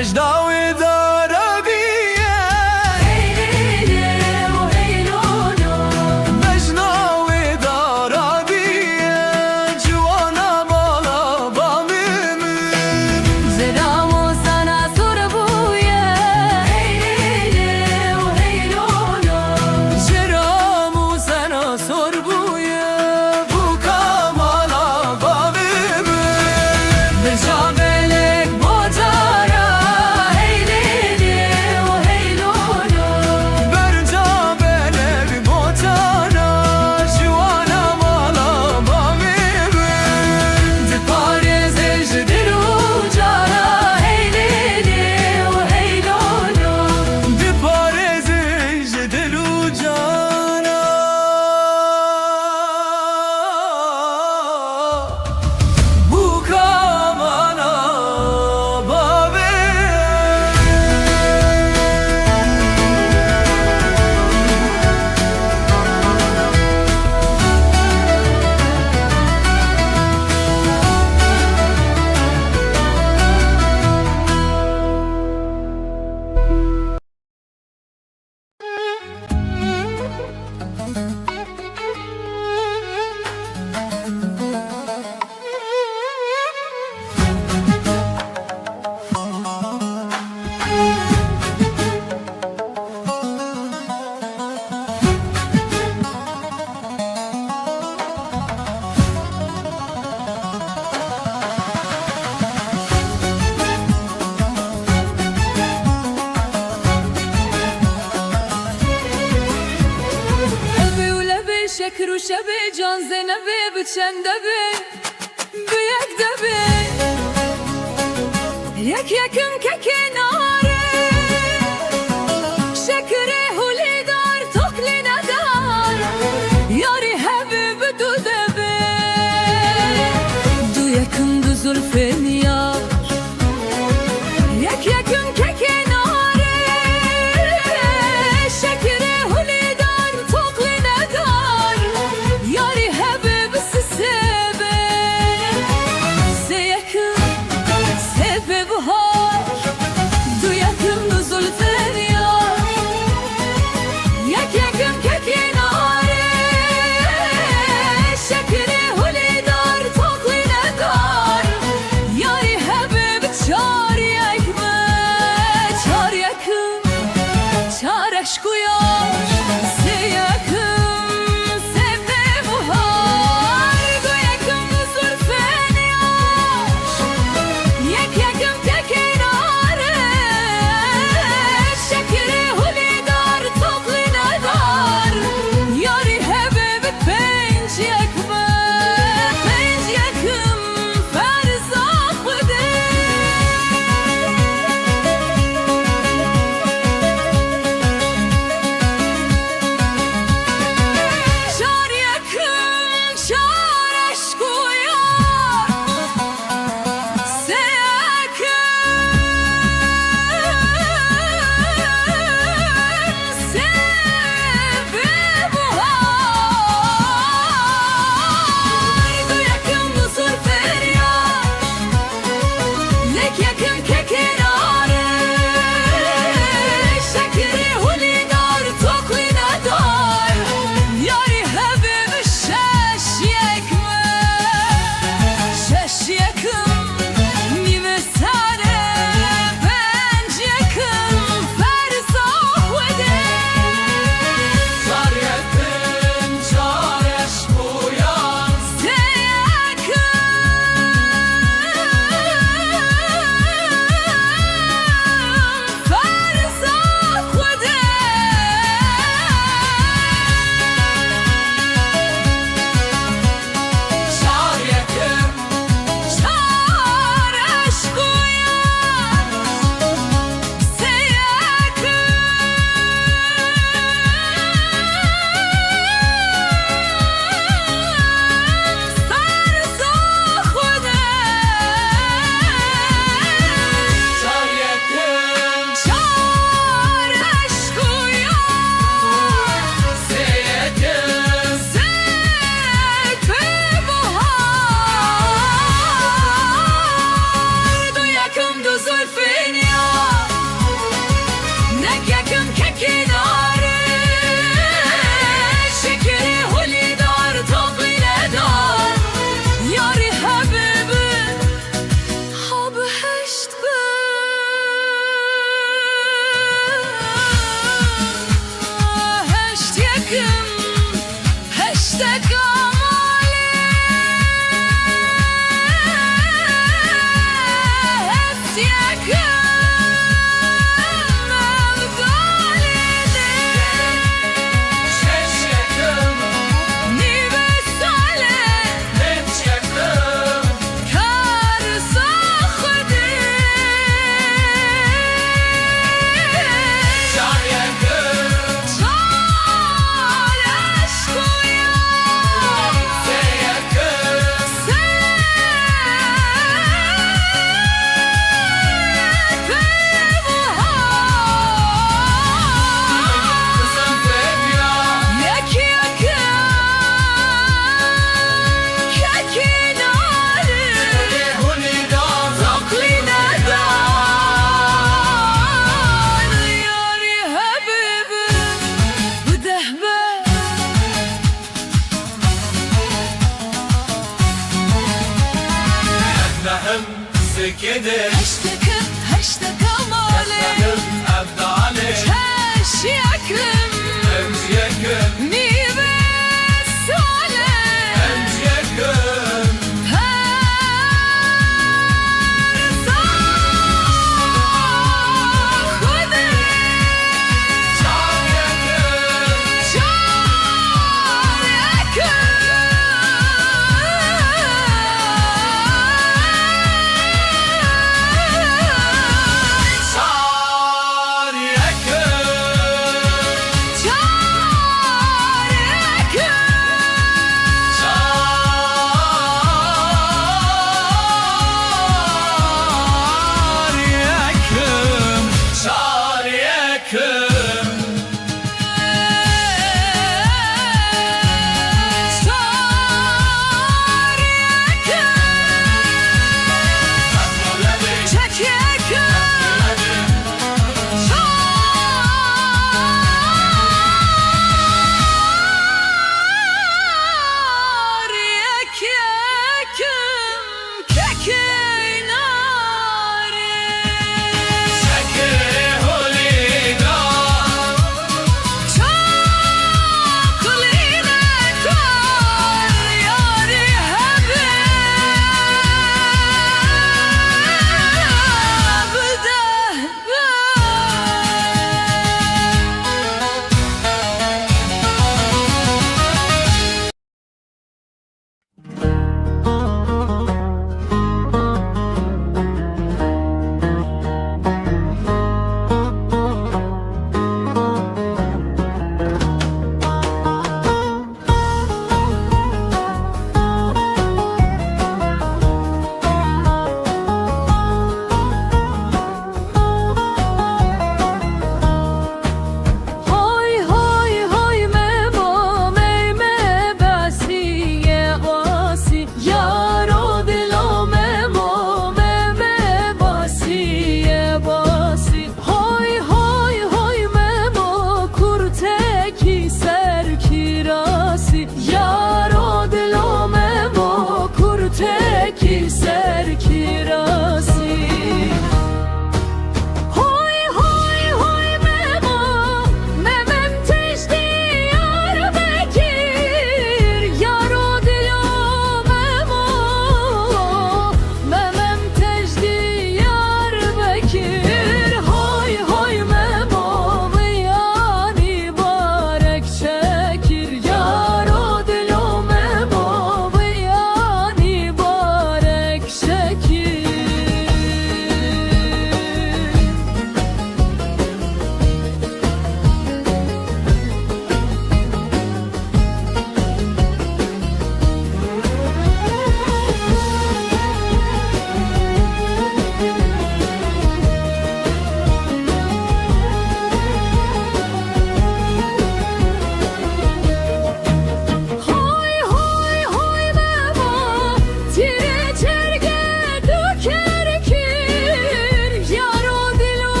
مجداوي دار بيه مجناوي دار بيه جوانا بالا بامم
زرامو sana sorbuye
جرامو سنا سربوية بو كمالا بامم
Mecabelek bocara
برجا بلك بوتانا جوانا مالا بامم
Parez ejdiru cara
دي بارزي جدلو جانا بو كمالا بامم
Evi ulebi şeker u şebi can zenebi biçende bi büyük de bi Yek yakın kekenare şekeri hulidar tokline dar Yari hebi büdü de bi Du yakın du zulfin yar Yek yakın kekenare şekeri hulidar tokline dar Yari hebi sebe Se yakın sebe buhar Du yakın du zulfin yar Yek yakın kekenare şekeri hulidar tokline dar Yari hebi çar yakme çar yakın çar aşk uyar Se yakın sebe buhar Du yakın zulfen yaş Yek yakın kekenare şekeri hulidar tokline dar Yari hebi penç yakme penç yakın ferzak bıdır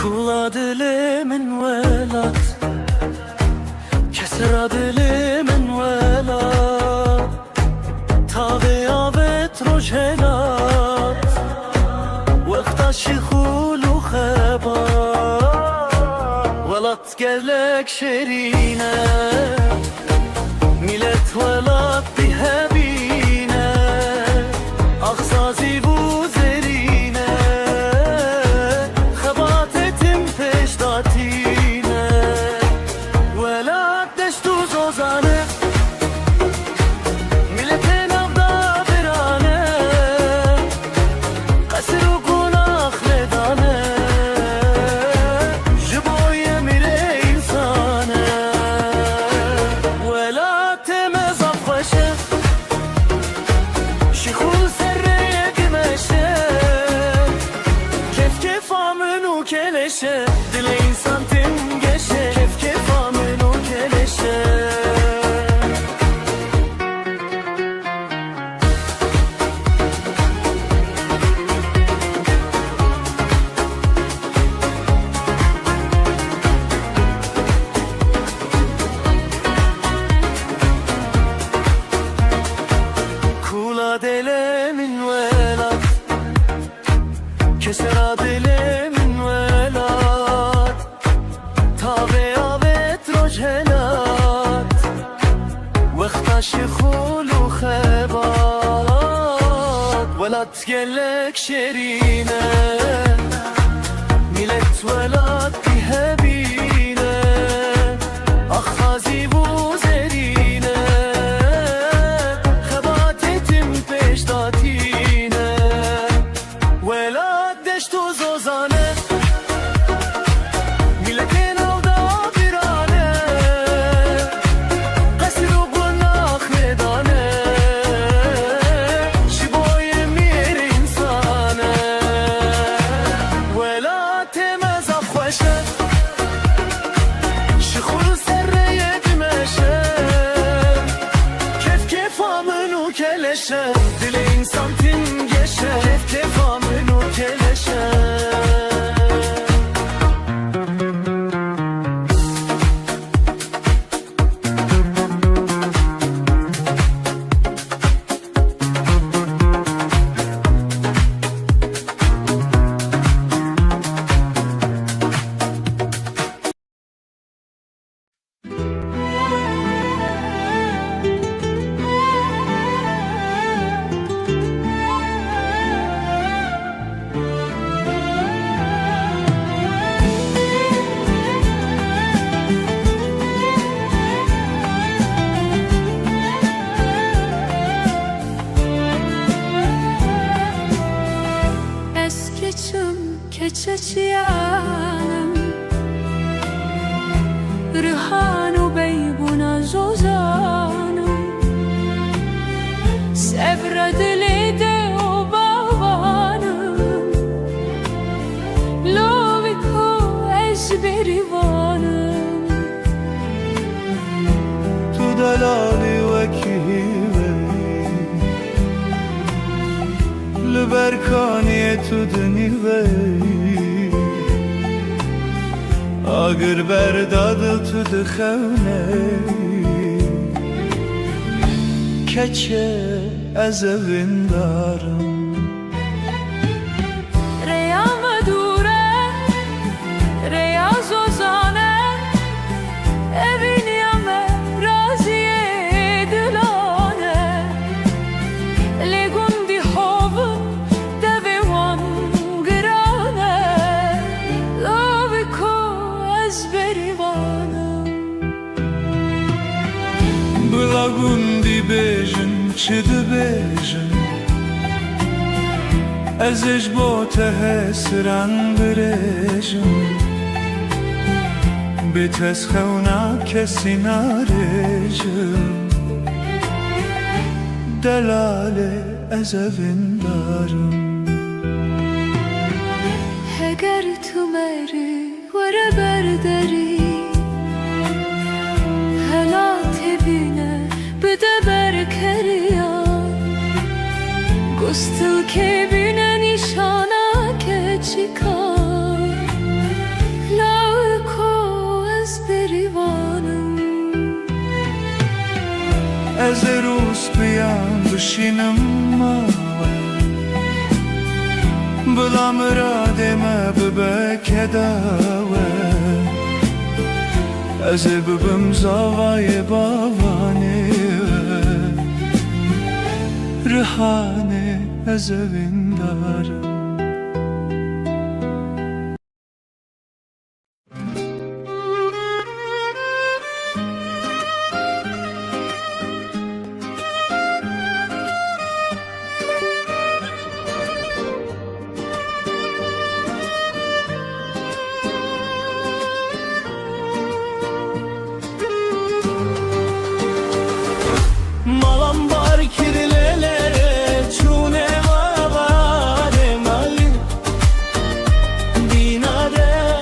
Kula dilimin velat Kesra dilimin velat Tavi avet rojelat Vekta şikhulu khebat Velat gelek şerine Millet velat bihebine Aksazi bu zerine Khebat etim peştatine Velat deştu zozane Milletin avda birane Kasir u gunah ledane Jiboye mire insane Velat temez afkhoşe Şikhul serreye gimeşe Kef kef amenu keleşe Dile insan tim geçe Kef kef amenu keleşe Kula delemin velat Kesera delemin velat Tabe avet rojelat Vekta şikhulu khebat Velat gelek şerine Millet velat bihebine Akhazi bu zerine Khebat etim peştatine Velat deştu zozane Milletin avda birane Kasir u gunah ledane Jiboye mir insane Velat temez afkhoşe Şikhul serreye dimeşe Kef kef amenu keleşe Dile insan tim geçe Kef kef amenu keleşe
Eskeçim keçeçiyanım Rihanu beybuna zozanım Sevredili de o babanım Loviko ezberivanım
Tu delali vekive Lberkaniye tu dnive Agar berdadil tu dkhevne Keçe ez evin darim
Reya medure Reya zozane Evin yame raziye dilane Legundi hovun devewan grane Loviko ezberivanım
Blagundi bejin çidi bejin Ezej bo tehesran birejin Biteskhevna kesi narejin Delale ez evin darim
Eğer tu meri vere berderi Helat evine bide berkeriya Gustul kebine nişana keçika
بشینم ماوه بلا مراد ما ببکه داوه از ببم زاوای باوانه رهانه از ویندارم
Malam var kirlelere çune vavare mali Dinare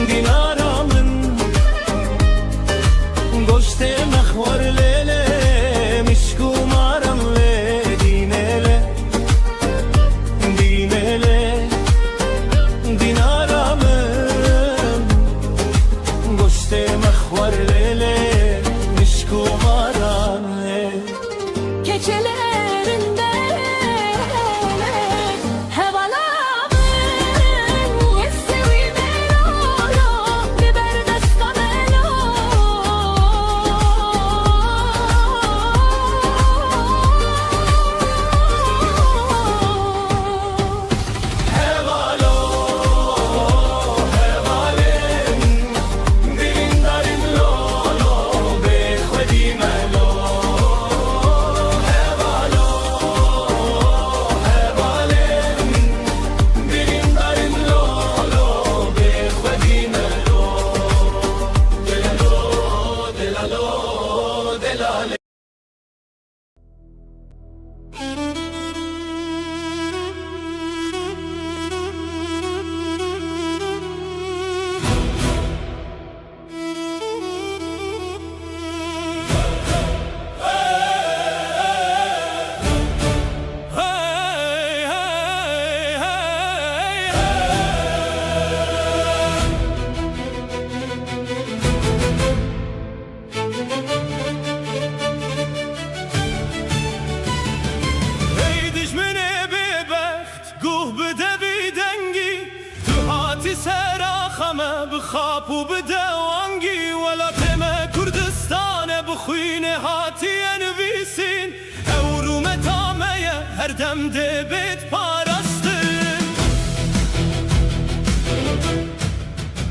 dinaramın Goşte mehvar lele mişkumaram le dinele Dinele dinaramın Goşte mehvar lele mişkumaram
Keçelerinde hevalamın Yessevi melolo biber destamelo
Hevalo, hevalin Dilin darin lolo, bekhvedi melo Hevalo, hevalin Dilin darin lolo, bekhvedi melo Delalo, delalo, delale Hey, hey, hey, hey düşmene bebekt Guh bide bidengi Tu hati serakhame bkhap u bide wangi Wala teme Kurdistane bkhuyne hati envisin Evrume tameye her demde bit parastin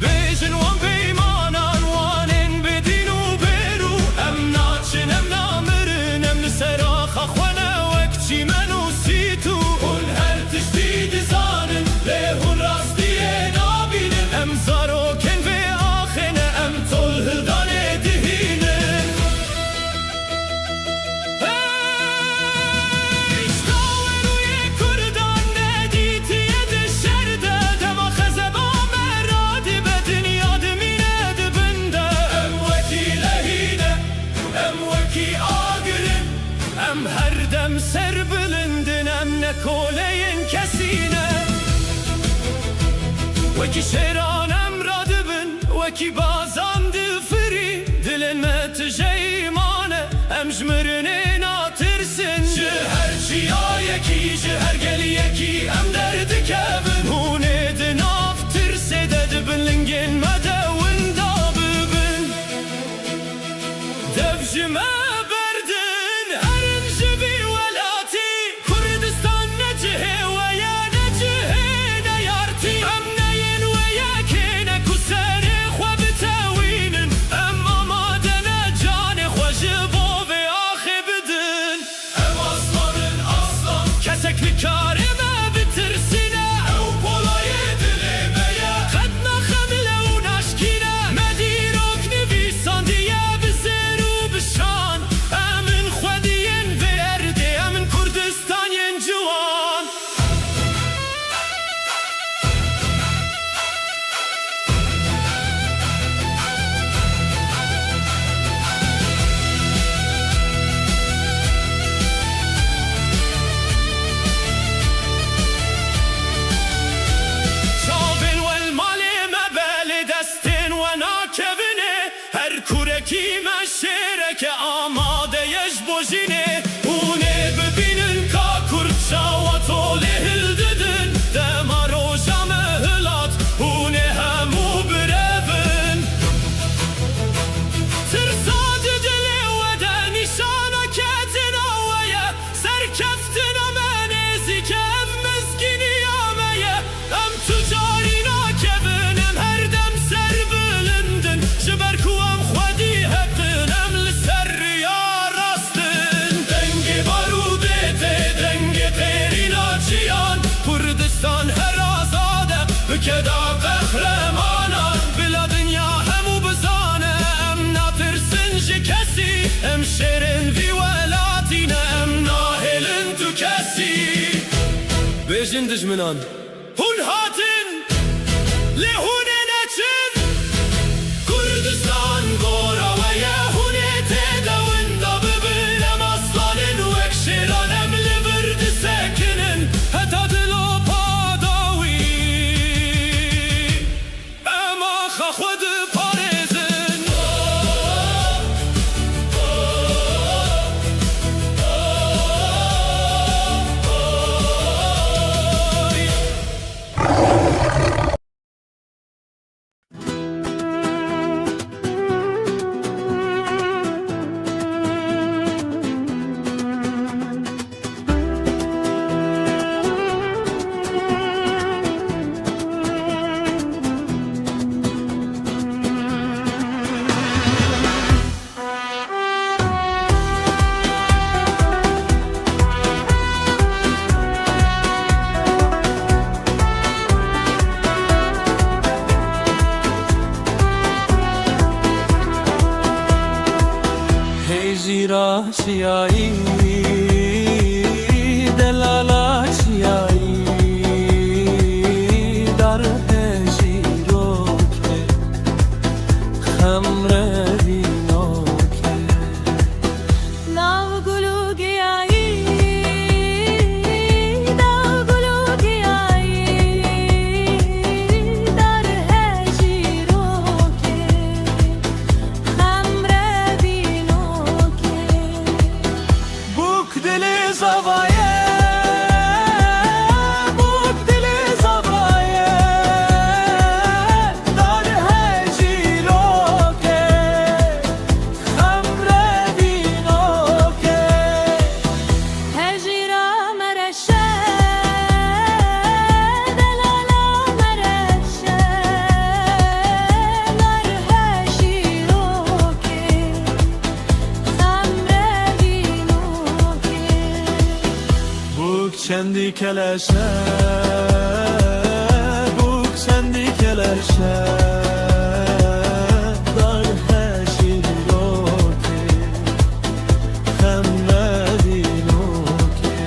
Bejin wan beymanan wanin bedin u beru Em naçin em namirin em niseraxa xwane wek çimen u situ Hul her tişti dizanin lehun rastiye nabinin Em zaroken ve axene em tol hildane dihinin Em her dem ser bilindin em ne koleyin kesine Veki şeran em radibin Veki bazan difiri Dilin me tijeymane Em jmirinin atirsin Ji her çiya yeki Ji her geli yeki Em derdi kevin Hun edin aftirse Dedibin lingin me devin dabibin Devjime كدا قهرمانان بلا دنیا همو بزانه ام ناترسن جکسی ام شیرن وی ولاتینه ام ناهلن تو کسی بیجن دجمنان هون هاتن لهونه نچن کردستان گورا و یهونه تدون دا ببرم اصلانن و اکشیرانم لبرد سکنن حتا دلو پاداوی اما خود پارزن
زیرا چیایی دلالا چیایی در هجیرو که خمره وینو که
ناو گلو گیایی ناو گلو گیایی در هجیرو که خمره بینو که
بوک دل زوایه بوک دل زوایه در هجیرو که خمره وینو که
هجیرا مرشه دلالا مرشه در هجیرو که خمره بینو که
بوک چندی کلشه بوک چندی کلشه در هجیرو که خمره وینو که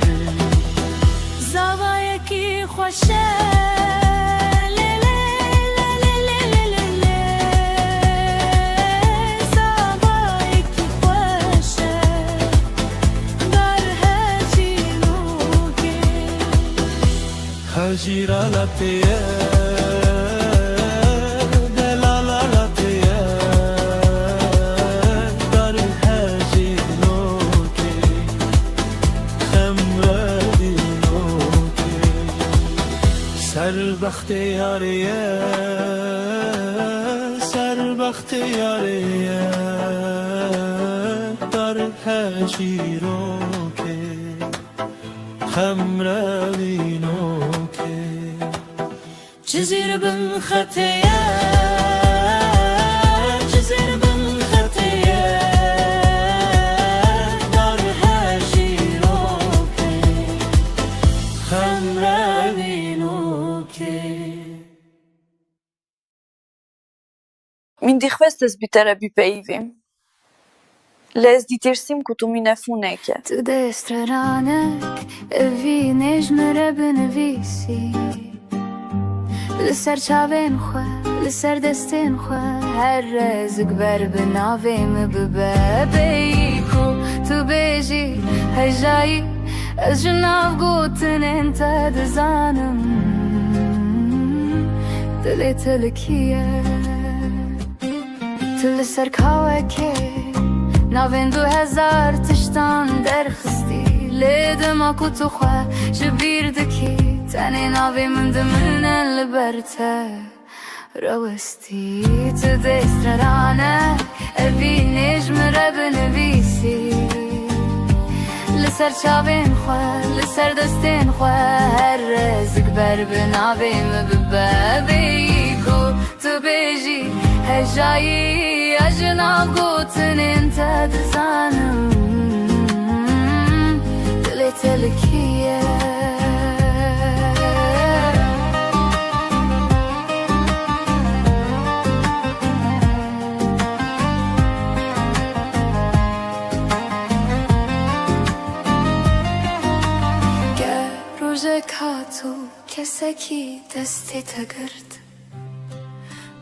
زوایه کی خوشه لیلی لیلی لیلی زوایه کی خوشه در هجیرو که
هجیرا لپیه دلالا لپیه در هجیرو که خمره وینو که سربخت یاریه سربخت یاریه در هجیرو که خمره وینو که جزیر بن خطیه جزیر بن خطیه در هجیرو که خمره وینو که
Min dikhvestes bitera bipeyvim. Lez ditirsim ku tu minefune
Tu destranek evi nejmere benevisi Lëser qavin khue, lëser destin khue Her rezgber benavim bebejku Tu beji hejai Ez jnav gutën inta dëzanëm Dële të lëkije Të lëser kawe ke Navin 2000 të shtan derkhsti Ledëm aku të khue Shbir dëki Tani navim mdëmënën lëbërte Rëwësti të destrarane E vini shmëre bënëvisi Lëser qavin khue Lëser dëstin khue Her rezgber bënavim bëbebiku Të beji hejayi أجناب قوتن انت دزانم دلت الكيه سرک هاتو کسکی دستی تگرد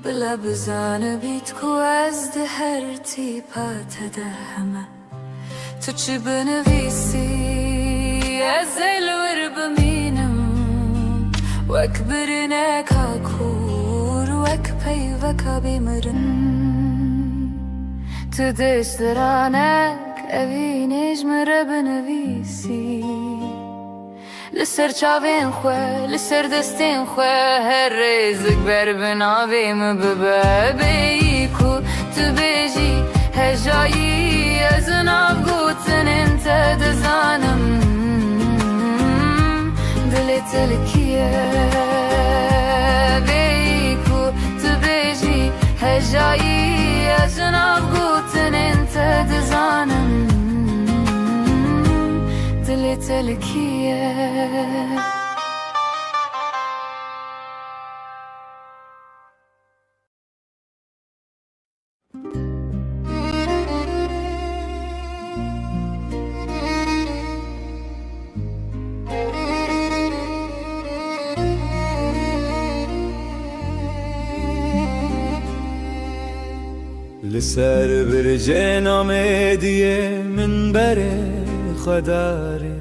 بلا بزانه بیت کو از ده هر تی پات ده همه تو چی بنویسی از الور بمینم وک برنک هاکور وک پی وکا بیمرن تو دشت رانک اوی نجمره بنویسی لسر چاوین خواه لسر دستین خواه هر ریزک بر بناویم ببه بیکو تو بیجی هجایی از ناف گوتن انت دزانم دلی تلکیه بیکو تو بیجی هجایی از ناف گوتن انت دزانم دلی تلکیه
لسر برجه نامه دیه من بره خداره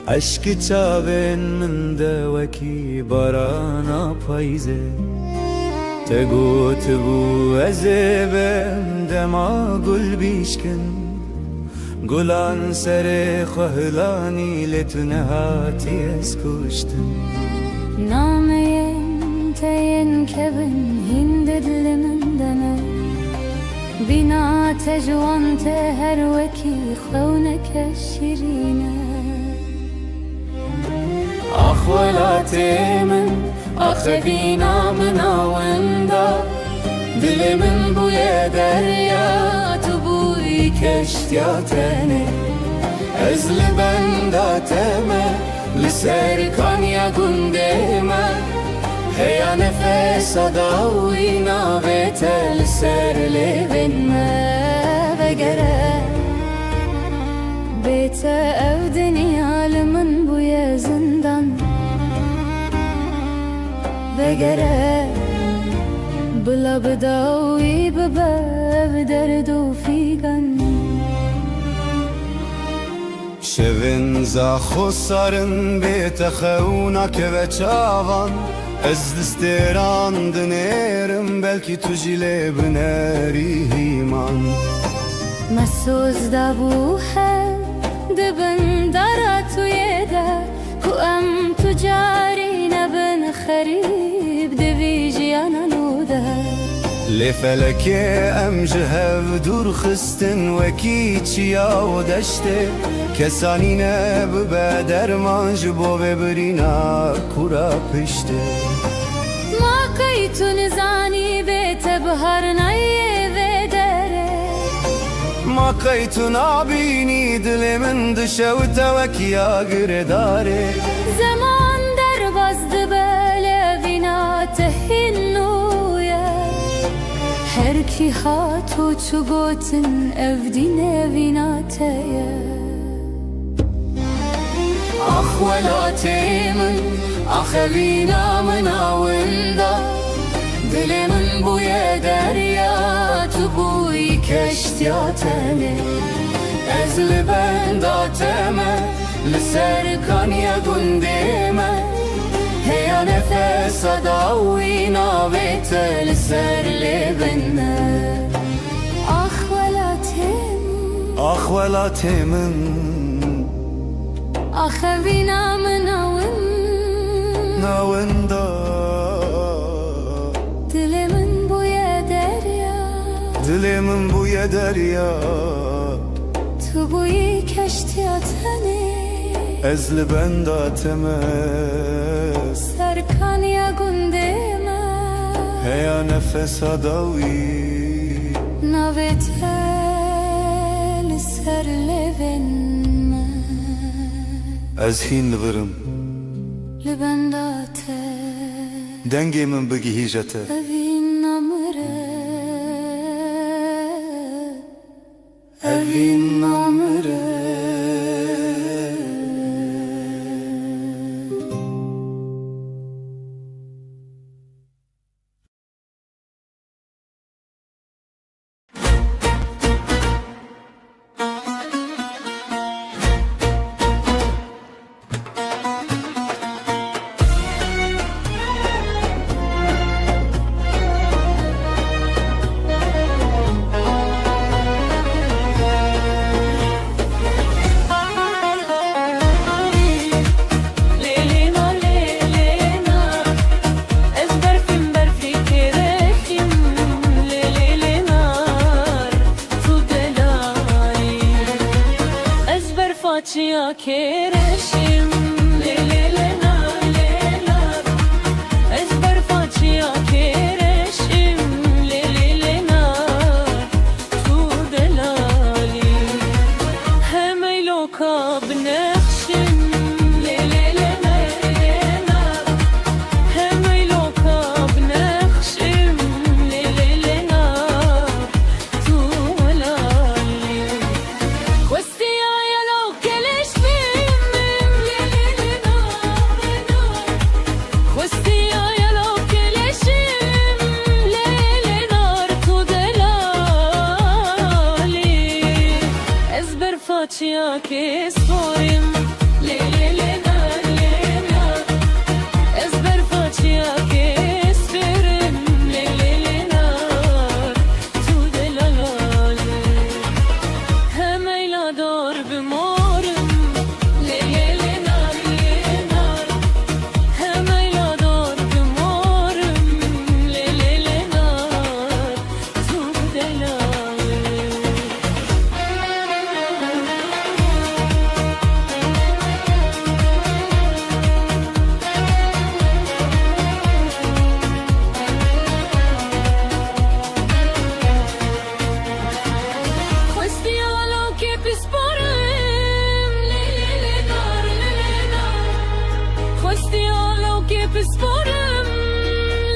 عشق چاوین من دوکی بارانا پایزه تگوت بو ازبم دما گل بیشکن گلان سر خهلانی لتنهاتی از کشتن
نامین تین کبن هند دل من دنه بنا تجوانت هر وکی خونك الشرينة
أخوالاتي من أخبينا من وندا دل من بويا دريا تبوي كشتياتني أزل بنداتما لسركان يا قندما هيا نفس داوي نابت السر لبن
ما بقرا بيت أو دنيا لمن بويا زندان بقرا بلا بداوي بباب دردو فيقن
شوین زا خسارن بیت خونک و چاوان از دستران دنیرم بلکی تو جیله بنری هیمان
مسوز دابوها دبن داراتو يدا كو ام تجاري نبن خريب دبيجي انا نودا
لفلك ام جهف دور خستن وكي چيا و دشته کسانی نه ببدر مانج بو ببرینا کورا پشته
ما قيتو نزاني بيت بهر نايه ودره
ما قيتو نابيني دل من دشوت وكيا گرداره
زمان در بازد بله وینا تهنویا هر کی هاتو چو گوتن افدینه وینا تیه
أخوالاتي من أخبينا من وندا دل من بويا دريا تبوي كشتياتني أزل بنداتما لسركان يا قنديما هيا نفس داوي نابت لسر لبنا أخوالاتي من
أخبينا من
ناوندا
دل من بويا دريا
دل من بويا دريا
تو بوی کشتیاتنی
ازل بنداتما
سرکان یا گنده ما
هيا نفس داوي
نویت سر لبن
از هين لبرم
لبندات
دنگي من بقي هيجته
أبين نمره
أبين نمره
facia kereşim le le le na le la ezber facia kereşim le le le na tu delali hem eyloka bnekşim le le le na hem eyloka bnekşim le le le na tu delali questi ayalo che le spim le le le na questi ayalo che le spim le le nar tu delali ezber facia che sporim le le le na ezber facia che spirim le le le nar tu delali hem eylador bimorim le le le nar hem eylador bimorim le le le nar tu delali questi alo che pisporem le le le nar questi alo che pisporem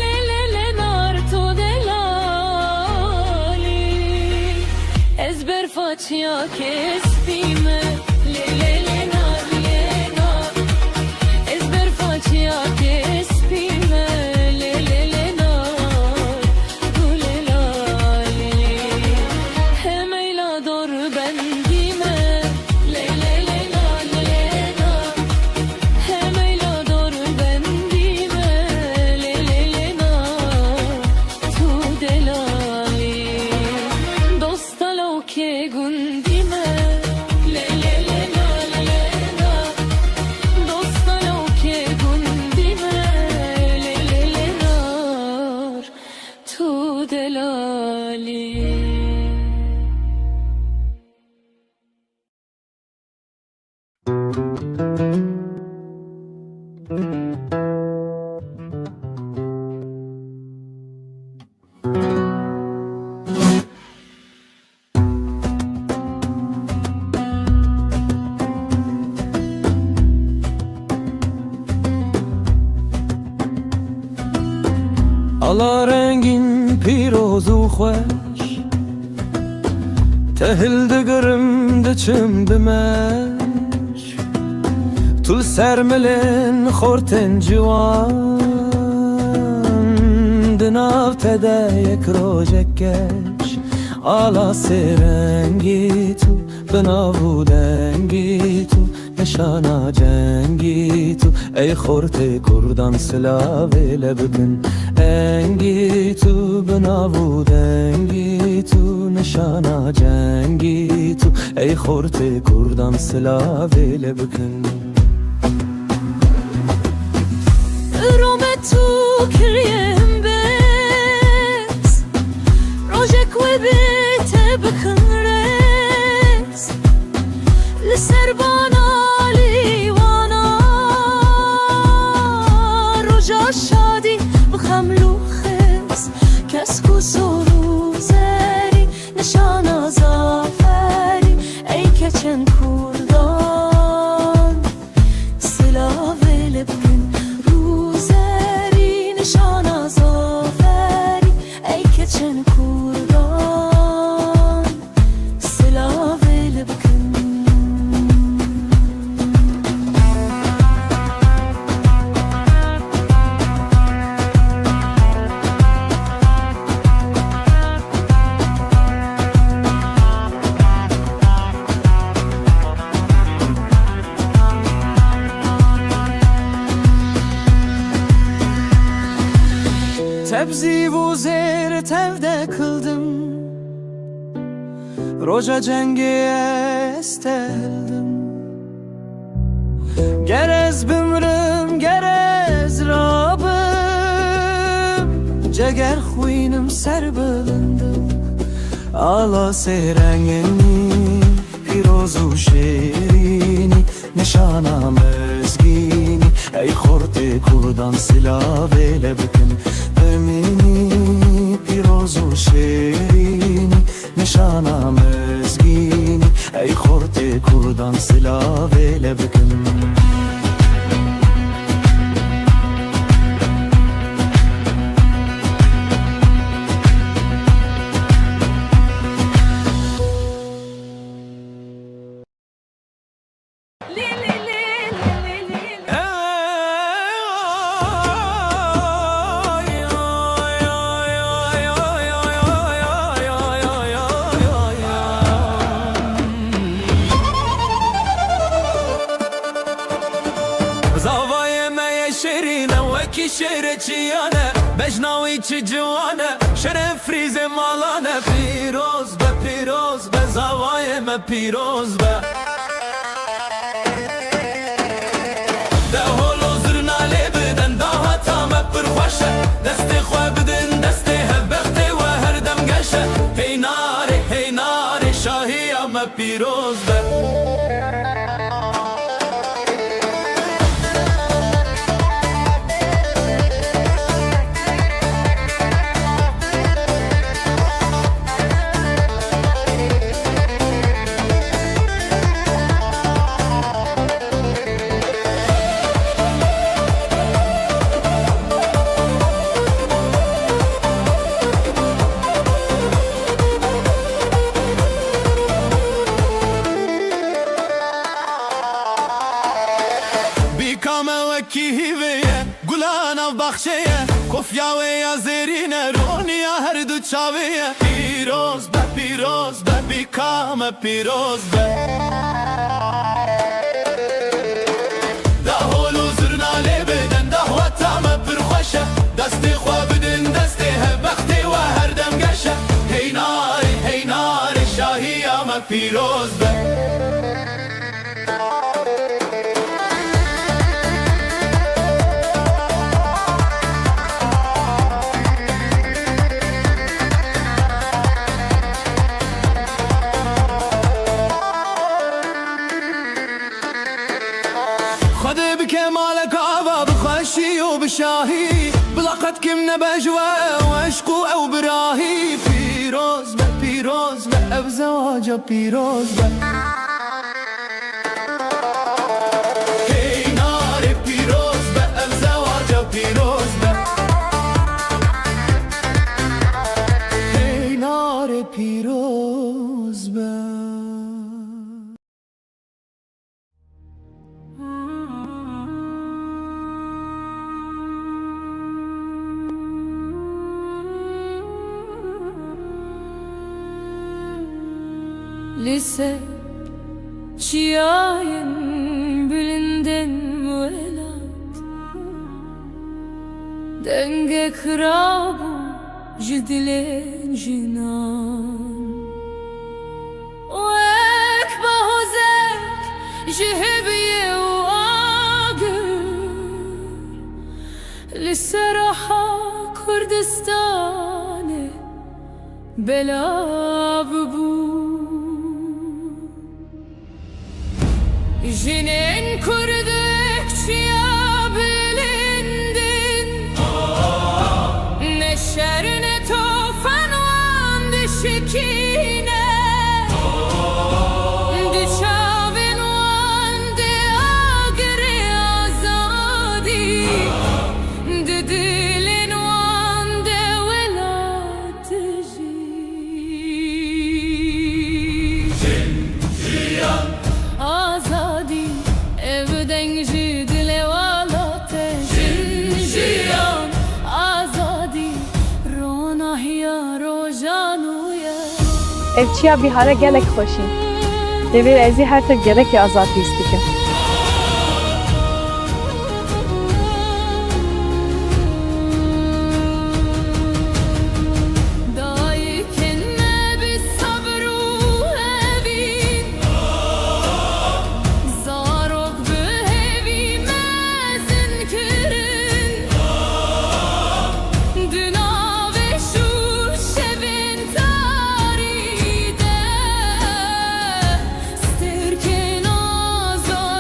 le le le nar tu delali ezber facia che spime le le le nar ezber facia che spime le le le nar tu delali hem eylador bendime le le le na hem eylador bendime le le le na tu delali dostalo che gundime le le le na dostalo che gundime le le le nar tu delali
Ala rengin pirozu xoş Tehildi gırımdı çimdimeş Tul sermelin xorten civan Dinav tedeyek rojekkeş Ala serengi tu Binavu dengi tu Nişana cengi tu Ey xorte kurdan silave lebdin Engi tu binavu dengi tu Nişana cengi tu Ey xorte kurdan silave lebdin
Rometu kiriem bez Rojek ve bete bakın res Liserbana livana Roja şadi bxamlu xes Kesku soru zeri Nişana zaferi Ey keçen kurdan Silave lebgün Ruzeri nişana zaferi Ey keçen kurdan Silave lebgün
Tebzi bu zer tevde kıldım Roja cengiye esteldim Gerez bümrüm gerez Rabım Ceger huyunum serbılındım Ala serengeni Pirozu şerini
نشانا مزگینی ای خورد کردان سلا بله بکن امینی پیروز و شیرینی نشانا مزگینی ای خورد کردان سلا بله بکن
زاوية ما شيرينة وكي شيرتشيانة بجناوي تجوانا شرف فريزة مالانا بيروز بيروز زاوية ما بيروز ده هولو زرنا لبدن ده هتا ما برخوشة دستي خواه بدن دستي هبختي وهردم قشة هي ناري شاهية ما بيروز هیویه گلانا بخشیه کفیا و یا زرینه رونیا هر دو چاویه پیروز به بیکام پیروز به ده هولو زرنا لبدن ده وطام برخوشه دستی خواه بدن دستی هبختی و هر دم گشه هی ناری شاهی اما پیروز به خده بكمالك عبا بخشي وبشاهي بلقت كم نبجوة وعشقو أو براهي بيروز بزواجه بيروز هي ناري بيروز بزواجه بيروز هي ناري بيروز
لسه شياين بلندن ولاد دنگك رابو جدلين جنان وك بهزك جهبية وآقر لسه راحة كردستاني بلا ببو Jinin kurdukça bilindin Ne şer ne tufan vandı şikine Düşavin vandı agri azadi Didilin vandı velatıcı آزادی evden jidle valate jinjiyan azadi ronahya rojanuya
Evçiya bihara gelek hoşin. Devir ezi her tır gerek ya azatı istikim.
Sterken azad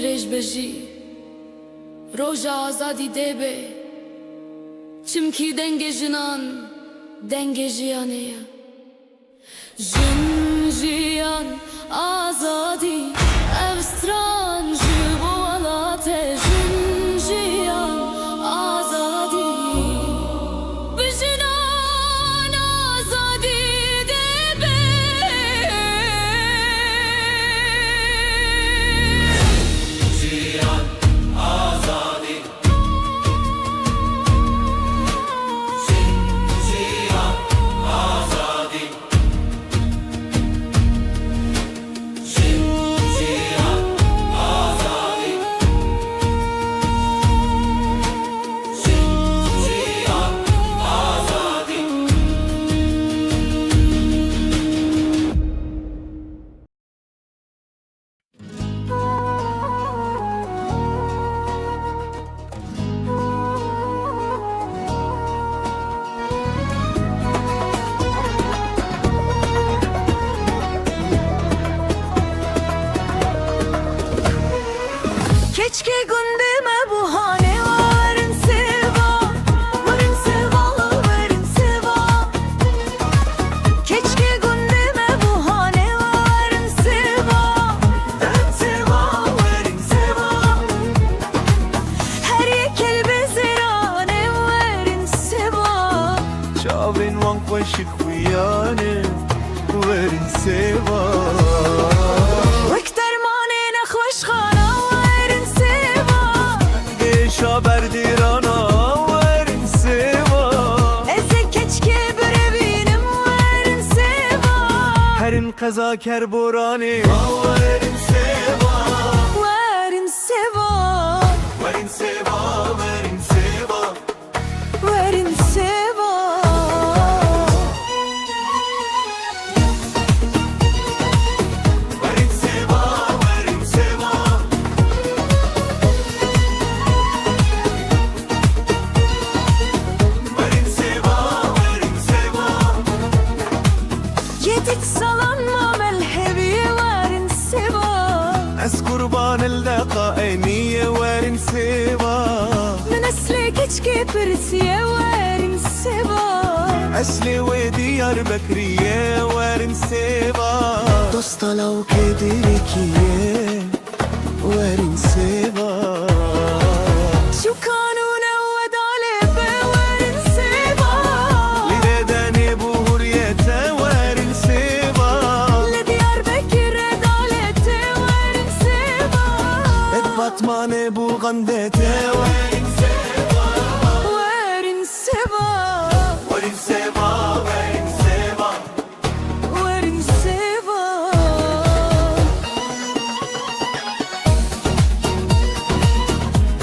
درێژ بەژی ڕۆژە ئازادی دێبێ چمکی دەنگێ ژنان دەنگێ ژیانەیە ژن ژیان ئازادی ئەوستران ji bo welatê jin jiyan azadî bi jinan azadî debe
Jiyan azadi Jiyan azadi Jiyan azadi Jiyan azadi
Keşke gündeme bu hane varın seva varın seva varın seva Keşke gündeme bu hane varın seva varın seva varın seva Her yekel bezirane varın seva
Çavên wan xweşik xuyane werin seva
Wek dermanê nexweşxana varın seva
Gêşa berdîrana werin seva
Ez keşke birevînim varın seva
Herin qezaker boranê werin seva
Varın seva
Werin seva werin seva
Verin seva
Werin seva werin seva Werin seva werin seva
Yedik salanma melhebiye verin seva
Ez kurban eldeqa eniye werin seva
Min esli keşke pirsiye verin seva
Esli ve Diyarbekriye werin seva Dosta law kedirikiye werin seva
Şu kanune vedale be verin seva
Liredeni bu hurriyete werin seva
Le Diyarbakır adalete verin seva
Et batmane bu gandete werin seva
Verin seva
Werin seva werin seva
Verin seva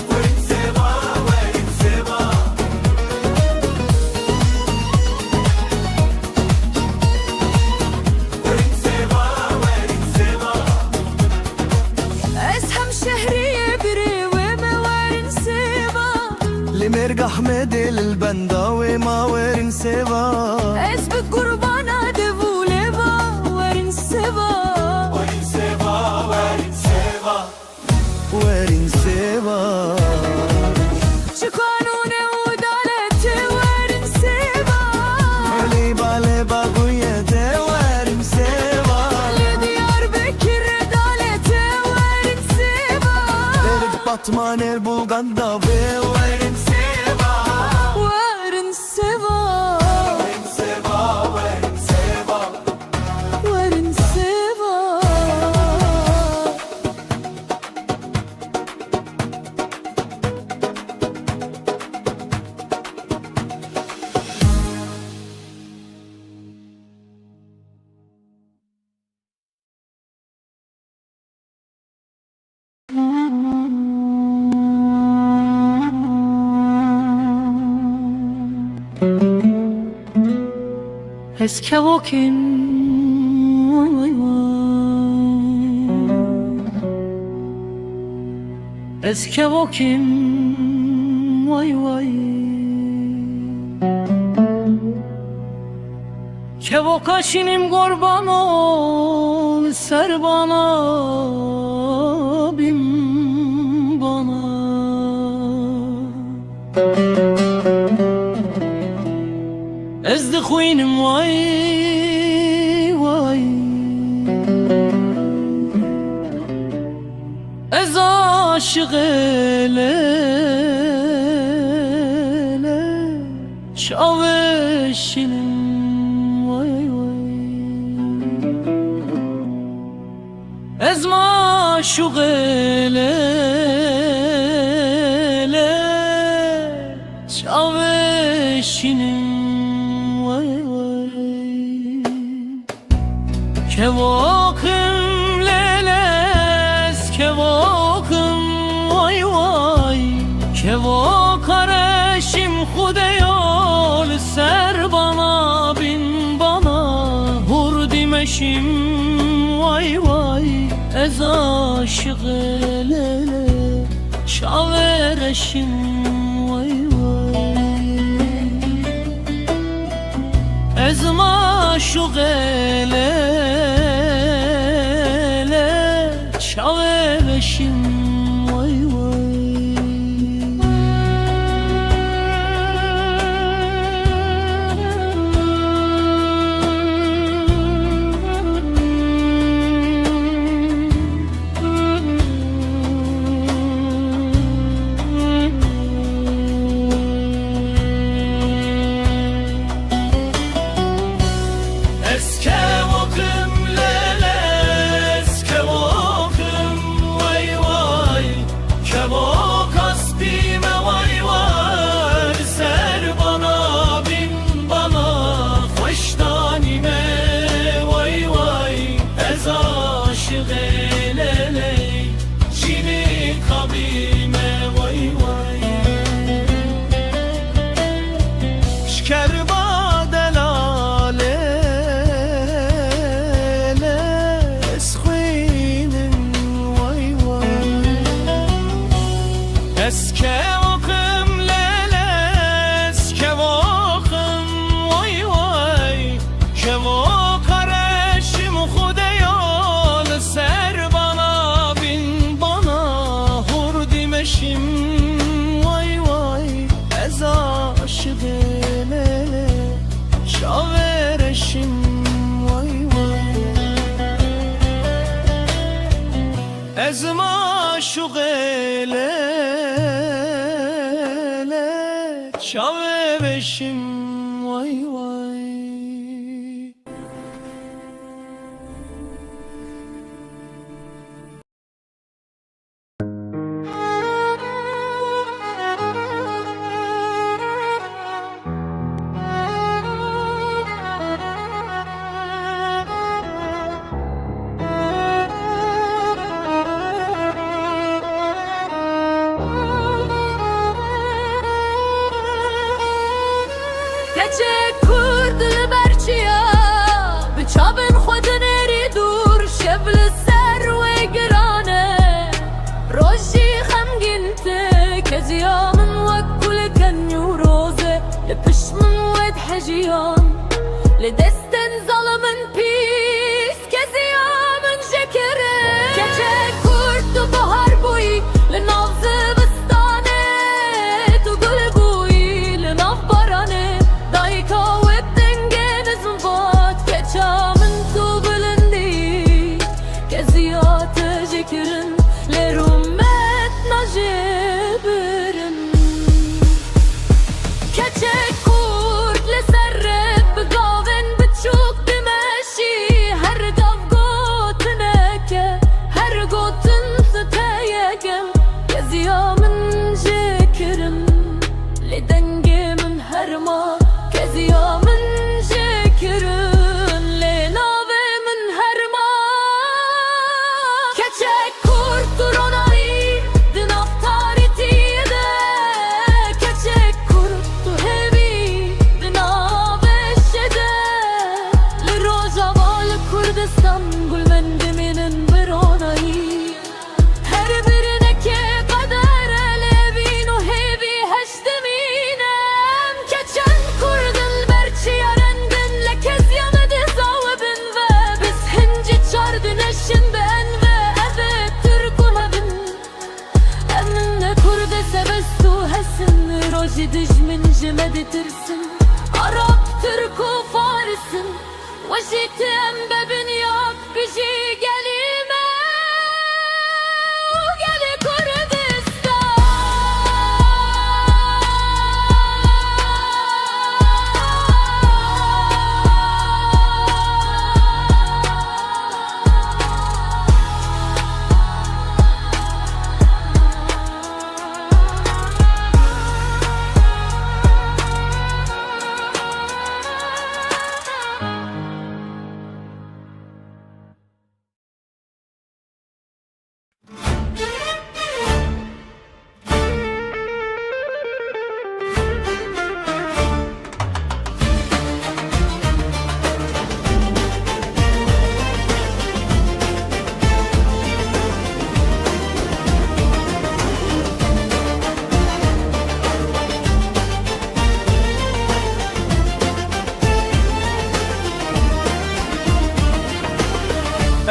Werin seva werin seva Werin seva werin seva
Ez hem şehriye biri ve me verin seva
لمرقح مدل البندا وما werin seva
Ez bir kurbana devule va verin seva
Werin seva werin seva werin seva
Şu kanune udalete verin seva
Leba leba guyete werin seva
Le Diyarbakır adalete verin seva
Derib batman el bulganda ve werin seva
Verin seva
Werin seva werin seva
Verin seva
Ez kevokin vay vay vay Ez kevokin vay vay Kevoka şinim kurban ol ser bana bin دخوينم واي واي از عاشق لیله شاوشینم وای وای از معشوق لیله شاوشینم وای وای که واقم لیلس که واقم وای وای که واقرشیم خدایال سر bana bin bana hurdimşim vay vay ez aşık lele şavereşim vay vay ez maşuq lele şavereşim vay vay Ez maşuq lele şaveşim vay vay
Keçek kurd berçiya Bıçabın xwedin eri dur Şevl ser ve girane Rojji xemgin te Keziya min wek kulken yuroze Li pişmin wed hejiyan Li destin zalimin pis Keziya min jekere Keçek kurd du bahar boyi Li nav zivistane Tu gul boyi Li nav barane Dayka ve dengeniz vat Keçamın tu bilindi Keziyatı cekirin Lerumet najibirin Keçek kurt le serrep Gavin biçuk dimeşi Her gav gotineke Her gotin süteyegem Keziyamın cekirin Le dengemin herma Keziya min jekirin Le nave min herma Keçek kurt duronayı Din aftaritiye Keçek kurt du hevi Din aveşede Li rojaval Kurdistan Gulmendiminin bir onayı Her birine ke kader Levin u hevi heşteminem Keçen kurdun berçi yarendin Lekez yanadı zavabin ve Biz hinci çardın eşinden ve Evet Türk'un evin Emine kurda sevestu hesin Roji dijmin jimedi tirsin Arap Türk و Fars'ın وجيت ام ببنياك بجي قليمة وقلي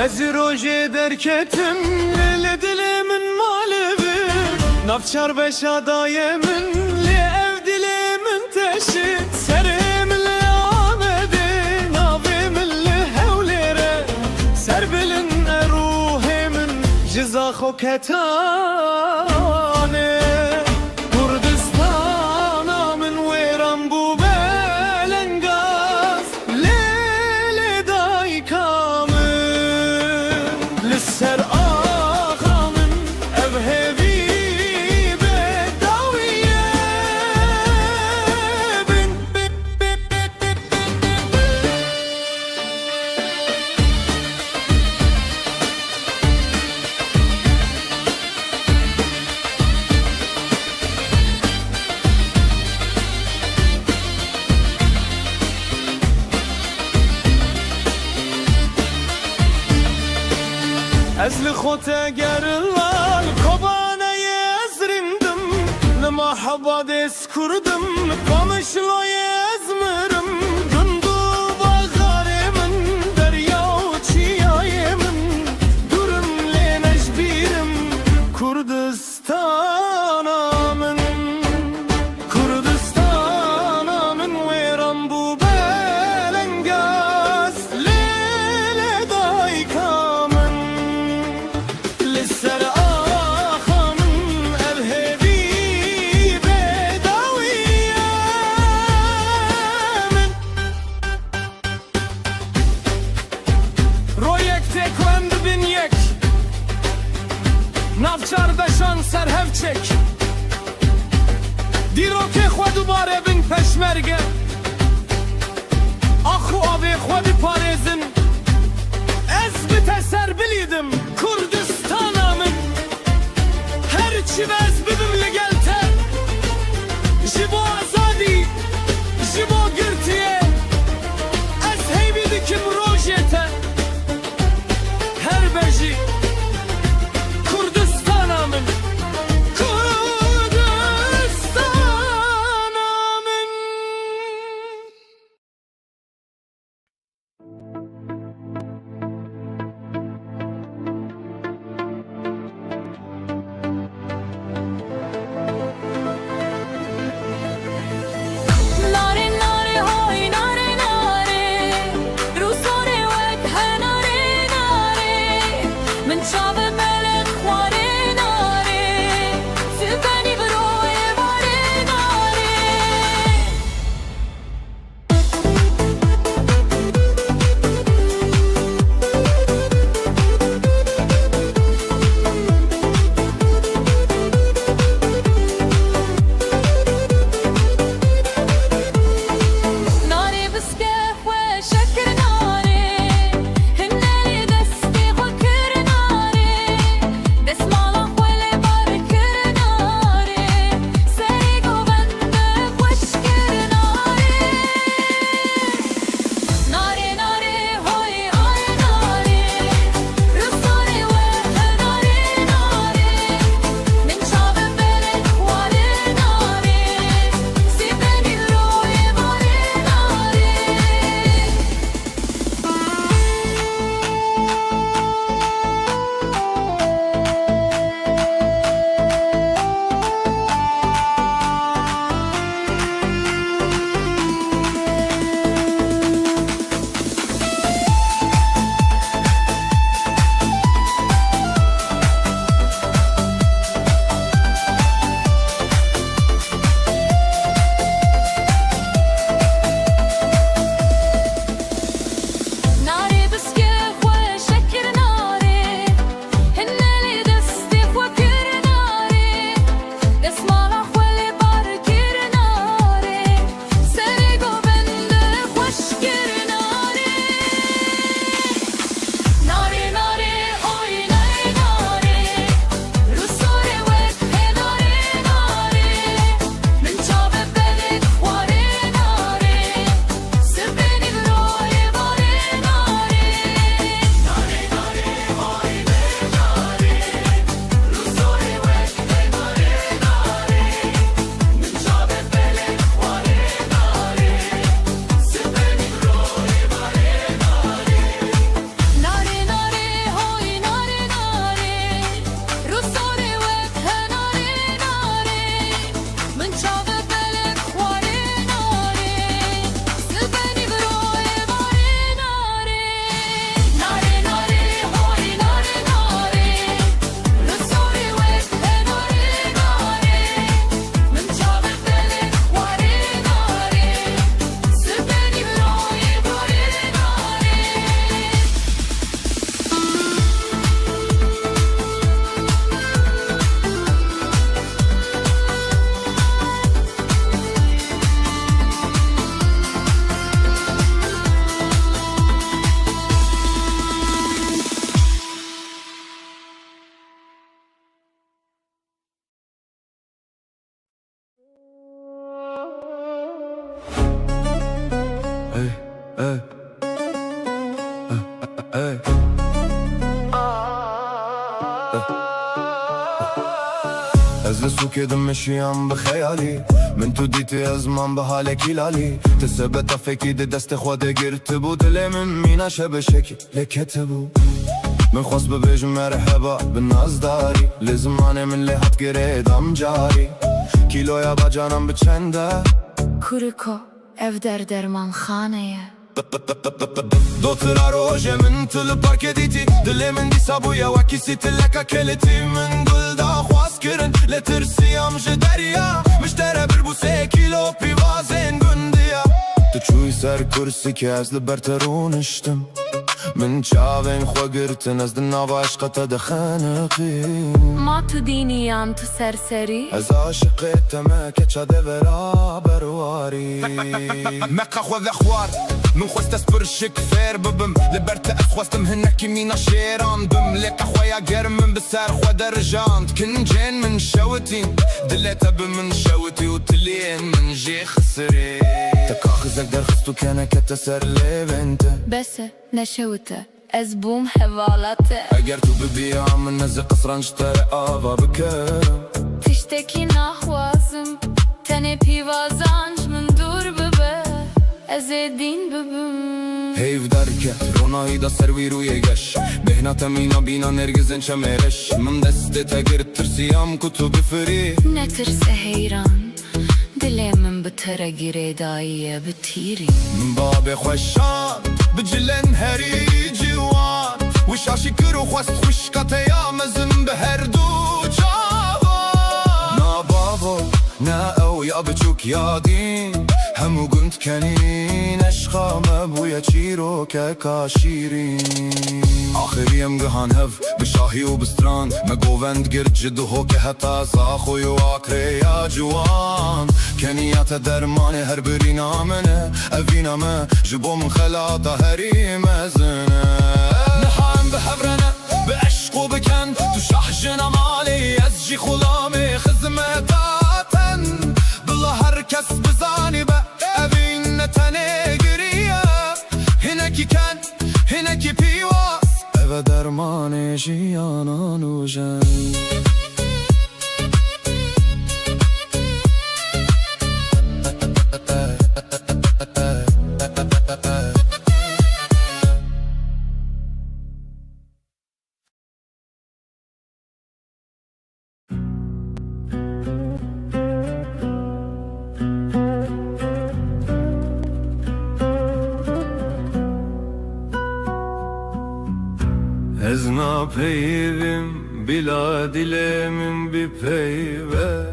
Ez roje derketim Lele dilimin malevi Nafçar beşa dayemin Li ev dilimin teşi Serim li amedi Navimin li hevlere Serbilin eruhimin Ciza khoketane Kurdistana min veran bu belengaz Lele daykamın Lisser ağamın evhevi bedaviye bin Ez li xote gerlan Kobane yezrindim Lima haba des kurdum Kamışla yezmirim Dundu bağarimin Derya çiyayemin Durum le necbirim Kurdistan'ımın Kurdistan'ımın Veran bu belengaz Lele daykamın Lisser ağamın evhevi bedaviyemin Royek tekwend bin yek Navçar beşan serhev çek Diroke xwe dubare bin peşmerge Axu avê xwe biparêzin Ez bi te serbilîdim Kurdistana min Her çi ez bibim li gel te Ji bo azadî Ji bo girtiye Ez heybî dikim rojê te Her bejî Kurdistana min Kurdistana min از لسوك دمشيان بخيالي من تو ديتي ازمان بحالك هلالي تثبت فكي دي دست خواده گرتبو دل من مينا شبشكي لكتبو من خواست ببيجم مرحبا بالناز داري لزمانه من لحط گردم جاري كيلويا با جانم بچنده
کورکو ev derman خانه
دوترا روجه من تل بارك ديتي دل من دي سابويا وكيسي تلكا كلتي من دل دا خواست كرن لترسيام جدريا مشترى بربوسه كيلو بيوازين گنديا تشوي سر كرسي كاز لبرترونشتم من چاوين خوا گرتن از دناوا عشقتا دخانقين
ما تو دينيان تو سرسري
از عاشقتما كچا دورا برواري مقا خوا ذخوار من خواست اسبرشك فير ببم لبرت اسخواستم هنكي مينا شيران بم لقا خوايا گرمم بسر خوا درجاند كن جين من شوتين دلتا بمن شوتي وتلين من جي خسري تكاخزك در خستو كان كتسر ليفنت
بس نشوته از بوم حوالاته
اگر تو ببيع من نزل قصران اشتري آبا بكرم
تشتكي نخوازم تنه پیوازانج من دور ببه از دين ببم
هيف دركت روناي دا سروي روي گش بهنا تمينا بينا نرگزن چمرش من دست تگرت ترسيام كتو بفري
نترس هيران دلي من بتره گيره دايه بتيري
من باب خوشان بجلن هري جوان وشاشي كرو خواست خوش قطيا مزم بهر دو جوان نا بابو نا او يا بچوك يا دين همو قمت كنين اشخا مبويا چيرو كاشيرين آخريم گهان هف بشاهي وبستران ما گووند گرد جدو هو که حتا زاخوي واكري يا جوان كنيات درمان هر بري نامنه اوينا ما جبو من خلاطة هري مزنه نحام بحبرنا بعشق وبكن تو شحجنا مالي ازجي خلامي خزمتاتن بالله هر كس بزاني با اوين نتنه گريه هنكي كان هنكي بيواس او درمان جيانان و جن Ez napeyvim bila dilemin bir peyve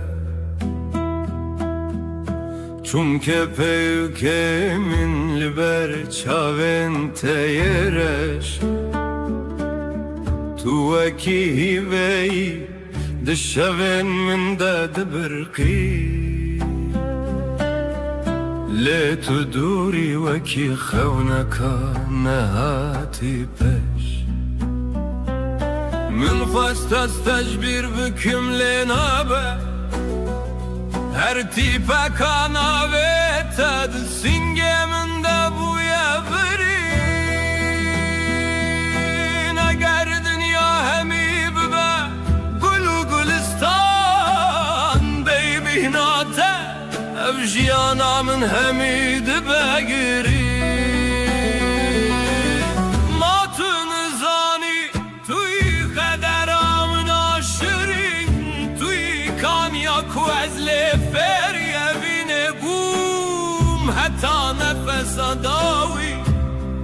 Çumke peykemin liber çavente yereş Tu veki hivey dışaven min de dibirqi Le tu duri veki xewneka nehati peş من خواست استجبیر بکم لنابه هر تیپه کاناوه تد سینگه من ده بویا برین اگر دنیا همی ببه گل و گلستان بیبی ناته افجیانا من همی دبه گرین حتى نفس داوي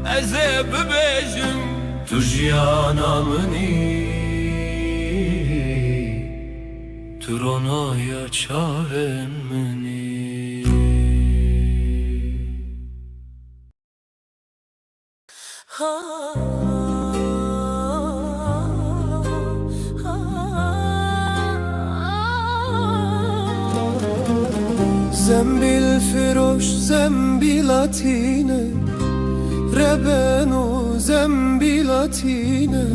أزيب بيجم تجيانا مني ترونا يا چاهن مني
زنبیل فروش زنبیلاتینه ربنو زنبیلاتینه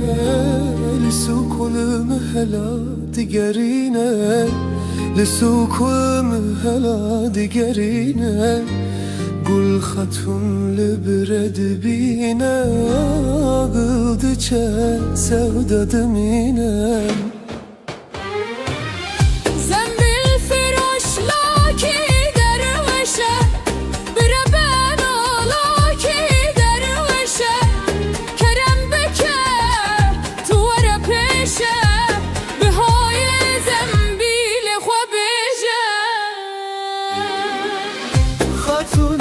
لسو کلم هلا دیگرینه لسو کلم هلا دیگرینه
گل خطون لبرد بینه آقلد چه سودا دمینم
زنبیل فراش لاکی دروشه بره ben لاکی دروشه کرم بکه تو وره پیشه به های زنبیل خواه بیشه
خطون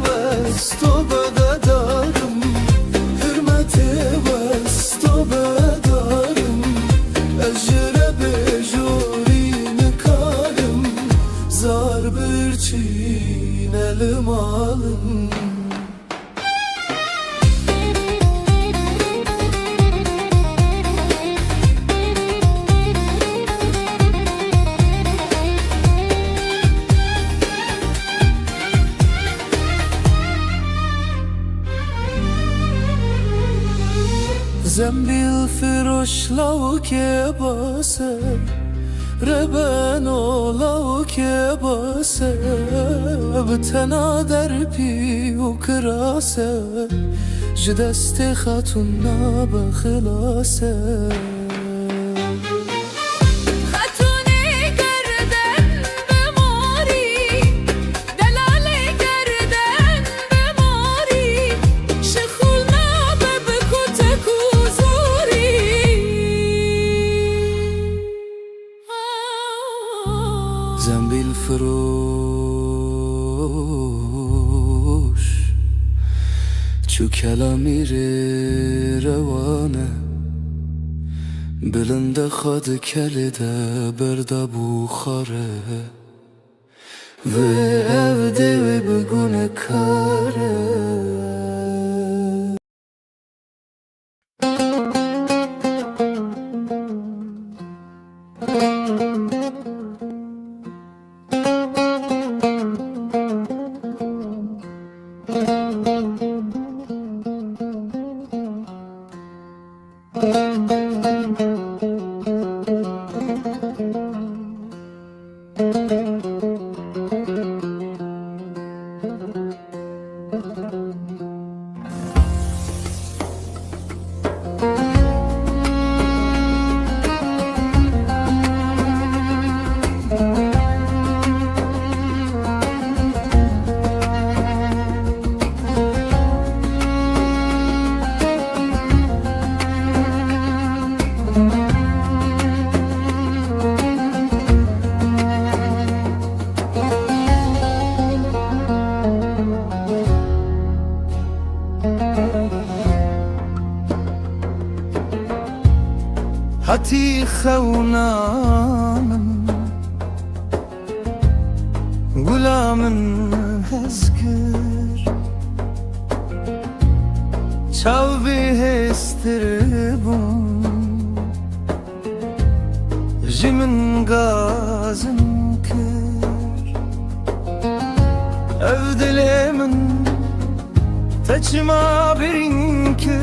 وستو بدارم hürmet وستو بدارم اجره بجورین karım zar bir çiğnelim alım زنبیل فروش لاو که باسه ربن لاو که باسه بتنا در پی و کراسه جدست خاتون نابا خلاصه
خاتونی گردن بماری دلالی گردن بماری شخول نابه بکوتک حضوری
زنبیل فروش چو کلامی روانه بلند خود کلیده برده بخاره و evde ve bugüne kare هتی خونامن گلامن هزکر چاو به هستر بون جمن گازن کر evdilemin تچما برین که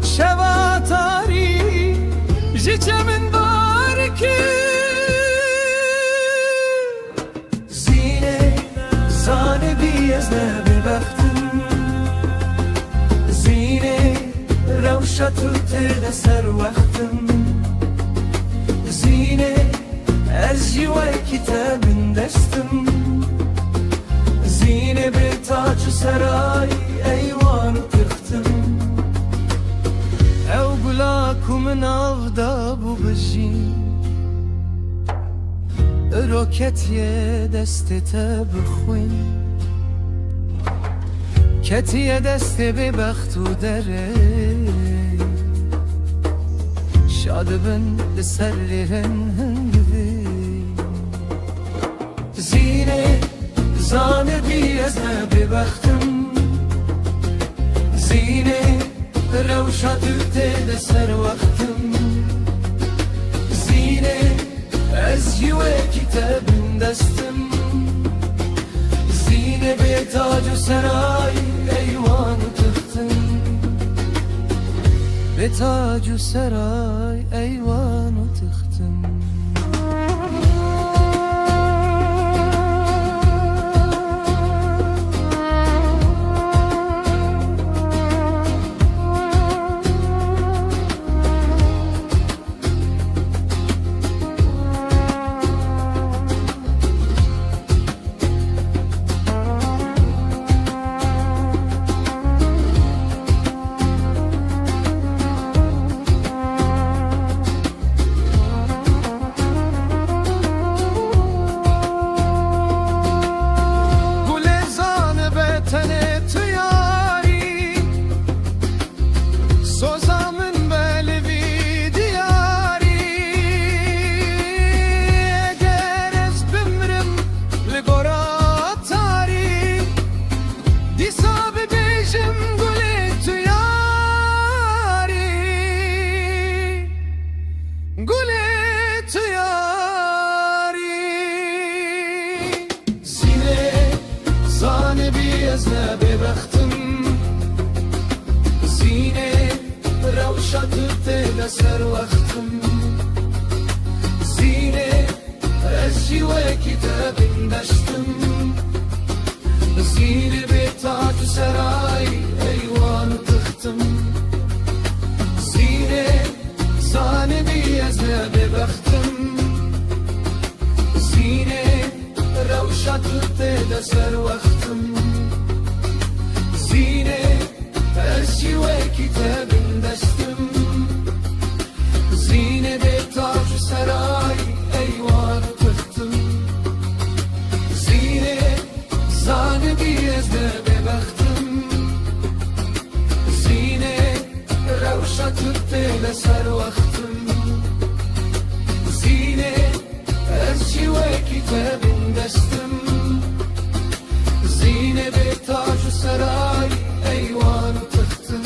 شوا تاری جیچمن بار که زینه زانه بی از نبی بختم زینه روشتو ترد سر وقتم زینه از جوای کتابن دستم زینه به تاج سرای ایوان تختم او گلاکو من avda bu بجین روکتیه دستته بخوین کتیه دسته به بختو دره شاد بن لسرلرن هنگوی زینه زانه بی از نبی بختم زینه روشت ده سر وقتم زینه از جوه کتابم دستم زینه به تاج و سرای ایوان تختم به تاج و سرای ایوان تختم لسر وقتم زینه از جیوه کتاب دشتم زینه به تاج سرای ایوان تختم زینه زانه بی از ببختم زینه روشت لسر وقتم زینه از جیوه کتاب دشتم زینه به تاج سرای ایوان تختم زینه زانه بی از ببختم زینه روشت لسر وقتم زینه از جیوه کتاب دشتم زینه به تاج سرای ایوان تختم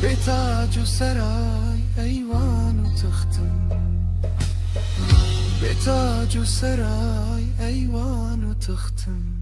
به تاج سرای ایوان تختم به تاج سرای ایوان تختم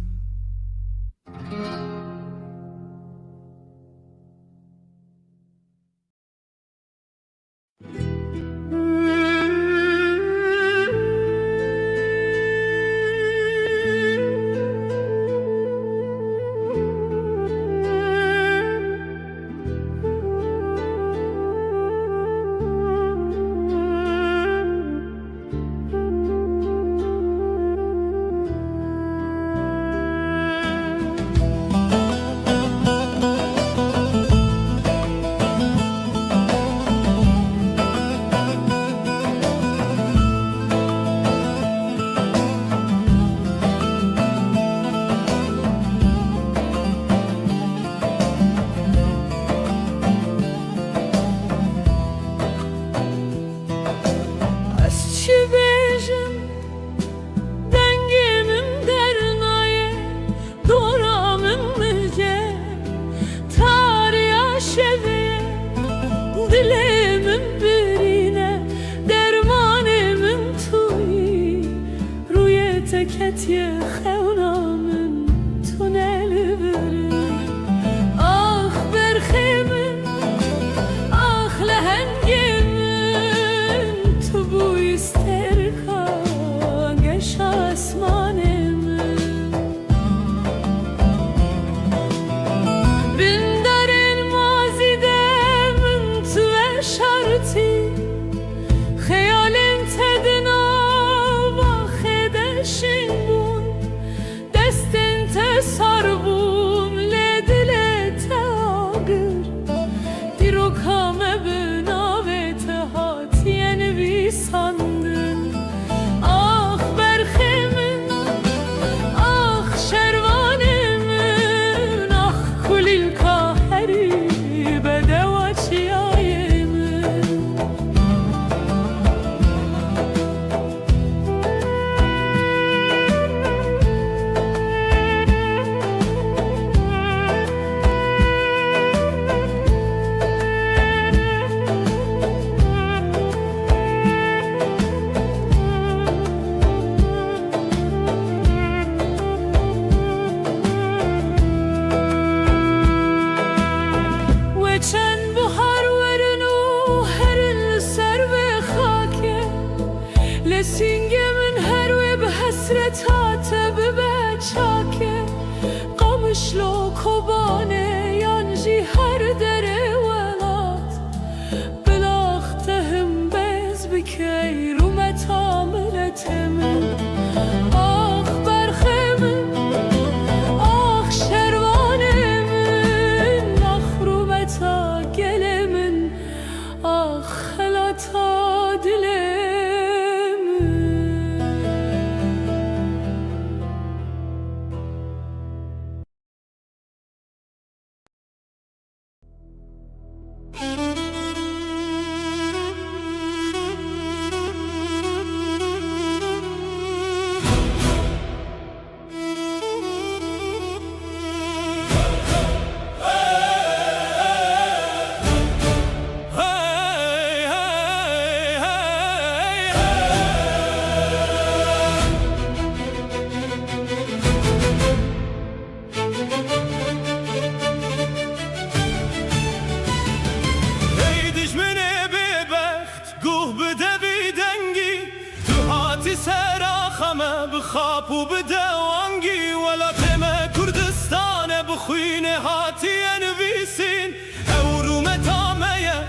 خاپ و بدوانگی ولاتم کردستان بخوین هاتی نویسین او رو متامه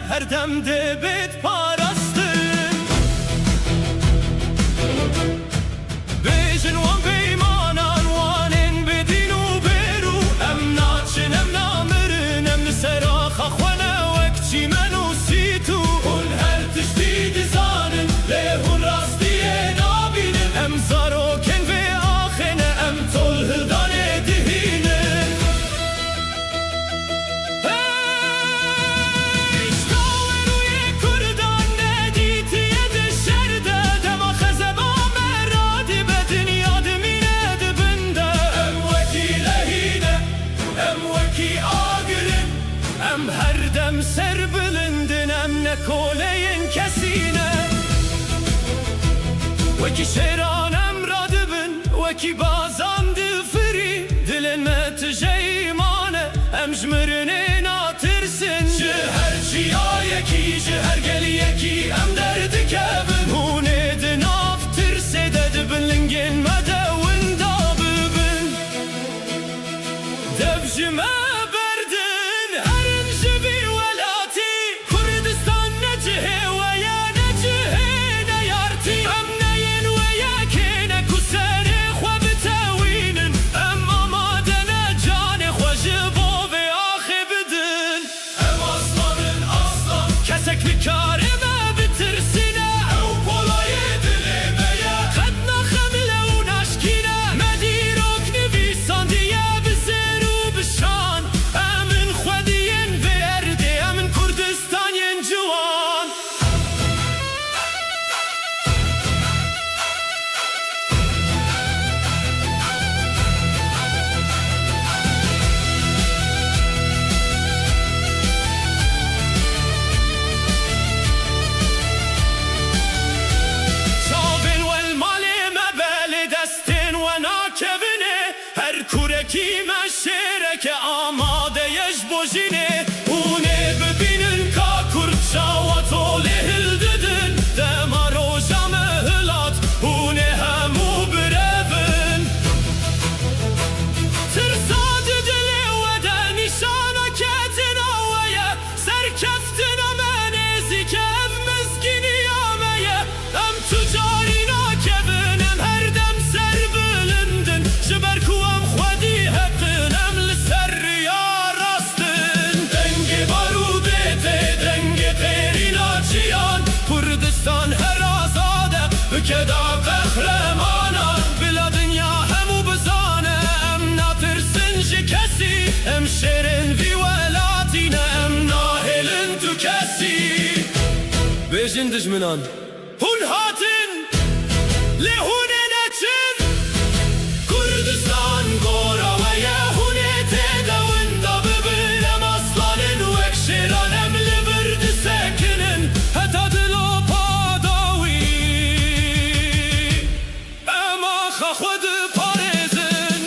هر دم دبیت پارستن بیجن وان بیمانان وانین بدین و بیرو ام ناچن ام نامرن ام نسراخ اخوانا وکچی منو سیتو اون هر تشدید زانن لیهون راستیه نابینن ام زاروکن و آخنه ام طول هلدانه دهینن اشتاوه روی کردان ندیتیه دشرده دما خزبا مرادی به دنیا دمینه دبنده ام وکی لهینه ام وکی آگرن ام هر دم سر بلندن ام نکولین کسینه وکی شیرانم را دبن وکی بازان دفری دلن متجیمانه ام جمرنه ناترسن جهر چیایکی جهر گلیکی ام درد کبن هونه دناف ترسه دبن لنگن مدون داببن دبجمه بردن هرن جبی ولاتی کردستان نجهه ویا نجهه نیارتی ام نین ویا کنه کسر خواب تاوینن ام آمادن جان خوش باب آخه بدن ام aslanın aslan kesek nikare me bitirsine او polay dilemeye خدنا خمله و نشکینه مدیروک نویسان دیه بزرو بشان امن خودین ورده امن کردستان ین جوان صابن والمال مبال دستن و ناکبنه هر کورکی مشرک آماده یش بوجینه اونه ببینن کا کردشا و طوله هلددن دما روژا مهلات اونه همو بربن ترساد دلی و ده نشانا کتنا ویا سرکفتنا منزی که ev mezgini yameye ام تجارینا کبنم هر دم سر بلندن جبر کوام خودی حقن ام لسر ریا راستن دنگ باروده دنگ غیرینا چیان کردستان هر آزاده بکدا قهرمانان بلا دنیا همو بزانه ام ناترسن جی کسی ام شیرن وی ولاتینه ام ناهلن تو کسی بیجن دجمنان هون هاتن لهونه نچن کردستان گورا و یهونه تدون دا ببینم aslanın وک شیرانم لبرد سکنن حتی دلو پاداوی اما خود پارزن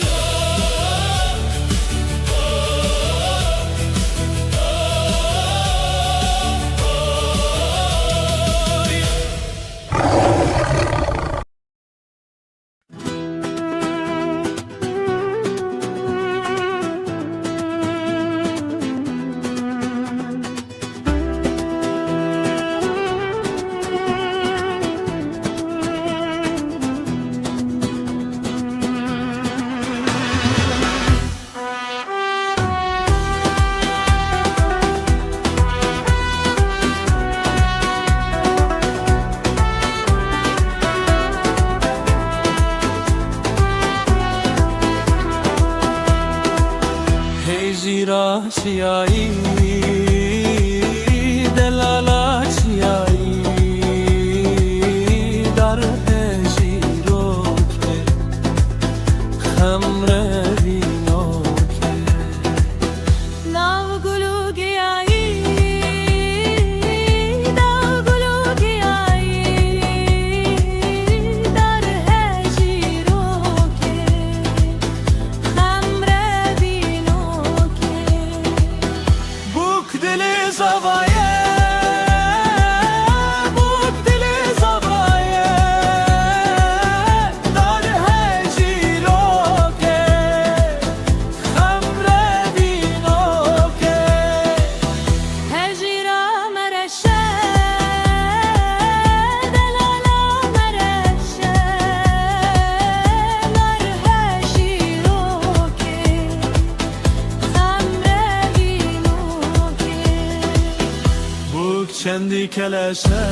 چندی کلشه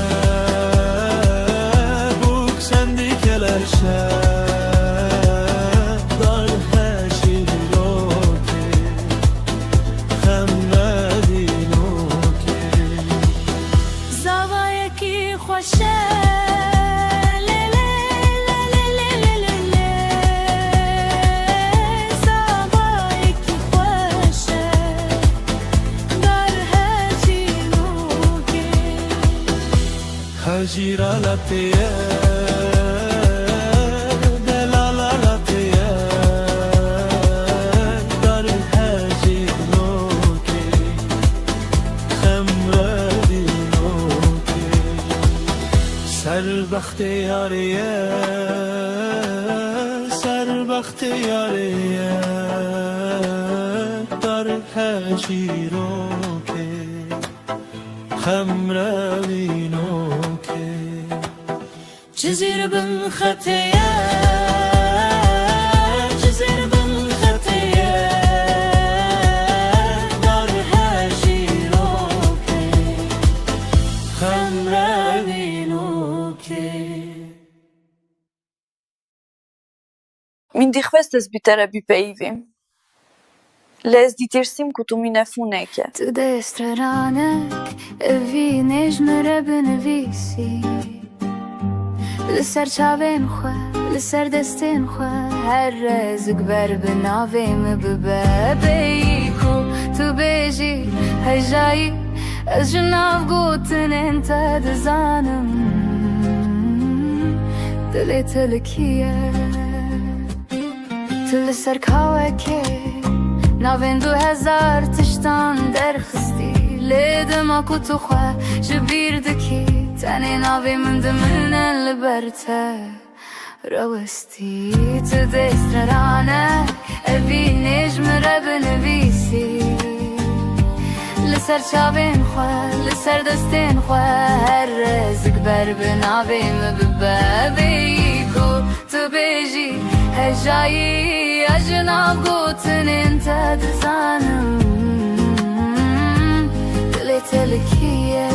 بوک چندی کلشه دار هشی روکه خمدی نوکه
زاوایه کی خوشه
هجیرا لطیه دلالا لطیه دار هجی نوکی خمردی نوکی سربخت یاریه سربخت یاریه دار هجی نوکی خمردی نوکی
جزيرة بالخطية جزيرة بالخطية دارها جيروكي خمرة بينوكي
Min dikhvestes bitera bypejvim. Les ditirsim ku tu mine funeke.
Të destrëranek e vinesh më rëbën e visi Lësër qavin khua, lësër destin khua Her rëzëk berbë nave më bëbebe Ku të beji hajjaji Ez gjënav gutën e në të dëzanëm Dële të lëkije Të lësër kawe ke Navin 2000 të shtanë dërkhësti Ledëm aku të khua Shëbirdëki Tani navi më ndëmën e lëbërte Rëvësti të destrërane E vinish më rëbën e visi Lësër qavin khua Lësër dëstin khua Her rëzëk berbë navi më bëbebe Ku të beji Hejaji أجنب قوتن انت دزانم دلت لكيه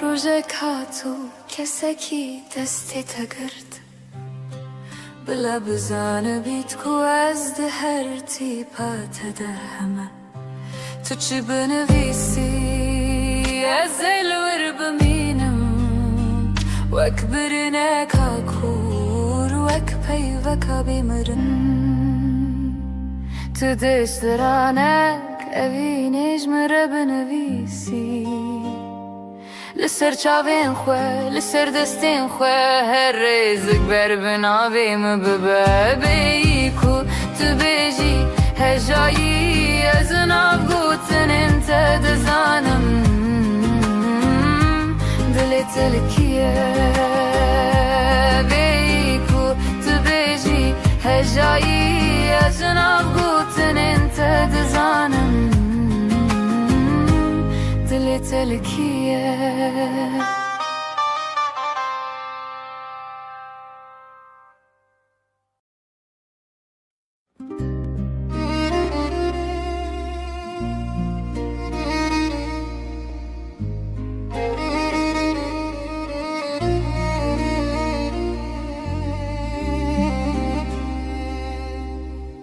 روزك هاتو كسكي دستي تقرد بلا بزانه بیت کو از ده هر تیپا تدهمه تو چی بنویسی از الور بمینم وک برنک کور وک پیوکا بیمرن تو دشترانک اوینش مره بنویسی لسر چاوین خواه لسر دستین خواه هر رزق بر بناویم ببابی کو تو بیجی هجایی از ناف گوتن انت دزانم دلت لکیه بی کو تو بیجی هجایی از ناف گوتن انت دزانم دلت لکیه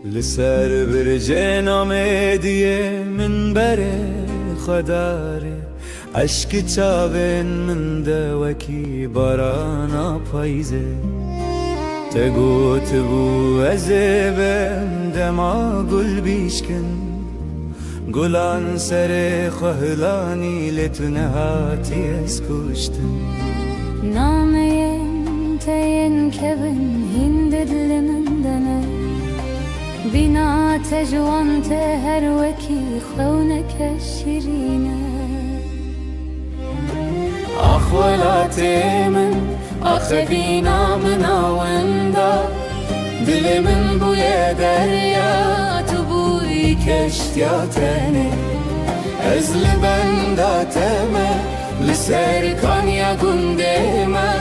لسر برج نامدیه من بره خداره عشق چاوین من دوکی بارانا پاییزه تگوت بو ازبم دما گل بیشکن گلان سر خهلانی لتنهاتی از کشتن
نامین تین کبن هند دلمندنه بنا تجوانت هر وكي خونك الشرينة
أخوالاتي من أخذينا من وندا دل من بويا دريا تبوي كشتياتني أزل بندا تما لسر كان يقون ديما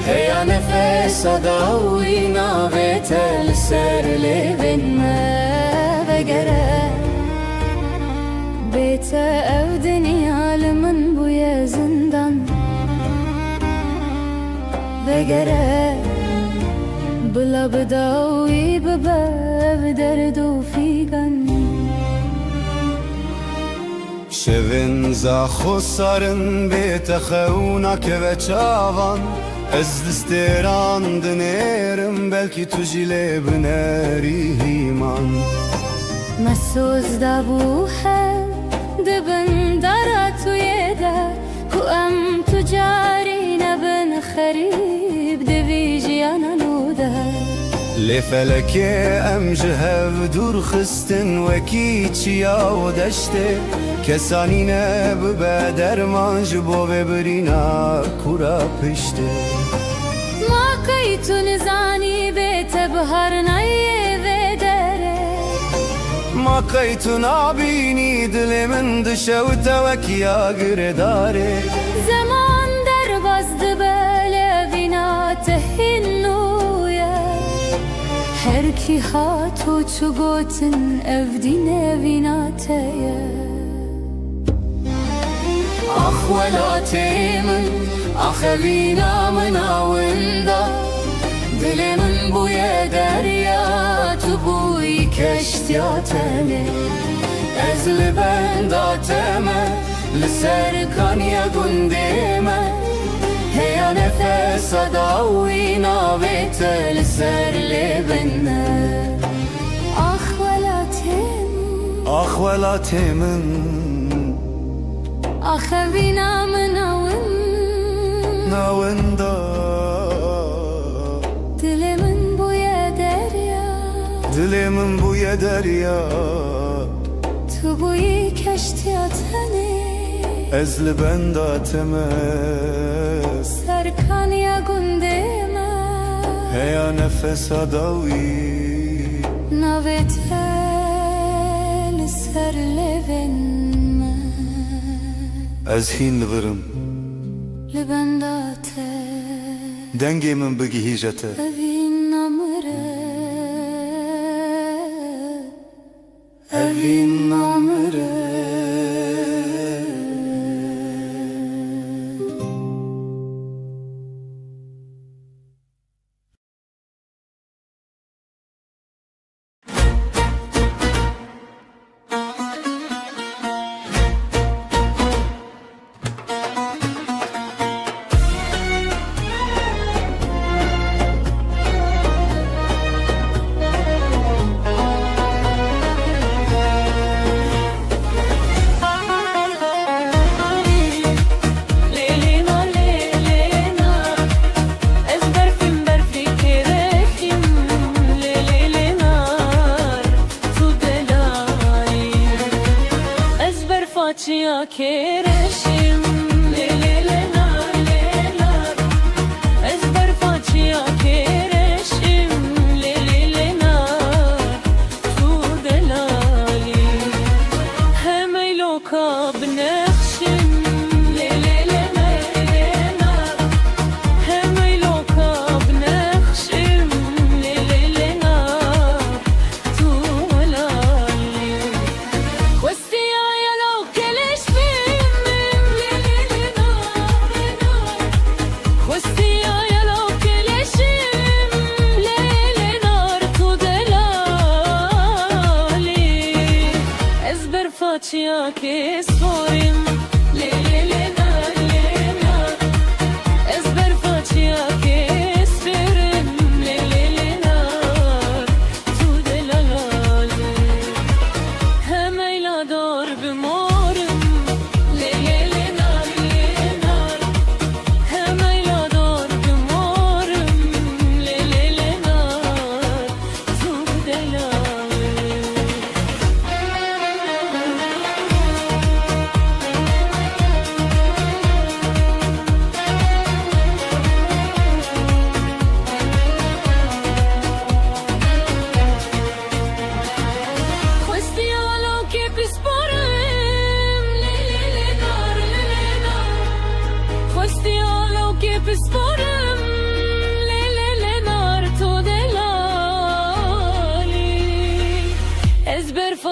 هيا نفس داوينا بيت لسر لبن
ما بقرا بيت أو دنيا لمن بويا زندان بقرا بلا بداوي بباب دردو فيقن
شوین زا خسارن بیت خونک و چاوان از دستران دنیرم بلکی تو جیله بنری هیمان
مسوز دابوها دبن داراتو يدا كو أم تجاري نبن خريب دبيجي أنا نودا
لفلك ام جهب دور خستن وکی چیا و دشته کسانی نه ببدر من جبو ببرینا کورا پشته
ما كيتو نزاني بيت بهر نيه بدره
ما قیتو نابینی دل من دشوت وکیا گرداره
زمان در بازد بله بنا تهنويا هر کی هاتو چو گوتن افدینه بنا تيه
أخوالاتي من أخذينا من أولدا دل من بويا دريات بوي كشتياتني أزل بنداتما لسر كان يقون ديما هيا نفس داوينا بيت لسر لبنا أخوالاتي من
أخذنا من
ناوندا
دل من بويا دريا
دل من بويا دريا
تو بوی کشتیاتنی
ازل بنداتما
سرکان یا گنده ما
هيا نفس داوي
نویتل سر لبن ما
از هين لغرم
لبنداته
دنگي من بگی هیجته
اوین نمره
اوین نمره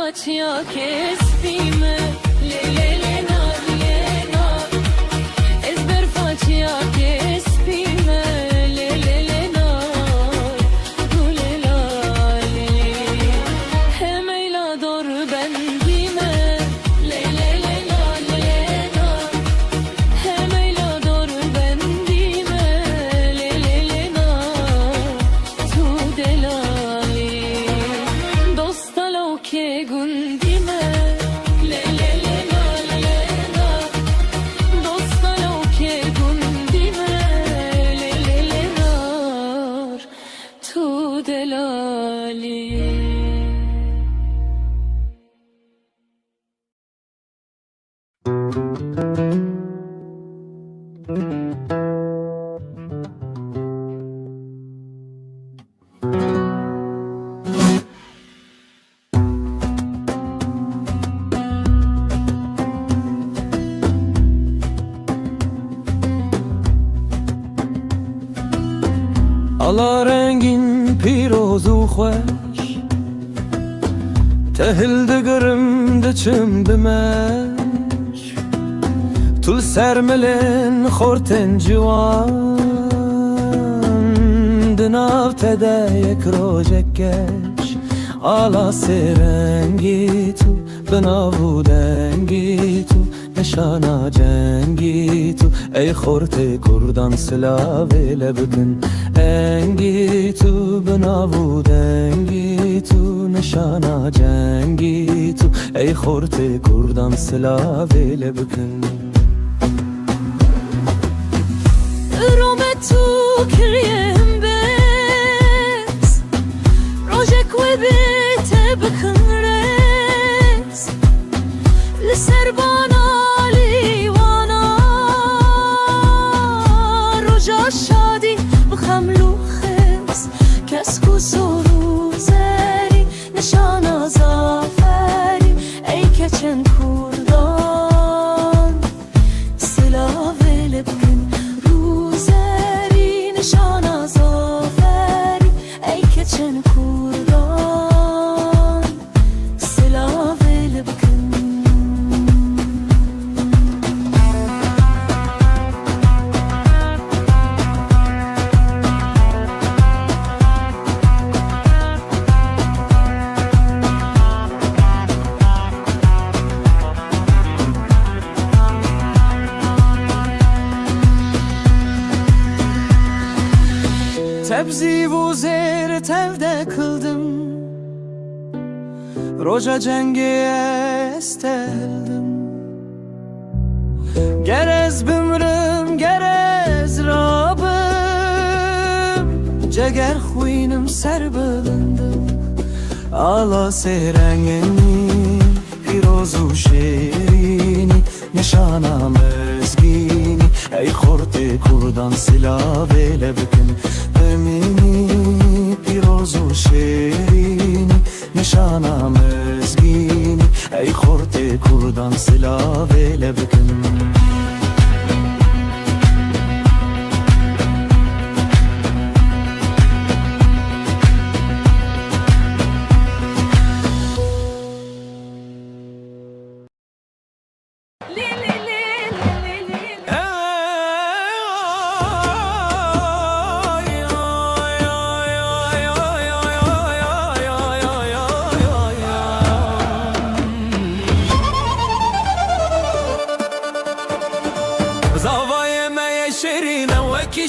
facia che spime le nar le nar ezber facia che spime le nar gule lale hemeyla dor bendime le nar le nar hemeyla dor bendime le nar tu delali dostalo ke gundime le nar dostalo ke gundime le nar tu delali
Ala rengin piroz u خوش تهل دگرم دچم دمش طول سرملن خورتن جوان دناو تدایک روجکش ala سرنگی تو بناو دنگی تو نشانا جنگی تو ای خورت کردان سلاوه لبکن انگی تو بناو دنگی تو نشانا جنگی تو ای خورت کردان سلاوه لبکن
رومه تو کریم بس روژک و بیت بکن رس لسر بانا لیوانا روژا شادی بخملو خس کس کو سرو زری نشانا زافری ای کچن کردان سلاوه لبکن روزری نشانا زافری ای کچن کردان سلاوه لبکن
Tebzi bu zehri tevde kıldım Roja cengi esteldim Gerez bümrüm gerez rabım Ceger huyunum serbılındım Ala seyrengeni Firozu şerini Nişana mezgini Ey khorte kurdan silave lebkin Emini pirozu şerini Nişana mezgini Ey khorte kurdan silave lebkin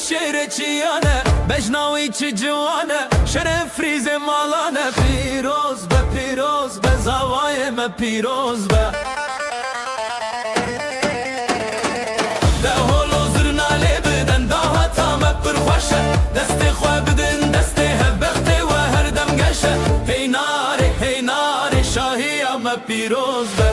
شرچیانه بجناوی چی جوانه شرف ریز مالانه پیروز به زوای ما پیروز به ده هولو زرنالی بدن ده هتا ما پرخوشه دست خواه بدن دست هبخته و هر دم گشه هی ناری شاهی ما پیروز به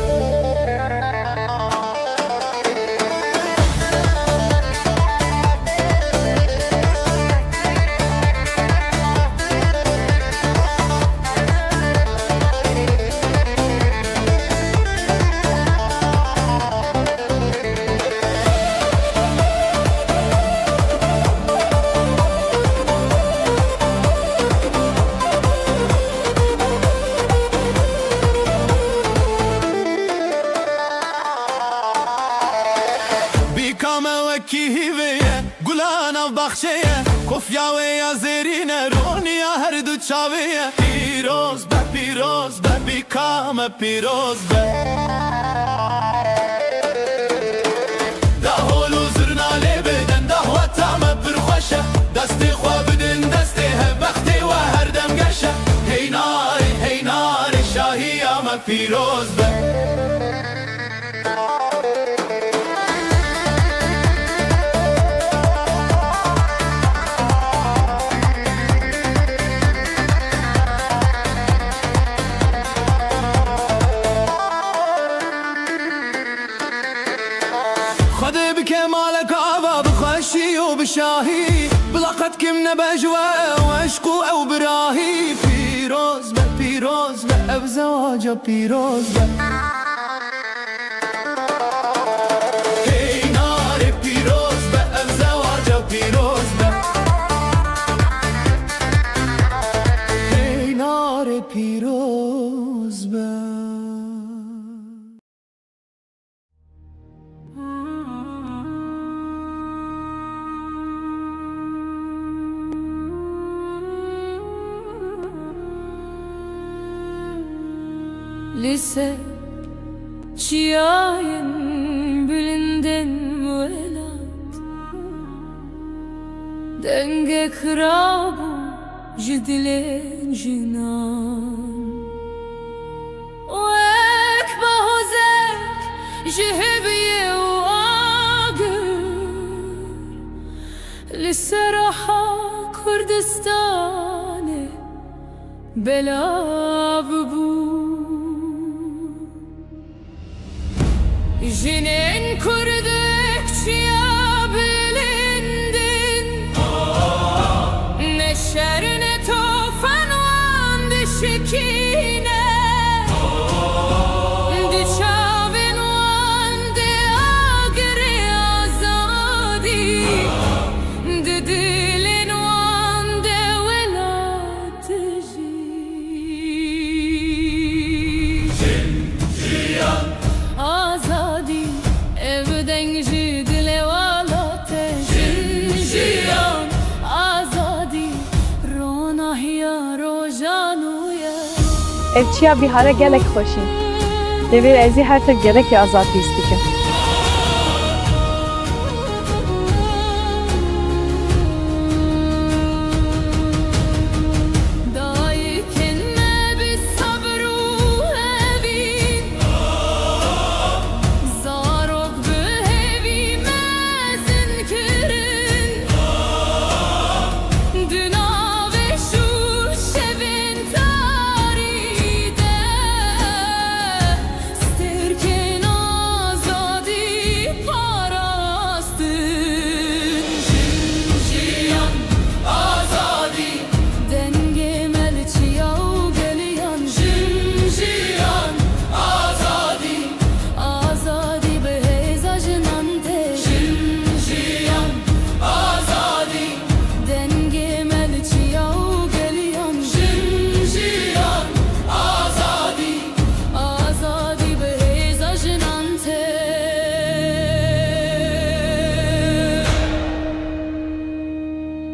شامه وکی هیویه گلان او بخشیه کفیا و یا زیرینه رونیا هر دو چاویه پیروز به بیکام پیروز به ده هولو زرنالی بدن ده وطام پرخوشه دستی خواه بدن دستی هبختی و هر دم گشه هی ناری شاهی اما پیروز به خده بكمالك عبا بخشي وبشاهي بلقت كم نبجوة وعشقو او براهي بيروز بقى بزواجه بيروز بقى هي ناري بيروز بقى بزواجه بيروز بقى هي ناري بيروز بقى
Lise çiğayın bülünden velat Denge kırabu jidlen jinan O ek bahozek jihibiye u agır Lise raha Kurdistane belav bu Jinin kurdukça bilindin Ne şer ne tufan vandı şekine Düşavin vandı agri azadi Dilin vandı velatıcı Azadi evden jidle valate Jiyan azadi ronahya rojanuya
Evçiya bihara gelek xoşin. Devir ezi her tır gerek ya azatı istikim.
Dayken me bir sabru evin Zarok bu hevi mezin kirin Düna ve şu şevin tarihide Sterken azadi parastın Jiyan azadi Denge melçiyav geliyan Jiyan azadi Azadi beheza jinante Jiyan azadi Denge melçiyav geliyan Jiyan azadi Azadi beheza jinante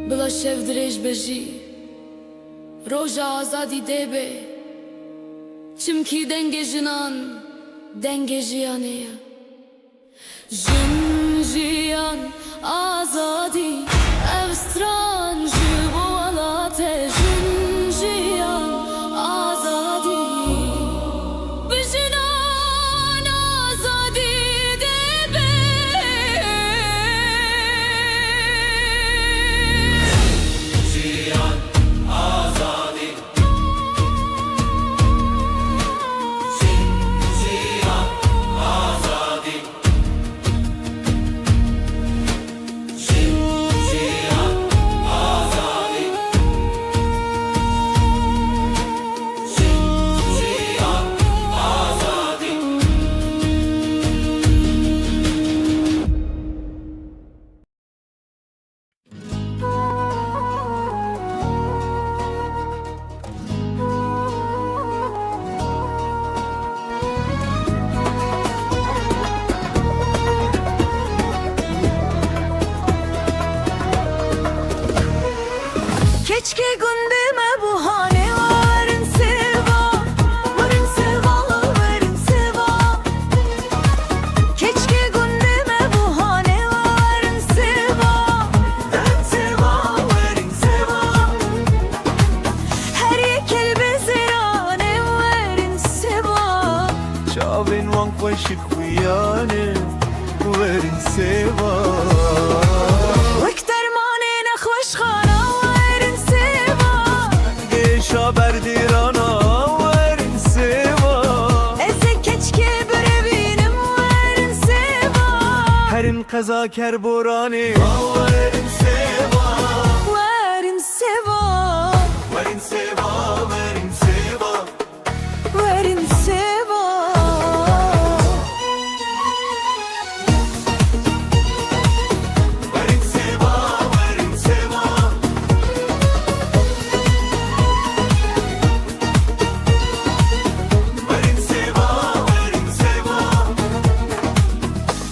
Bila şevdirej beji Roja azadi debe Çimki denge jinan Denge jiyaniya Jin jiyan azadi Evstran jibo alate Jin jiyan azadi Bijinan azadi debe Keçke gündeme bu hane verin seva. Verin seva, verin seva. Keçke gündeme bu hane verin seva.
Verin seva, verin seva.
Her yekel bezirane verin seva.
Çavin wan kweşik kuyane Verin seva
Vek dermane nekhoş khana verin seva.
Geşa berdirana Verin seva
Eze keçke berevinim verin seva.
Herin kaza kerborani Verin seva
Verin seva.
Verin seva, verin seva
Verin seva.
Verin seva, verin seva Verin seva, verin seva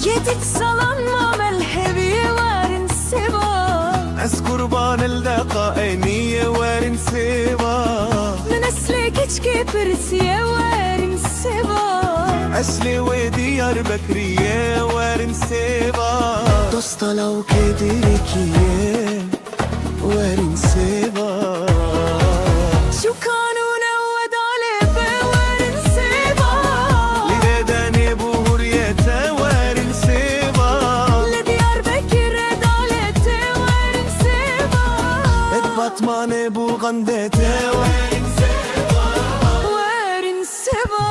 Yedik salanma melhebiye verin seva.
Ez kurban الدقا عينية وارن سوا
من اسلي keçke persiye verin seva.
أسلي وديار بكرية وارن سوا دوستا لو كدركية وارن سوا
Şu kanuna vedalebe verin seva.
لداني بهورية وارن سوا
Le Diyarbakır adalete verin seva.
بطمانة بوغندة وارن سوا
Verin seva.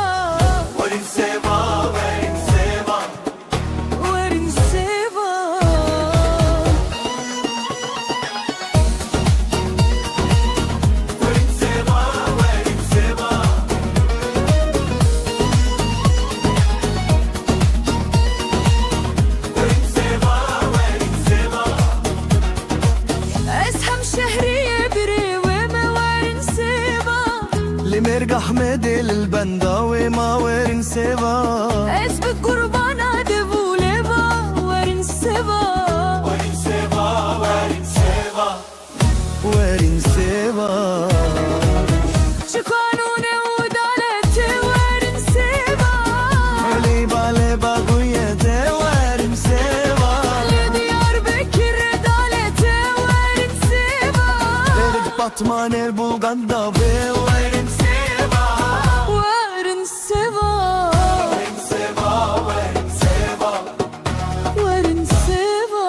وارن سوا وارن سوا
Verin seva.
وارن سوا وارن سوا وارن سوا وارن سوا
Ez hem şehriye biri ve me verin seva.
لمرجح مدل البنداوي ما وارن سوا
Ez bi kurbana devuleva verin seva.
وارن سوا وارن سوا وارن سوا
Şu kanuna vedalete verin seva.
ليبا ليبا قوية وارن سوا
Le Diyarbakır adalete verin seva.
لرد بطمان البوغندا وارن سوا
Verin seva.
وارن سوا وارن سوا
Verin seva.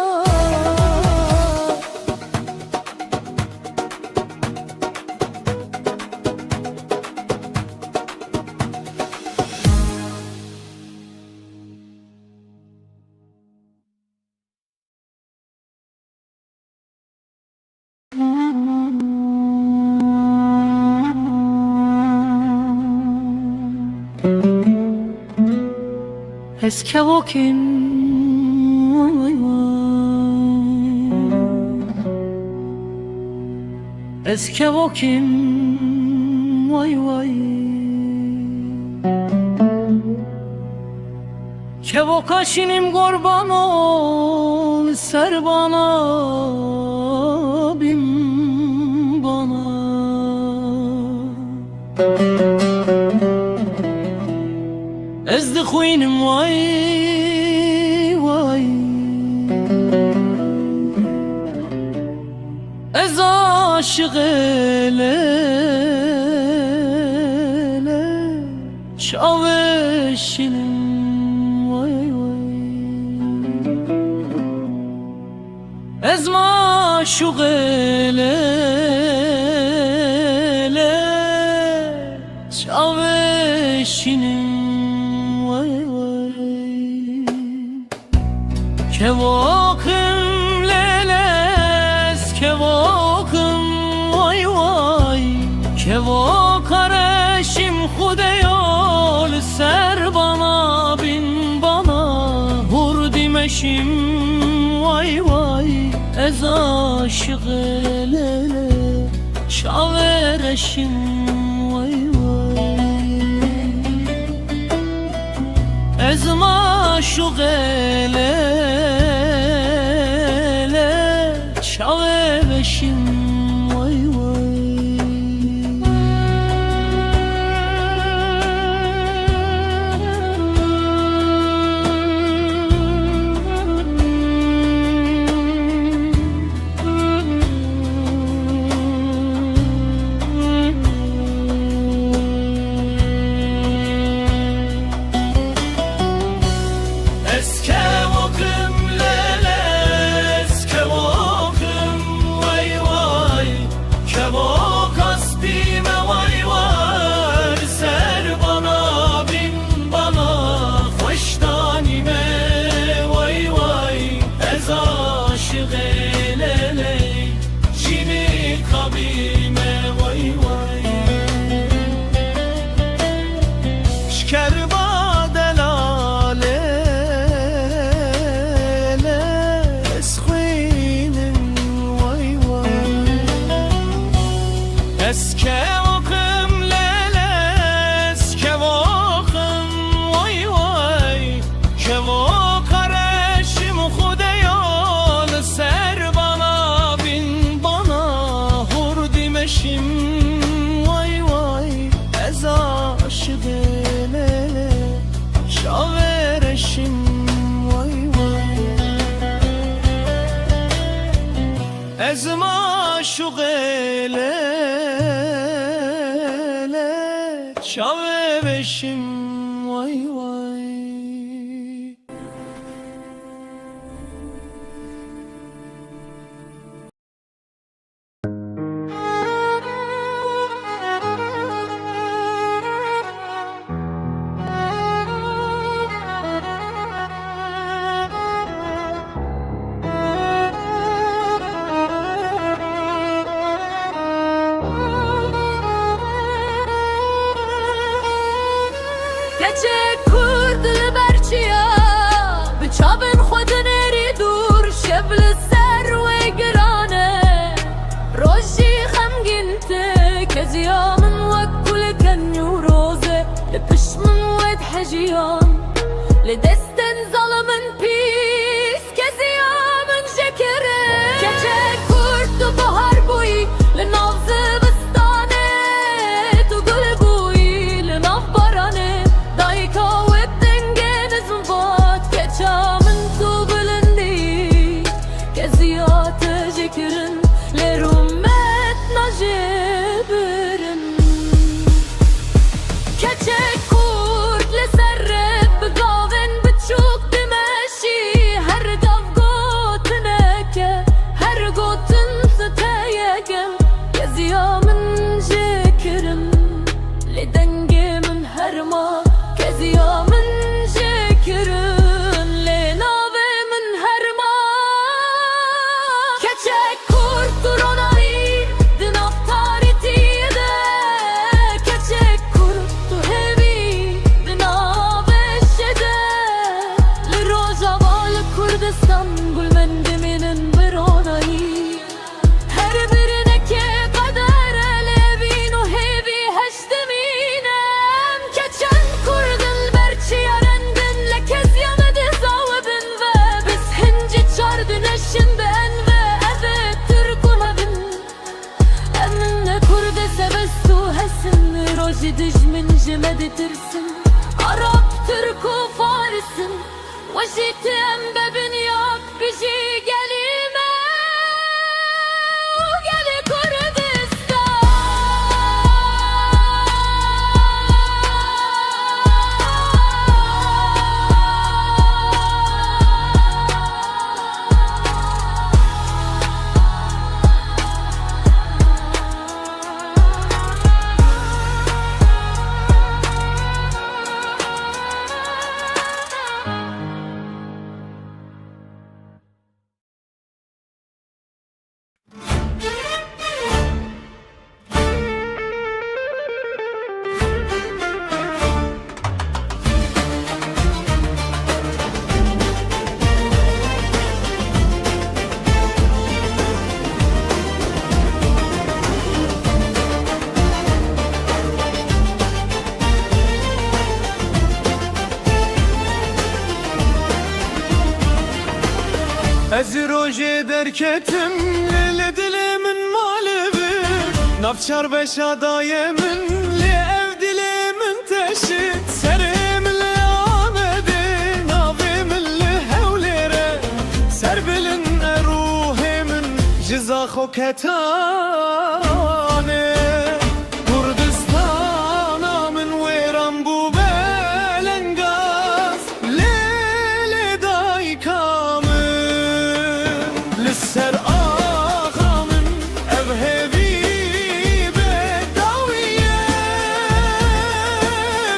Eski vakim vay vay. Eski vakim vay vay. Kevokaşinim kurban ol ser bana bin bana. Ezdi xuinim vay vay. Ez aşık ele çaveşinim vay vay. Ez maşuq ele çaveşinim vay vay. Kevokum leles kevokum vay vay. Kevok areşim xudeyol ser bana bin bana. Hur dimeşim vay vay. Ez aşık elele şavereşim vay vay. Ez maşuq ele çavereşim vay vay.
از معشوق لیله چاوه بشیم وای وای.
Keçek kurd berçiya Bıçabın xwedin eri dur Şevl ser ve girane Roji xemgin te Keziya min wek kulken yuroze Li pişmin wed hejiyan Li destin zalimin pis Keziya min jekere Keçek kurd du bahar boyi Li nav zivistane Tu gul boyi Li nav barane Dayka wed dengen zvat Keça min tu bilindi Keziya tejekirin Li rumet najibirin Keçek kurd li serreb Bigavin biçuk dimeşi Her gav gotineke Her gotin siteyegem Keziya min jekirim Li dengimin herma Keziya min jekirin Li nave min herma Keçek kurd duronayı Din aftaritiye Keçek kurd tu hevi Din aveşede Li rojaval Kurdistan Gulmendiminin bironayı Her birine ke kader Levin u hevi heşteminem Keçen kurdun berçi yarendin Lekez yamedi zavibin ve Biz hinci çardın eşin ben ve Evet Türk'u hevin Eminle kurde sevestu hesin Roji dijmin jimedi tirsin Arap Türk'u farisin Vajiti embebin yak Biji gelime Geli
Ez roje derketim Li dilimin malevi Navçar beşa dayemin Li ev dilimin teşit Serim li amedi Navimin li hevlere Serbilin eruhimin Cizahı ketane Kurdistana min veran bu belengaz Lili daykamın Lisser ağamın Ev hevi bedaviye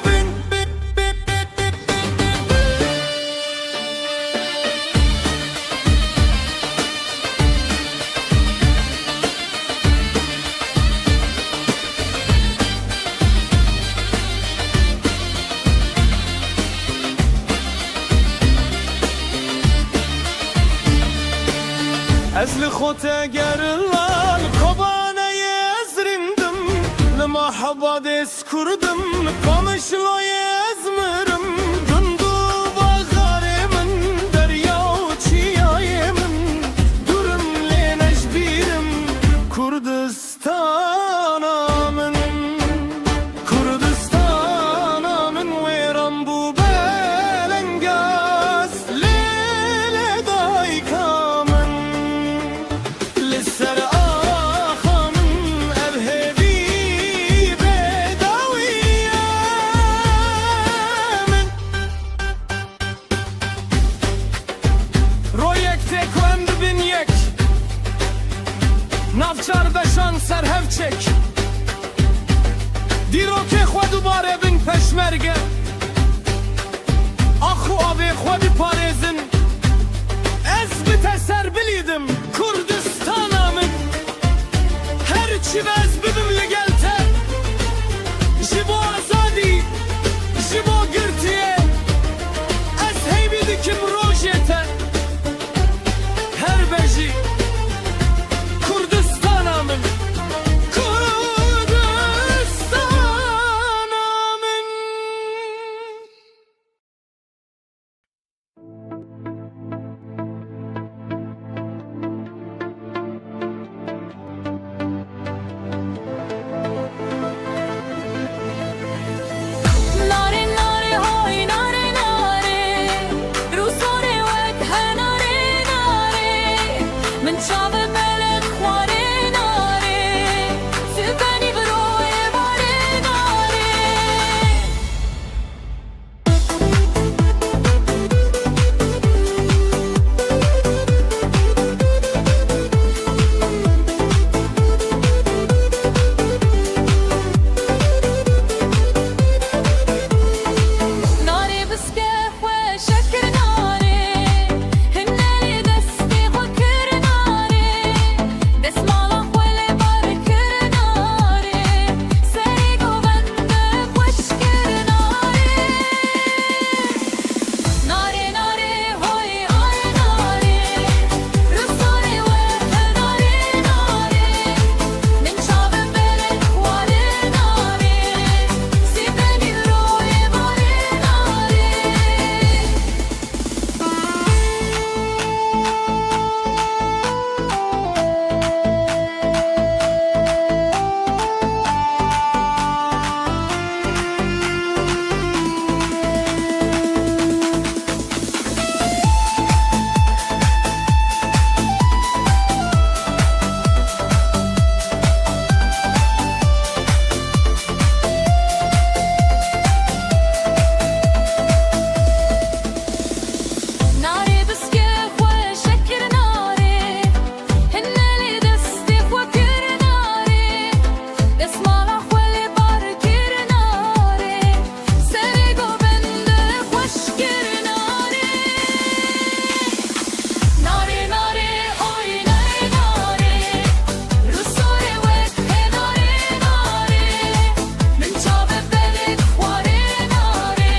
Bin Ez li xote gerlan Kobane yezrindim Lima haba des kurdum Kamışlo yezmirim Dundu bağarimin Derya çiyayemin Durum le necbirim Kurdistan'ımın Kurdistan'ımın Veran bu belengaz Lele daykamın Lise
نافچار بشان سر هفچک دیرو که خوا دوباره بین پشمرگه آخو آوی خوا بی پارێزن ez bite ser bilidim Kurdistan'a min her çi vez bibim li gel te ji bo azadî ji bo girtiye ez heybî dikim rojê te her bejî Kurdistan'a min Kurdistan'a min
ناري ناري هاي ناري ناري روسوري وك هناري ناري من شاب بلد خواري ناري سبني بروي باري ناري ناري بسكف وشكر ناري هنالي دستي غكر ناري دس مالك ولا باركر ناري سريق وبندق وشكر ناري ناري ناري هاي هاي ناري روسوري وهناري ناري من شعب بلد خواري ناري سيبني بروي باري ناري ناري بسكف وشكر ناري هنالي دستي وكر ناري دس مالك ولا باركر ناري سريق وبندق وشكر ناري ناري ناري هاي ناري ناري روسوري وك هناري ناري من شعب بلد خواري ناري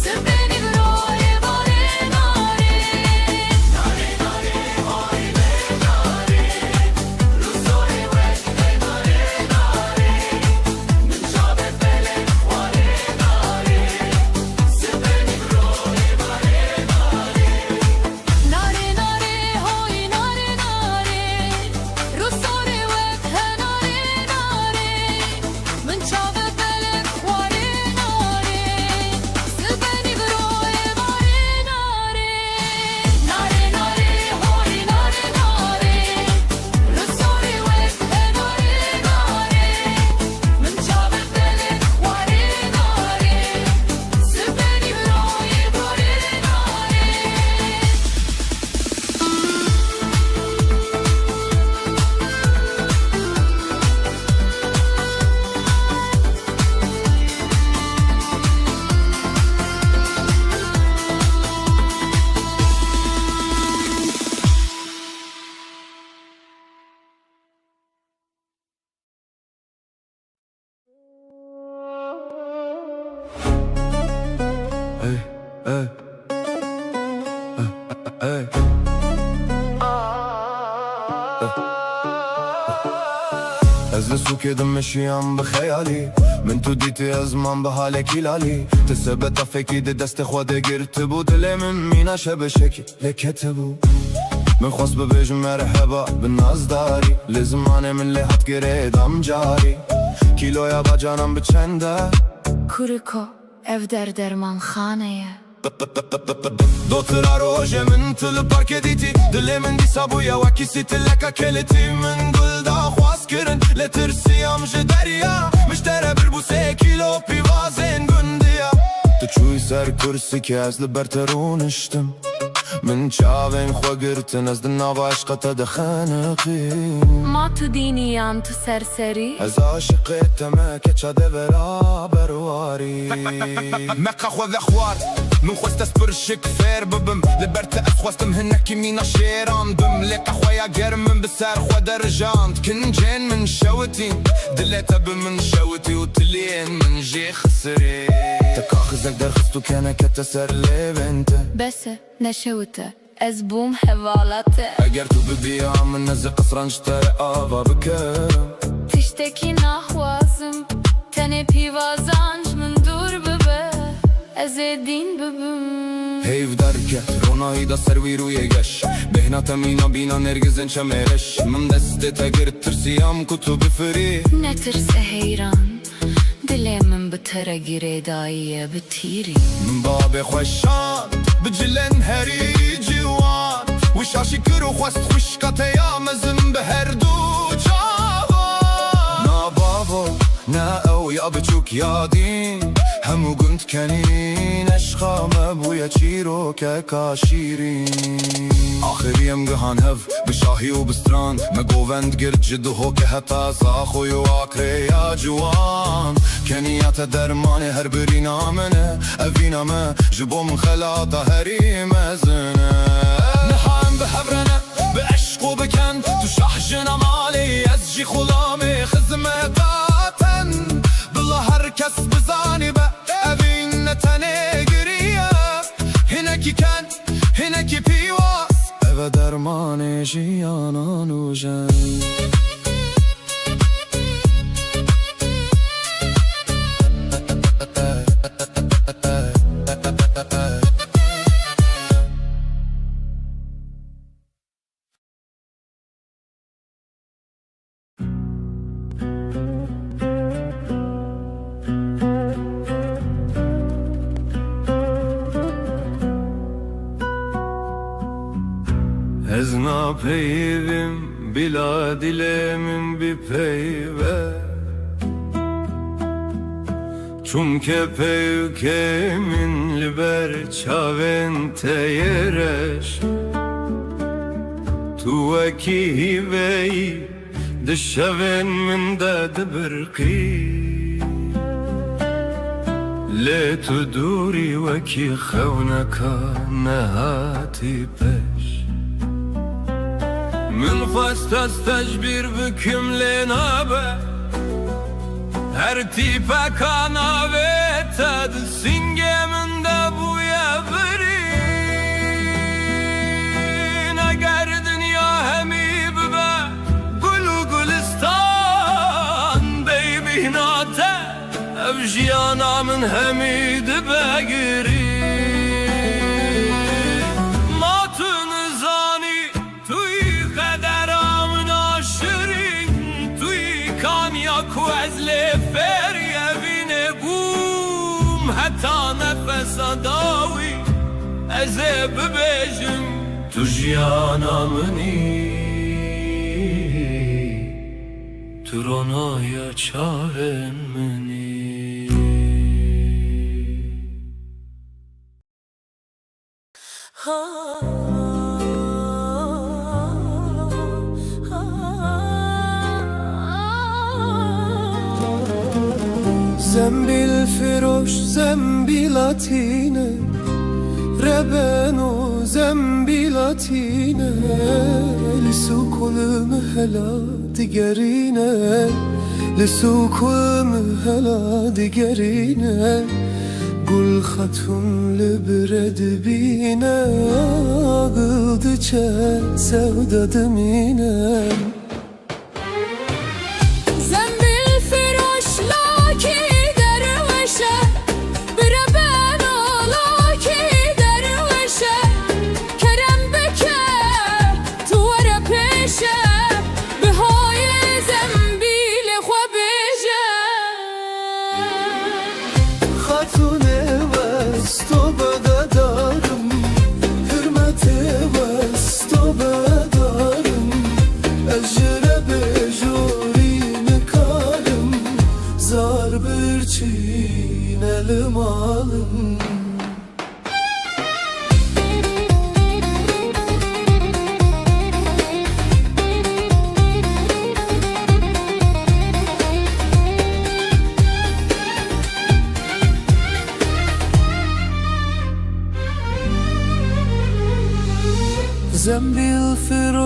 سبني بروي باري ناري ناري ناري هاي ناري روسوري وك هناري ناري من شعب بلد خواري ناري سبني بروي باري ناري ناري هاي ناري ناري روسوري وك هناري ناري من شعب بلد خواري ناري سبني بروي باري ناري ناري ناري هاي ناري ناري روسوري وك هناري ناري من شعب بلد خواري ناري سبني بروي باري
Ey, ey, ey. از لسوك مشيان بخيالي من تو ديتي ازمان بحالك هلالي تثبت فيكي دي دست خود قرت بو دلي من مينا شبشكي لكتبو من خواست ببيجم مرحبا بالناز داري لزمانه من اللي حد قريدم جاري كيلويا باجانم بچنده
کورکو ev derman خانه
دوترا روجه من تل پارک دیتی دل من دیسا بویا وکی سی تلکا کلتی من گل دا خواست کرن لترسیام جه دریا مشتره بربو 3 کیلو پیوازین گندیا تو چوی سر کرسی که از لبرترونشتم من چاوین خو گرتن از دناو عشقت دخانقین
ما تو دینی ام تو سرسری
از عاشقت ما که چه دورا برواری
مكا خوذ خوار من خوست اسبرشك فير ببم لبرت اخواستم هناك مينا شيران بم لك اخويا جر من بسار خو درجان كن جين من شوتي دليت من شوتي وتلين من جي خسري
تكاخذك درخستو كان كتسر لي بنت
بس نشوته از بوم حوالته
اگر تو ببيع من نزل قصران اشتري آبا بكرم
تشتكي نخوازم تنه پیوازانج من دور ببه از دین ببم
هيف دركت روناي دا سروي روي گش بهنا تمينا بينا نرگزن چمرش من دستت اگر ترسيام كتو بفري
نترس حیران دل من بتره گیره دایه بتیری
من باب خوشان بجلن هري جوان وشاشي كرو خواست خوشكت يا مزن بهر دو جوان نا بابا نا او يا بچوك يا دين همو قنت كنين عشقا مبويا چيرو كاشيرين آخريم قهان هف بشاهي وبستران مقوفند قرد جدو هو كهتا صاخو يواكري يا جوان كنيات درماني هر برينا منه افينا ما جبو من خلاطة هري مزنه
نحام بحبرنا بعشق وبكن تشحجنا مالي ازجي خلامي خزمتاتن بالله هركس بزاني بقى أبين تنقرية هناكي كان هناكي بيواس
eve dermanı jiyanan ujen
Ez napeyvim bila dilemin bir peyve Çumke peykemin liber çaven teyereş Tu eki hivey dışaven min de dibirqi Le tu duri veki xewneka nehati peş من فاست استجبر بكمل نابه هر تیپه کاناوه تد سینگه من ده بویا برین اگر دنیا همی ببه گل و گلستان بیبی ناته افجیانا من همی دبه گرین حتى نفس داوي أزيب بيجم تجيانا مني ترونا يا چاهن مني
زنبیل فروش زنبیلاتینه ربنو زنبیلاتینه لسوكم هلا دقرينه لسوكم هلا دقرينه قل ختم لبرد بينا قلد سودا دمينه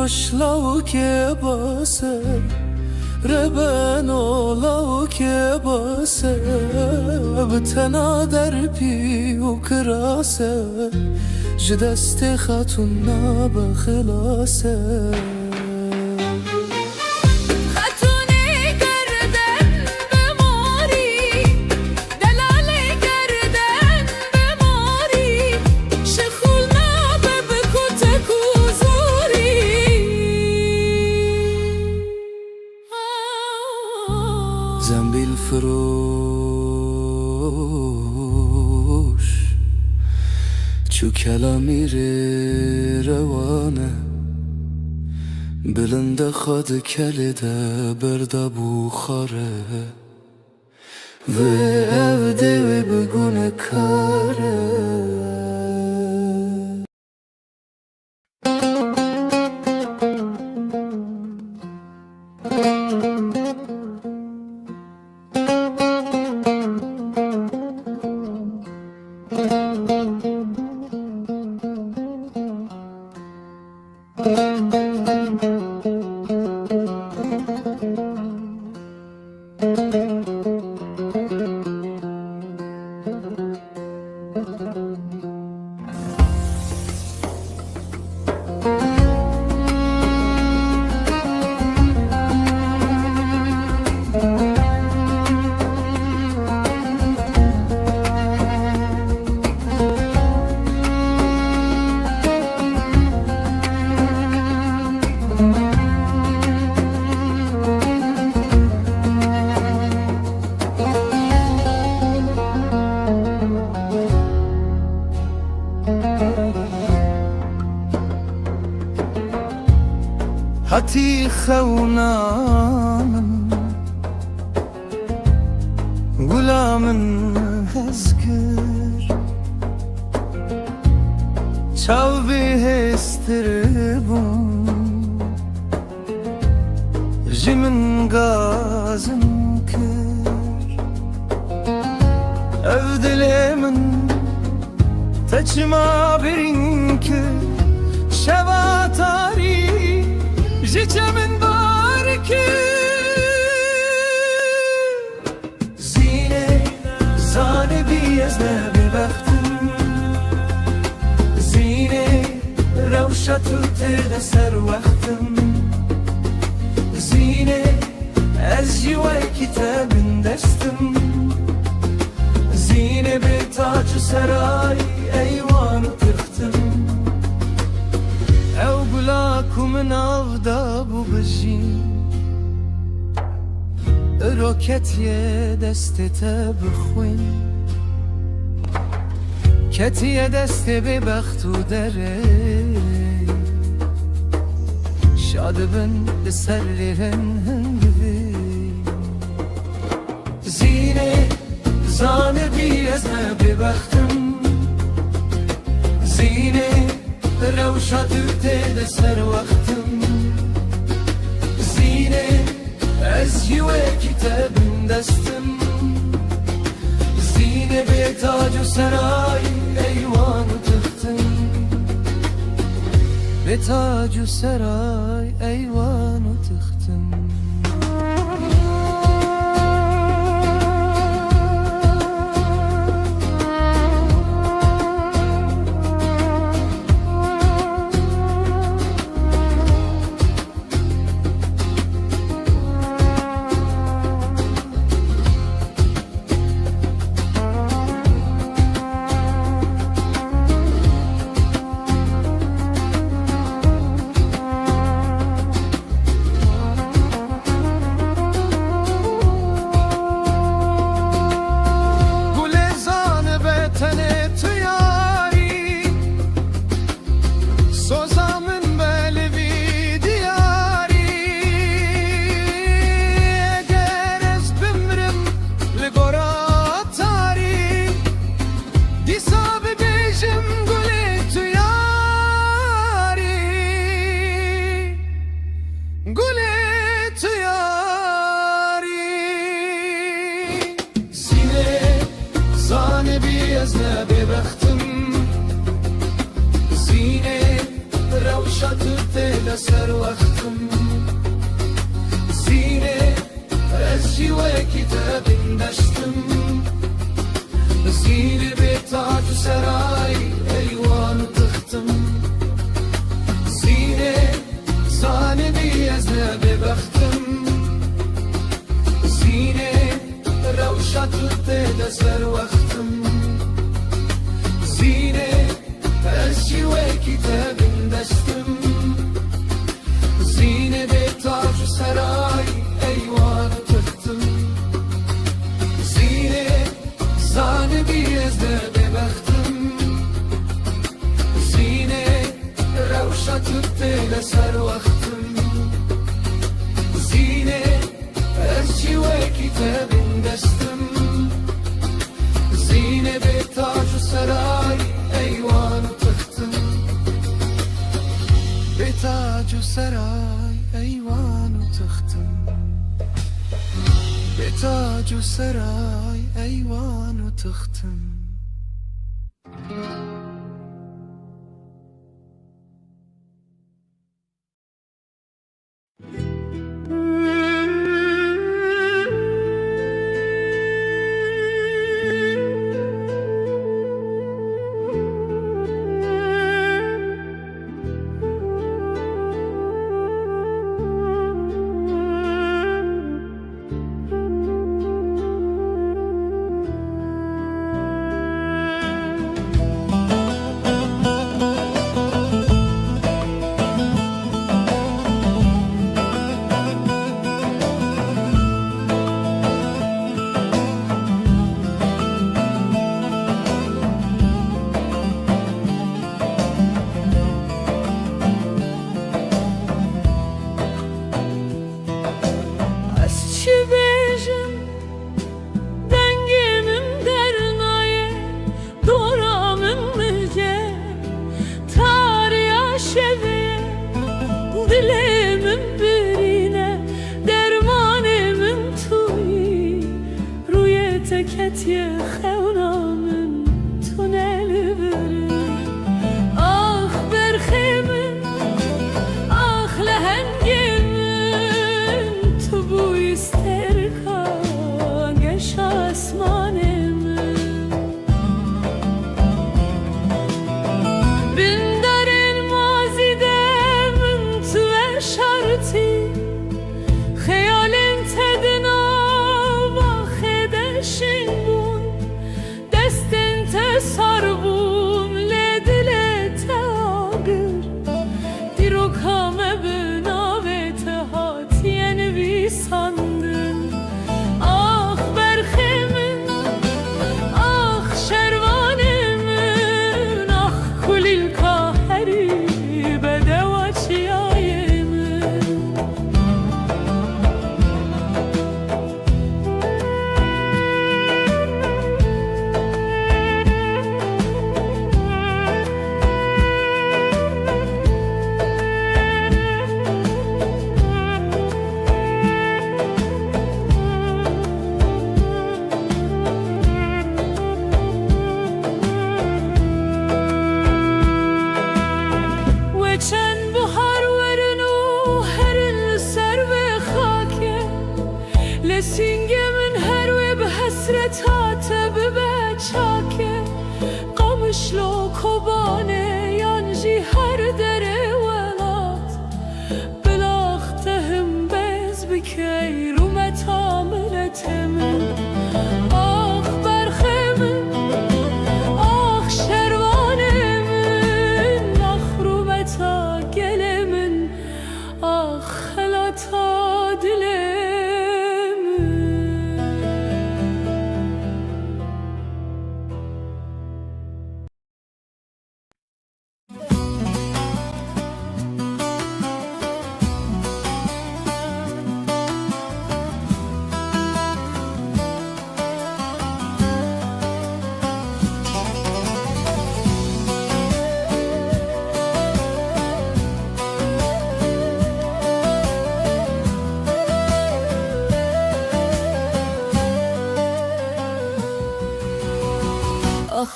خوشلاو که باسه ربن اولاو که باسه بتنا در پی و کراسه جدست خاتون نابا خلاصه زنبیل فروش چو کلامی روانه بلند خود کلیده برده بخاره و evde و بگونه کاره حتی خونامن غلامن هزگر چاو بهستر بون جمن گازم کر او دل من تچما برین که شبا تاری جمن باركي زينة زاني بيزنا ببختم زينة روشة ترد سر وقتم زينة از جوا كتاب دستم زينة بتاج سراي ايوان تختم او بلاكو من افدا بو بجين روكتي دستتا بخوين كتي دست ببخت و دره شاد بن لسرلرن هنگوی زينة زانه بي ازنا ببختم زينة روشا تبتد سر وقتم زينة از جوا كتاب دستم زينة بتاج سراي ايوان تختم بتاج سراي ايوان تختم لسر وقتم زینه از جیوه کتاب دشتم زینه به تاج و سرای ایوان و تختم زینه زانه بی از نبه بختم زینه روشت دل سر وقتم زینه از جیوه کتاب دشتم زینه به تاج و سرای ایوان و تختم زینه زانه بی از نبه بختم زینه روشت دل سر وقتم زینه از جیوه کتاب دستم زینه به تاج و سرای ایوان و تختم به تاج و سرای ایوان و تختم به تاج و سرای ایوان و تختم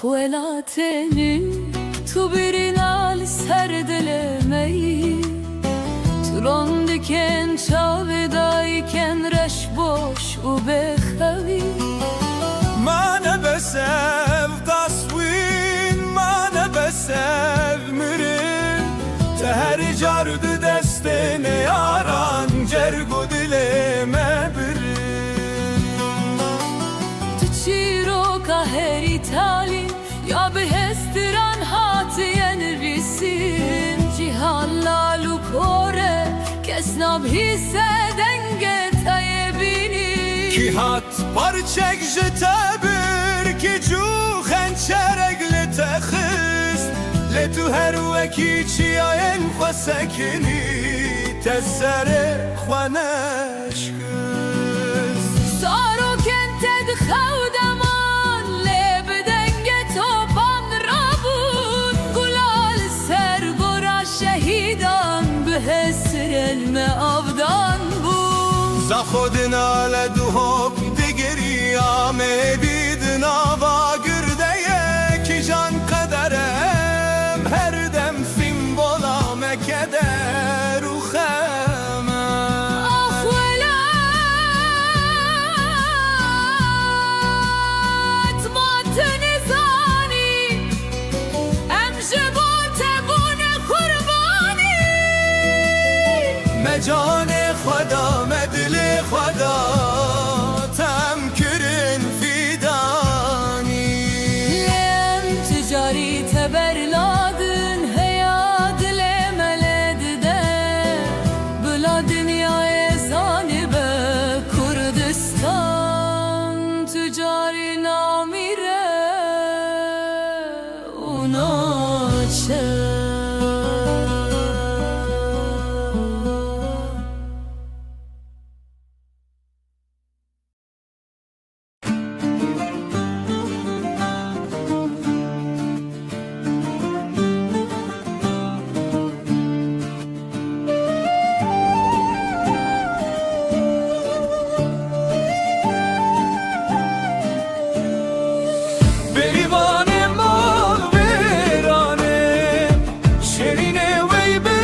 خولاتني تو برنا لسر دلمي دران دکن چاودایکن رش باش و بخوی
من بسف تصوین من بسف مرن تهر جارد دستن یاران جرگو دلمه برن
تو چیرو که هری تالی یا به هستران هاتین ریسین جیهان لالو کوره کس نبهیسه دنگ تایبینی
کی هات پارچک جتبر کی جو خنچرگ لتخست لتو هر وکی چی آین خو سکنی تسر خوانش کست
سارو کنتد خودمان لب دنگ توپان رابون گلال سرگورا شهیدان به هسر علم آبدان بود
ز خودنا لدوهک دیگری آمه بیدنا و گرده کی جان قدرم هر دم فیم بولام کدر و خمم
آخ ولات ما تنزانی ام جبوت بون قربانی
مجان خدا مدل خدا تم کرن فیدانی
لم تجاری تبرلادن هیا دل ملد ده بلا دنیای زانبه کردستان تجاری نامیره اونا چه
بریوان مال ویرانه شیرینه وی به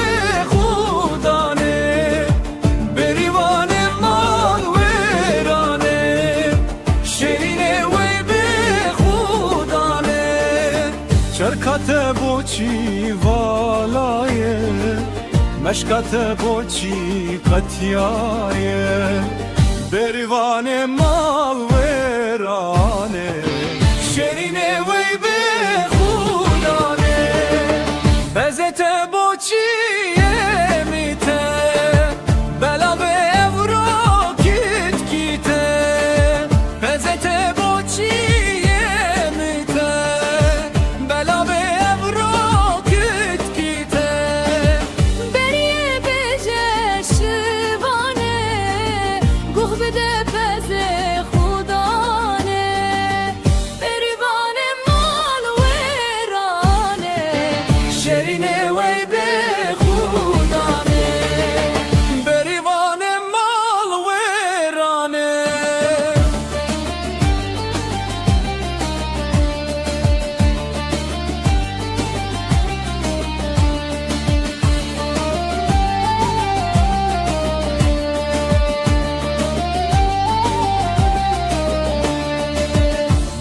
خودانه بریوان مال ویرانه شیرینه وی به خودانه شرکت بوچی والایه مشکت بوچی قطیایه بریوان مال ویرانه شیرینه وی به خودانه بزت بوچیه میته بلا به اورو کیت کیته بزت بوچیه میته بلا به اورو کیت کیته
بریه بجه شبانه گوه بده پزه خودانه بریوان مال ویرانه
شیرینه وی به خودانه بریوان مال ویرانه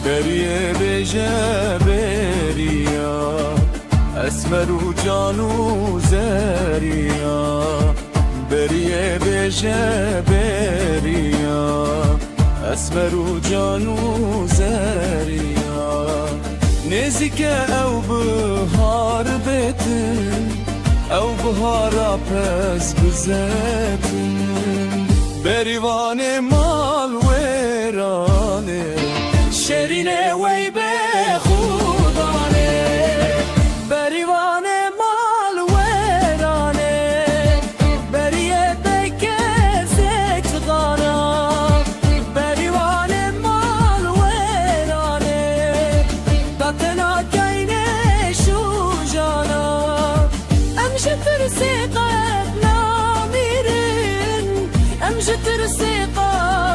بریه بجه بریا اسمر و جانو زریا بریه بجه بریا اسمر و جانو زریا نزیک او بهار بتن او بهارا پس بزتن بریوان مال ویرانه شیرینه وی به خودانه بریوان مال ویرانه بریه بکزت غانا بریوان مال ویرانه داتنا کینه شو جانا امشه ترسی قد نامیرن امشه ترسی قد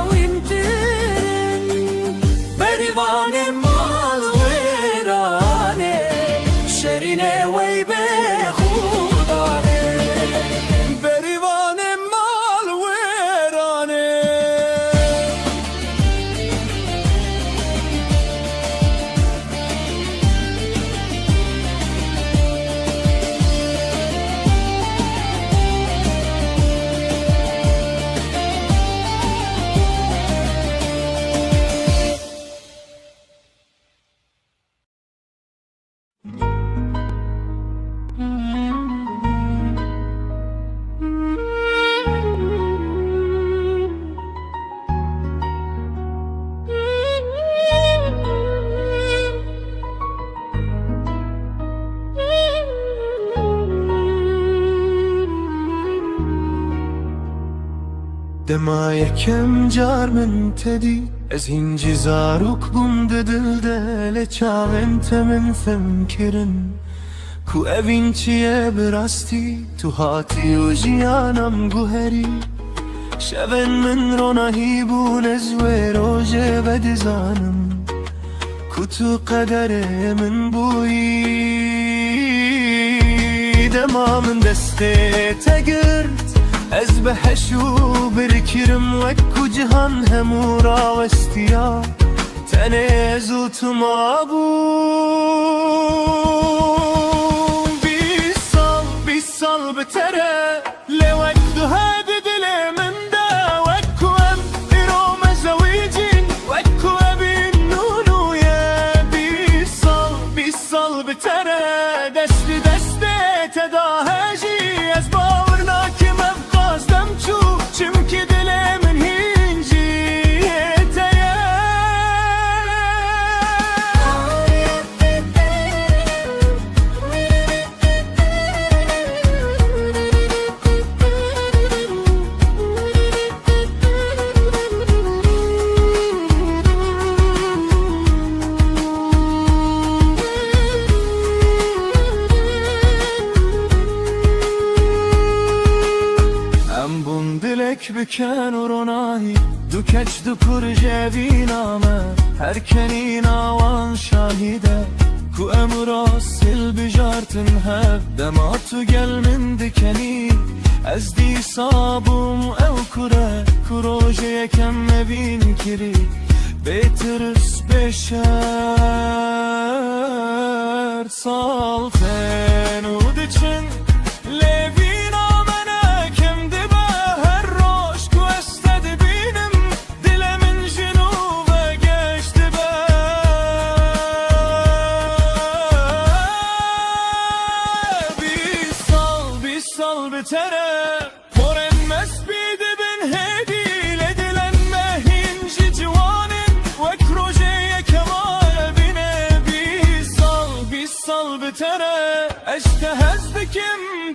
دما یکم جار من تدی از هینجی زاروک بوم ددلده لچاون تمن فمکرن کو اوین چیه براستی تو هاتی و جیانم گوهری شون من روناهی بون از روژه بدزانم کو تو قدر من بویی دما من دسته تگرد از بهشو برکرم وکو جهان همو راوستیا تنزو تو ما بوم بیس سال بتره لوک دو هد دل من دا وکو ام ایروم زویجین وکو ابین نونو یه بیس سال بتره دست تداهجی از باورنا که مفقازدم چو چمکی دل من هینجی تیه بکن و روناهی دو کچ دو پر جوی نامه هر کنی ناوان شاهیده کو امرا سل بجارتن هب دما تو گل من دکنی از دی صابم او کره کروژه یکم مبین کری بیترس بشر سالتن و دچن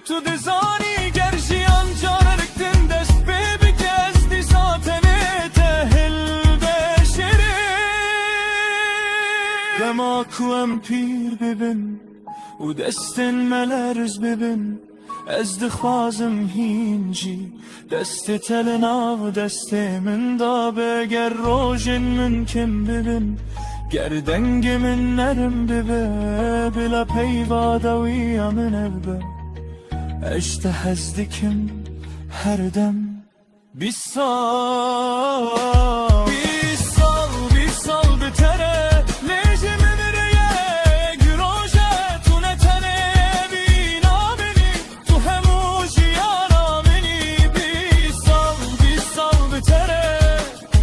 تو دزانی گرشیان جارکتن دست ببی که از دی ساتنه تهل بشره دما کوام پیر ببین و دستن ملرز ببین از دخوازم هینجی دست تلنا و دست من دا بگر روژن من کم ببین گردنگ من نرم ببه بلا پیوادوی من ابه اشته هزدکم هر دم بیس سال بتره لیجه من ریه گروژه تو نتنه بینا بینی تو همو جیانا منی بیس سال بتره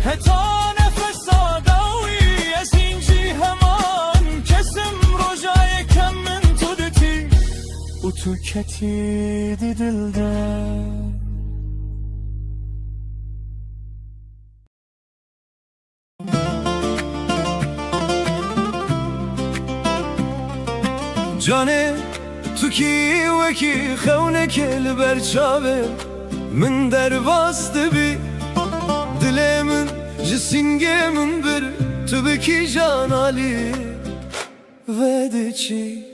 حتا نفس آداوی از اینجی همان کسم روژای کم من تو دتی و تو کتی دی دلده جانه تو کی وکی خونه کل برچاوه من درواز دبی دل من جسینگه من بر تو بکی جانالی ve çi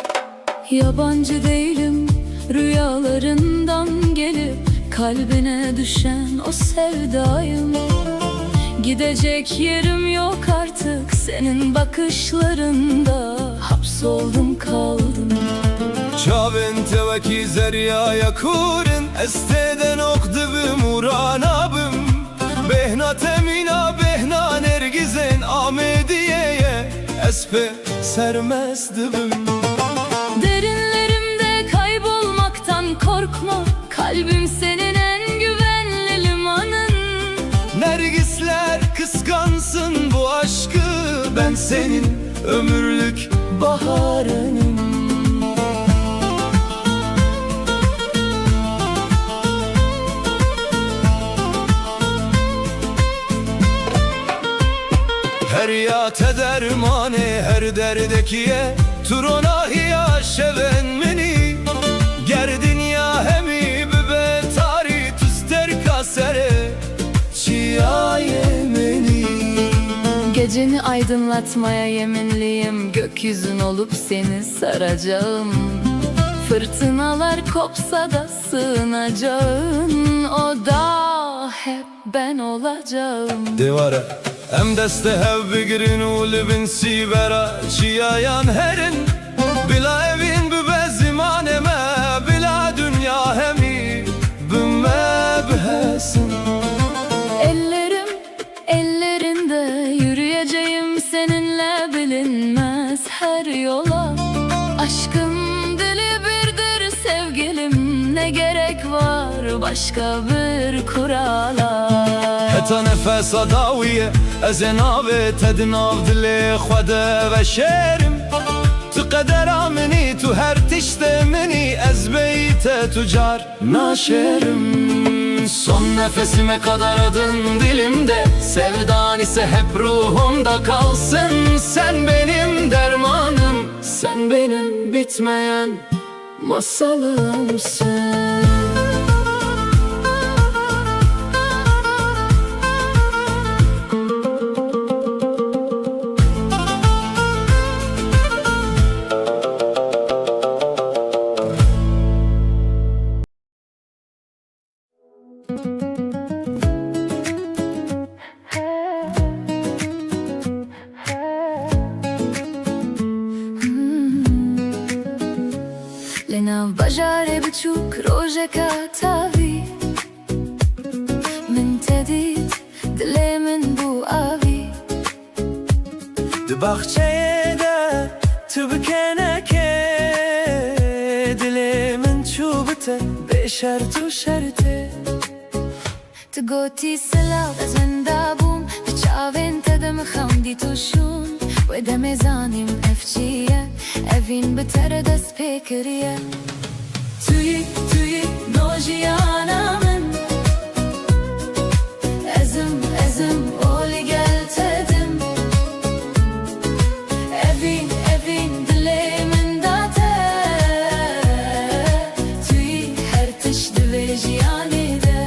Yabancı değilim rüyalarından gelip kalbine düşen o sevdayım. Gidecek yerim yok artık senin bakışlarında, hapsoldum kaldım.
Çavên tevekî zeryaya kurin esteden okdivim û ranabim Behna temîna behna nergizên Amediyeye ez pê sermest dibim.
Derinlerimde kaybolmaktan korkma, kalbim senin en güvenli limanın.
Nergisler kıskansın bu aşkı, ben senin ömürlük baharınım. Her yate dermane her derdekiye Turonahiya şeven meni Gerdin ya hemi bibe tari tüster kasere
Seni aydınlatmaya yeminliyim, gökyüzün olup seni saracağım. Fırtınalar kopsa da sığınacağın oda hep ben olacağım.
Divara em deste hev bigirin u libin sibera çiyayan herin bila evin bibe zimaneme bila dünya hemi bümme bihesin.
Ellerim ellerinde, yürüyeceğim seninle bilinmez her yola. Aşkın dili birdir sevgilim, ne gerek var başka bir kurala.
Heta nefes adawiye ez nave tednav dili xwede ve şerim. Tu qedera minî tu her tişte minî ez beyte tucar naşerim. Son nefesime kadar adın dilimde, sevdan ise hep ruhumda kalsın. Sen benim dermanım, sen benim bitmeyen masalımsın.
لناف بجاري بتشوك روجك عتاوي من تديد دلي من بو آوي
Di bahçeye de tu bikeneke dilimin çubute beşer tu şerte.
تقوتي سلاو از من دابوم بچاوين تدم خمدي توشون ودا ميزاني مفجية evin بتر دست بكرية توي نوجيانا من ezim oli gel tedim evin dilimin date توي her tiş divejiyani de.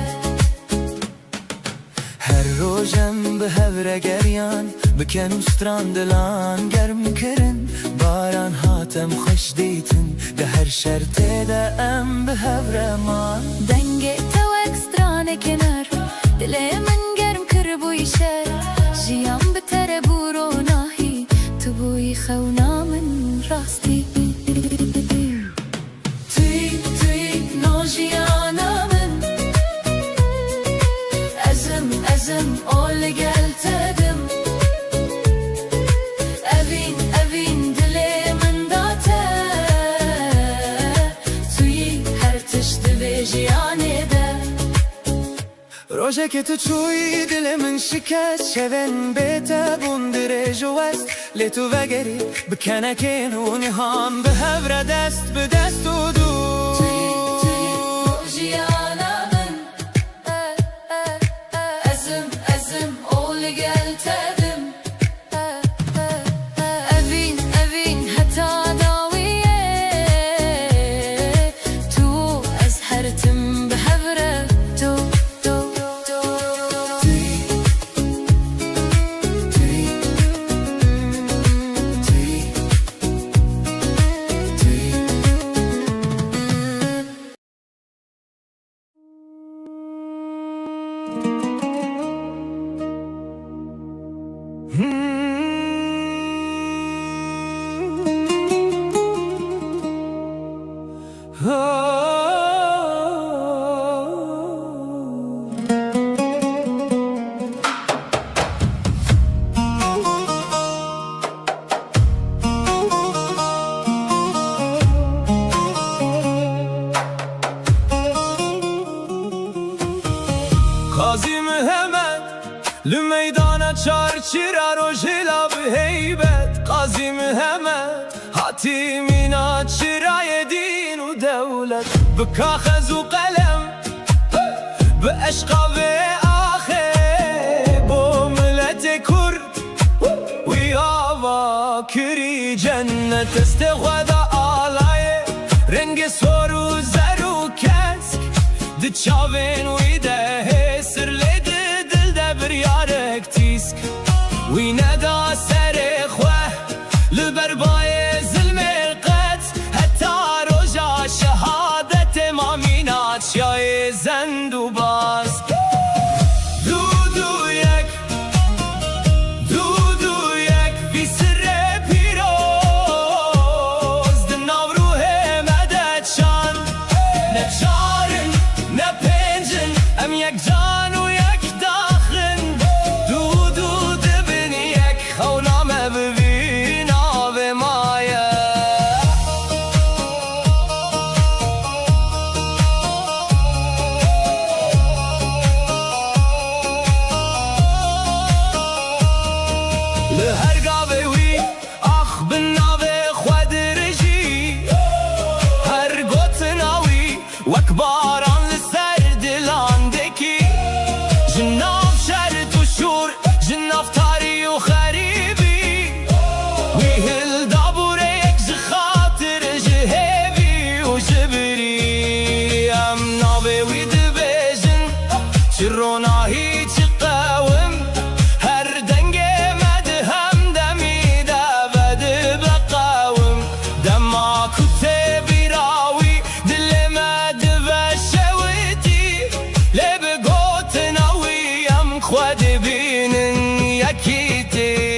Her rojem bi hevre geryan biken u strandilan germ kirin baran hatem xoş dîtin de her şerte de em bi hevre man.
Denge tewek strane kenar dilimin germ kir bu işer jiyan bitere bu ronahi tu bu xewna min rastî توی نوجیانا من ezim oli gel tedim evin dilimin date توی her tiş divejiyani de.
Roje ke tu çuy dilimin şikayet şeven bete bundire jovest le tu vegeri bikeneken u niham bi hevre dest bi dest u du.
Nojiyana min ezim oli gel tedim evin heta dawiye tu ez hertim bi hevre tu
Gazi Mehmet lü meydana çarçıra rojela bi heybet. Gazi Mehmet hatimin açıra yedin u devlet bi kaxez u kalem bi eşqa ve ahe bu millete kurd ve ava kiri cennet estexwada alaye rengi soru zeru kesk di çavên wî de hê sirlê di dil de bir yarek tîsk wî neda شرنا هیچ قوم هر دنگه مدهم دمی دابد بقاوم دما کته بیراوی دل مد و شویتی لب گوت نویم خود بینن یکیتی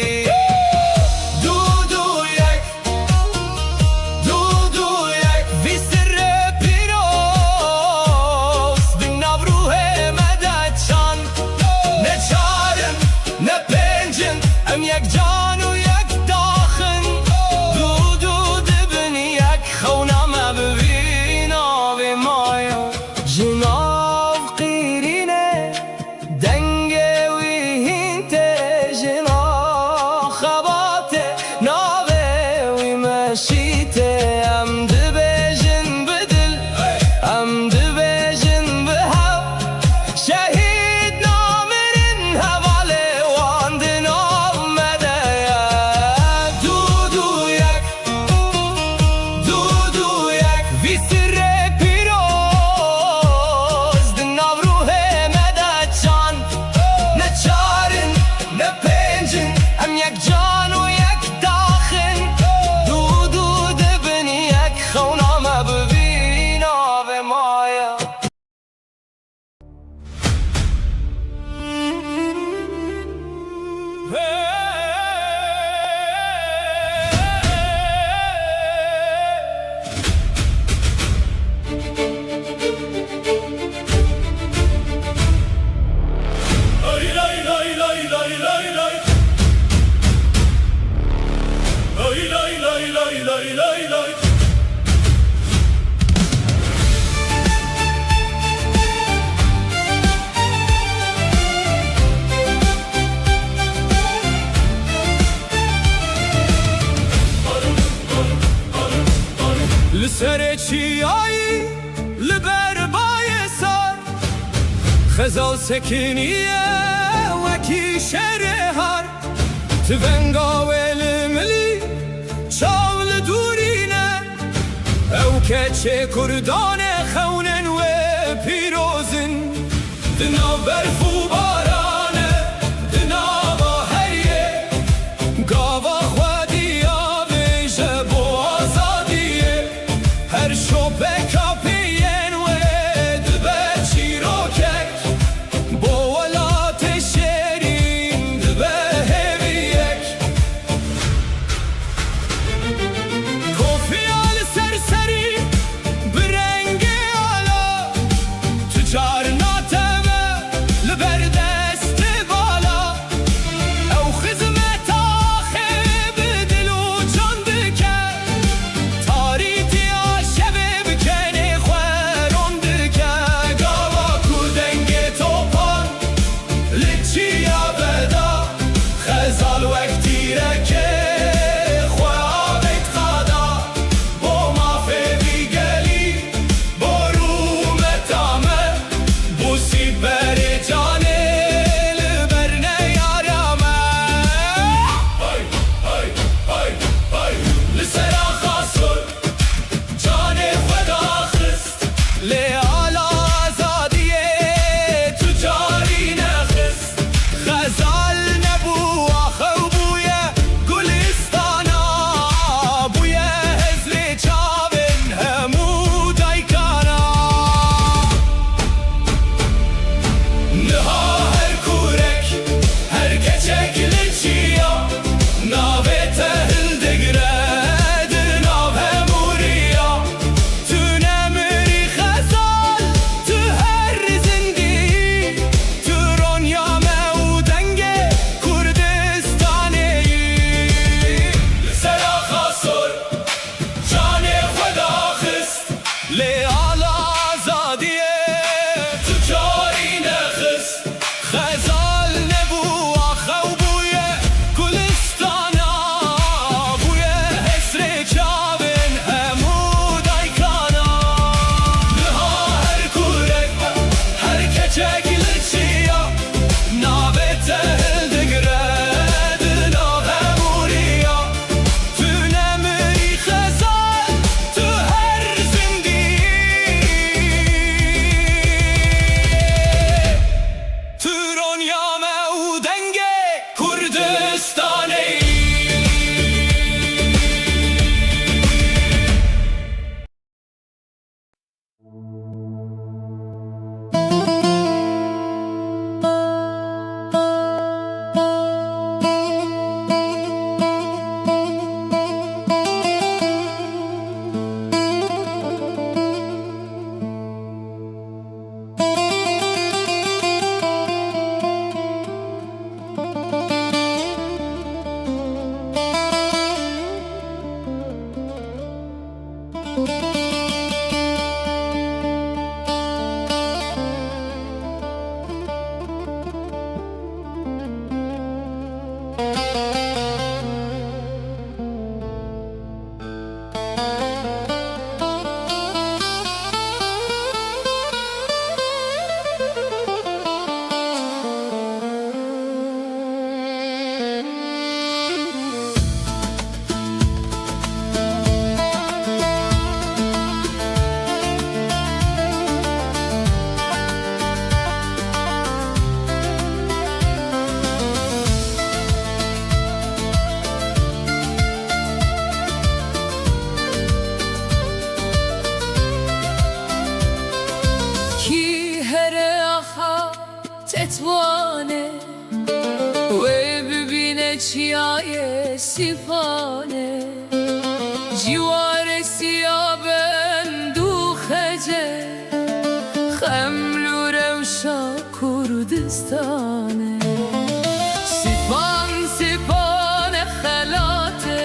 ام یک جان و یک داخن دو دبن یک خونم ببین آب مایا جناب قیرینه دنگ ویهین ته جنا خباته ناوه وی مشیته ام دبجن بدل ام دبجن بهو شهید نامرن هواله واندن ام یک جان و یک داخن دو دبن یک خونام ببین آب مایا لسر چیایی لبر بای سر خزال سکنیه وکی شرهر تونگا ولملی چاول دورینه او کچه کردان خونن و پیروزن دنا برفو بارانه دنا با هریه گاوا خودی آبیشه بو آزادیه هر شبه کپین و دبه چیروکک با ولات شیرین دبه هویک کوفیال سرسری برنگ آلا تجار ناتمه لبرده
تتوانه و ببینه چیای سیپانه جوار سیابن دو خجه خملو روشا کردستانه سیپان سیپان خلاته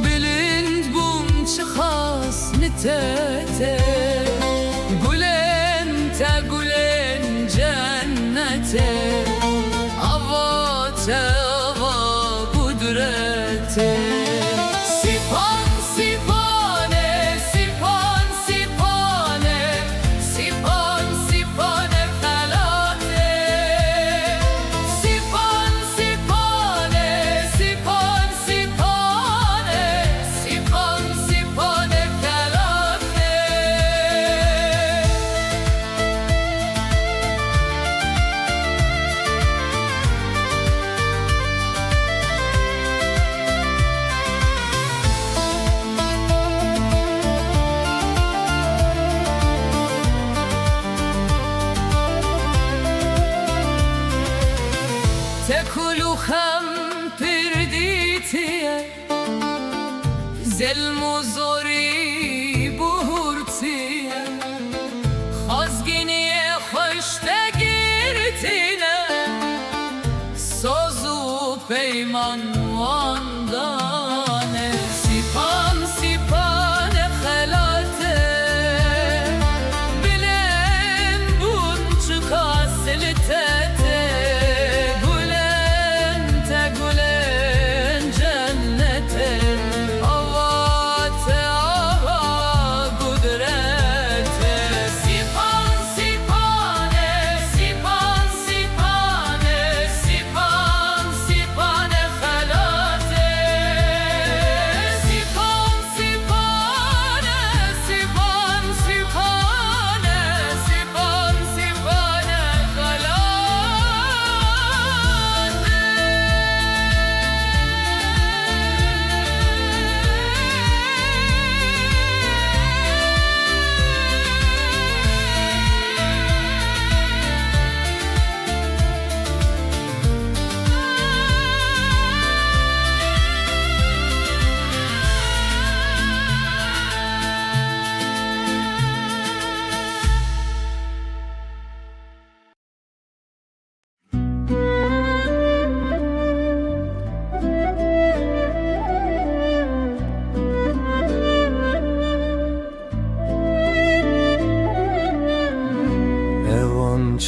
بلند بوم چه خاص نتته گلن تا گلن جنته آوا توا قدرته سیپان سیپانه سیپان سیپانه سیپان سیپان خلاته سیپان سیپانه سیپان سیپانه سیپان سیپان خلاته تکلو خم پردیتیه ظلم و زوری بهورتیه خازگینی خوشتگیرتینه ساز و پیمان واندانه سیپان سیپان خلاته بلن بون چکا سلتته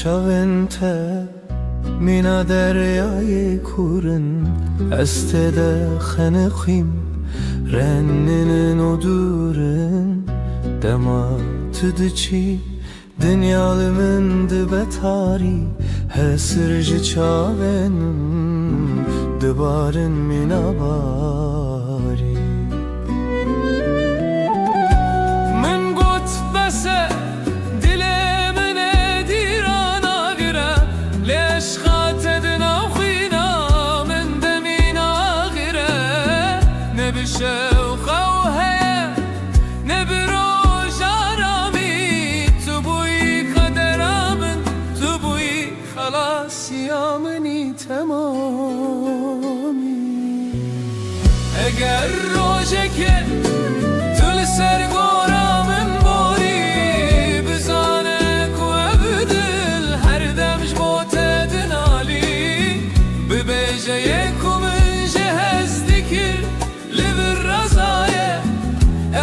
شونته مینا دریای کورن استده خنقیم رننن odurun dema tüdçi dünyalımın betari hesirci çavenim dibarın minabari
من قلت بس دلم نديران غيره ليش خاتدنا وخينا من دمينا غيره نبي شوقه وهي نبي روج عرامي تبوي قدرامن تبوي خلاص يامني تمامي اگر روجك سر گورامم باری بزانک و بدل هر دمش بوته دنالی ببیجه یکومن جهز دکر لبر رزایه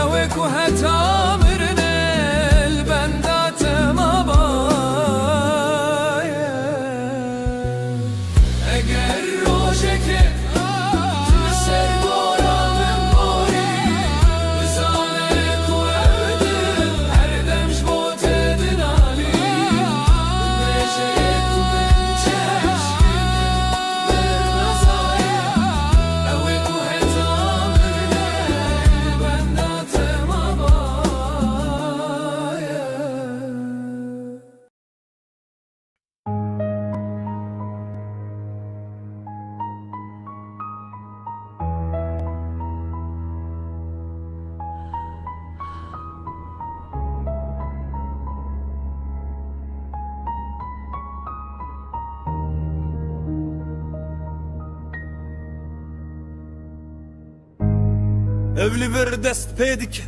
اوک و حتا مرنه البندات مبایه اگر روشه که سر گورامم باری
evli bir dest pedik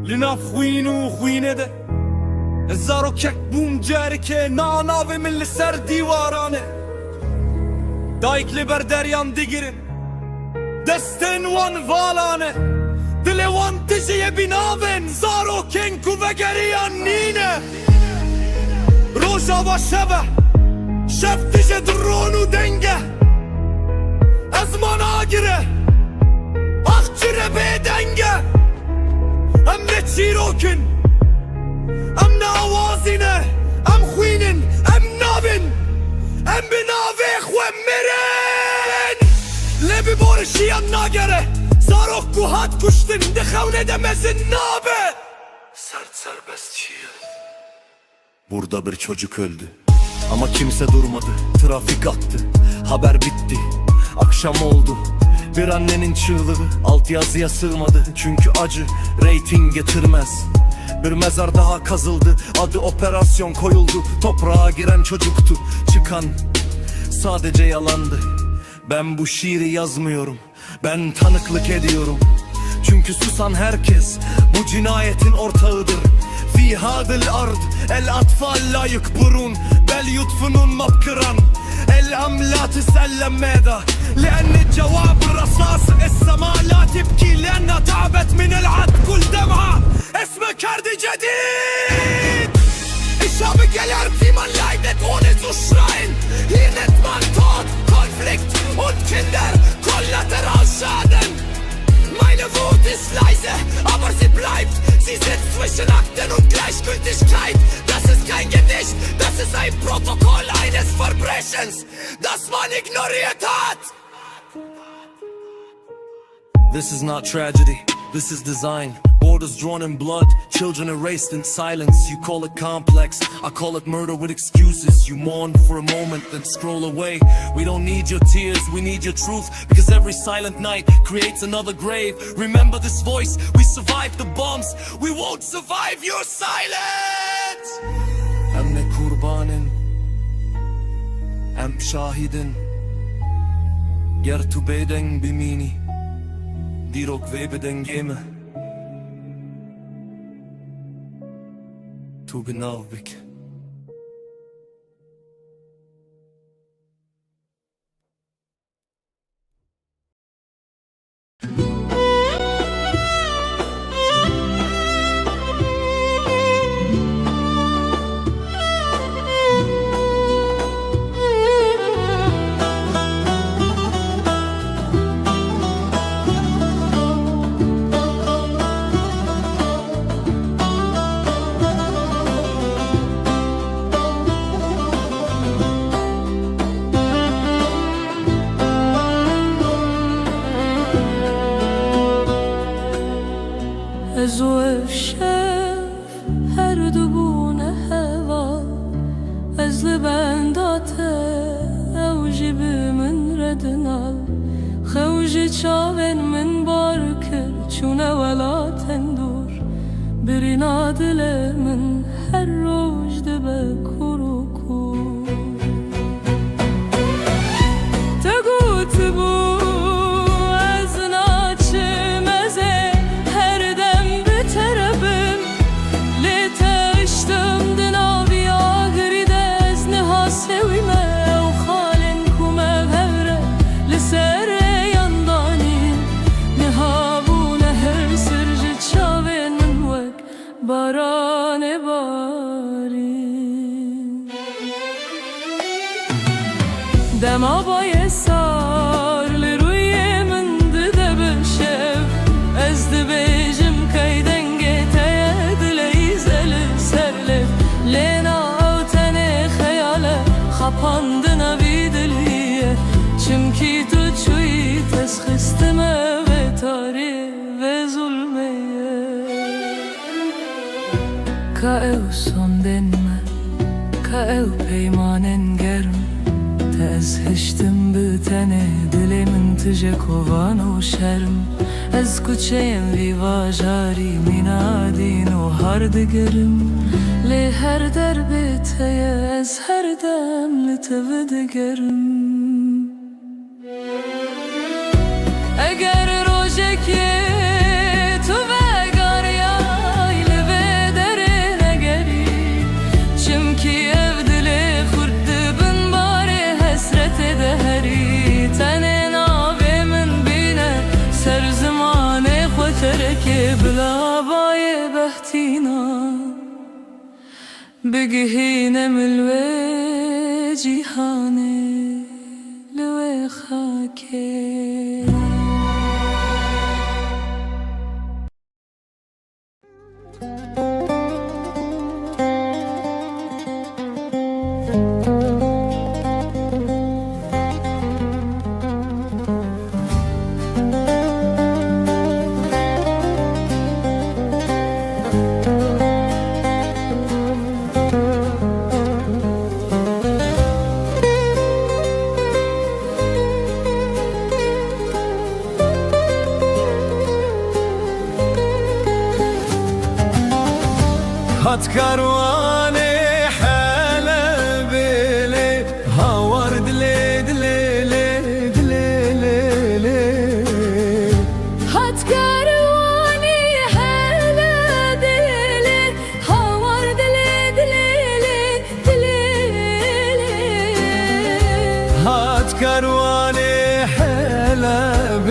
Linaf خوینو خوینه ده زارو کک بوم جاری که ناناوی من سر دیوارانه دایکلی بر درyan digirin دستن وان والانه دل وان تجیه بیناون زارو کنکو و گریان نینه روژا و شبه شب تجه درونو دنگه از من آگره آخچره به دنگه ام ne çirokin ام نوازینه ام خوینن ام نابن ام بناوی خواه مرن لبی بارشیان ناگره زارok guhat kuştun de xevne demezin nabe Sert serbestçiyiz Burada bir çocuk öldü ama kimse durmadı Trafik attı haber bitti Akşam oldu bir annenin çığlığı altyazıya sığmadı Çünkü acı reyting getirmez Bir mezar daha kazıldı adı operasyon koyuldu Toprağa giren çocuktu çıkan sadece yalandı Ben bu şiiri yazmıyorum ben tanıklık ediyorum Çünkü susan herkes bu cinayetin ortağıdır Fi hadil ard el atfal la yukburun Bel yutfunun mabkıran El amla tüsellem meda لأن الجواب الرصاص السماء لا تبكي لأنها تعبت من العد كل دمعة اسمك كرد جديد الشعب gelir wie man leidet ohne zu schreien Hier nennt man Tod, Konflikt und Kinder Kollateralschaden Meine Wut ist leise, aber sie bleibt Sie sitzt zwischen Akten und Gleichgültigkeit Das ist kein Gedicht, das ist ein Protokoll eines Verbrechens Das man ignoriert hat This is not tragedy, this is design Borders drawn in blood, children erased in silence You call it complex, I call it murder with excuses You mourn for a moment, then scroll away We don't need your tears, we need your truth Because every silent night creates another grave Remember this voice, we survived the bombs We won't survive your silence Hem ne kurbanın, hem şahidin Ger tu beden bimini Dirok ve beden geme Tu benavbik
از و شف هر دو بونه هوا از لبنداته او جیب من ردنال خوج چاون من بارکر چونه ولا تندور برینا دل من هر روز دبه کرو کور تگو تبو باران بارین دما بای سار لروی من ده بشف از ده بیجم کای دنگه تای دلی زل سرلف لینا او تنه خیاله خپاندنا بی دلیه چمکی تو چوی تسخستمه و تاری و ظلمه كأو صندن ما كأو بيمانن گرم تأزهشتم بتنه دلی من تجه کوان و شرم از کوچه‌ام ویوا جاری مینادین و هر دگرم لی هر در بیته از هر دم لتو دگرم اگر روزه که سينا بقهينا من الواجهاني لو خاكي
هات كرواني حلب لي هاور دلي دلي لي دلي لي لي
هات كرواني حلا دلي هاور دلي دلي دلي
هات كرواني حلب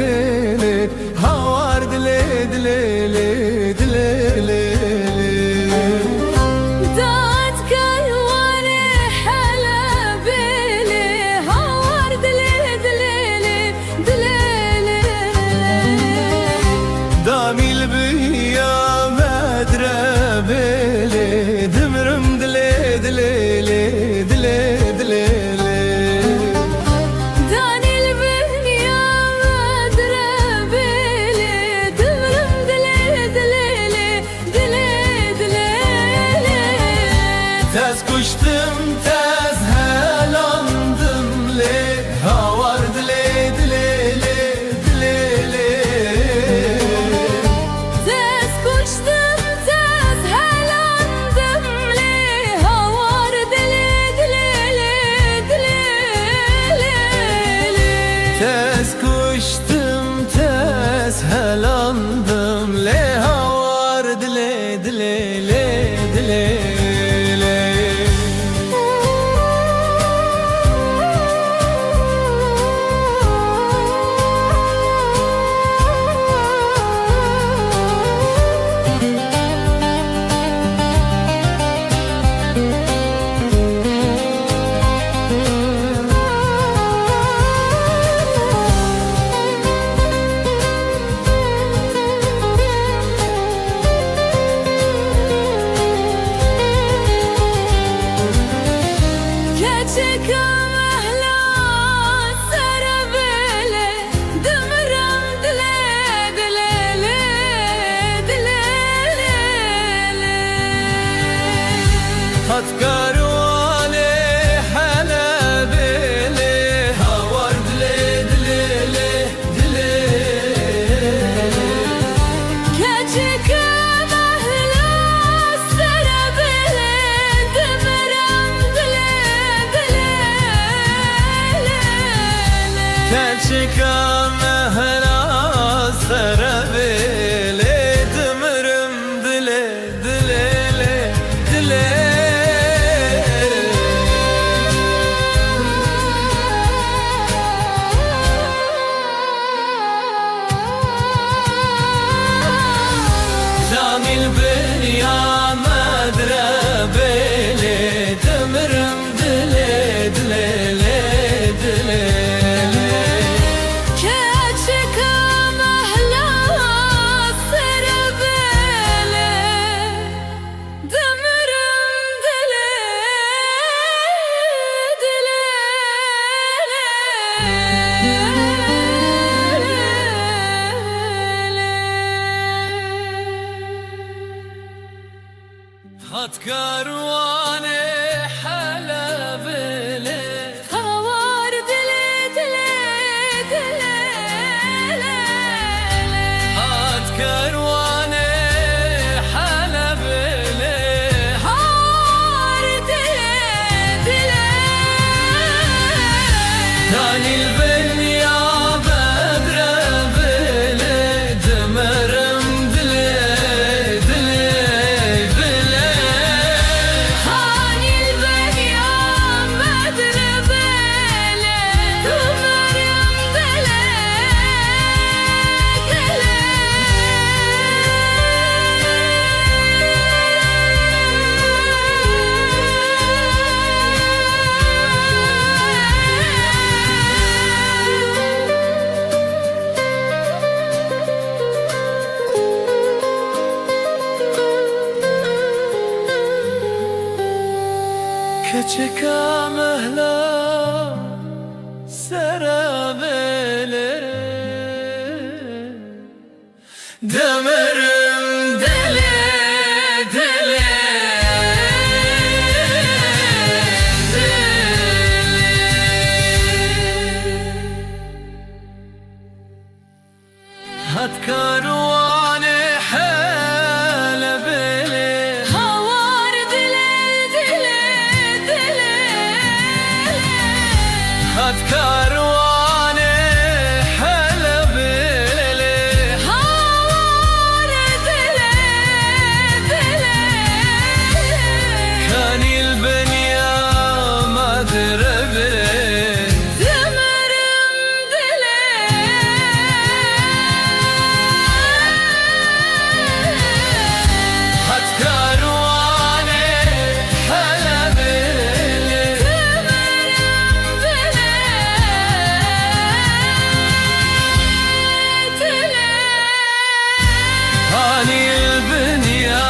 لي هاور دلي دلي لي دلي لي
دات كرواني حلا بلي هاور دلي دلي دلي
دامي البيا مدرب لي دمرم دلي دلي لي دلي دلي لي
داني البنيا مدرب لي دمرم دلي دلي دلي
Tez kuştum tez helandım le havar dile dile le dile le
Tez koştum tez helandım li havar dili dili
Tez kuştum tez helandım le havar dile dile le dile le
Keçik mehla sarabele dımram dile dile
Hat karvane halabele havar dile dile le dile
Keçik mehla sarabele dımram dile
Kelçika mehra sarabele dımırım dile dile le dile Camil benya madrebele dımırım dile dile le dile le
Keçik mehla sarabele dımram dile
Hat karvane halabele
Havar dile dile
Hat karvane halabele
Havar dile
Danil benya bedrebele dımırım dile dile dile
Hanil benya medrebele dımram dile
مهلا serabelere Demerim dele dele هات كاروان حالة بلي
هوار دله دله دله
هات كاروان حالة بلي
هوار دله دله
كان البنيا ما دربي
Demerim dile
هات كاروان حالة بلي هاني البنيا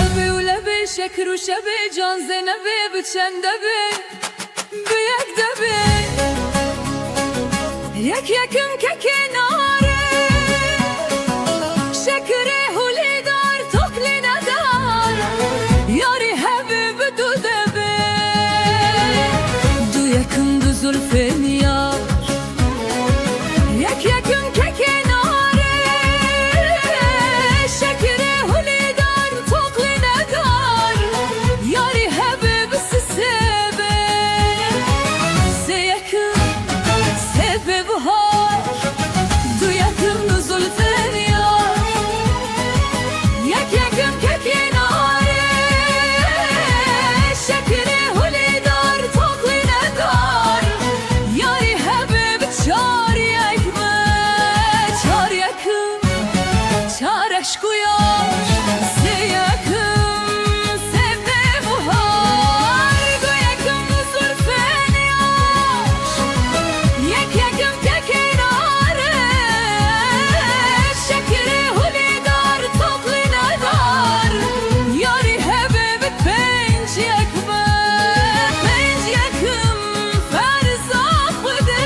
Evi ulebi şekir u şebi can zenebi biçende bi büyük de bi Yek yekim kekinare şekeri hulidar tokline dar Yari hebi büdü de bi Du yakın du zulfin yar Yek yekim kekinare şekeri hulidar tokline dar Yari hebi bisi sebe Se yakın sebe buhar Du yakın du zulfin yar Yek yekim kekinare şekeri hulidar tokline dar Yari hebi çar yakme çar yakın çar aşk uyar Se yakın sebe buhar Du yakın du zulfin yar Yek yekim kekinare şekeri hulidar tokline dar Yari hebi penç yakme penç yakım ferzak bide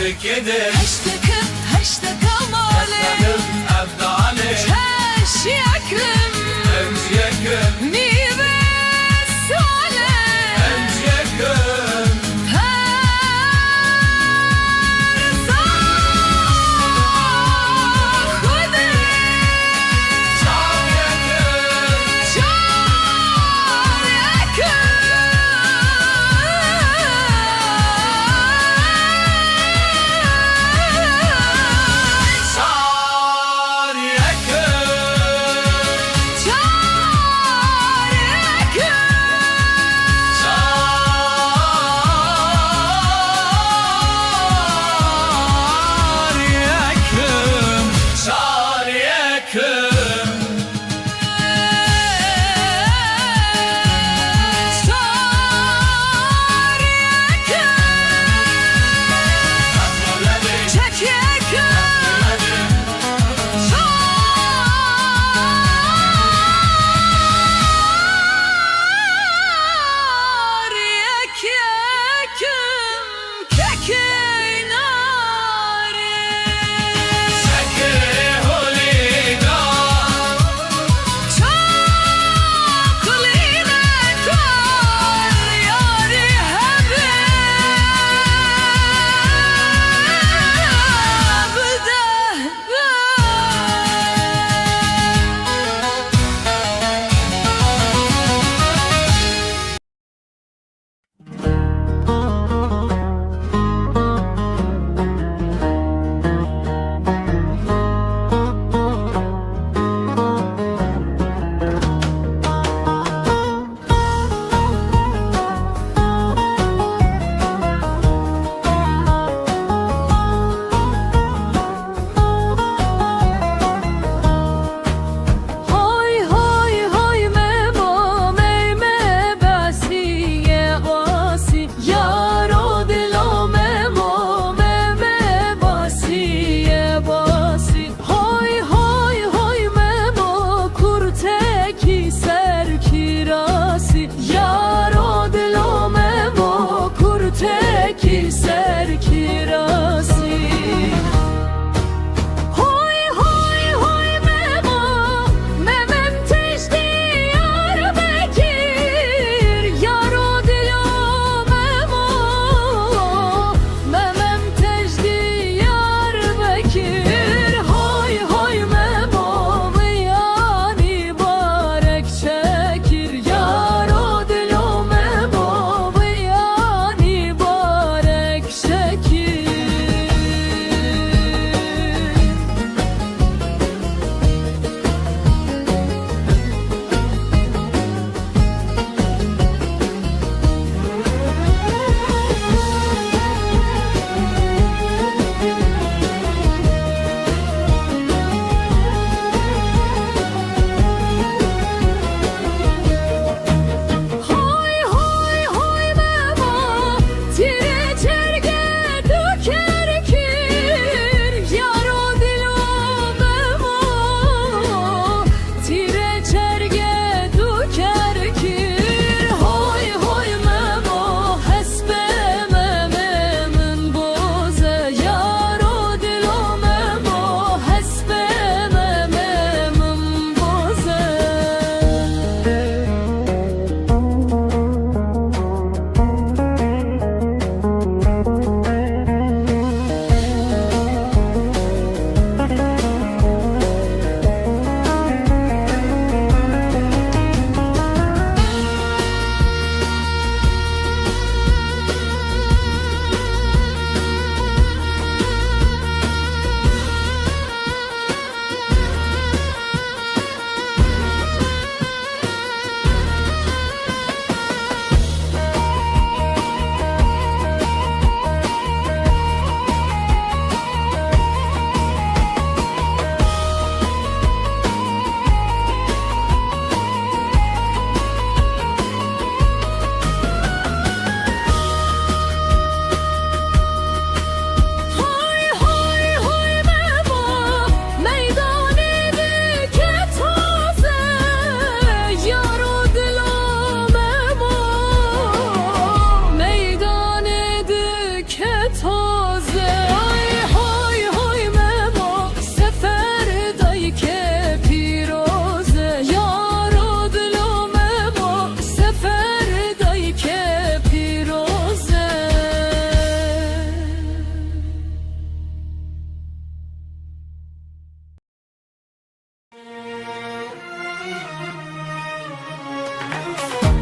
tebrik eder
Heştekım heştekam ale
Esmedim ebdale
Heşyeküm
Emciyeküm
Nive sale
Emciyeküm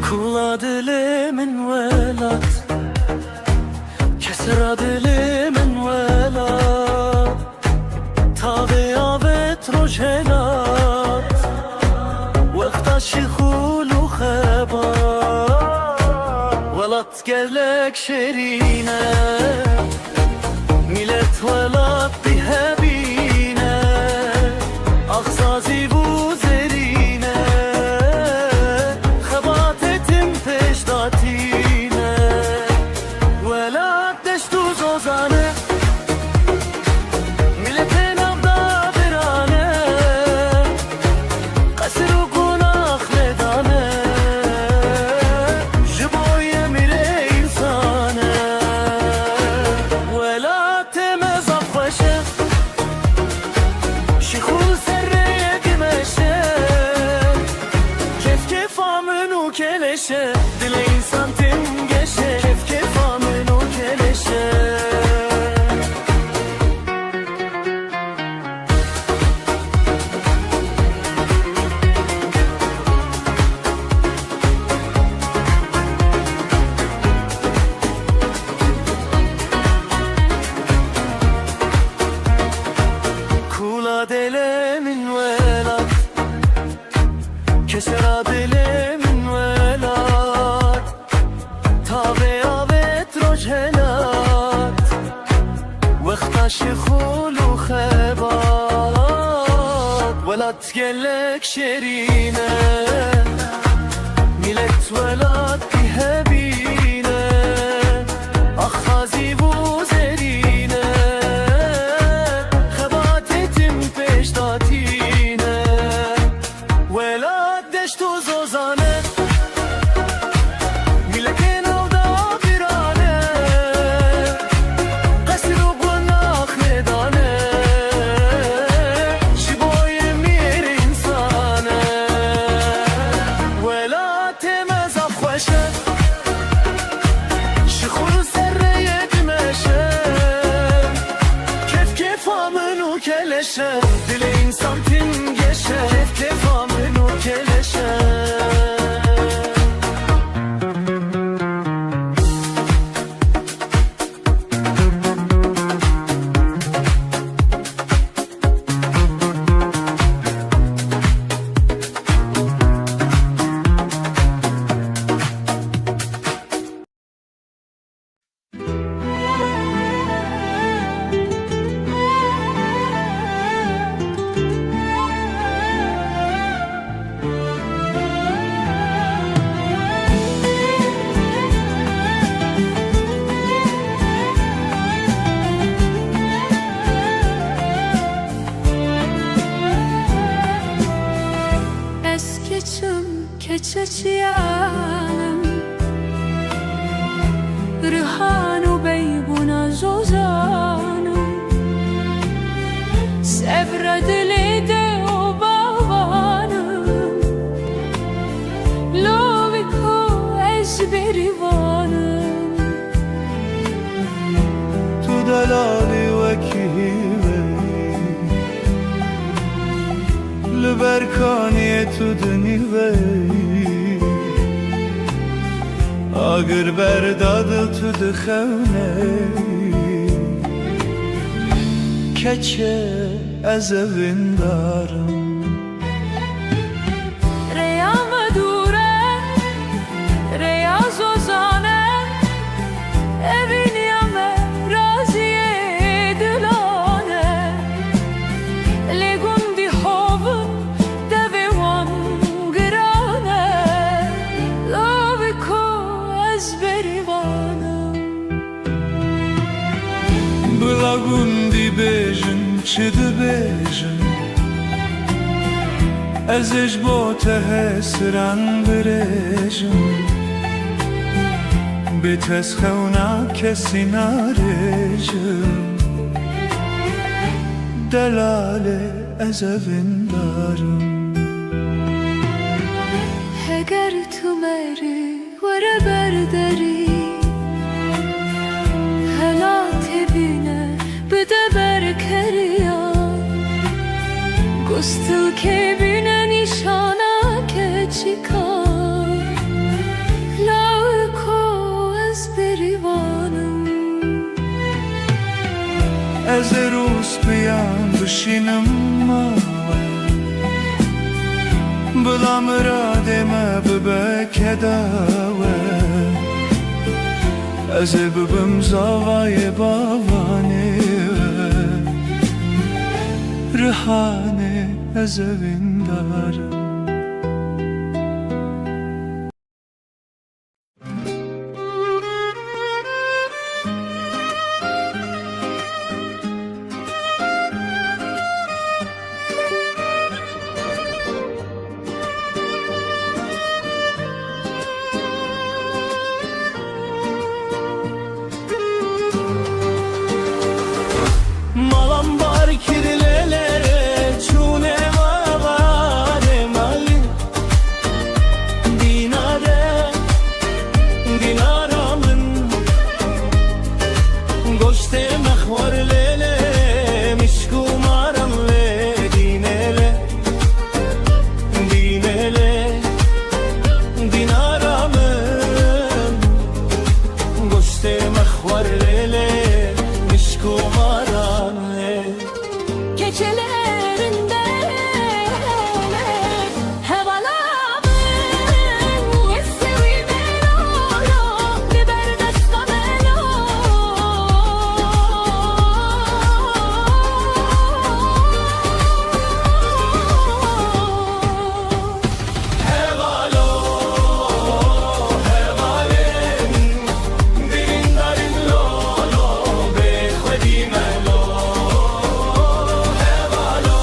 Kula dilimin velat Kesra dilimin velat Tabi avet rojelat Vekta şikhulu khebat Velat gelek şerine Millet velat bihebine Aksazi bu zerine Khebat etim peşdatine Velat deştu zozane Milletin avda birane Kasır u günah nedane Jiboye mire insane Velat temez affaşe Şikhul serreye dimeşe Kef kef amenu keleşe Dile insan tim geçe Kef kef amenu keleşe Kula delemin velat Kesera delemin velat Tabe avet rojelat Vekta şikhulu khebat Velat gelek şerine Millet velat bihebine Akhazi bu zerine Khebat etim peşdatine Velat deştu zozane Milletin avda birane Kasır u günah nedane Jiboye mir insane Velat temez afkhoşe Şikhul serreye dimeşe Kef kef amenu keleşe Dile insan tim geçe Kef kef amenu keleşe
Es keçim keçeçiyanım Rihanu beybuna zozanım Sevre dili de o babanım Loviko ezberivanım
Tu delali vekive Lberkaniye tu dnive Agir berdadil tu dkhevne Keçe ez evin darım
Reya medure Reya zozane Evin yame raziye dilane Legundi hovun devewan grane Loviko ezberivanım
Blagundi bejin çidi bejin Ezej bo te hesran birejin Bites khevna kesi narejin Delale ez evin darım
Eğer tu meri vere berderi Helat evine bide berkeriya Gustil kebine nişana keçika
از روز بیام بشینم بلا مراد ما ببک داوه از ببم زاوای باوانه رهانه از ویندارم
Malam var kirlelere çune vavare mali Dinare dinaramın Goşte mehvar lele mişkumaram ve dinele Dinele dinaramın Goşte mehvar lele mişkumaram
Keçelerinde hevalamın Yessevi melo biber desta melo
Hevalo, hevalem Dilin darin lolo, bekhvedi melo Hevalo,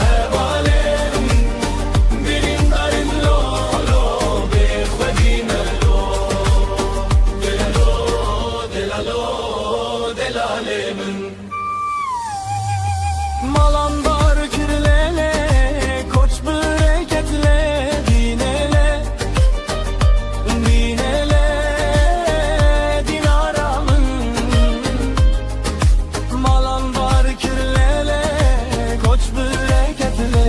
hevalem Dilin darin lolo, bekhvedi melo Delalo, delalemin Malan var kirlele, koç bereketle dinele Dinele, dinaramın Malan var kirlele, koç bereketle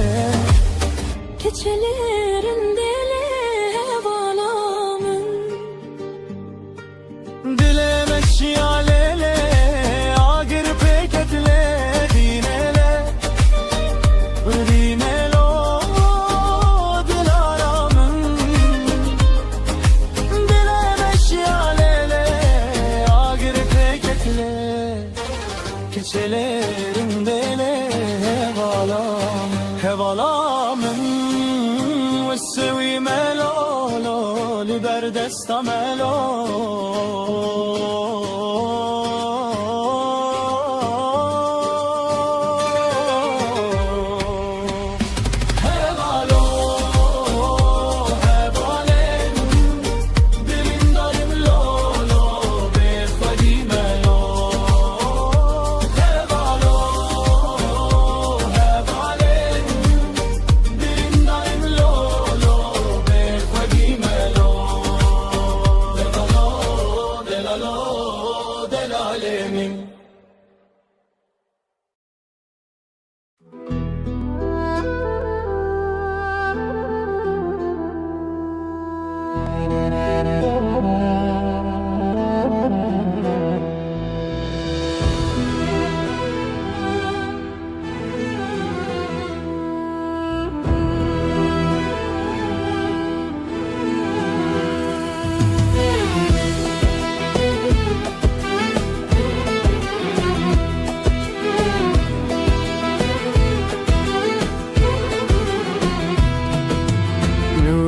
Keçelerinde hevalamın
Dileme şialele, agir peketle dinele Dinelo, dilaramın Dileme şialele, agir peketle Keçelerinde hevalam Hevalamın Vessevi melolo Liber desta melo Hevalo, hevalem Dilin darim lolo, bekhvedi melo Hevalo, hevalem Dilin darim lolo, bekhvedi melo Delalo, delalemin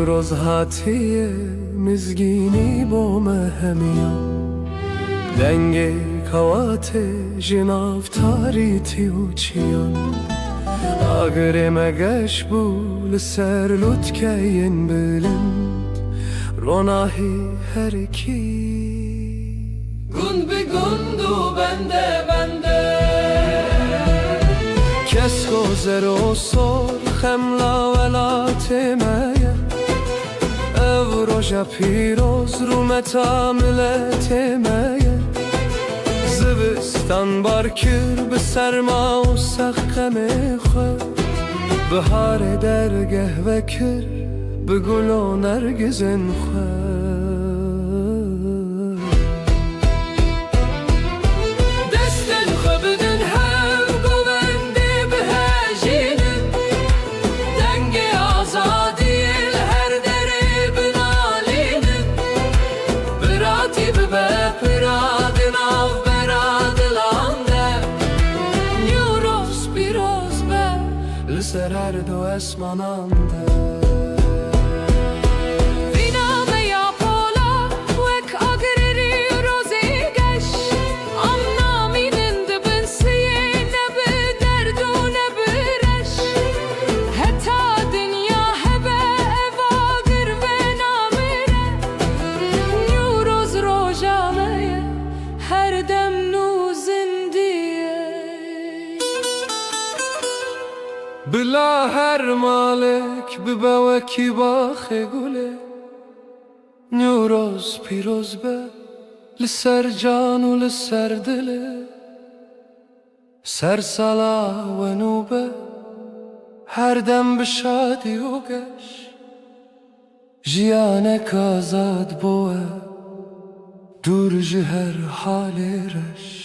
روز هاتی مزگینی با مهمیان دنگ کوات جناف تاریتی و چیان اگر مگش بول سر لطکین بلند روناهی هر کی
Gün bir gündü bende
کس گذر و سرخم لا ولاتمه او روژا پیروز رو متاملتمه زوستان بار کر به سرما و سقم خود بهار درگه و کر به گل و نرگزن خود
Deste
بینامه یا پولا وک آگرری روزی گش ام نامینند بنسیه نبه درد و نبه رش حتی دنیا هبه اواگر و نامره نیو روز روژاوه هر دم نو زندیه
بلا هر مالک ببوکی باخ گله نیوروز پیروز به لسر جان و لسر دله سر سالا و نوبه هر دم بشادی و گش جیانک آزاد بوه دور جهر حالی رش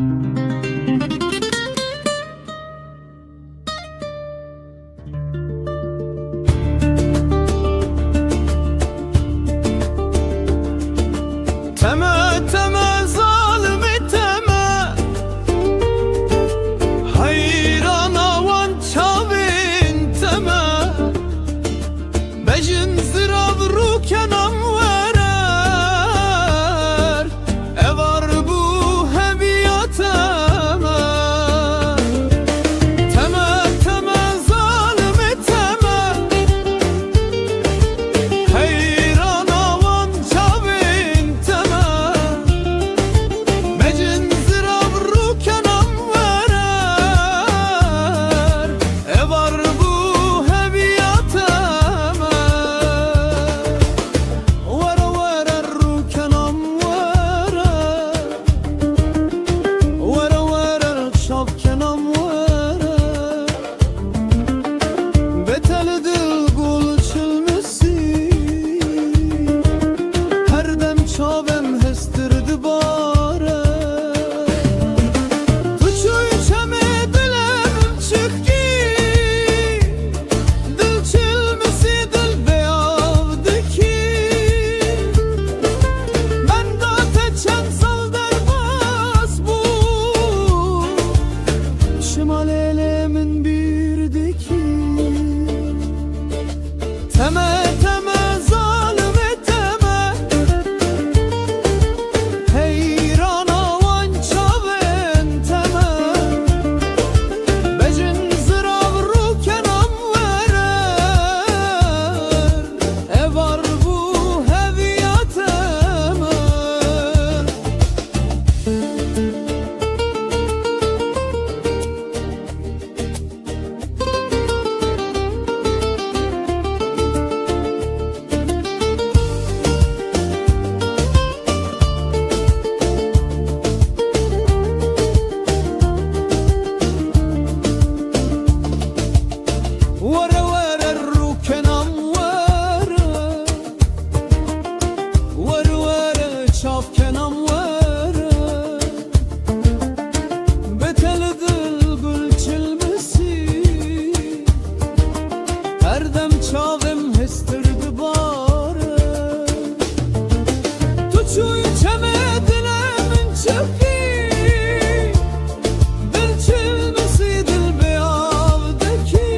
Teme teme zalimi teme, hayran avan çavin teme, bejin zirav rukenam verer, evar bu heviyateme. Teme teme zalimi teme, hayran avan çavin teme, bejin zirav rukenam verer, evar bu heviyateme. Vere vere rukenam verer, vere vere şapkenam verer, beteli dil gul çılmesi, her dem çavem hestirdi bare. Tuçuy çemedilerim çıkki, dil çılmesi dil beyavdiki. Ben da teçen sal derbas bu, şimal elemin birdiki. Teme teme zalimi teme, heyran avan çavin teme, bejin zirav rukenam verer, evar bu heviyateme. Vere vere rukenam verer, vere vere çapkenam verer, beteli dil gül çilmesi, her dem çavim hestirdi bare. Tuçuy çemedilemin çıkki, dil çilmesi dil beyavdeki.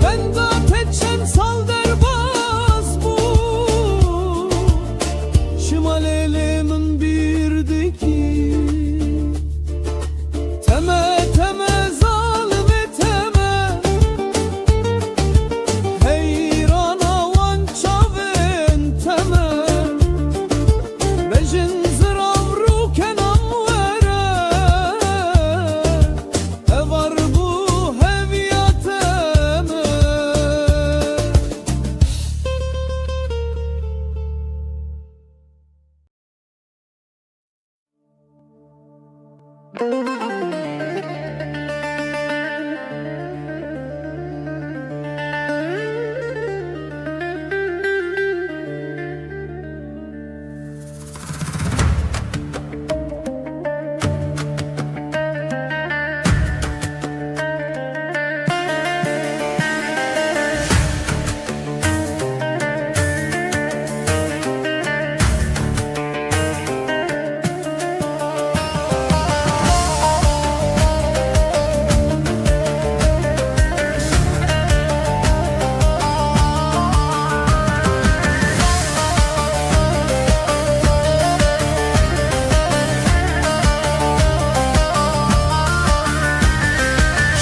Ben da teçen sal derbas bu, şimal elimin birdiki. Teme teme zalimi teme, heyran avan çavin teme, bejin zirav rukenam verer, evar bu heviyateme.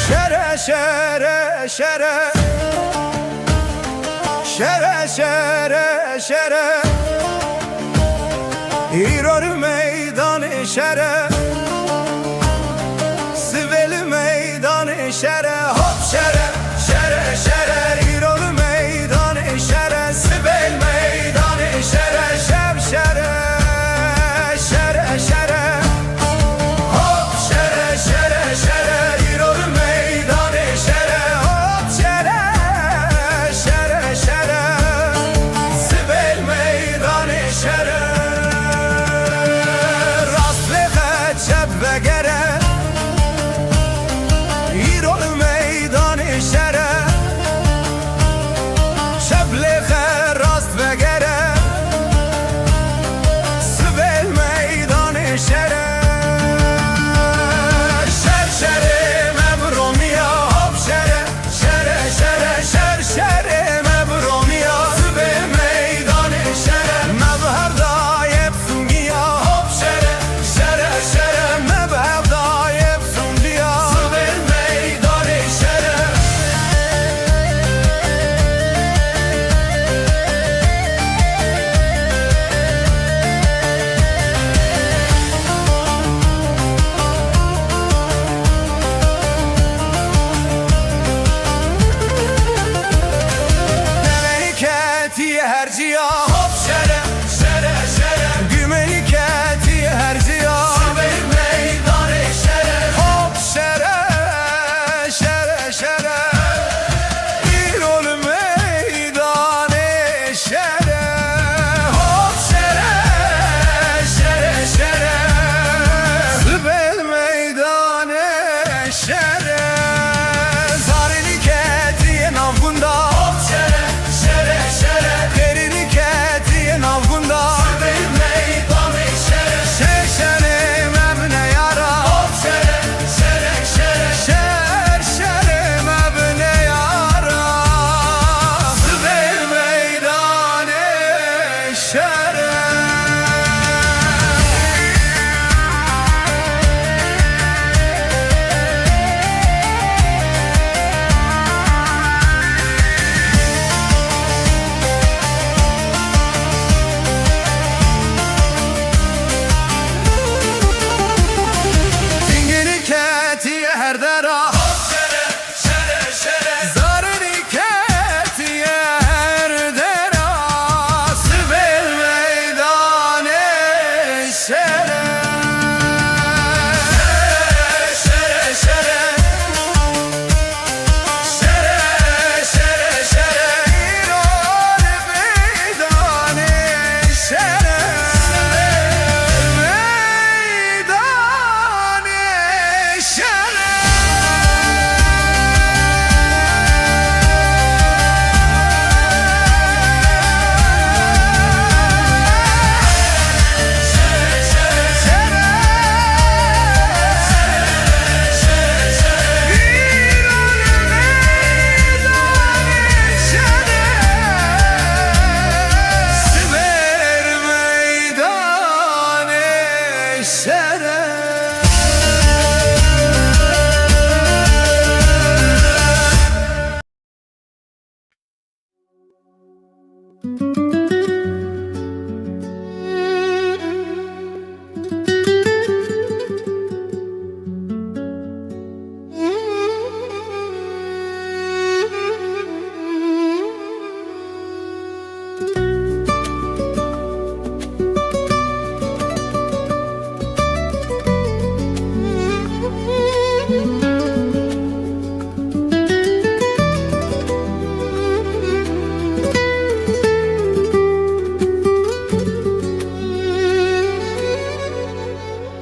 Şere şere, şere şere şere, İror meydanı şere, Siveli meydanı şere, hop şere şere şere, İror meydanı şere, Siveli meydanı şere, şem şere şere şere, hop şere şere şere, İror meydanı şere, hop şere şere şere, Siveli meydanı şere. Rast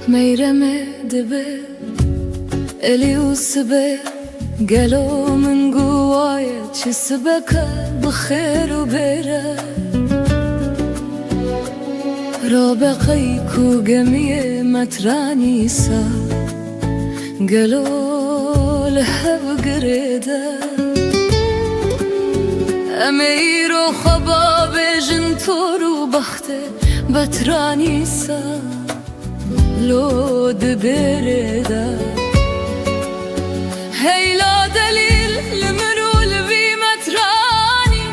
ميرمة دبي إلي وسبي قالوا من قوايا تشسبك بخير وبيرة رابقيك وقمية متراني سا قالوا لها بقريدة أمير وخباب جنتور وبختي بتراني سا لو دبردا هي لا دليل لمرو لبي متراني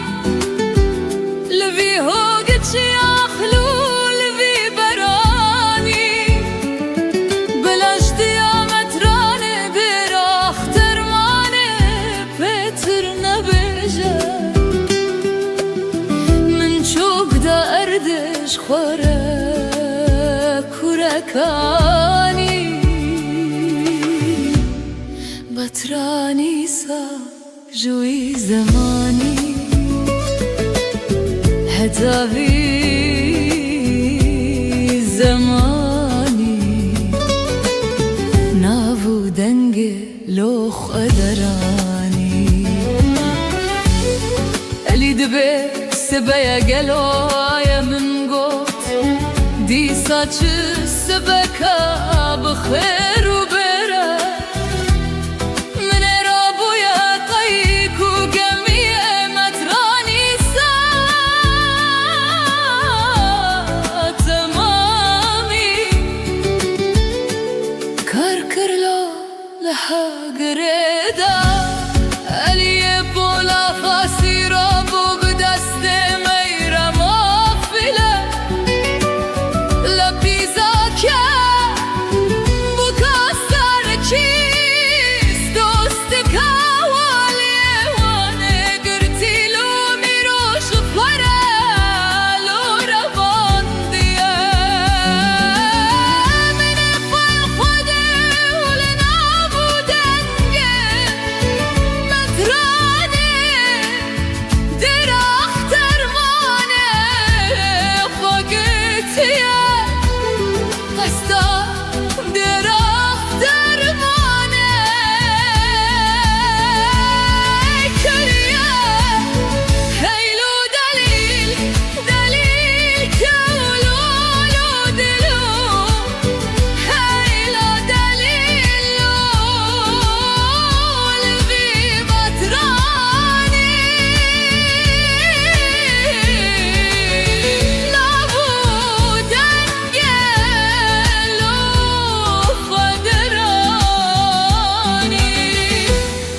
لبي هوقت ياخلو لبي براني بلاش ديا متراني براخ ترماني بيتر نبجا من شوق دا أردش خورا كوركاني بتراني سا جوي زماني هتافي زماني نافو دنجي لوخ قدراني اللي دبي سبايا قلويا من قوت دي saç sebeka bخير وبرا من رابويا طيك وقمية متراني سا تمامي كركر له لها قريدا علي بولا فاسيرا بوق دستي ميرا مغفلة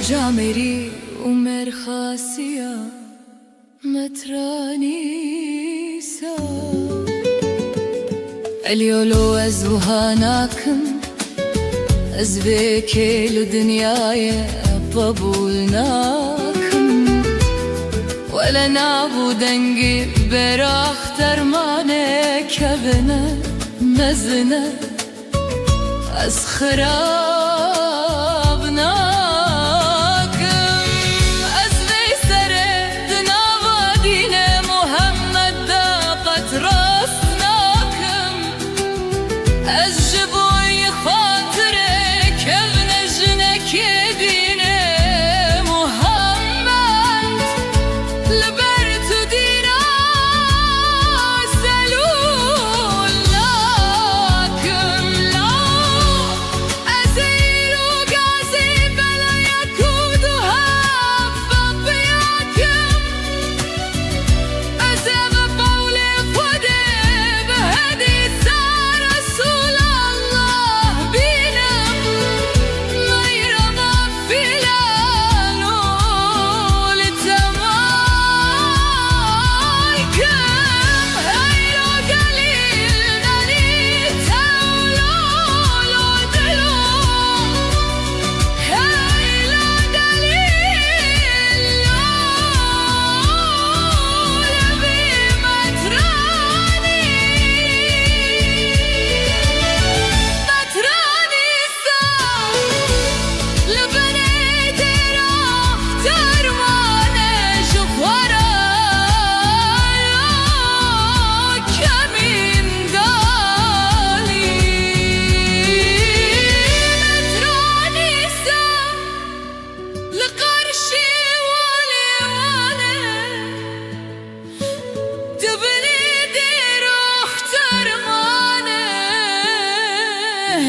جامري ومر خاسية متراني سا اليولو أزوهاناكم أزبيكي لدنياي بابولناكم ولا نابو دنجي براخ ترماني كبنة مزنة أسخرا أزي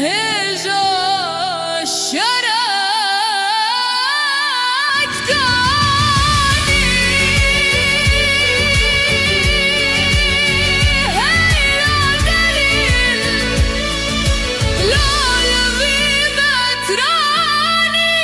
هجا شرك دانی هیلا دلیل لالوی مترانی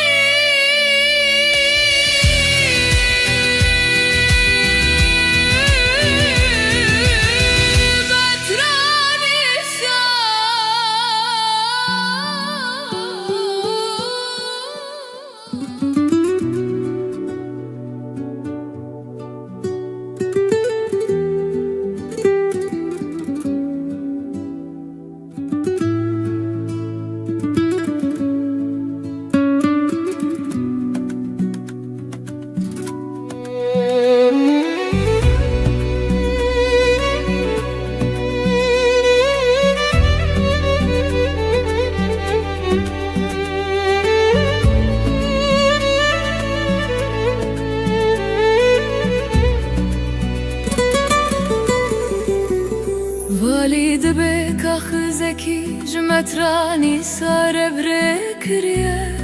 والید به کاخ زکی جمترانی ساره برکریه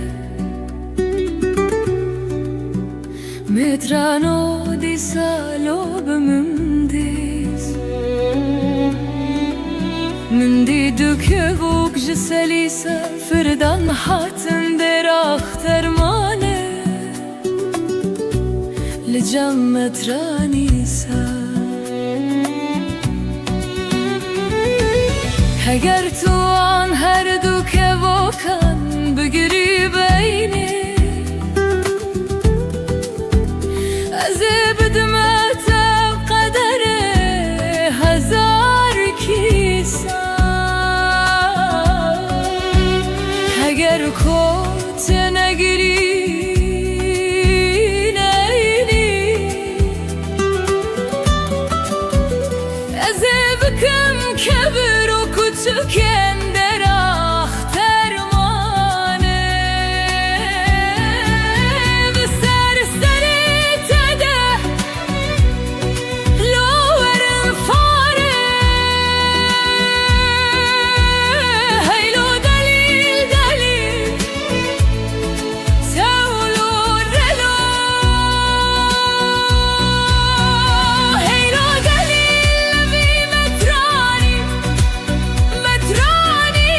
مترانو دی سالو بمندیز من دی دوکه بوک جسلی سفردان حاتم در اخترمانه لجم مترانی سا اگر تو آن هر دو که واکن بگیری بینی از بدمت قدر هزار کیسا اگر کت نگیری نینی از بکم کبر تو کندر اخترمانه به سر تده لورم فاره هیلو دلیل تولو رلو هیلو دلیل بی مترانی مترانی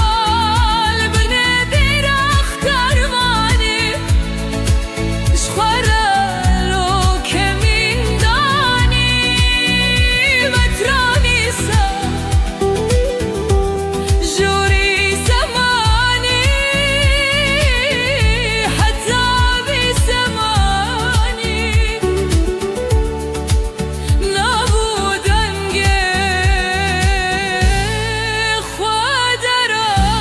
سال بنه دیر اخترمانی شخورلو کمین دانی مترانی سال جوری زمانی حتی بی زمانی نبودنگه خودرانی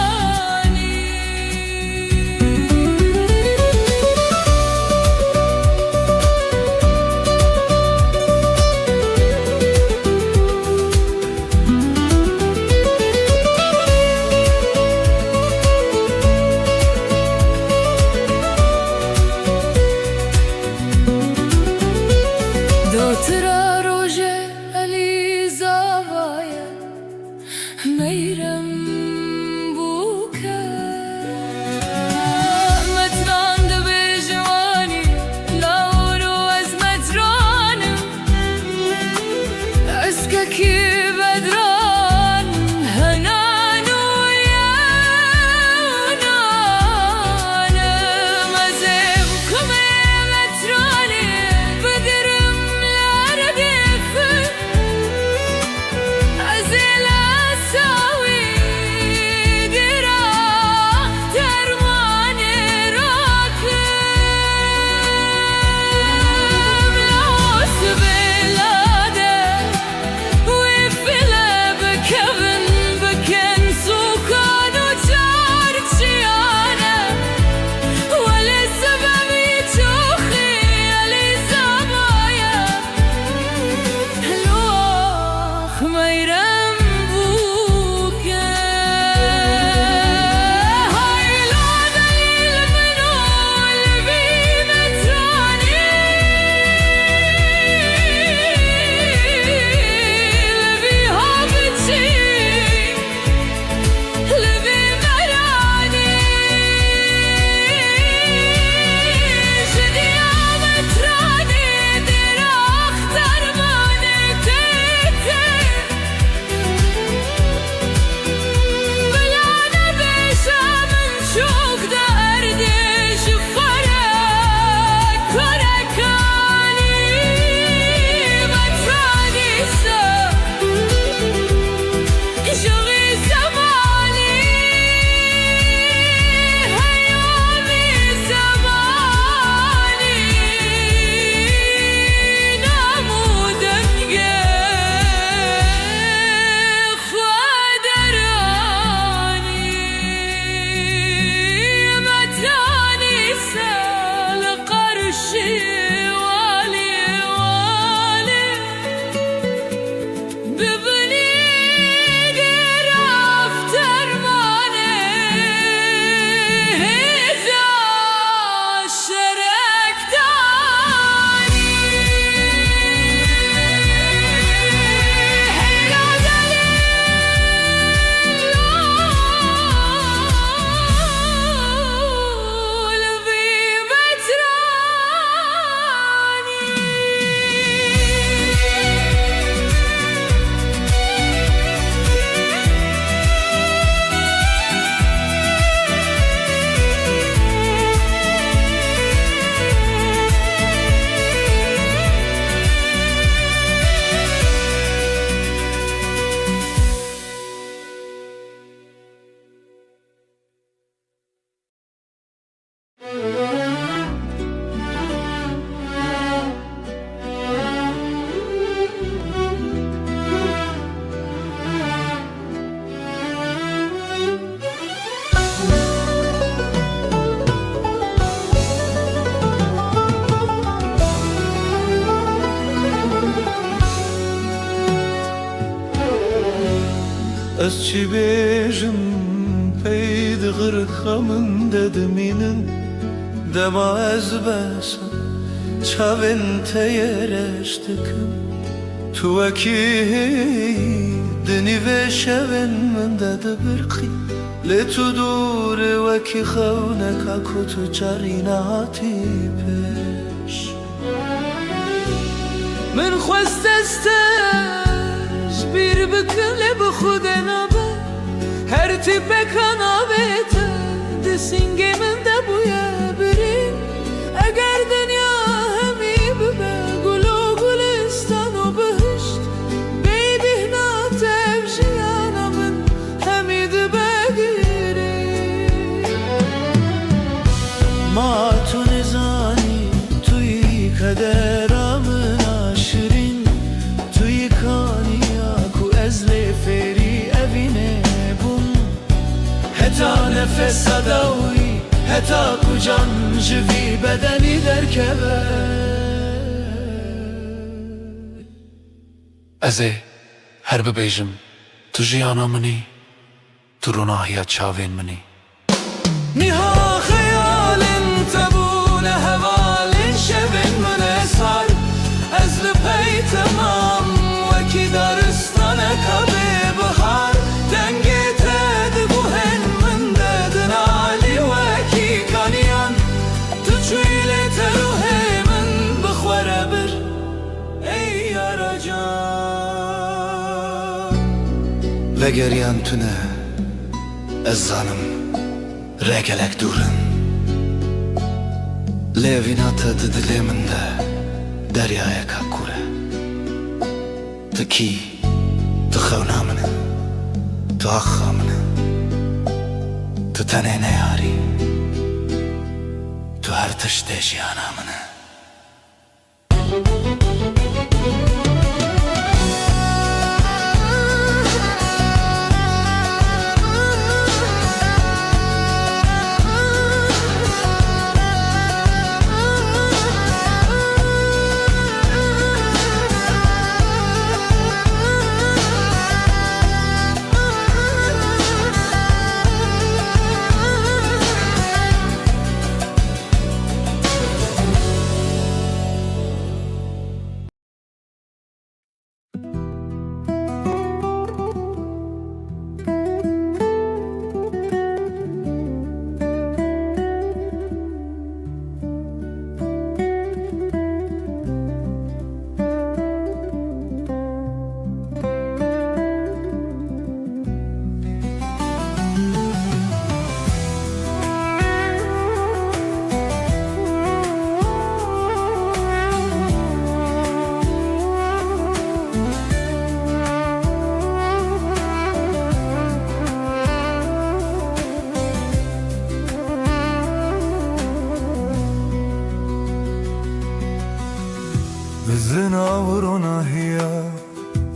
دوترا روژه علی زاوایه میرم بوکه متران دو جوانی لاورو از مترانم اسککی بدران هنانو یونانم از بکم مترانی بدرم لردف از الاساوی
Ez çi bêjim pey diğirxemin dedimînin Dema ez besa çavên te yereş dikim Tu wekî di nîvê şevên min de dibirqî Lê tu dûrê wekî xewneka ku tu carî nehatî pêş
من خواست استش بیر بکله بخوده نابه هر تیپه کنابته دسینگه من ده بویه برین اگر دنیا همی ببه گلو گلستان و بهشت بی بهنا تفجیانا من همی ده بگیرین
ما تو نزانی توی kaderamın aşirin Tuy kaniya ku ezle feri evine bum Heta nefes sadawi heta ku can jivi bedeni derkeve Ez ê her bibêjim tu jiyana minî Tu ronahiya çavên minî Niha xeyalin tebûne hevalin şevin min esar Ez li pey temam wekî daristaneka bêbihar Dengê te dibuhen min de din alî wekî kaniyan Tu çûyî lê te ruhê min bixwere bir ey yara can Vegeriyan tune ez zanim regelek durin Levîna te di dilê min de deryayeka kur e Tu kî, tu xewna min e Tu axa min e Tu tenê neyarî Tu her tiştê jiyana min e Zinavrona hiya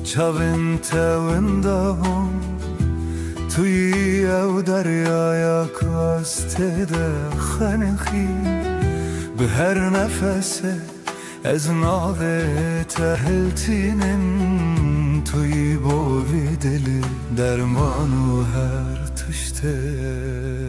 çavên te winda bûn Tu yî ew deryaya kastê de xenixî Bi her nefese ez navê te hiltînim Tu yî bo vî dilê derman û her tiştênim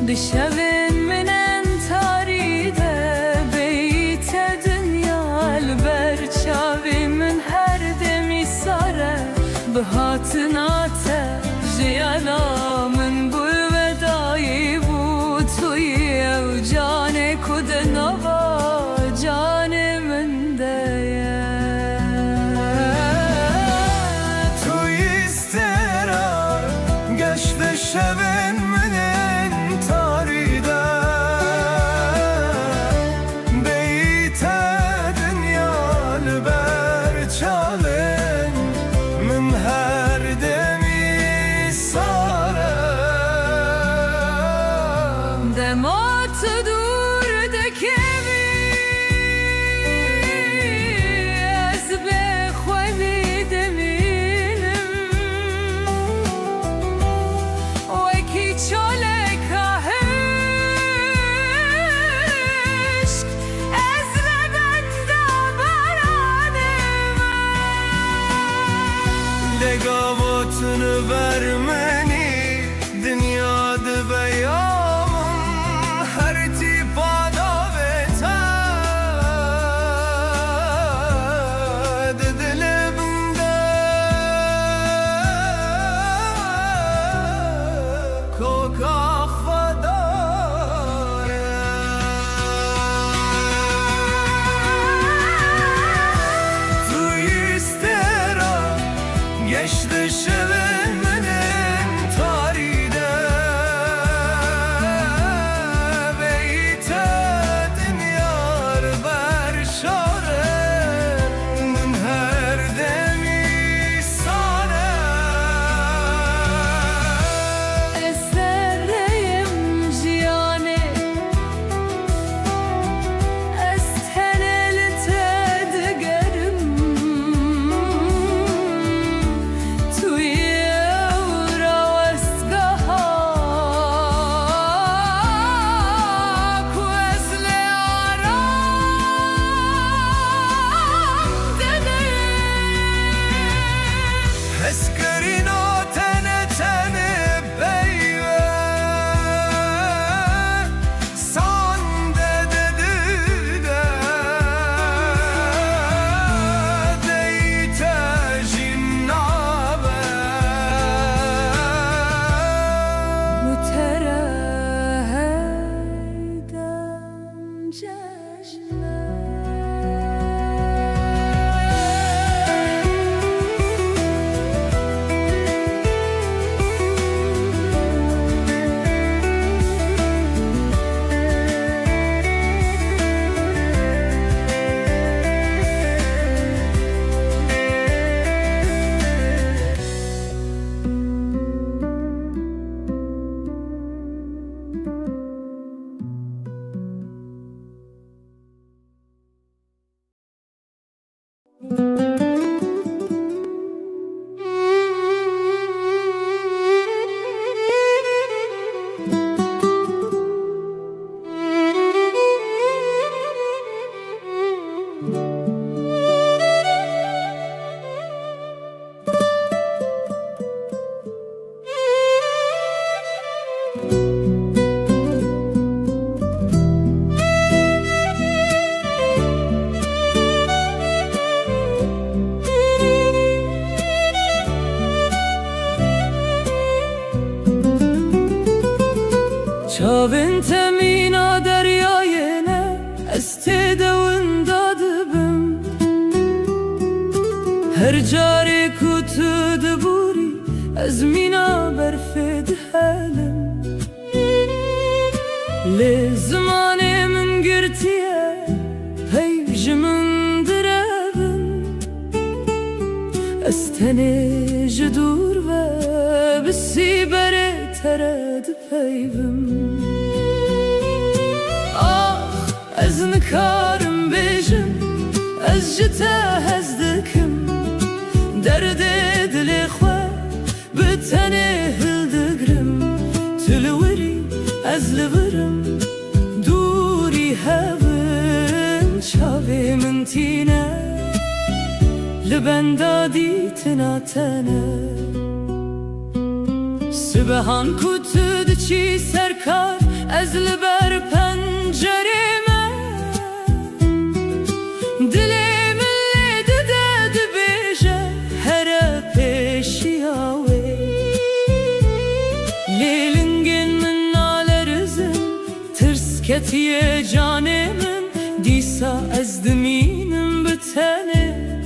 Dişevin minen taride beyte dünyal ber çavimin her demi sare Bihatına te jiyanamın bu vedayı bu Tuyi ev cane kude nava canemin deye
Tu istera geçti şevin minen taride Beyte dünyal ber çalen min her demi sare
Demat dur de kevi
چاوین تمینا دریای نه از تدون دادبم هر جاری کتو دبوری از مینا برفد حالم لی زمان من گرتیه هیج من درابم از تنه جدور و بسی بره ترد پیوم از نکارم بیجم از جتا هزدکم درد دل خواه به تنه هلدگرم تلوری از لورم دوری هون چاوی من تینه لبندادی تناتنه سبحان کتود چی سرکار از لبر پنجرمه دلم لیده بیجه هر پیشی آوی لیلنگین من نالرزم ترس کتیه جانمم دیسا از دمینم بتنه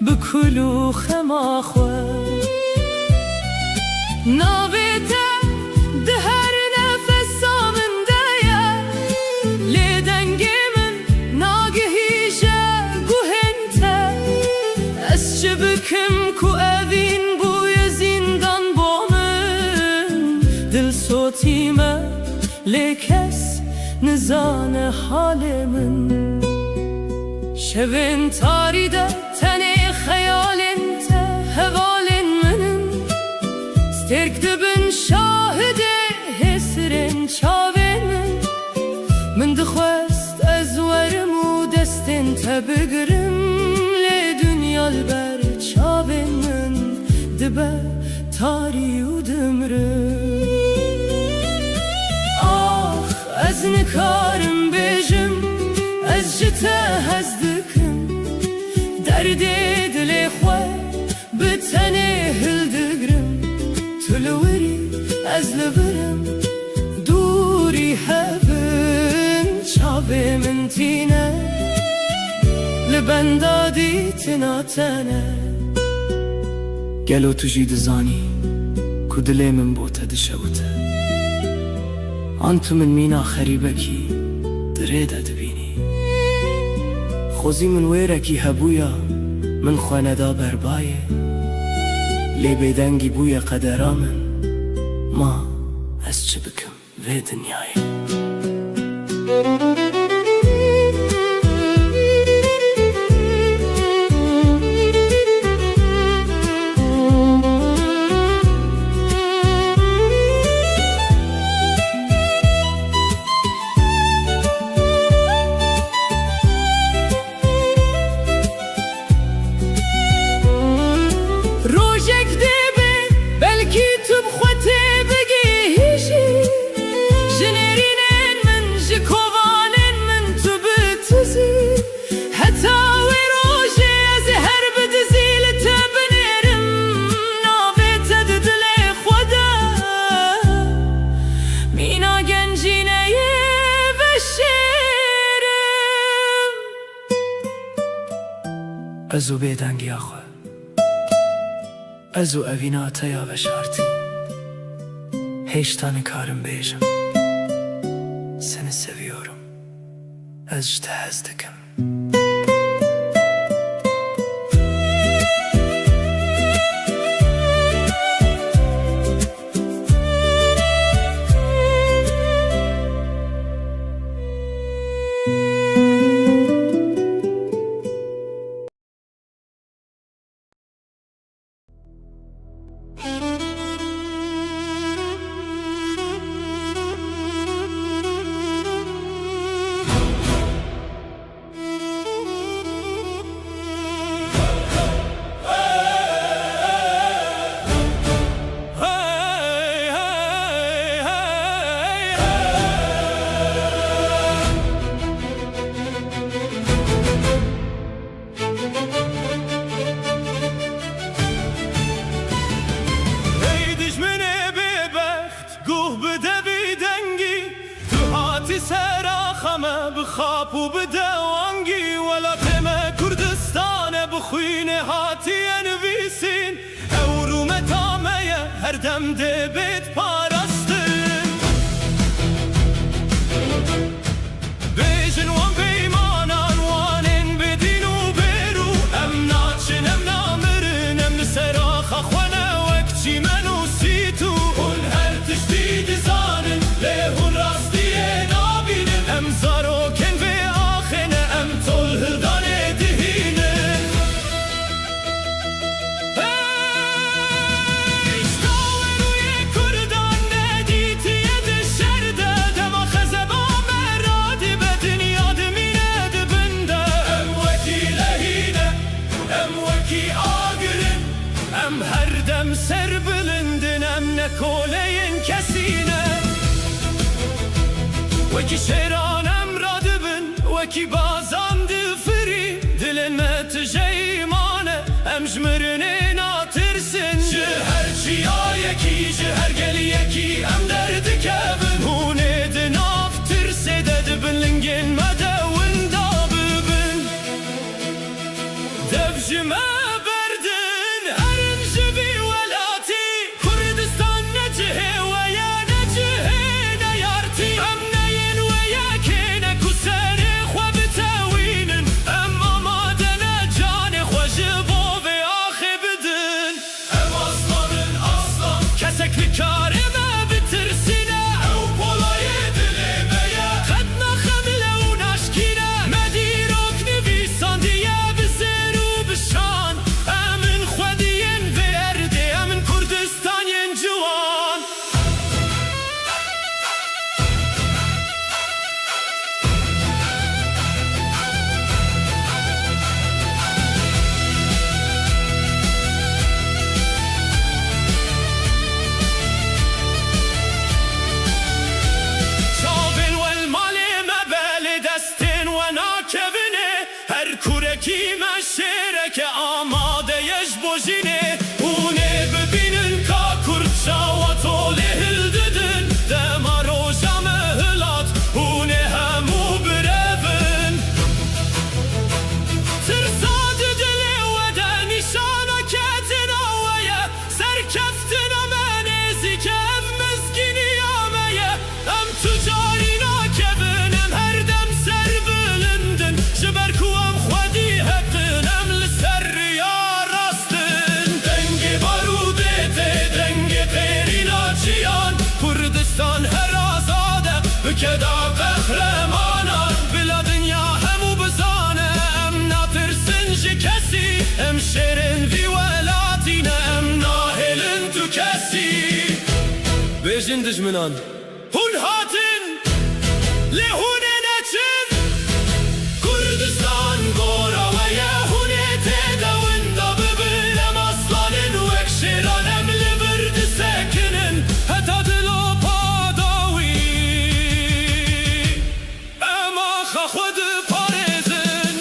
بکلو خماخوه ناویته ده هر نفس آمن دایا لیدنگی من ناگهیشه گوهنته از چه بکم کو اوین بوی زندان بامن دل صوتیمه لیکس نزان حال من شوین تاریده تنه خیالن ته هوالن منن سترک دبن شاهده حسرن چاوین من دخواست از ورم و دستن تبگرم لی دنیا البر چاوین من دبه تاری و دمرم آخ از نکارم بیجم از جتا هزدکم درد دل خواه به تنه هلدگرم تلوری از لبرم دوری هبن چاوی من تینه لبندادی تناتنه گلو تو جید زانی کو دلی من بوته دشوته آنتو من مینا خریبکی دریده دبینی خوزی من ویرکی هبویا من خواندا بربایه لی بیدنگی بوی قدرامن ما از چه بکم وی دنیای جنرینن من جکوانه
ازو بێدەنگی ئاخوا ئەزوو ئەڤیناتەیا بەشارتی هێشتا نکارم بێژم seni seviyorum ez ji te hez dikim
Hey, hey, hey, hey dijminê bêbext guh bide vî dengî Tu hatî seraxa me bixap û bide wangî Welatê me Kurdistanê bixwînê hatiye nivîsîn Ewrûmeta me ye her dem dê bêt parastin Bêjin wan peymanan wanên bêdîn û bêrû Em naçin em namirin em li seraxa xwe ne wek çîmen û sîtû Hûn her tiştî dizanin lê hûn rastiyê nabînin Em zarokên vê axê ne em tol hildanê dihînin Hey, İştawên Kurdan ne dîtiye di şerde Dema xezeba me radibe dinya dimîne dibin de Em wekî lehîne em wekî agirin Em her dem serbilindin em nekoleyên kesîne Wekî şêran em radibin wekî bazan difirî Dilên me tije îmane em ji mirinê natirsin Ji her çiyayekî ji her geliyekî em derdikevin Hûn ê di nav tirsê de dibin lingên me de winda bibin Dev ji me berdin herin ji vî welatî Kurdistan ne cihê we ye ne cihê ne yartî Em neyên we yekê ne ku serê xwe bitewînin Em amade ne canê xwe ji bo vê axê bidin Em aslanin aslan kesek nikarê me bitirsîne Ew polayê dilê me ye qet naxemile û naşkîne Me dîrok nivîsandiye bi zêr û bi şan Emin xwediyên vê erdê emin Kurdistaniyên ciwan Çavên wel malê me belê destên we nakevîne Her kurekî me şêreke amadeye ji bo jînê Hûn ê bibînin ka Kurd çawa tolê hildidin Dema roja me hilat hûn ê hemû birevin Tirsa di dilê we de nîşana ketina we ye Serkeftina me nêzik ev mizgîniya me ye Em tucarî nakevin em her dem serbilindin Ji ber ku em xwedî heqin em li ser riya rastin Dengê barûdê tê dengê pêrîna çiyan Kurdistan her azade bike da behremanan Bila dinya hemû bizane em natirsin ji kesî Em şêrên vî welatî ne em nahêlin tu kesî Bêjin dijminan hûn hatin lê hûn ê neçin Kurdistan gora we ye hûn ê tê de winda bibin Em aslanin wek şêran em li bir disekinin Heta dilo padawî Em axa xwe diparêzin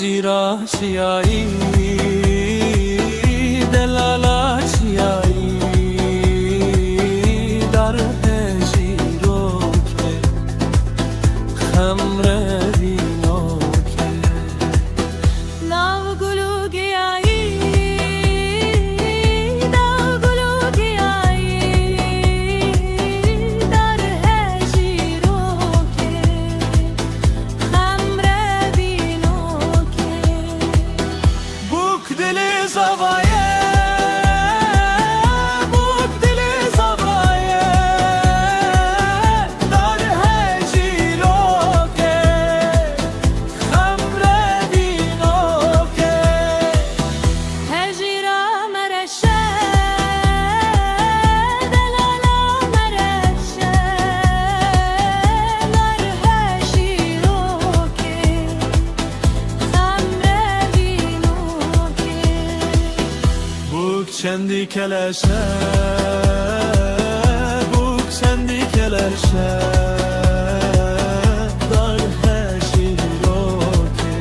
هجیرا چیایی دلالا چیایی در هجیرو که خمره بینو که
ناو گلو گیایی ناو گلو گیایی در هجیرو که خمره بینو که
بوک دل زوایه بوک دل زوایه در هجیرو که خمره بینو که
هجیرا مرشه دلالا مرشه در هجیرو که خمره بینو که
بوک چندی کلشه بوک چندی کلشه در هجیرو که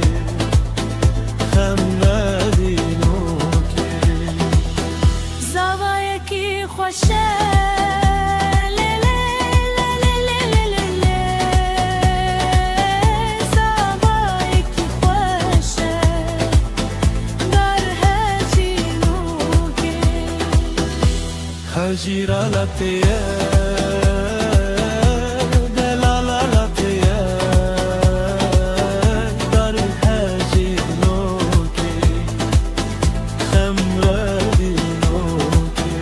خمره بینو که
زوایه کی خوشه لیلی لیلی لیلی زوایه کی خوشه در هجیرو که
هجیرا لطیه دلالا لطیه در هجیرو که خمره بینو که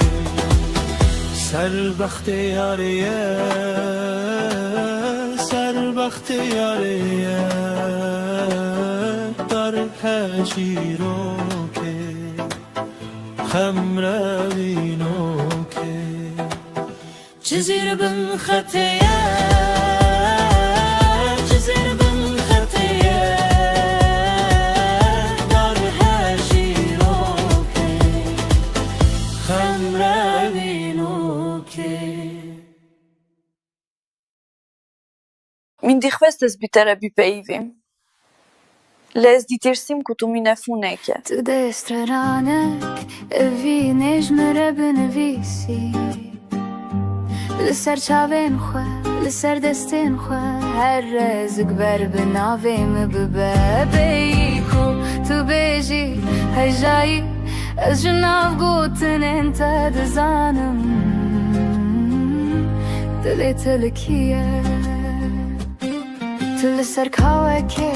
سربخت یاریه سربخت یاریه در هجیرو که خمره بینو که
جزيرة بن خطية جزيرة بن خطية
در هجیرو که خمره
بينو كي
Min dikhvestes bitera bipeyvim. Les ditirsim ku tu minefuneke.
Të destrëranek e vinesh më rebën e visi Lësër qaven khue, lësër destin khue Her rezëk berbe nave më bëbebe I ku të beji hajjai Ez gjënav gutën e në të dëzanëm Të le të lëkije Të lësër kawe ke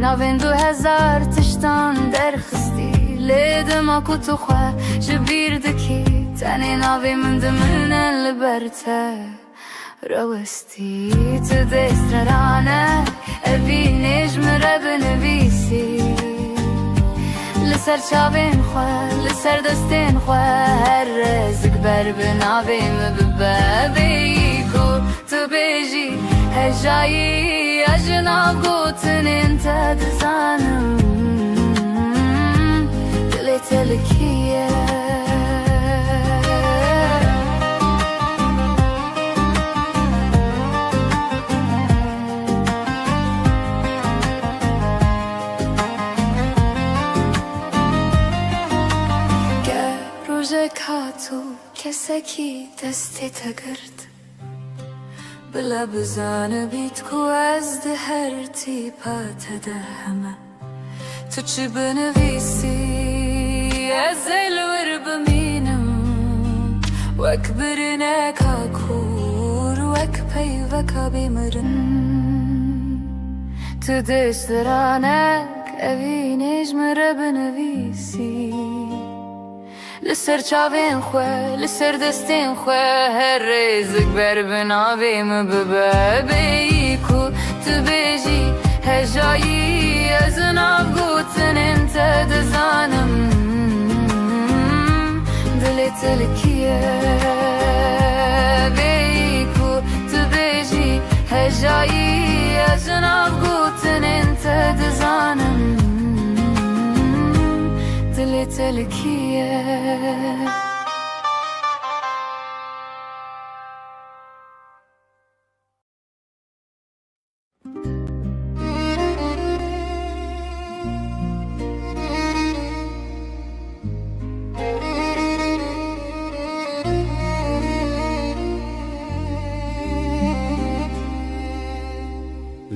ناوین 2000 تشتان در خستی لیدم اکو تو خواه جبیر دکی تنی ناوی من دمنه لبرته روستی تو دست رانه اوی نجم را بنویسی لسر چاوین خواه لسر دستین خواه هر رزق بر بناوی مببابی کو تو بیجی هجایی أجناب قوتن انت دزانم دليت لكيه روزك هاتو كسكي دستي تقرد بلا بزانه بیت کو از ده هر تیپات دهمه تو چی بنویسی از الور بمینم وک برنه کاکور وک پیوکا بیمرن تو دست رانک اوی نجم را بنویسی لسر چاوین خواه لسر دستین خواه هر رزق بر بناوی مببابی کو تو بیجی هجایی از ناف گوتن انت دزانم دلت لکیه بی کو تو بیجی هجایی از ناف گوتن انت دزانم دلت لکیه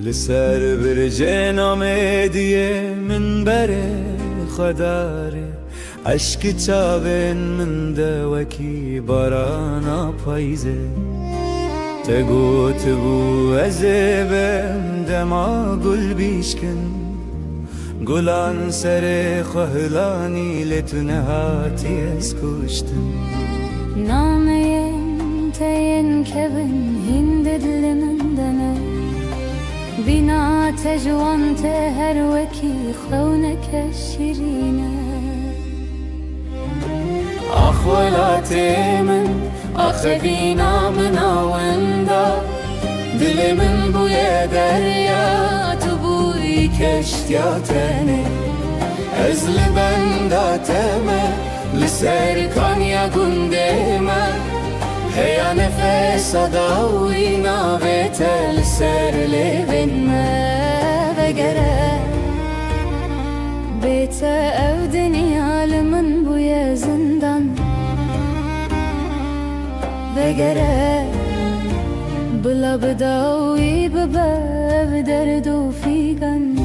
لسر برجنا مدیه من بره خداره عشق چاوین من دوکی بارانا پاییزه تگوت بو ازبم دما گل بیشکن گلان سر خهلانی لتنهاتی از کشتن
نامين تين كبن هند لمندنا بنا تجوان تهر وكي خونك الشرينة
أخوالاتي من أخذينا من وندا دل من بويا دريا تبوي كشتياتني أزل بنداتما لسر كان يا قندما هيا نفس داوي نابت لسر لبن
ما بقرا بيت أو دنيا لمن بويا زندان بقرا بلا بداوي بباب دردو فيقن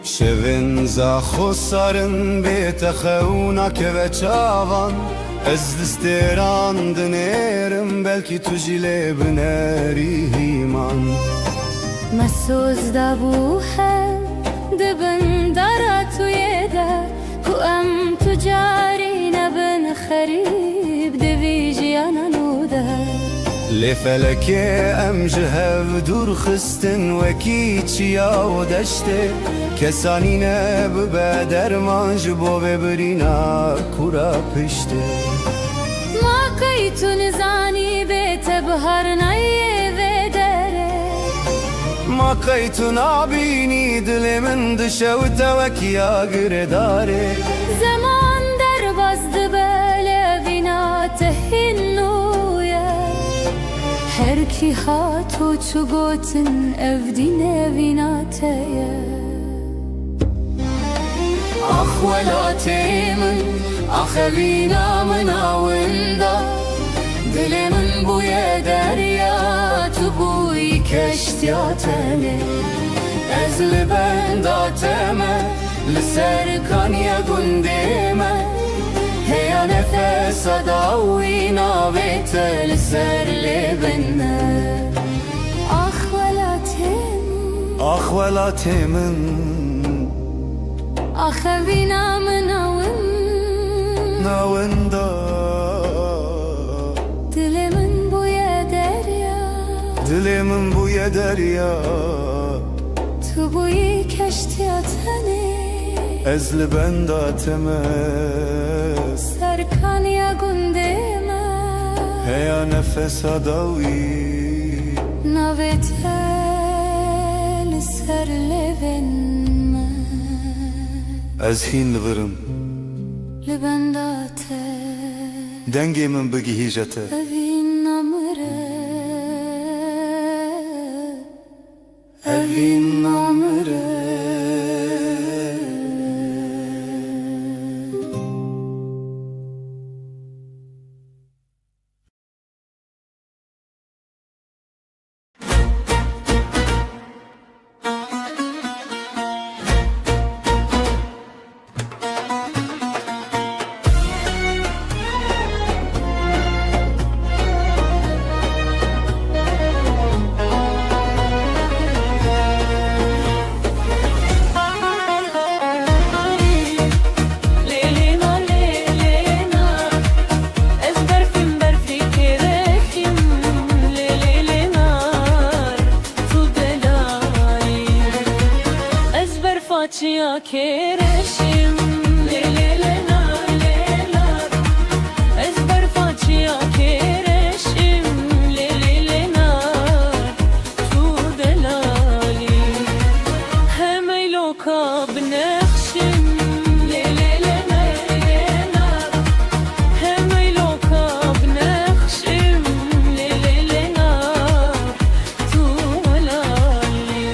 شوین زاخو سارن بیت خونک و چاوان از دستیران دنیرم بلکی تو جیله بنری هیمان
مسوز دابوها دبن داراتو يدا كو أم تجاري نبن خريب دبيجي أنا نودا
لفلك ام جهب دور خستن وکی چیا و دشته کسانی نب بدر مانج بو ببرینا کورا پشته
ما قيت نزاني بيت بهر نيه ودره
ما قيت نابيني دل من دشه و توکیا گرداره
زمان در بازد بله وینا تهنویا هر کی هاتو چو گوتن افدینه وینا تیه
أخوالاتي من أخذينا من وندا دل من بويا دريا تبوي كشتياتني أزل بنداتما لسر كان يا قندما هيا نفس داوي نابت لسر لبنا أخوالاتي من
أخذنا من
ناوندا
دل من بويا دريا
دل من بويا دريا
تو بوی کشتیاتنی
ازل بنداتما
سرکان یا گنده ما
هيا نفس داوي
نویتل سر لبن ما
از هين لغرم
لبنداته
دنگي من بگي هيجته
اوین نمره
اوين نامره
Facia kereşim lelenar ezber facia kereşim lelenar tu delali hem loka bnexşim lelenar hem loka bnexşim lelenar tu delali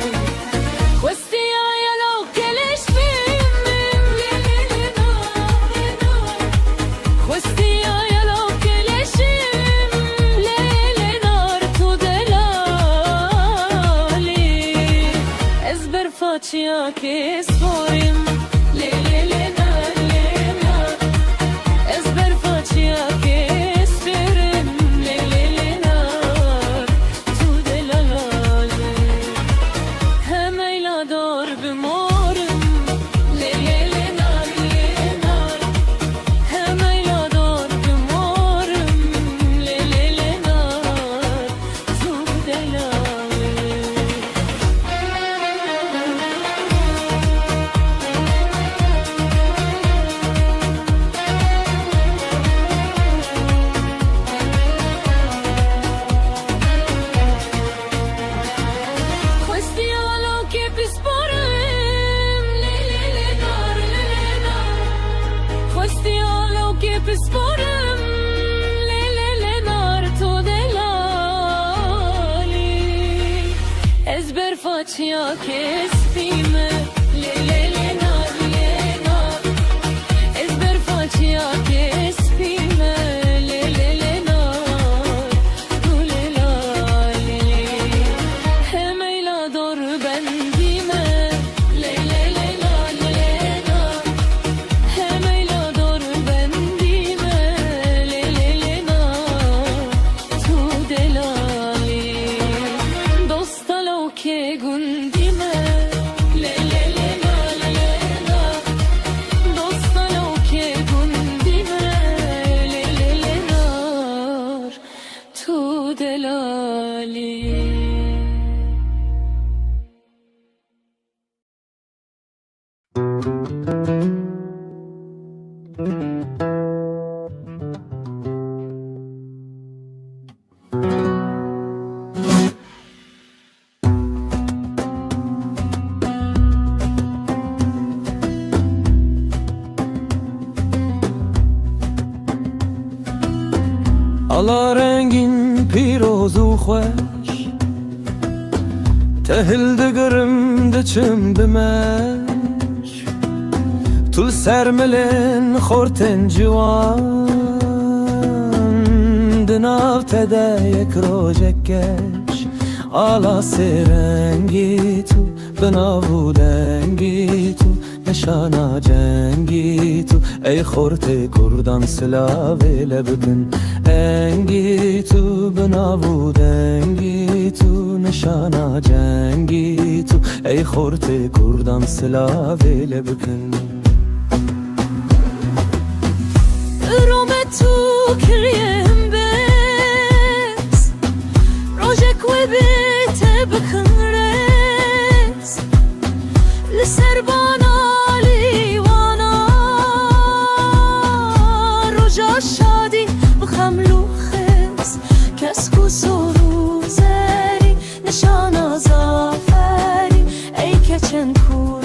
وسيا يا لو كلش فيم
faccia che sporim le le le na le na ezber faccia che sperim le le le na tu de la le hemeyla dor bimorim le le le na hemeyla dor bimorim le le le na tu de la Faccia che spime le le le nar le nar ezber faccia che spime le le le nar tu le la le hemeyla dor bendime le le le nar le nar hemeyla dor bendime le le le nar tu de la dosta lo che gundime le le le la le la dosta lo che gundime le le le nar tu de la
Ala rengin piroz u خوش تهل دگرم دچم بمش طول سرملن خورتن جوان دناو تده یک روجکش ala سرنگی تو بناو دنگی تو نشانا جنگی تو ای خورت کردان سلاوه لبکن انگی تو بناو دنگی تو نشانا جنگی تو ای خورت کردان سلاوه لبکن
رومه تو کریم بس روژک و بیت بکن رس لسربانا لیوانا روژا شادی بخملو خس کس کو سرو زری نشانا زافری ای کچن کردان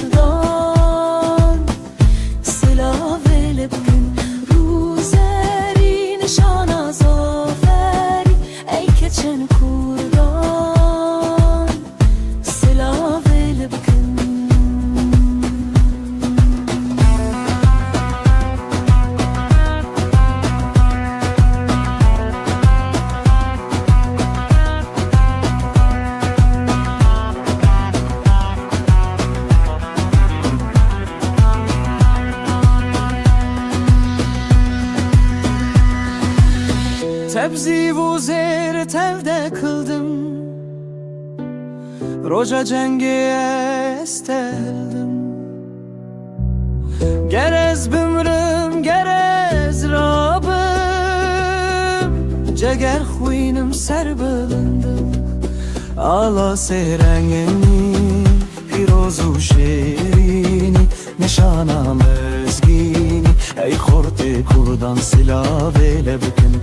سلاوه لبکن روزری نشانا زافری ای کچن کردان سلاوه لبکن
Tebzi bu zehri tevde kıldım Roca cengi esteldim Gerez bümrüm gerez rabım Ceger huynim serbılındım Ala seyrengeni pirozu şerini Nişanam özgini Ey korte kurdan silave lebkin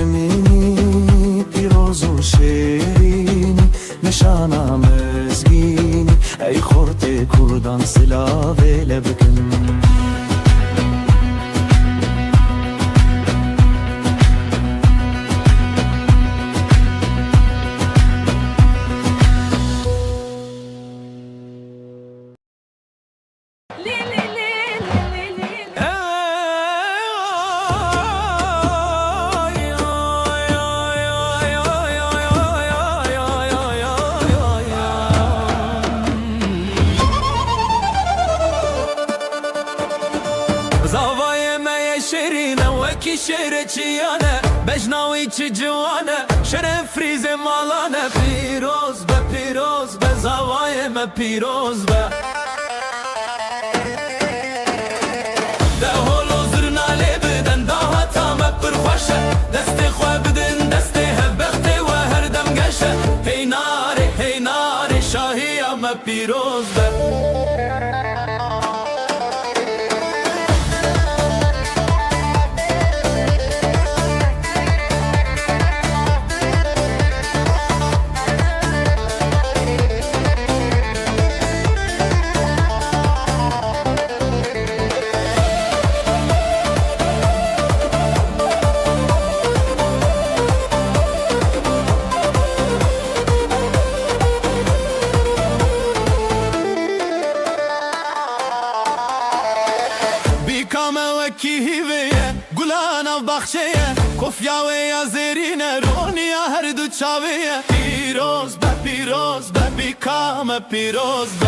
Emini pirozu şerini Nişanam özgini Ey korte kurdan silave lebkin
چی جوانه شرف ریز مالانه پیروز به زوای ما پیروز به ده هولو زرنالی بدن ده هتا ما پرخوشه دست خواه بدن دست هبخت و هر دم گشه هی ناری شاهی ما پیروز به گلان و بخشیه کفیا و یا زیرینه رونیا هر دو چاویه پیروز به بیکام پیروز به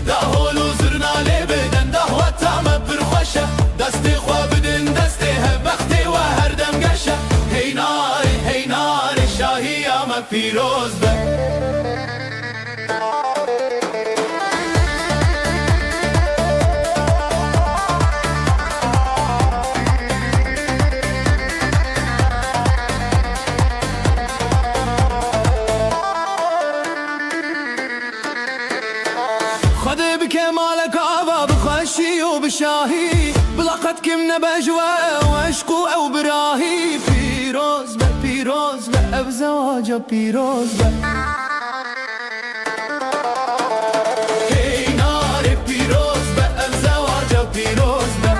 ده هولو زرنالی بدن ده وطام پرخوشه دستی خواه بدن دستی هبختی و هر دم گشه هی ناری شاهی ما پیروز به خده بكمالك عبا بخشي وبشاهي بلقت كم نبجوة وعشقو او براهي بيروز به بزواجه بيروز به هي ناري بيروز به بزواجه بيروز به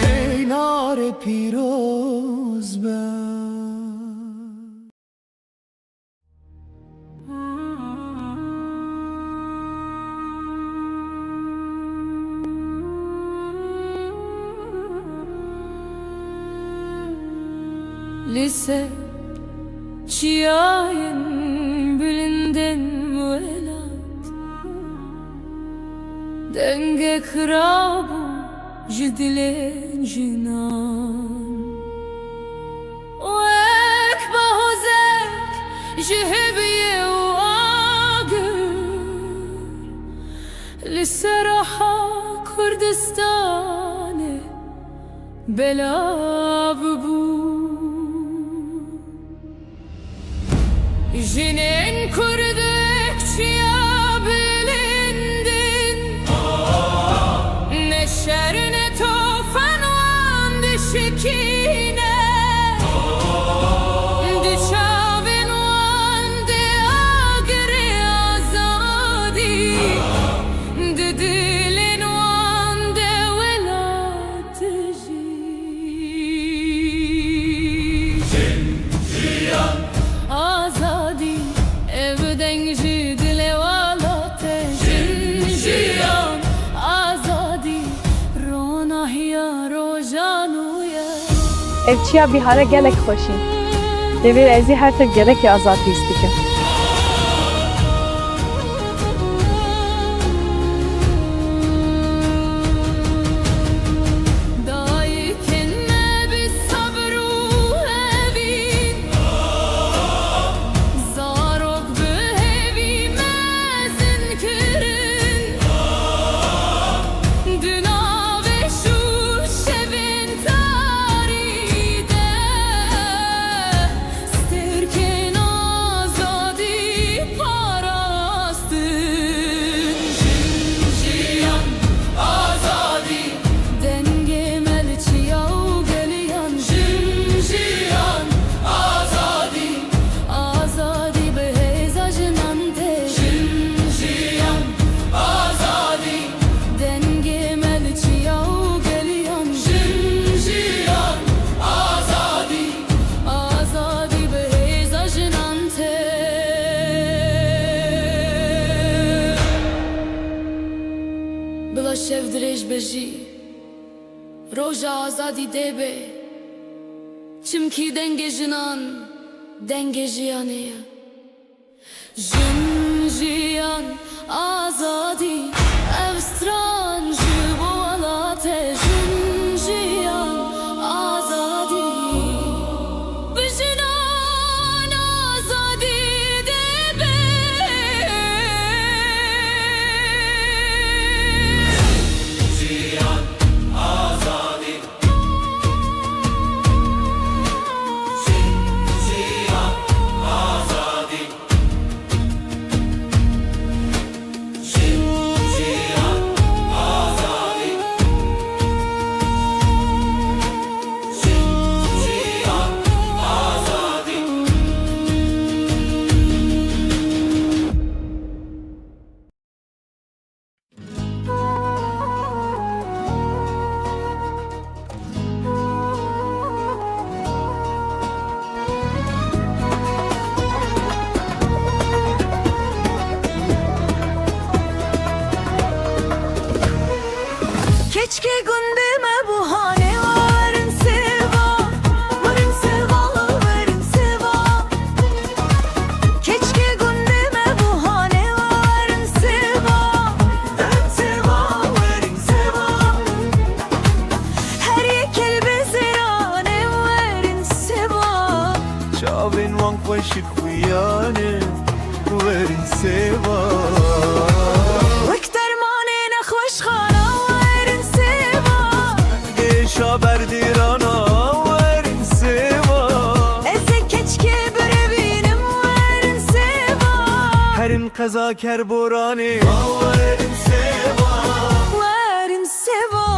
هي ناري بيروز به
Lise çiğayın bülünden velat Denge kırabu jidilen jinan O ek bahozek jihibiye u agır Lise raha Kurdistane bela bu Jinin kurdukça bilindin Ne şer ne tufan vandı şikine Düşavin vandı agri azadi Didilin vandı velatıcı Azadi evden jidile valate Jinjiyan azadi ronahiya rojanuya
Evçiya bihara gelek xoşin. Devir ezi her tır gerek azatî istikim.
Şevdireş beji Roja azadi debe Çimki denge jinan Denge jiyane Jin jiyan azadi Evstran jibo ala
خوشك ويانا ورن سوا
وكتر ماني نخوش خانا ورن سوا
ايشا برديرانا ورن سوا
ازك كچكي بربينم ورن سوا
هرن قزا كربوراني ورن سوا
ورن سوا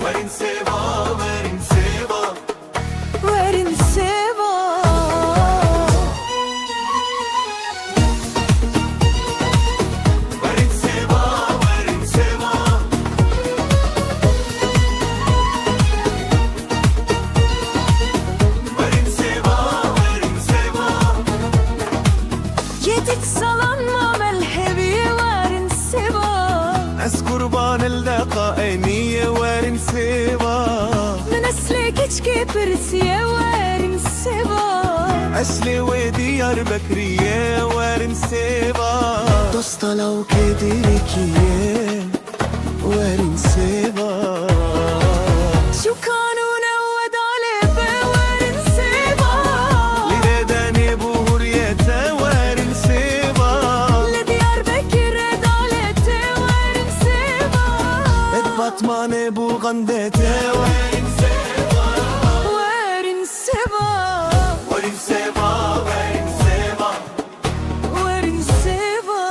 ورن سوا ورن سوا
ورن سوا
ورن سوا ورن سوا ورن سوا ورن سوا
جيتك صلنا ملهبي ورن سوا
از قربان اللقاء ورن سوا
من أسلك كچكي برسية ورن سوا
أشلي وديار بكرية ورن سوا دوست لو كدركية ورن سوا
شو كانوا نود على ورن سوا
لرداني بورية ورن سوا
لديار بكر دالت ورن سوا
اتبطمان بوغندت ورن سوا
ورن سوا
ورن سوا ورن سوا
ورن سوا
ورن سوا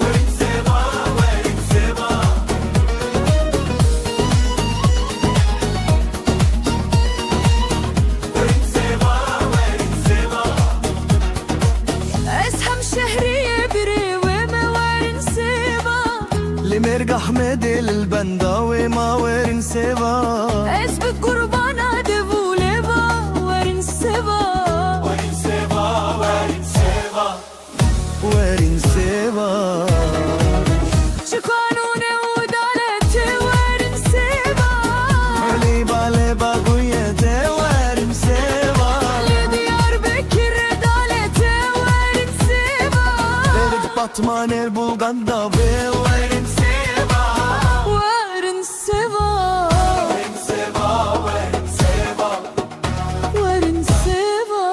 ورن سوا ورن سوا ورن سوا
اسهم شهرية بري وما ورن سوا
لمرقح مدل البنداوي ما ورن سوا
اس بقربانا دبولي با ورن سوا
ورن سوا ورن سوا ورن سوا
شو كانوا نود على ورن سوا
ليبا ليبا قوية ورن سوا
لديار بكر دالت ورن سوا
لرد بطمان البوغندا ورن سوا
ورن سوا
ورن سوا ورن سوا
ورن سوا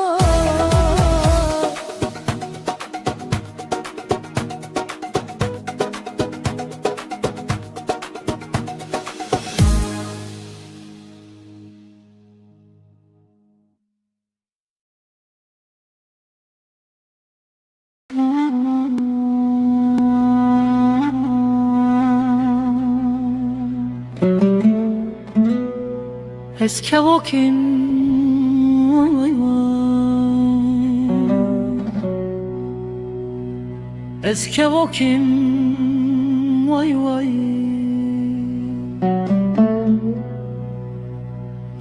Eski vakim vay vay Eski vakim vay vay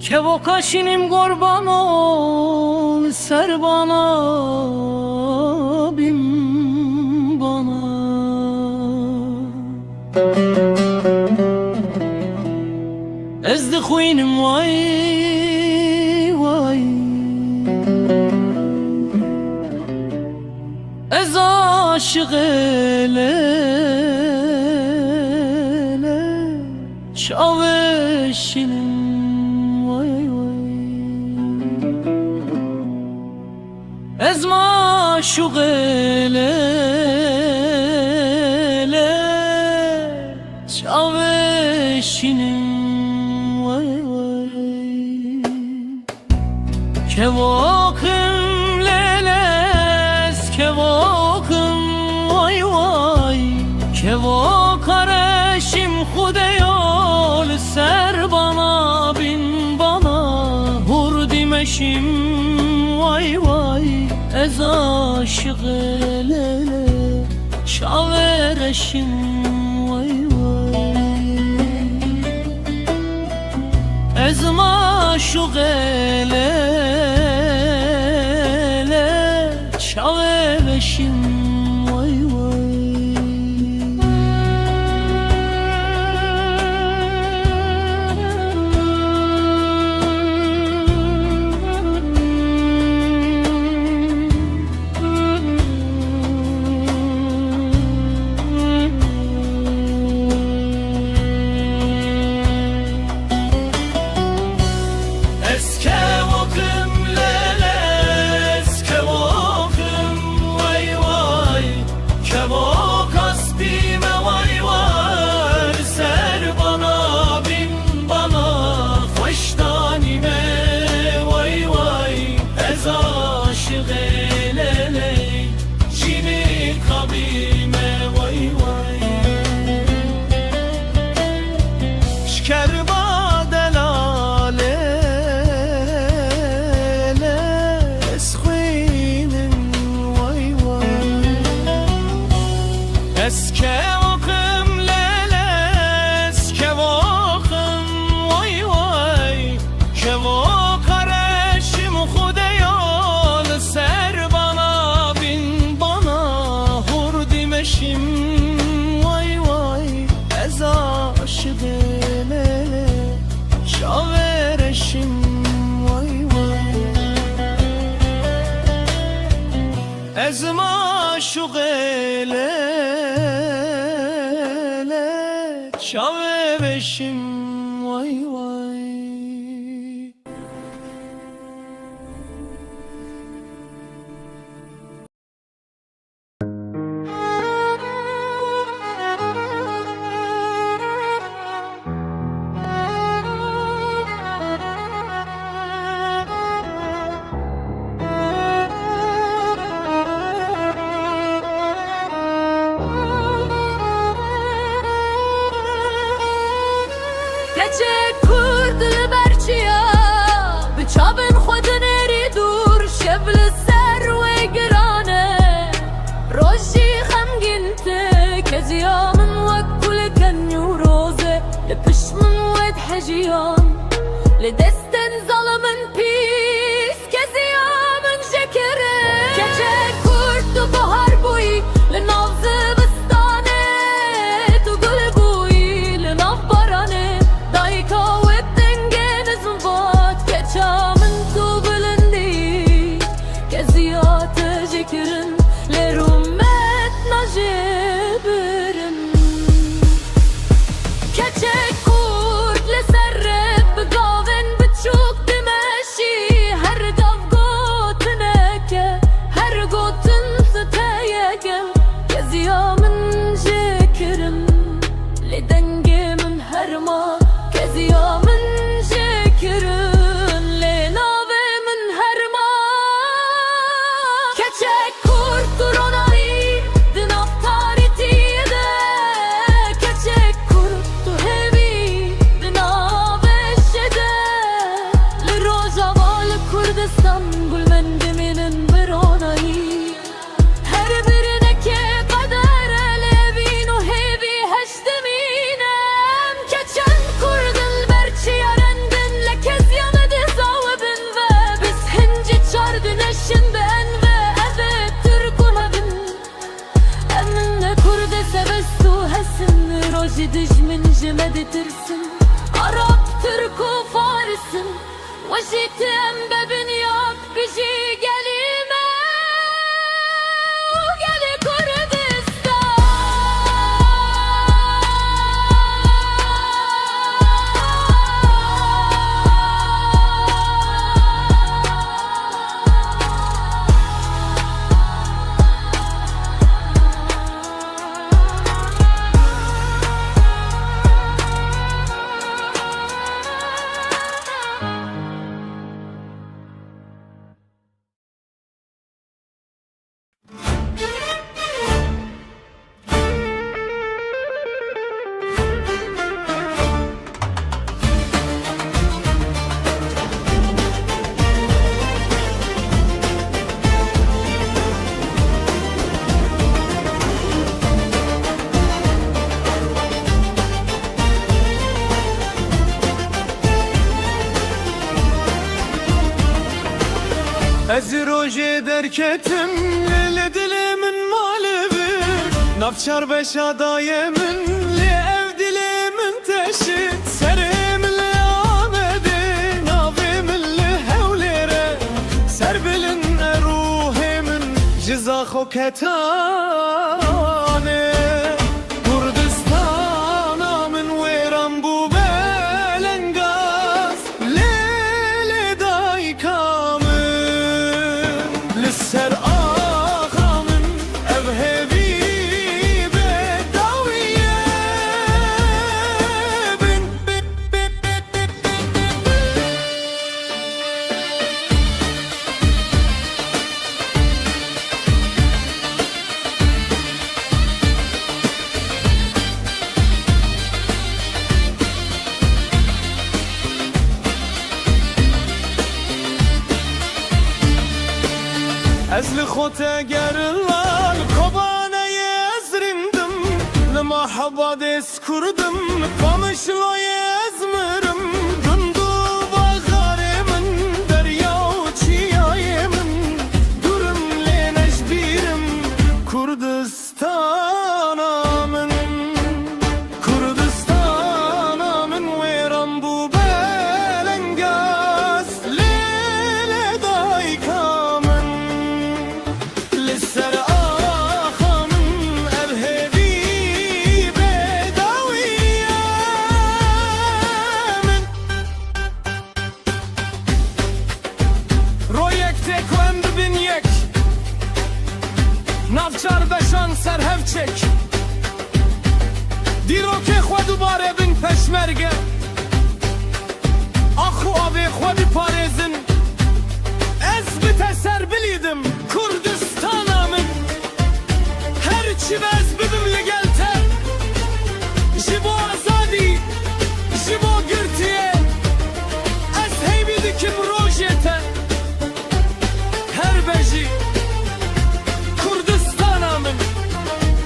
Kevokaşinim kurban ol ser bana bin bana Ezdi خوینم وای وای Ez aşık ele şaveşinim vay vay Ez maşuq ele şaveşinim Kevokum leles kevokum vay vay Kevok areşim xudeyol ser bana bin bana Hur dimeşim vay vay Ez aşık elele şavereşim vay vay Ez maşuq ele şaveşim vay vay
Ez maşuq ele çave beşim vay vay.
Keçek kurdu berçiya Bıçabın xodun eri dur Şevl ser ve girane Roji xemgin te Keziya min vek kulken yuroze Lepiş min ved hejiyan Ledesten zalımın pis Keziya min jekere Keçek kurdu bahar boyu Lenavzı vistane Tu gül boyu Lenav barane Dayka ve denge nizvat Keça min tu bilindi Keziya teşekkürün Lerumet najibirin Keçek kurt leserreb Gavin biçuk dimeşi Her gav gotineke Her gotin steyeke Keziya min jekirin Le denge min herma Keziya min jekirin Le nave min herma Keçek kurt duronayı Din aftaritiye Keçek kurt tu hevi Din aveşede Le rojaval Kurdistan Gulmendiminin bironayı Her birine ke kader Levin u hevi heşteminem Keçen kurdun berçi yarendin Lekez yanıdı zavabin ve Biz hinci çardın eşinden ve Evet Türk'un abin Eminle kurde sevestu hesin Roji dijmin jimeditirsin Arap, Türk u Farisin Vajiti embebin yak Biji gelime Geli
Ez roje derketim Lele dilimin malevi Nafçar beşa dayemin Li ev dilimin teşi Serim li amedi Navimin li hevlere Serbilin eruhimin Ciza xoketane Kurdistana min veran bu belengaz Lele daykamin Lisser ağamın ev hevi bedaviye bin Ez li xote gerilal Kobane yezrindim Li mahaba des kurdum Pamışlo yezmirim Dundu bağarimin Derya uçiyayemin Durum le necbirim Kurdistana min Kurdistana min Veran bu belengaz Lele daykamin Lise
برگه آخو آبی خو بی پارێزن ez bite ser bilidim Kurdistan'ımın Herçi bez bibim legelte Jibo azadi Jibo gürtiye Ez heybidikim rojete Her beji Kurdistan'ımın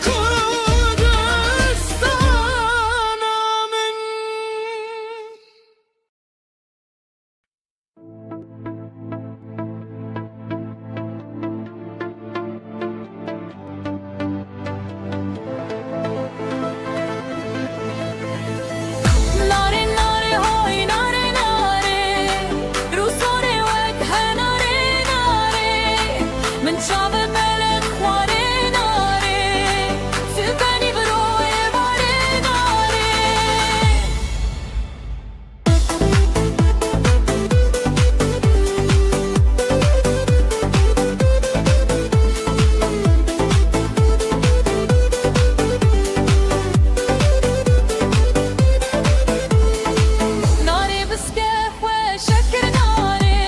Kurdistan'ımın
ناري ناري هوي ناري ناري روسوني وجه ناري ناري من شعب الملك خواري ناري سيبني بروي باري ناري ناري بسكح وشكر ناري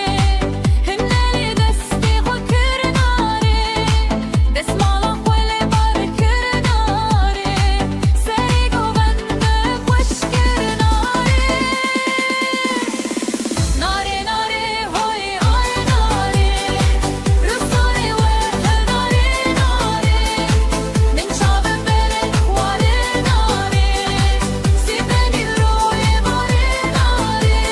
هنالي دستي غكر ناري دس مالك ولا بركر ناري سريق وبندق وشكر ناري ناري ناري هوي هاي ناري رصاري وجه ناري ناري من شعب الملك خواري ناري سيبني بروي باري ناري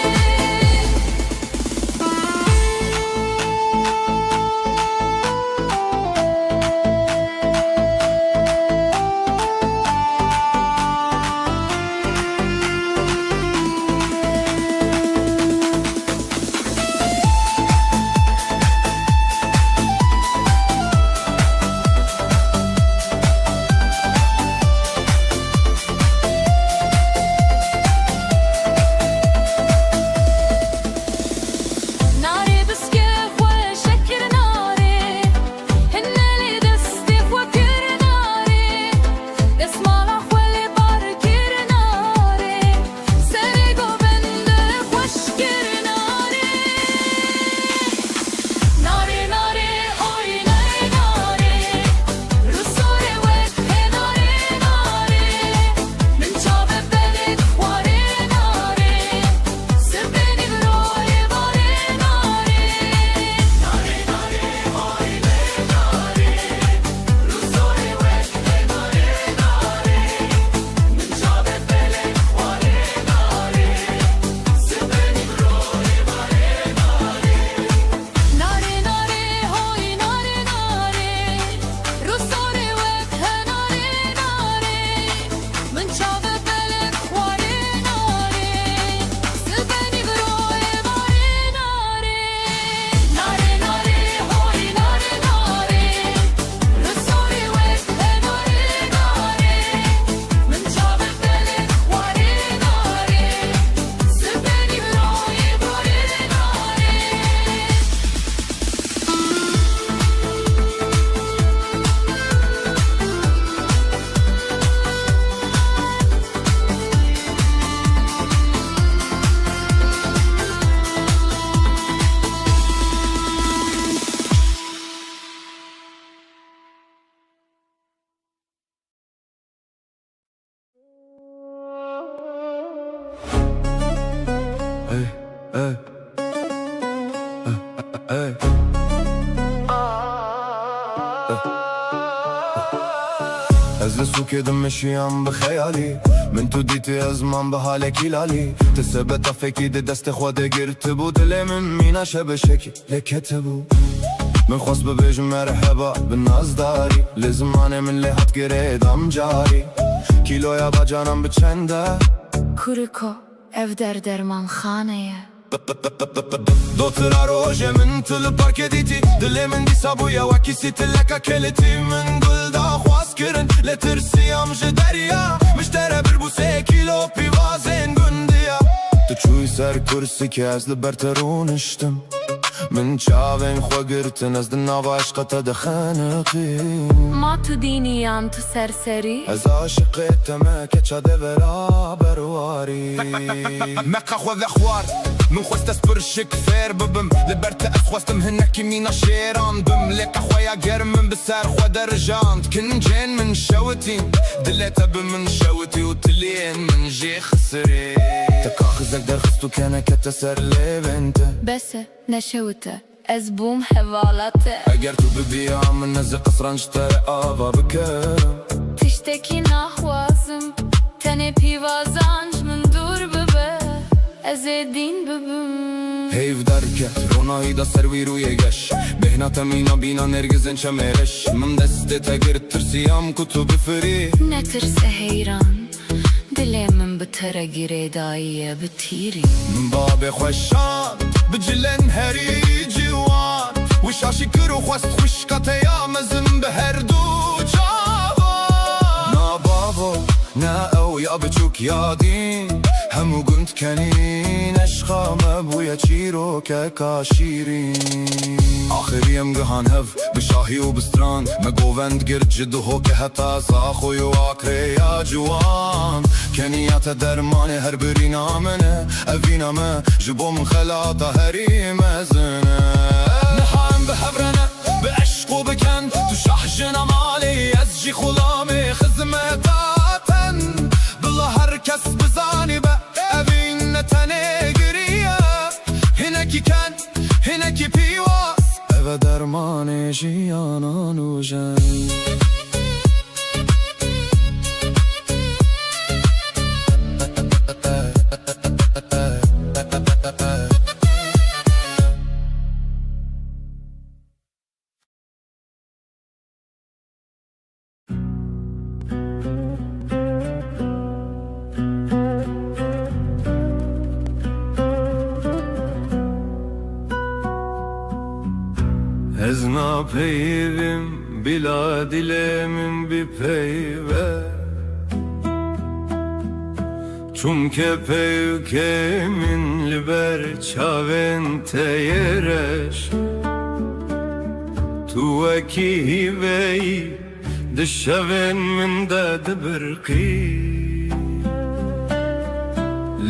ناري بسكح وشكر ناري هنالي دستي وكر ناري دس مالك ولا بركر ناري سريق وبندق وشكر ناري ناري ناري هوي ناري ناري رصاري وجه ناري ناري من شعب الملك خواري ناري سيبني بروي باري ناري ناري ناري هوي ناري ناري رصاري وجه ناري ناري من شعب الملك خواري ناري سيبني بروي باري ناري ناري ناري هوي ناري ناري رصاري وجه ناري ناري من شعب الملك خواري ناري سيبني بروي باري ناري ناري ناري هوي ناري ناري رصاري وجه ناري ناري من شعب الملك خواري ناري سيبني بروي باري ناري
Ey, ey, ey. از لسوك دمشيان بخيالي من تو ديتي ازمان بحالك لالي تثبت فيكي دي دست خواده گرتبو دلي من مينا شبشكي لكتبو من خواست ببيجم مرحبا بالناز داري لزمانه من لحد گريدم جاري كيلويا باجانم بچنده
کورکو ev dermanxaneye
دو ترى روجه من تل باركه ديتي دلي من دي سابويا وكيسي تلكا كلتي من قل دا خواست كرن لترسيام جدريا مشترى بربوسه كيلو بيوازين قنديا تشوي سر كرسي كاز لبرترون اشتم من çavên xwe girtin ez di nava eşqa te dixeniqîm
ما تديني عم تسرسري
Ez aşiqê te me keça de beraber warî
Me xwe ve xwar Min xwest ez pir şik fêr bibim Li ber te ez xwestim hinekî mîna şêran bim Lêka xwe ya germ min bi ser xwe derjand Kincên min şewitîn Dilê te bi min şewitî û tiliyên min jê xisirî
Te kaxizek derxist û keneke te ser lêvên te
بس نشوته از بوم حوالته
Eger tu bibîya min ez ê qisran ji te re ava bikim
تشتكي نحوازم تني بيوازانج من دور ببه از دين ببم
Heyv derke ronayı da ser vî rûyê geş Bêhna te mîna bîna nergizên çemêreş Min destê te girt tirsiyam ku tu bifirî
نترسه حیران دلي من بتره گیره داییه بتیری
Min babê xweşan bi cilên herî ciwan Wî şaşî kir û xwest xwişka te ya mezin bi her du çavan Na bavo na ew ya biçûk ya dîn Hemû gund kenîn eşqa me bûye çîrokeka şîrîn Axiriyem gihan hev bi şahî û bi stran Me govend girt ji duhokê heta zaxoy û akrêya ciwan Keniya te dermanê her birîna min e Evîna me ji bo min xelata herî mezin e Nihan bi hevrene bi eşq û bi kend Tu şah jina malê ez jî xulamê xizmeta ten Bila herkes bizanî be evîn ne tenê giriye Hinekî ken hinekî pîvaz Eve dermanê jiyana nûjen Ez napeyvim bila dilemin bir peyve Çumke peykemin liber çaven teyereş Tu eki hiveyi dişeven min de dibirqi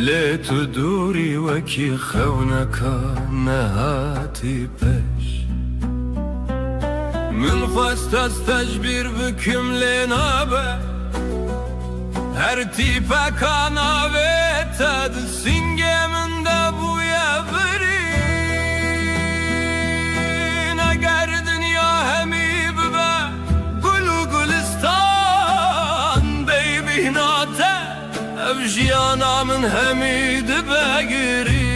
Le tu duri veki xewneka nehati peş Min xwest ez tecbîr bikim lê nabe Her tîpeka navê te di singê min de bûye birîn Eger dinya hemî bibe gul û gulistan Beybîna te ev jiyana min hemî dibe girîn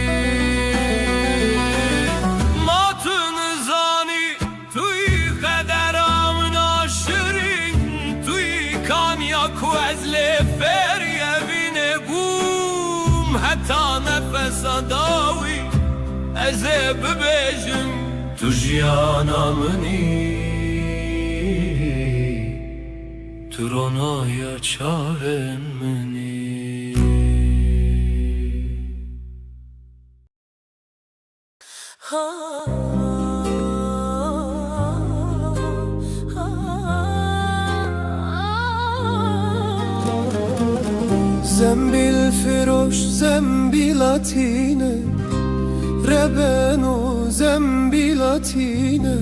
Heta nefesa dawi ez ê bibêjim Tu jiyana minî Tu ronaya çavên minî
Zembil firoş zembilatine Rebeno zembilatine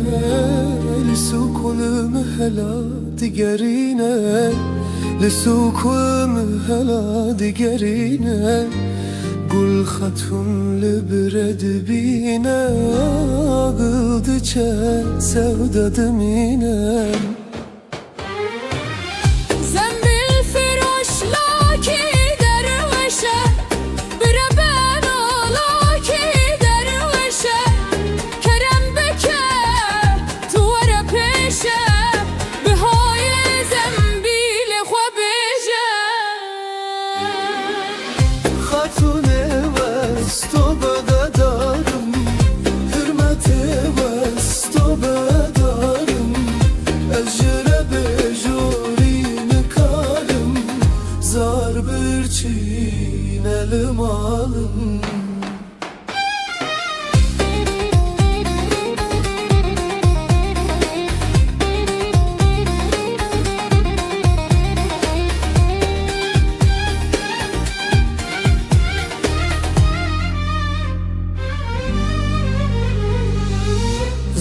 Lisukul mehela digerine Lisukul mehela digerine Gul hatun libred bine Ağıldıça sevda demine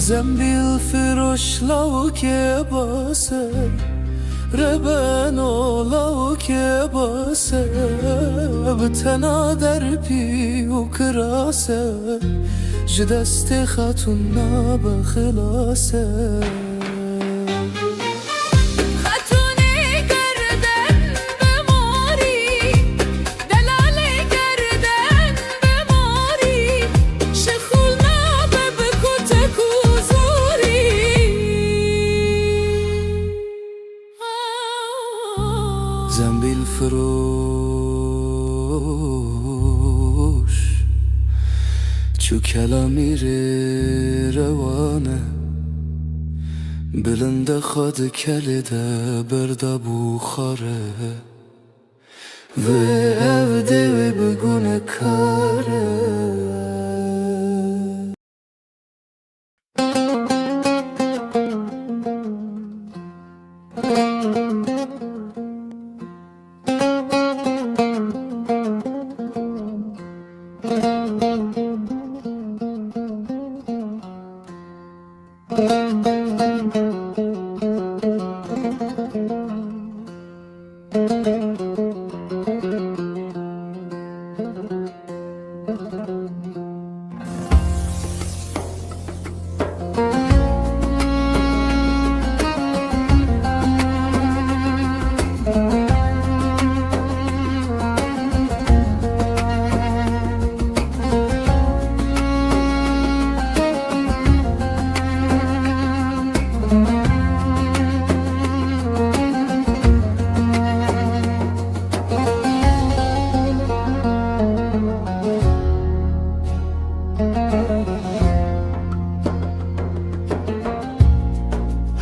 زنبیل فروش لاو که باسه ربن لاو که باسه بتنا در پی و کراسه جدست خاتون ناب خلاصه زنبیل فروش چو کلامی روانه بلند خود کلیده برده بخاره و evde ve bugüne kare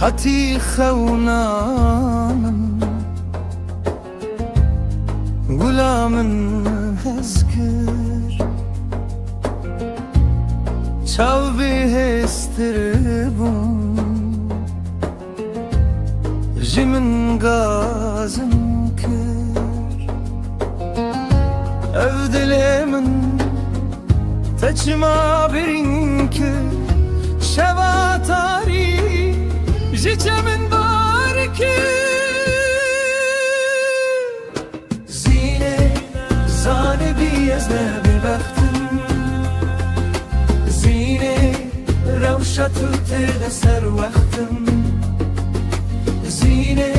حتی خونامن غلامن هزگر چاو بهستر بون جمن گازم کر evdilemin تچما برین که شبا تاری جيتمن باركي زينة زاني بيزنا ببختم زينة روشة تلتد سر وقتم زينة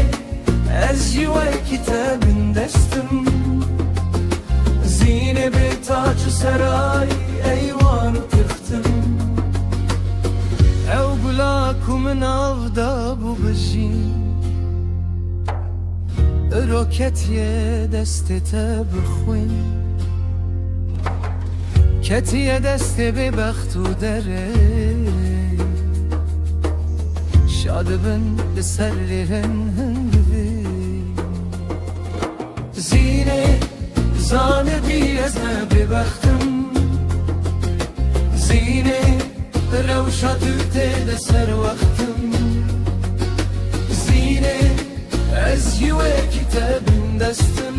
از جوا كتاب دستم زينة بتاج سراي ايوان تختم او بلاكو من avda bu bejin روکتیه دستت بخوین کتیه دست به بخت و دره شاد بن به سرلهن زینه زانه بیزنه به بختم زینه روشا تبتدى سر وقتم زينة از جوا كتاب دستم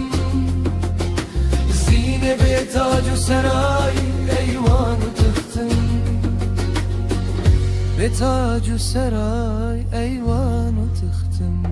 زينة بتاج وسراي ايوان تختم بتاج وسراي ايوان تختم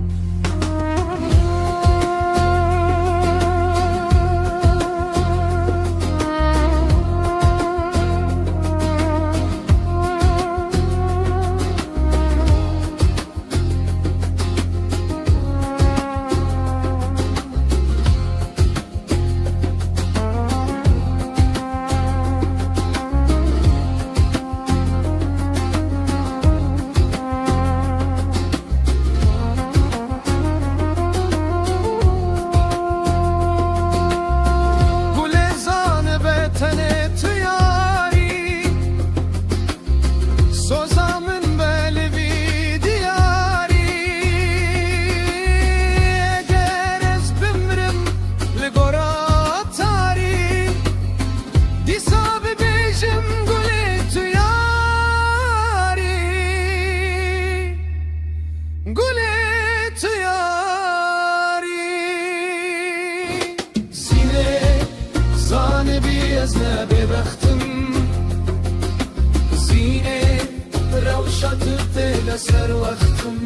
روشة دل سر وقتم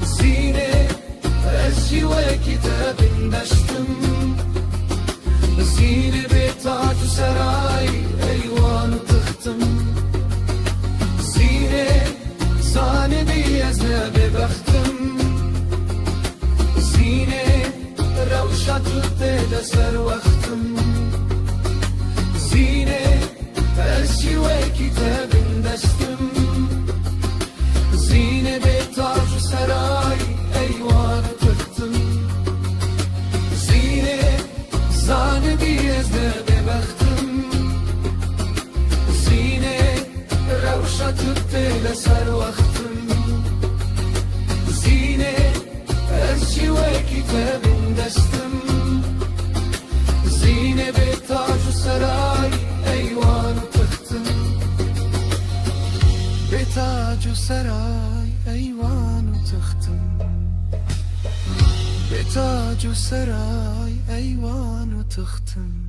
زینه از جیوه کتاب دشتم زینه به تاج و سرای ایوان و تختم زینه زانه بی از نبه بختم زینه روشت دل سر وقتم زینه از جیوه کتاب دشتم زینه به تاج و سرای ایوان و تختم زینه زانه بی از نبه بختم زینه روشت دل سر وقتم زینه از جیوه کتاب دستم زینه به تاج و سرای ایوان و تختم به تاج و سرای ایوان و تختم به تاج و سرای ایوان و تختم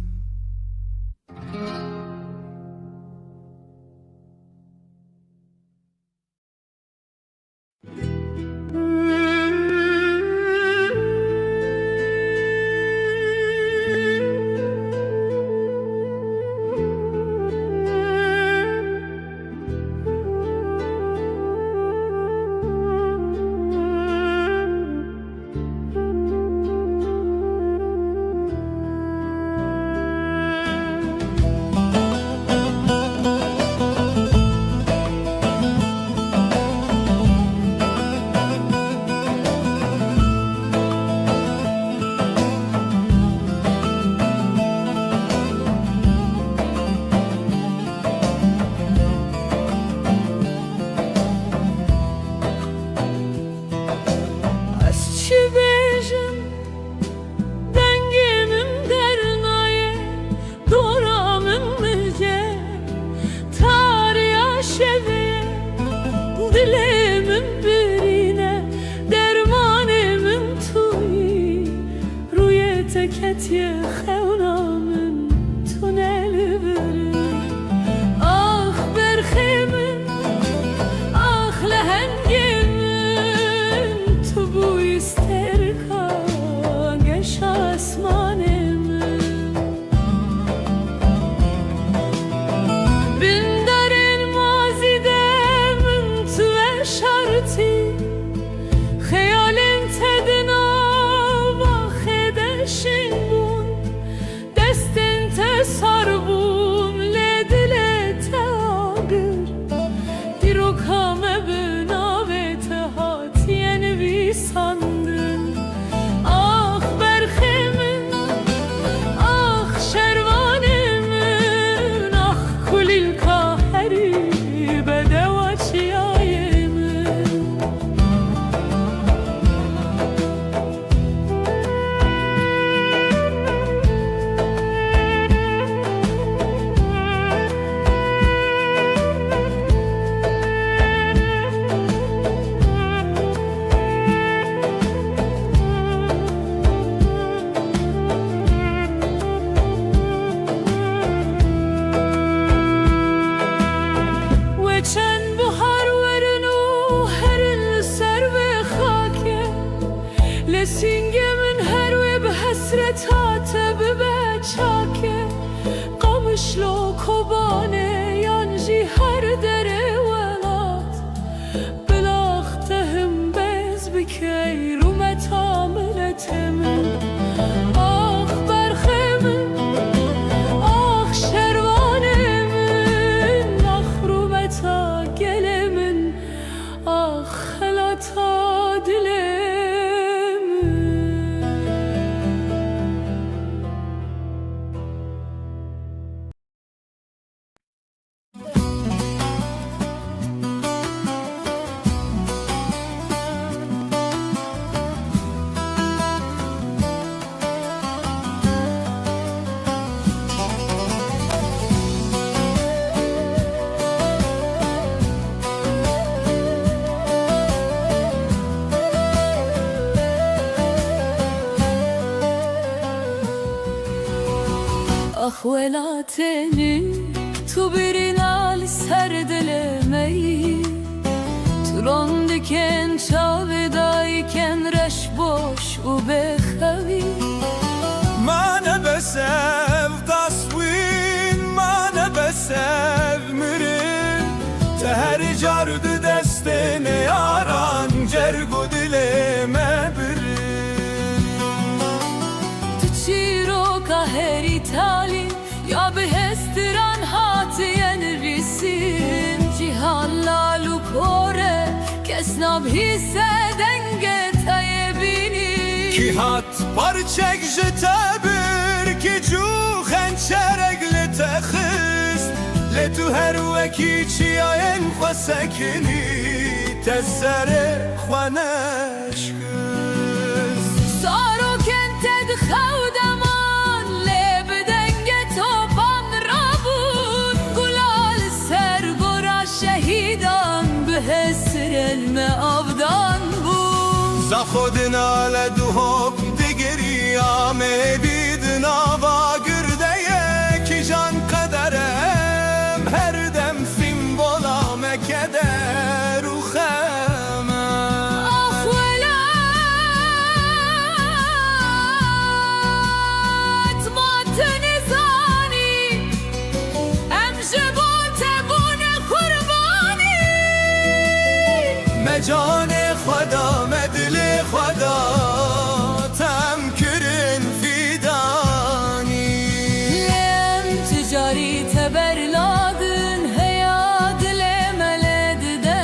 Ah velateni tu bir lal سر دل می تران دکن چاوی دایکن رش باش و بخوی
من بسف تصوین من بسف مرن تهر جارد دستن یاران جرگو دلمه برن
تو چیرو که هری تالی یا به هستران هاتین ریسیم جیهان لالو کوره کس نبهیسه دنگ تایبینی
کی هات پرچک جتبر کی جو خنچرگ لتخست لتو هر وکی چی آین خواسکنی تسر خوانش کست
سارو کنتد خودمان لب دنگ توپان رابون گلال سرگورا شهیدان به هسر علم آبدان بود
ز خودنا لدوهم دیگری آمه بیدنا با گرده کی جان قدرم هر دم سیمبول آمه کده رو خمه
آخ ولات ما تنزانی ام جبون تبون قربانی
مجان خدا مدل خدا تم کرن فیدانی
لم تجاری تبرلادن هیا دل ملد ده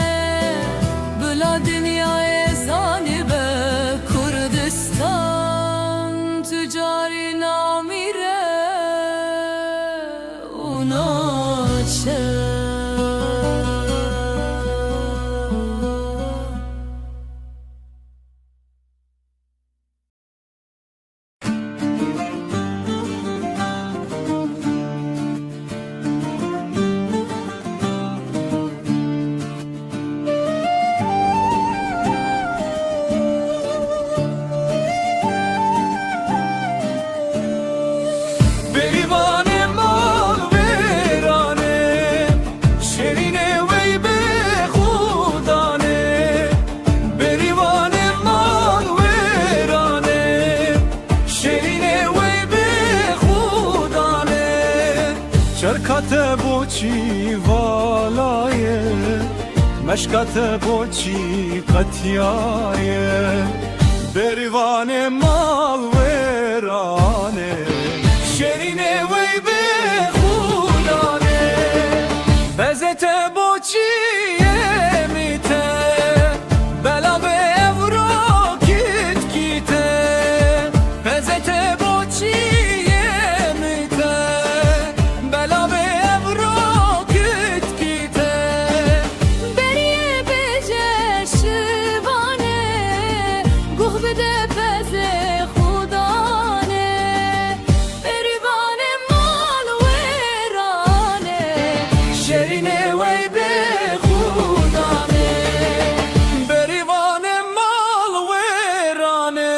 بلا دنیای زانی به کردستان تجاری نامیره اونا چه
بریوان مال ویرانه شیرینه وی به خودانه بریوان مال ویرانه شیرینه وی به خودانه شرکت بوچی والایه مشکت بوچی قطیایه بریوان مال ویرانه شیرینه وی به خودانه بزت بوچیه میته بلا به افرو کیت کیته بزت بوچیه میته بلا به افرو کیت کیته
بریه بجه شبانه گوه بده پزه خودانه بریوان مال ویرانه
شیرینه وی به خودانه بریوان مال ویرانه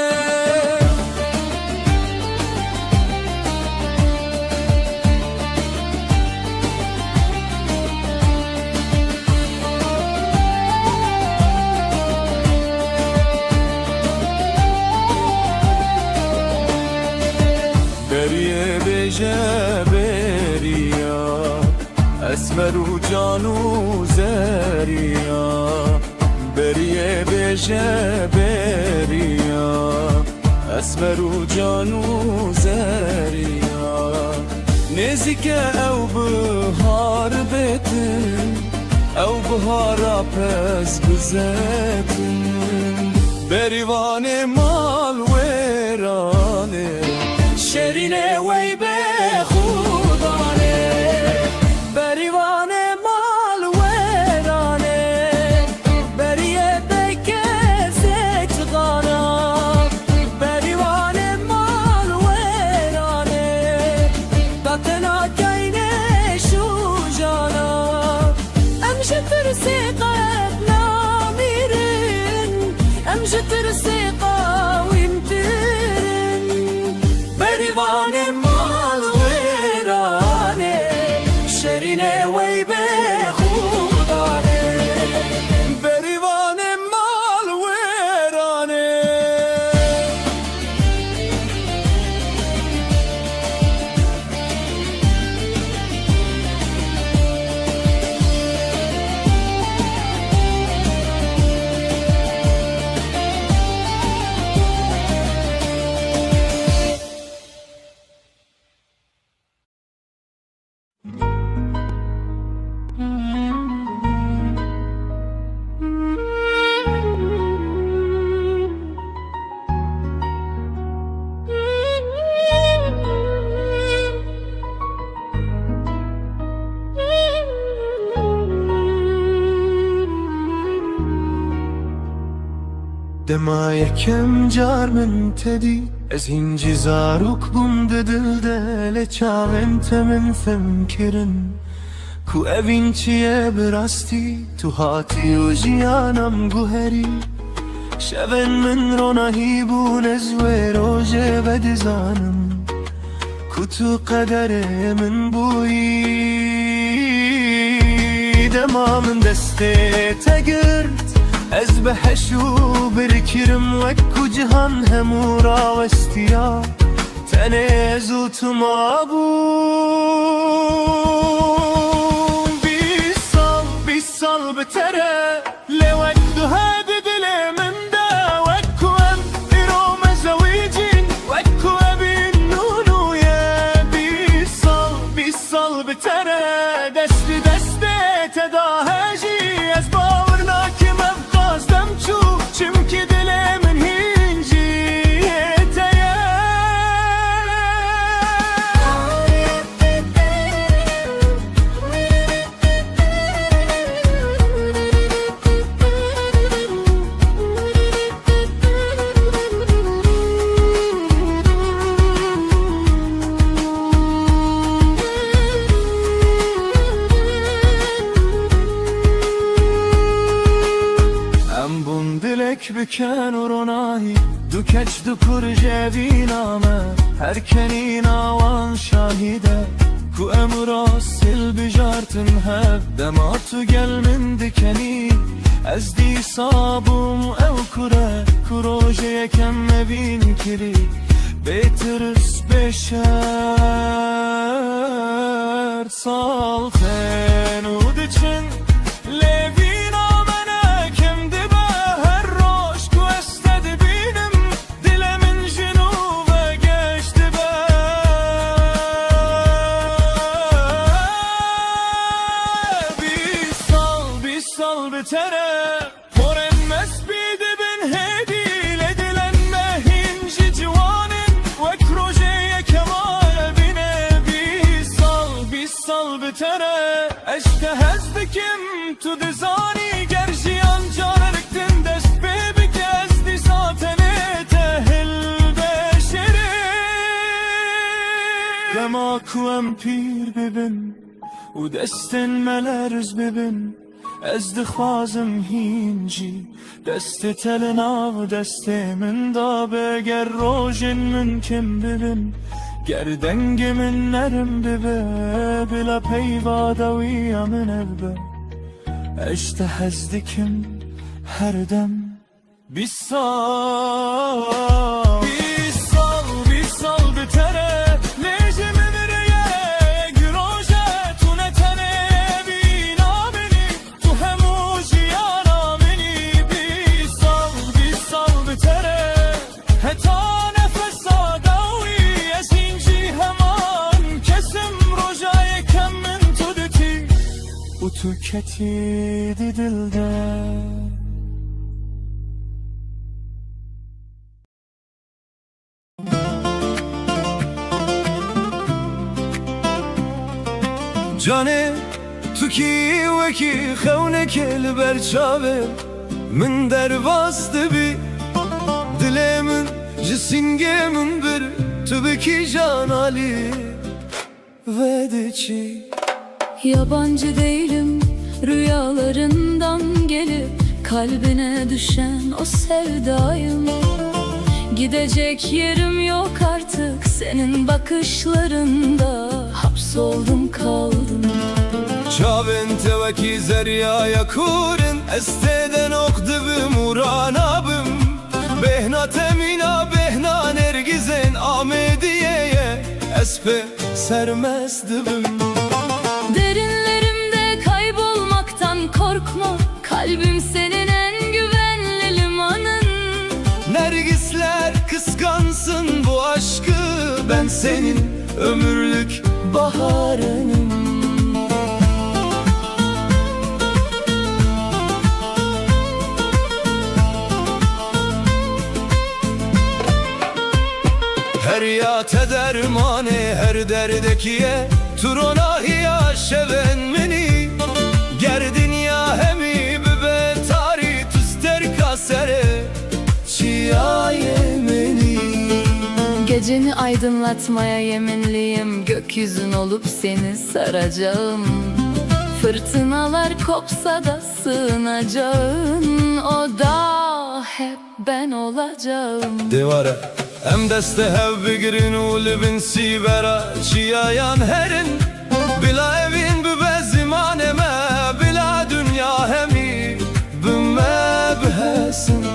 بریه بجه بریا اسمر و جانو زریا بریه بجه بریا اسمر و جانو زریا نزیک او بهار بتن او بهارا پس بزتن بریوان مال ویرانه شیرینه وی به خودانه بریوان مال ویرانه بریه بکه زیتگانا بریوان مال ویرانه داتنا کینه شو جانا امشه ترسی قبل نامیرن امشه ترسی قاوی
دما یکم جار من تدی از هینجی زاروک بوم ددل دل چاوینت من فمکرن کو اوین چیه براستی تو هاتی و جیانم گوهری شون من روناهی بون ازوی روژه بدزانم کو تو قدر من بویی دما من دسته تگرد از بهشو برکرم وکو جهان همورا وستیا تنزو تو ما بوم بیس سال بتره لوکدو هادی دل من دا وکو ام ایروم زویجین وکو ابین نونویه بیس سال بتره دستی دسته تداهجی از باورناکم افقازدم چو چمکی دل من هینجی بکن و روناهی دو کچ دو کر جوینامه هر کنین آوان شاهیده کو امرا سل بجارتن هب دما تو گل من دکنی از دی صابم او کره کروژه یکم مبین کری بیترس بشر سال خنو دچن تو دزانی گرژیان جارکتن دست ببی که از دی ساتنه تهل بشره دما کوام پیر ببین و دستن ملرز ببین از دخوازم هینجی دست تلنا و دست من دا بگر روژن من کم ببین گردنگ من نرم ببه بلا پیوادوی من ابه اشته هزدکم هر دم بیس سال بتره لیجه ممره گروژه تو نتنه بینا منی تو همو جیانا منی بیس سال بتره حتا نفس آداوی از اینجی همان کسم روژای کم من تو دتی و تو کتیدی دلده جانه تو کی وکی خونه کل برچاوه من در واسطه بی دل من جسینگه من بر تو بکی جانالی ve çi.
Yabancı değilim rüyalarından gelip kalbine düşen o sevdayım. Gidecek yerim yok artık senin bakışlarında, hapsoldum kaldım.
Çavin tevaki zeryaya kurin esteden okdubim uranabım. Behna temina behna nergizen Ahmediye'ye espe sermezdim.
Derinlerimde kaybolmaktan korkma, kalbim senin en güvenli limanın.
Nergisler kıskansın bu aşkı, ben senin ömürlük baharınım. Her yate dermane her derdekiye Turonahiya şeven meni Gerdin ya hemi bibe tari tüster kasere
Geceni aydınlatmaya yeminliyim, gökyüzün olup seni saracağım. Fırtınalar kopsa da sığınacağın oda hep ben olacağım.
Devara em deste hev bigirin u libin sibera çiyayan herin bila evin bibe zimaneme bila dünya hemi bümme bihesin.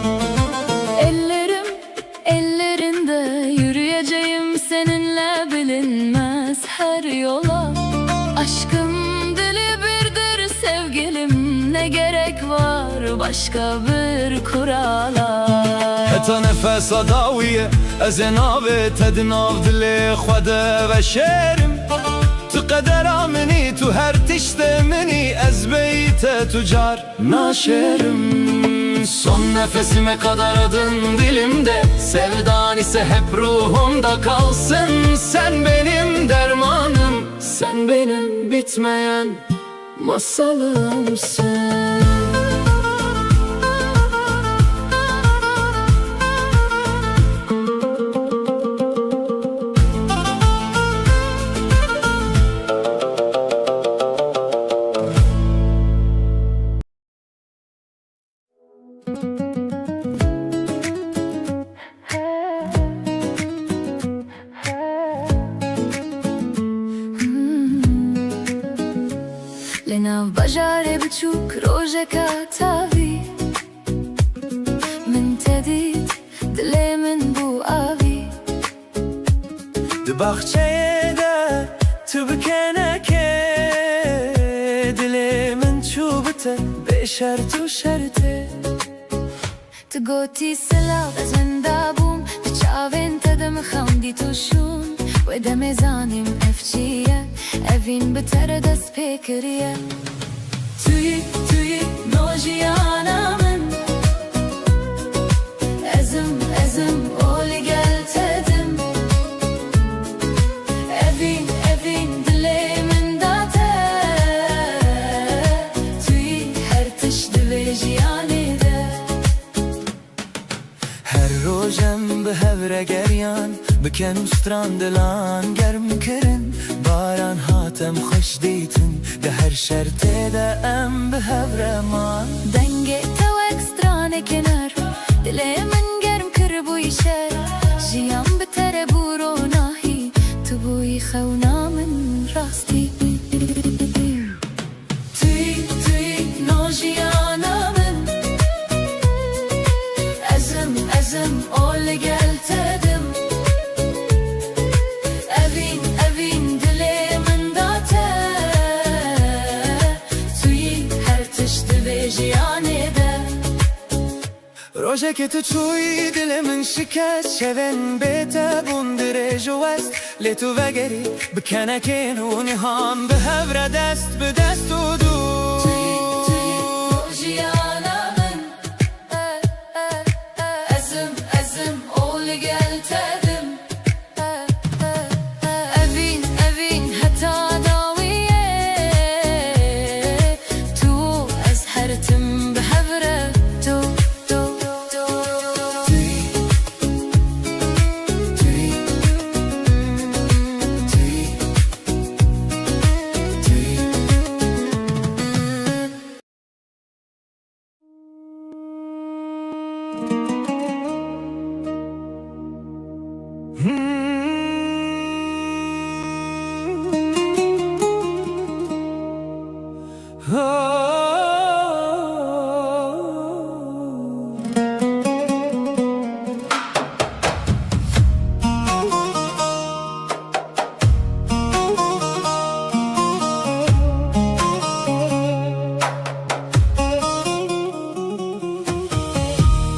Ellerim ellerinde yürüyeceğim seninle bilinmez her yola. Aşkım dili birdir sevgilim, ne gerek var başka bir kurala.
Heta nefes adawiye ezen ave tednav dili khwede ve şerim tu qedera mini tu her tişte mini ez beyte tucar naşerim. Son nefesime kadar adın dilimde, sevdan ise hep ruhumda kalsın. Sen benim dermanım, sen benim bitmeyen masalımsın.
لناف بجاري بتشوك روجك عتاوي من تديد دلي من بو آوي
Di bahçeye de tübkeneke dilimin çubete beşer tu şerte.
تقوتي سلاو أزن دابوم بتشاوين تدم خمدي توشون ودا ميزاني مقفشية أفين بتردس بكرية توي نوجيانا من أزم أولي قلت أدم أفين دلي من داتا توي هرتش دبيجياني ده.
Her rojem bi hevre geryan biken u strandelan germ kirin baran hatem xoş dîtin de her şerte de em bi hevre man.
دنگه تو اکسترانه کنار دلی من گرم کر بوی شر جیام بتره برو ناهی تو بوی خونا من راستی توی نوجیانا من ازم اول گلت ادم evin dili من داته توی هر تشت بجیانه ده.
Roje tu çuy dilimin şikayet şeven bete bundire jovest le tu vegeri bikenekin u niham bi hevre dest bi dest u du.
Jiyana من ازم اول گلت ادم evin hata dawiye tu az hertim behevre tu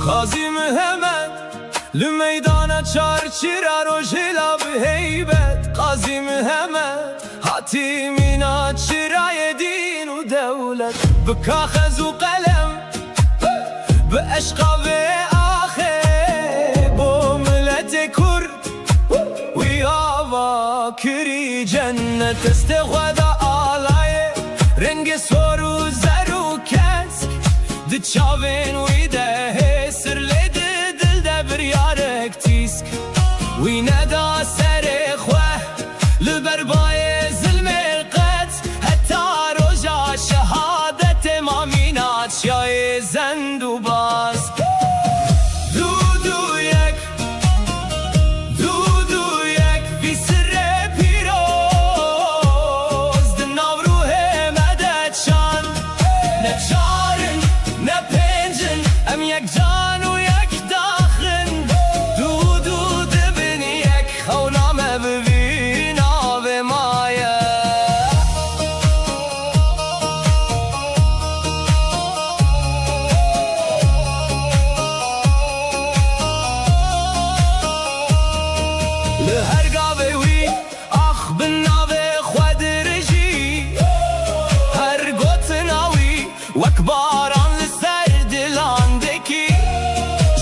Gazi Mehmet lü meydana çar çıra rojela bi heybet. Gazi Mehmet hatimin açıra yedin u devlet bikahez u kalem bi eşqa ve ahe bu millete kurd ve ava kiri cennet istehvada alaye rengi soru zeru kesk di çavin ve de sirledi dilde bir yarek tisk ve ne da لبر بای ظلم القدس حتی روژا شهادت امامینات شای زند و باز وكباران لسر دلاندكي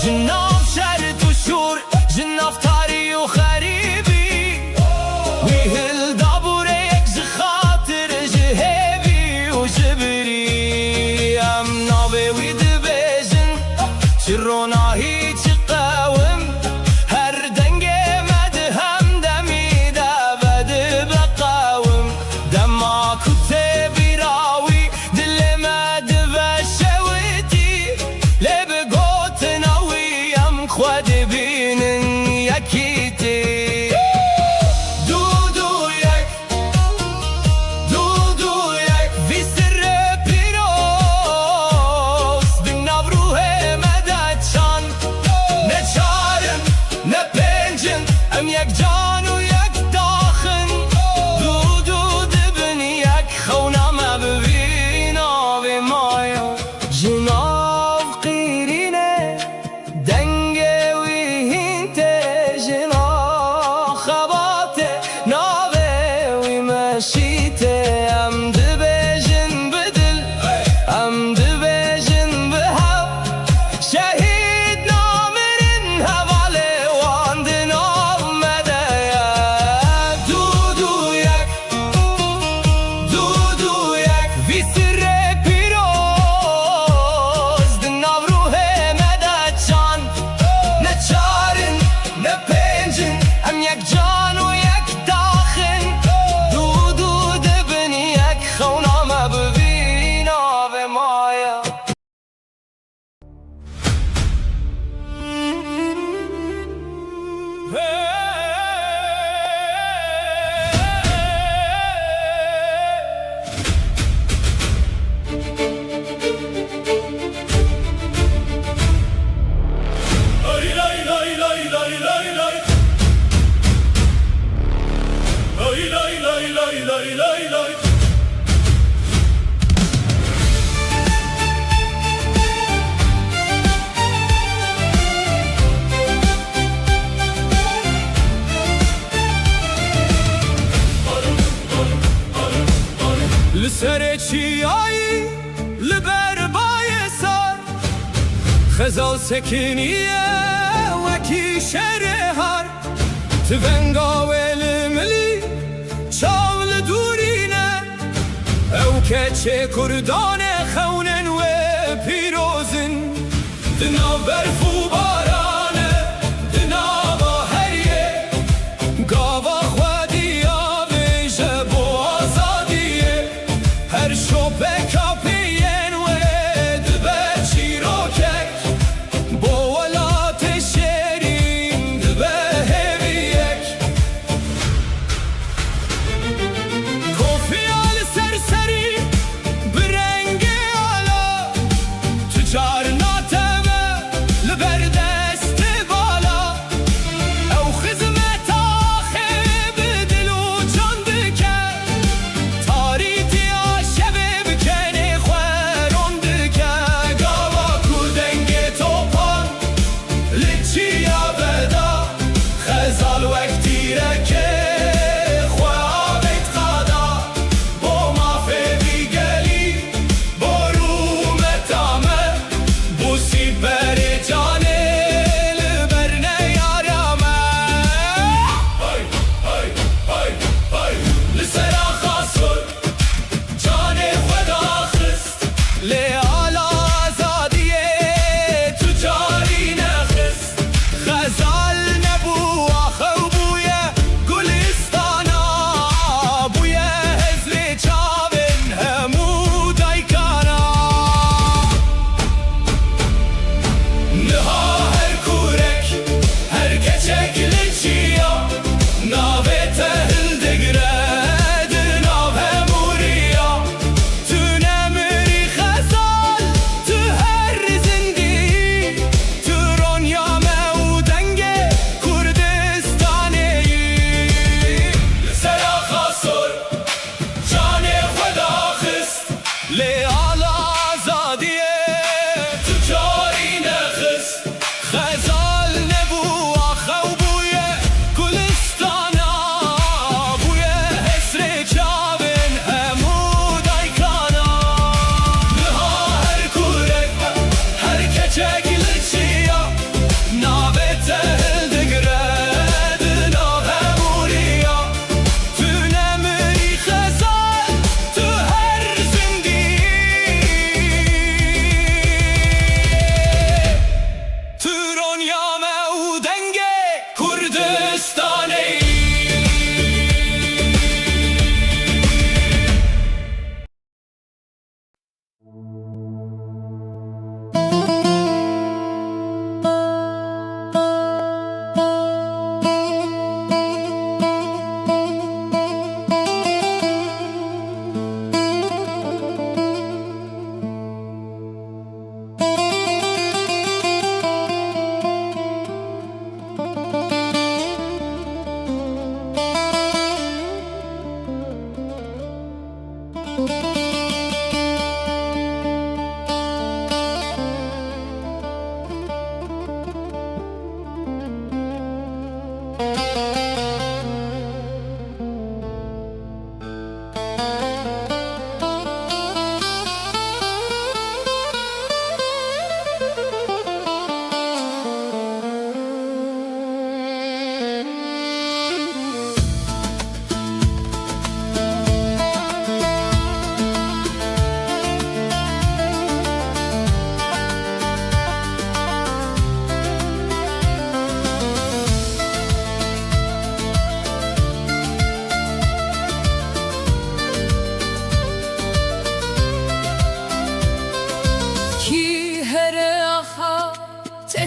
جناف شرط وشور جناف طاري وخريبي ويهل دابوريك جخاطر جهيبي وجبري ام نابي ويدبيجن شرونا هيج قاوم هر دنگي مدهم دمي دابد بقاوم دما كتبي راوي خود بینن یکی تی دو یک وی سر پیروز دن نبروه مدد شان نچارم نپنجن ام یک جان و یک داخن دو دبن یک خونم ببین آب مایا جناب قیرینه دنگ ام دبیجن بدل ام دبیجن بهاو شهید نامرن حواله واندن آمده دو یک وی سر پیروز دن نوروه مدد شان نچارن نپنجن ام یک جان و یک داخن خونام ببین آب مایا لسر چیایی لبر بای سر خزال سکنیه وکی شرهر تونگاویل ملی چاول دورینه او کچه کردان خونن و پیروزن دنا برفو بارانه دنا با هریه گاوا خودی آبیشه بو آزادیه هر شوبه کپین و دبر چیروکک با ولات شیرین دبر هویک کوفیال سرسری برنگ آلا تجار ناتمه لبرده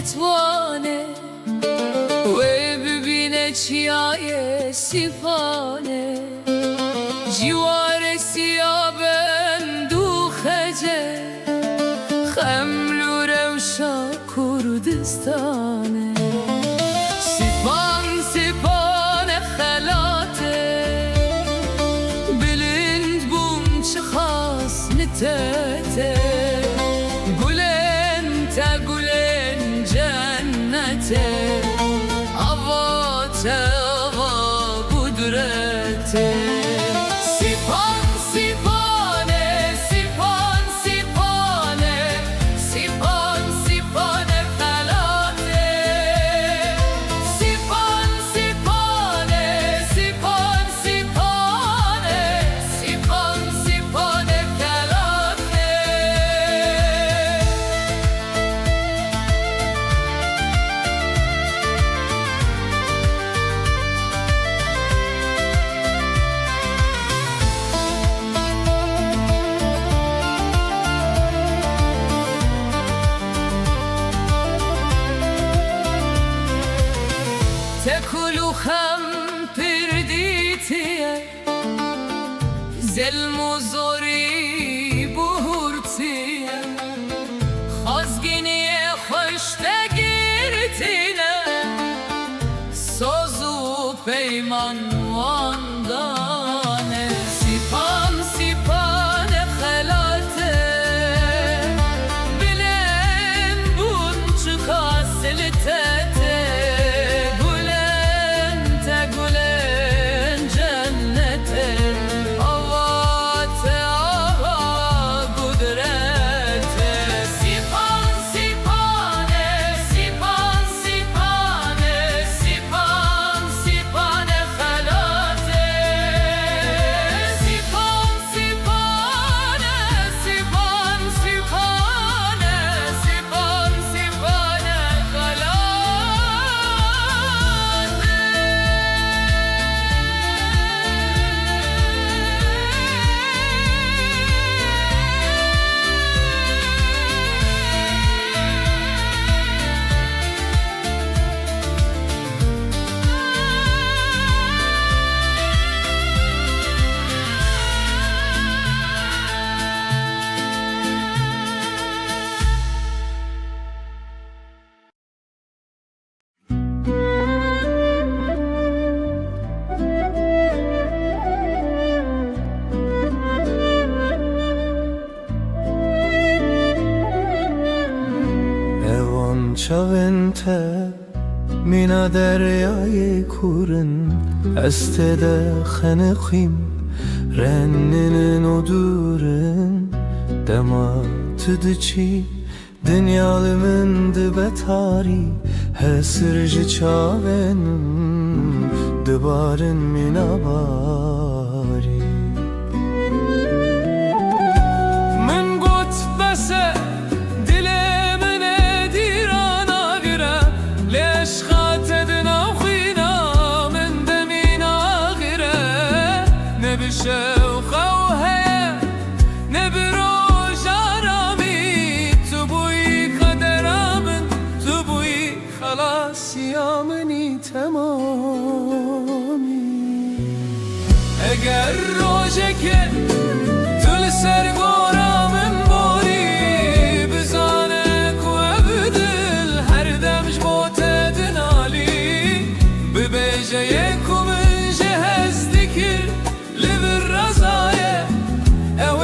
تتوانه و ببینه چیای سیفانه جوار سیابن دو خجه خملو روشا کردستانه سیفان سیفان خلاته بلند بوم چه خاص نتته هوا قدرته سیپان سیپانه سیپان سیپانه سیپان سیپان خلاته سیپان سیپانه سیپان سیپانه سیپان سیپان خلاته تکلو خم پردیتیه ظلم و زوری بهورتیه خازگینی خوشتگیرتینه ساز و پیمان واندانه سیپان سیپان خلاته بلن بون چه خاصلته
شونته مینا دریای کورن استده خنقیم رننن و دورن دما تدچی دنیالمن دبتاری هسرج چاونم دبارن مینا باری
من گوت بسه
اگر روزه که دل سر گورامم باری بزانه کو ابدل هر دمش بوته دنالی ببیجه یکو من جهز دکر لبر رزایه او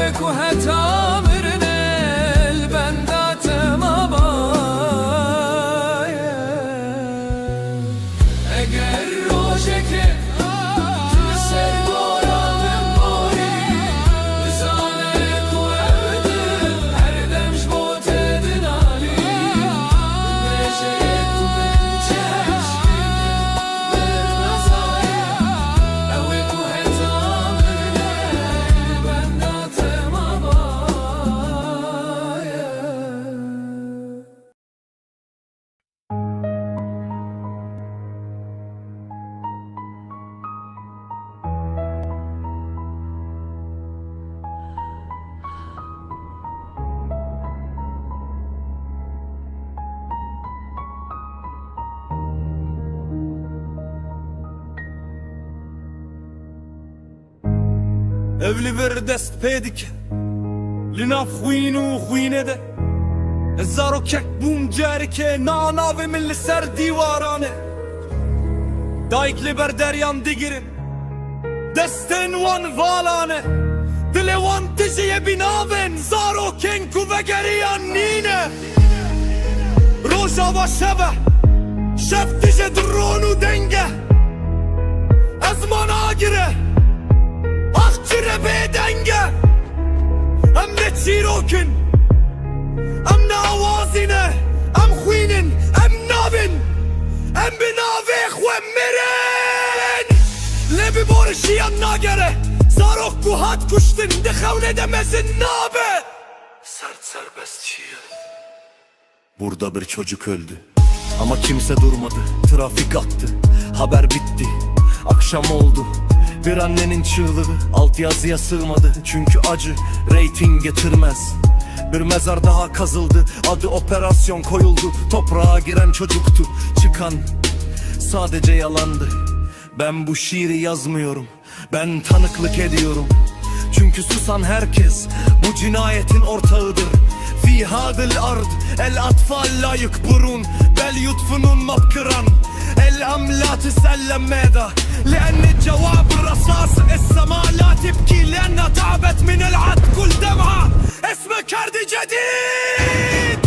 evli bir dest pedik Linaf خوینو خوینه ده زارو کک بوم جاری که ناناوی من سر دیوارانه دایکلی بر درyan digirin دستن وان والانه دل وان تجیه بیناون زارو کنکو و گریان نینه روژا و شبه شب تجه درونو دنگه از من آگیره آخچره به دنگه ام ne çirokin ام نوازینه ام خوینن ام نابن ام بناوی خواه مرن لبی بارشیان ناگره زارok guhat kuştun de xevne demezin nabe
Sert serbestçiye
Burada bir çocuk öldü ama kimse durmadı. Trafik attı, haber bitti. Akşam oldu, bir annenin çığlığı altyazıya sığmadı. Çünkü acı reyting getirmez. Bir mezar daha kazıldı, adı operasyon koyuldu. Toprağa giren çocuktu, çıkan sadece yalandı. Ben bu şiiri yazmıyorum, ben tanıklık ediyorum. Çünkü susan herkes bu cinayetin ortağıdır. في هذا الأرض الأطفال لا يكبرون بل يدفنون مبكرا الأم لا تسأل ماذا لأن الجواب الرصاص السماء لا تبكي لأنها تعبت من العد كل دمعة اسمك كرد جديد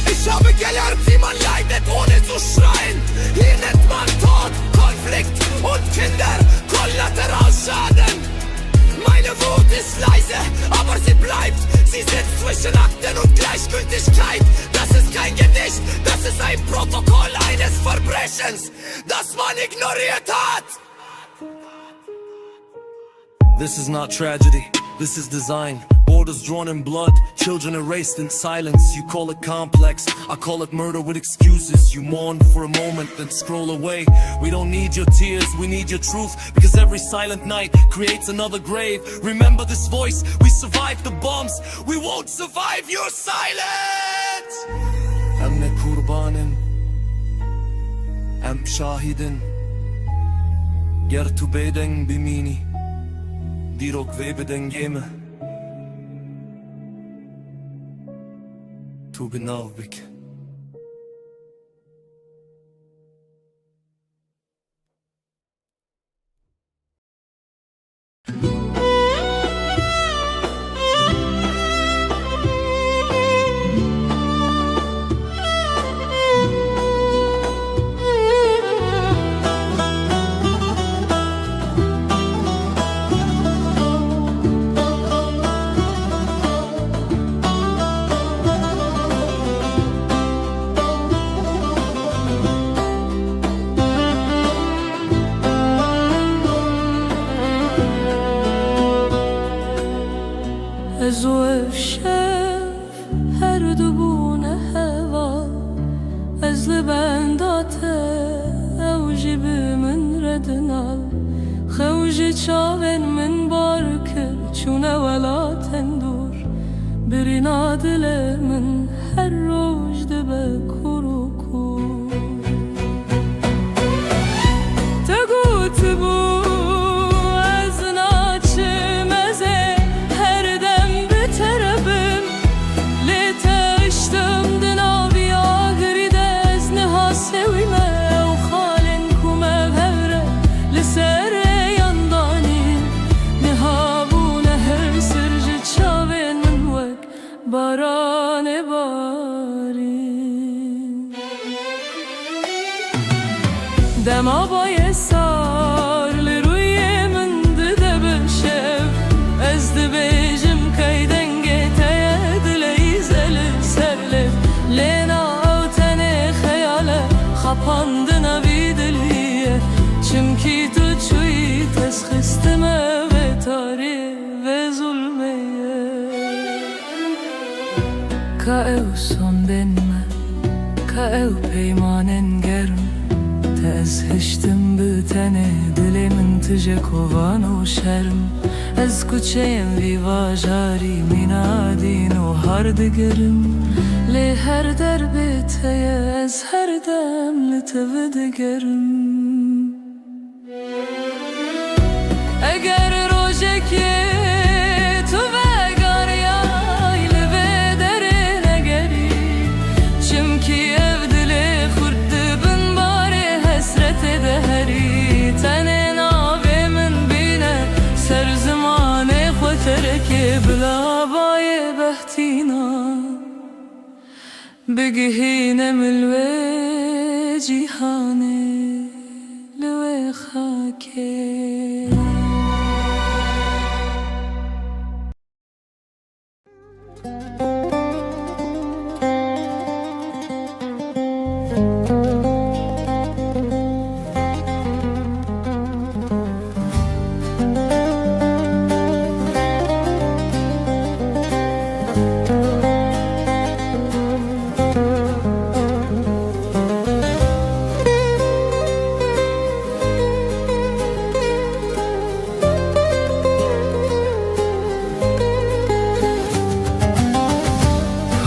الشعب gelir wie man leidet ohne zu schreien hier nennt man Tod, Konflikt und Kinder Kollateralschaden Meine Wut ist leise, aber sie bleibt. Sie sitzt zwischen Akten und Gleichgültigkeit. Das ist kein Gedicht, das ist ein Protokoll eines Verbrechens, das man ignoriert hat. This is not tragedy, this is design. Borders drawn in blood, children erased in silence. You call it complex, I call it murder with excuses. You mourn for a moment, then scroll away. We don't need your tears, we need your truth. Because every silent night creates another grave. Remember this voice, we survived the bombs. We won't survive your silence. Hem ne kurbanın, hem şahidin. Ger tu beden bimini, dirok ve beden geme. Tu بناوبك
زو شف هر دبونه هوا از لبنداته او جيب من ردنال خوج چاون من باركر چونه ولا تندور برينا دل من هر روج دبه كروكو تقوت بو باران بارین دما بای سار لروی من ده بشف از ده بیجم کای دنگه تاید لیزل سرلف لینا او تنه خیاله خپاندنا بیدلیه چمکی تو چوی تسخستمه و تاری و ظلمیه كأو صندن ما كأو بيمانن گرم تأزهشتم بتنه دلی من تجه کوان و شرم از کوچه‌ام ویواژاری مینادین و هر دگرم لی هر در بیتیه از هر دم لتو دگرم اگر روژه که بركة بلا باي بهتينا بقهينا من الوجه هاني لوي خاكي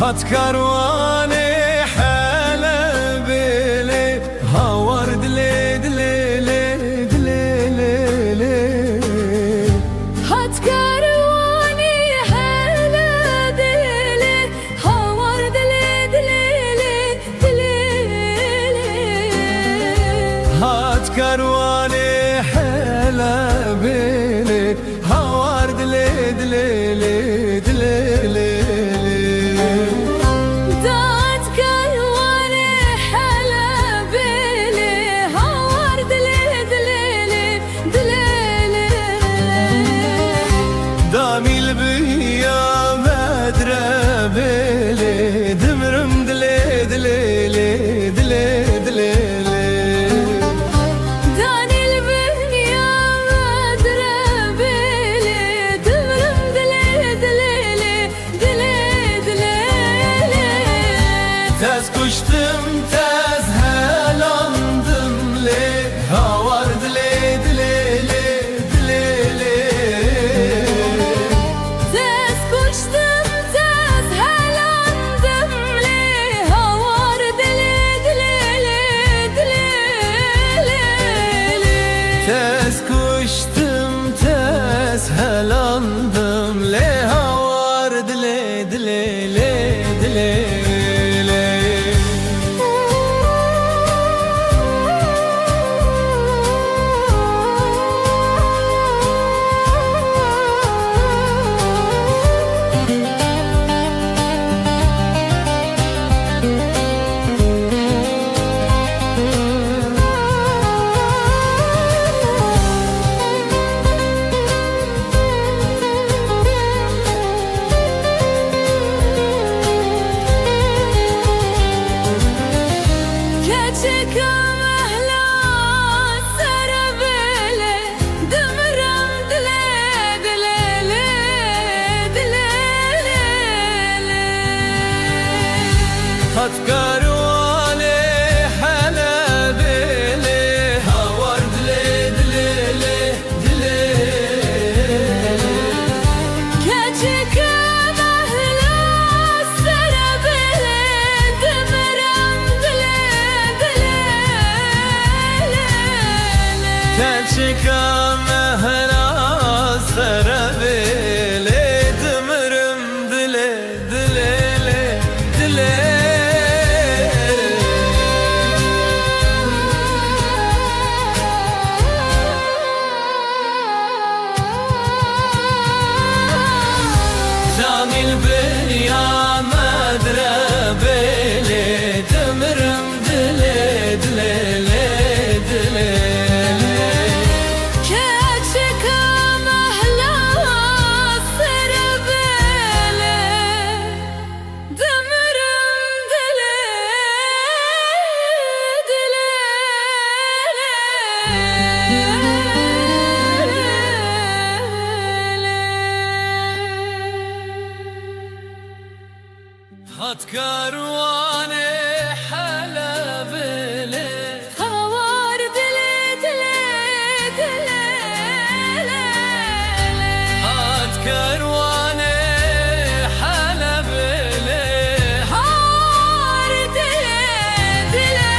هات كرواني حلب لي هاورد لي دلي لي دلي لي لي
هات كرواني حلا دلي هاورد لي دلي دلي
هات كرواني حلب لي هاورد لي دلي لي دلي لي
دات كرواني حلا بلي هاورد لي دلي دلي
دامي البيا مدرب لي دمرم دلي دلي لي دلي دلي
داني البنيا مدرب لي دمرم دلي دلي دلي
Tez kuştum tez helandım le havar dile dile le dile le
Tez koştum tez helandım li havar dili dili dili
Tez kuştum tez helandım le havar dile dile le dile le
Keçik amehla sarabele dımram dile dile dile
Hat karvane halab le havar dile dile le dile
Keçik amehla sarabele dımram dile
Kelçika mehra sarabele dımırım dile dile le dile Camil benya medrebele dımırım dile dile le dile
Keçik amehla sarabele dımram dile
Hat karvane halab le
Havar dile dile dile
Hat karvane halab le
Havar dile dile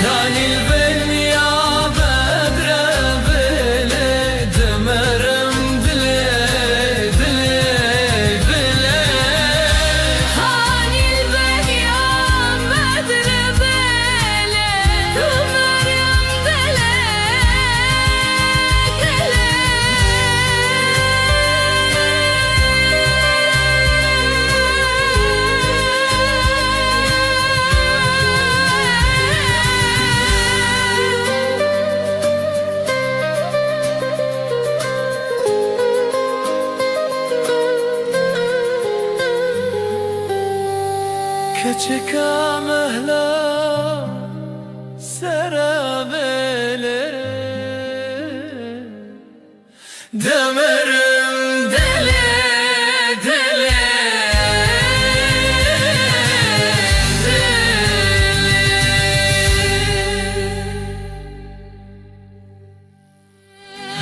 Danil benya medrebele dımırım dile dile dile
Hanil benya medrebele dımram dile dile
çeka mehla serabelere Demerim dele dele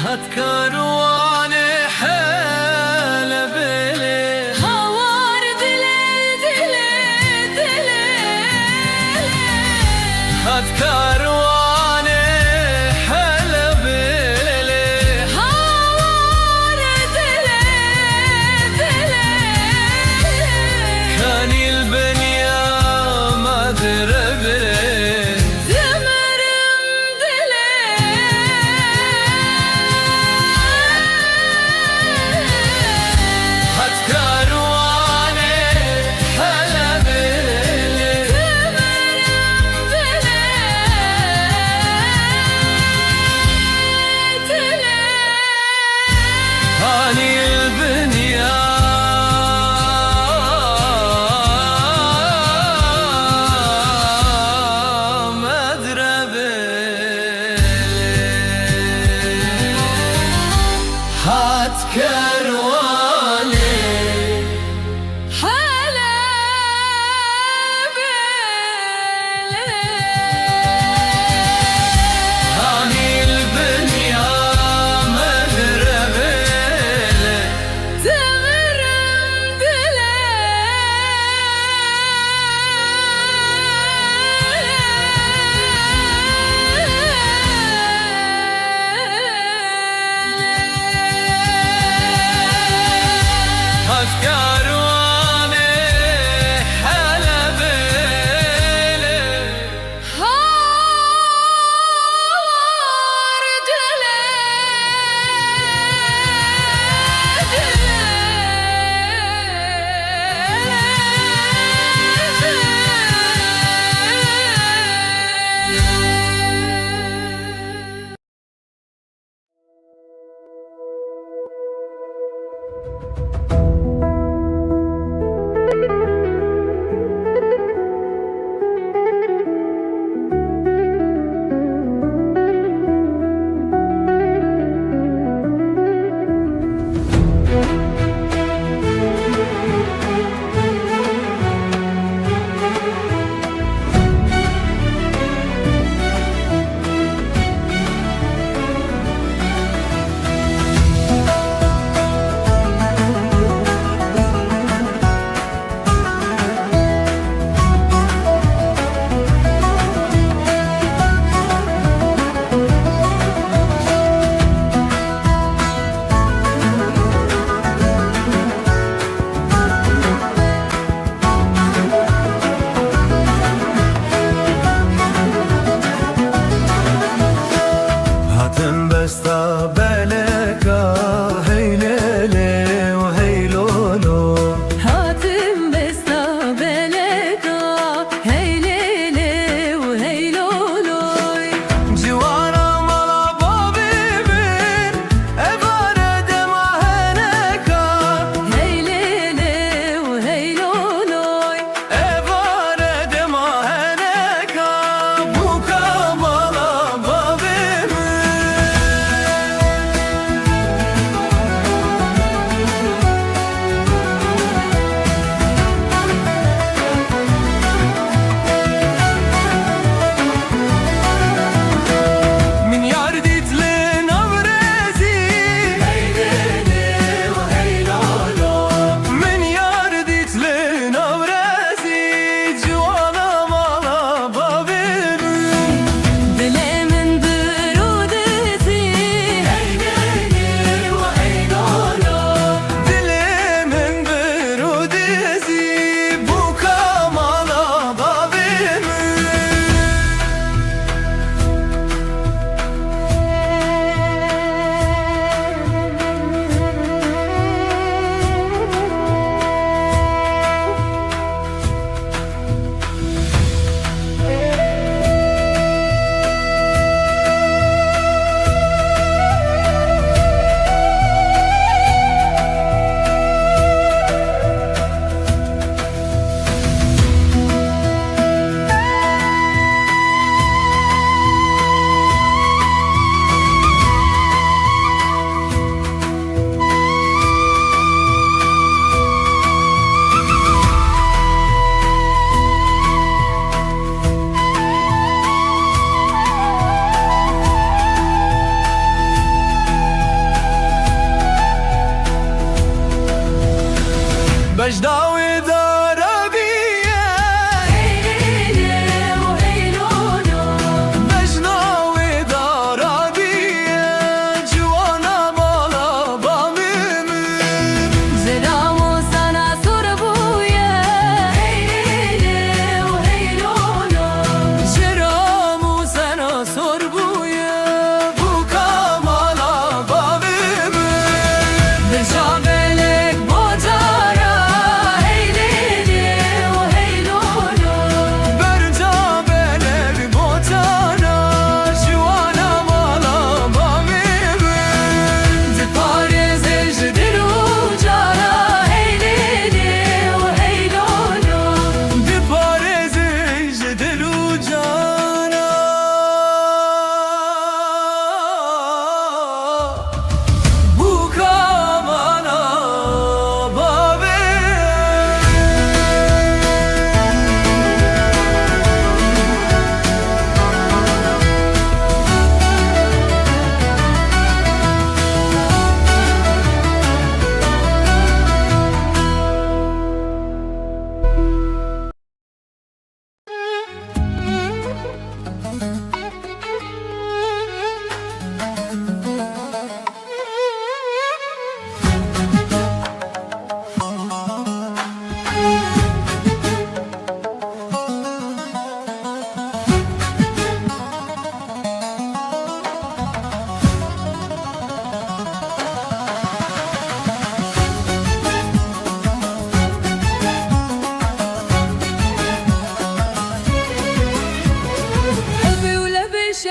هات كارواني حالة بلي
هوار دلي دلي دلي
هات كارواني حالة بلي
هوار دلي دلي
كان البنيا ما دربلي
دمرم دلي
هات كارواني حالة بلي هاني البنيا هات كارواني هاني البنيا مدربلي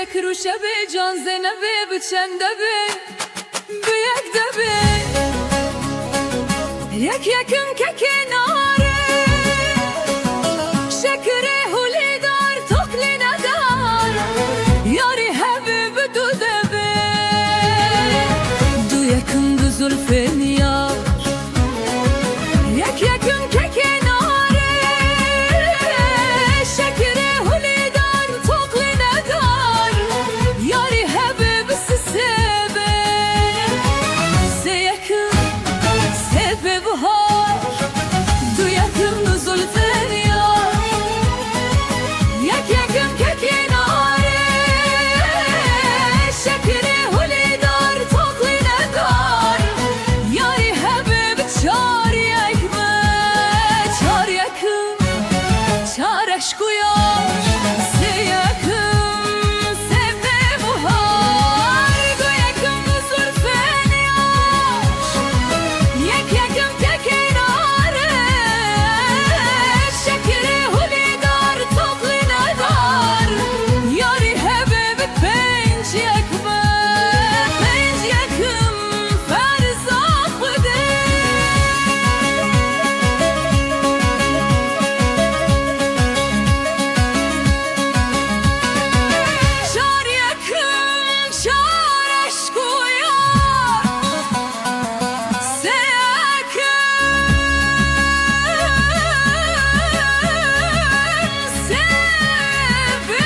شکر و شب جان زنبه بچنده به بیک دبه یک یکم که کناره شکر هولی دار تقلی ندار یاری حبیب دو دبه دو یکم دو زلفین یار یک یکم که کناره شکر هولی دار تقلی ندار یاری حبیب سسبه سه یکم سبه بهار دو یکم دو زلفین یار یک یکم که کناره شکر هولی دار تقلی ندار یاری حبیب چار یکم چار عشق و یار سه یکم سبه بهار دو یکم دو زلفین یار یک یکم که کناره شکر هولی دار تقلی ندار یاری حبیب پنج یکم فرزا خوده چار یکم چار عشق و یار سه یکم سبه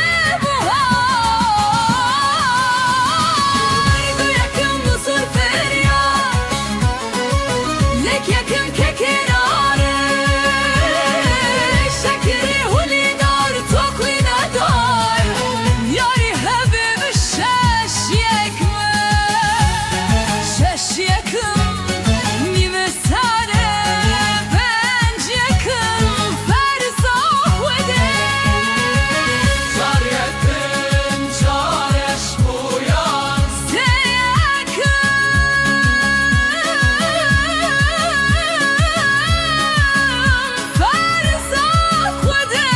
بهار دو یکم دو زلفین یار یک یکم که کناره شکر هولی دار تقلی ندار یاری حبیب شش یکم نیمه سره پنج یکم فرزا خوده چار یکم چار عشق و یار سه یکم فرزا خوده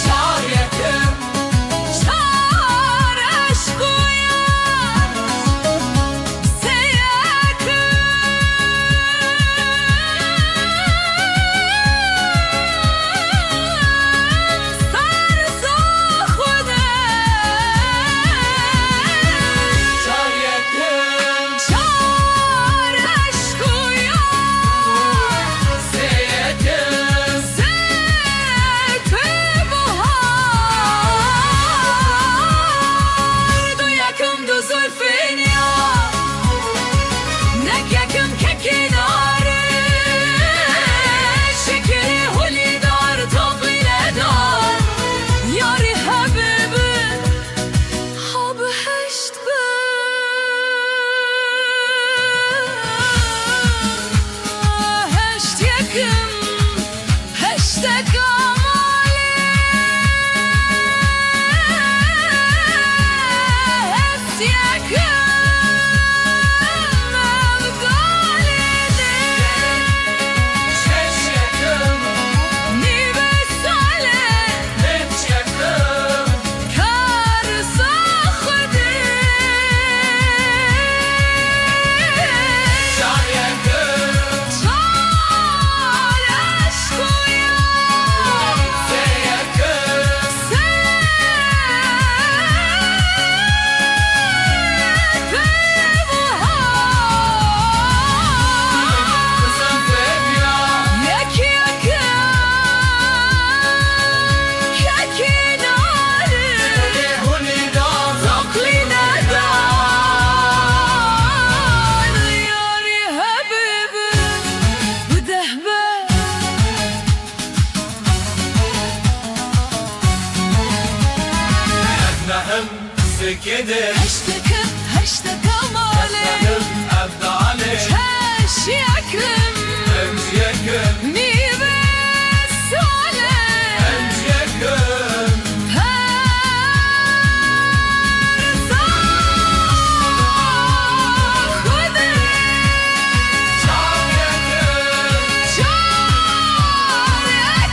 چار یکم چار عشق و یار سه یکم فرزا خوده چار یکم چار عشق و یار سه یکم سبه بهار دو یکم دو زلفین یار یک یکم که کناره شکر هولی دار تقلی ندار یاری حبیب هشت هشت یکم هشت کاماله هشت یکم مبداله شش یکم نیمه ساله هفت یکم کار ساخته چار یکم چار عشق و یار سه یکم
كده
هشتك مالي
أبدأ عليك
هش يكرم
أنت يكرم
مي بس عليك
أنت يكرم
شار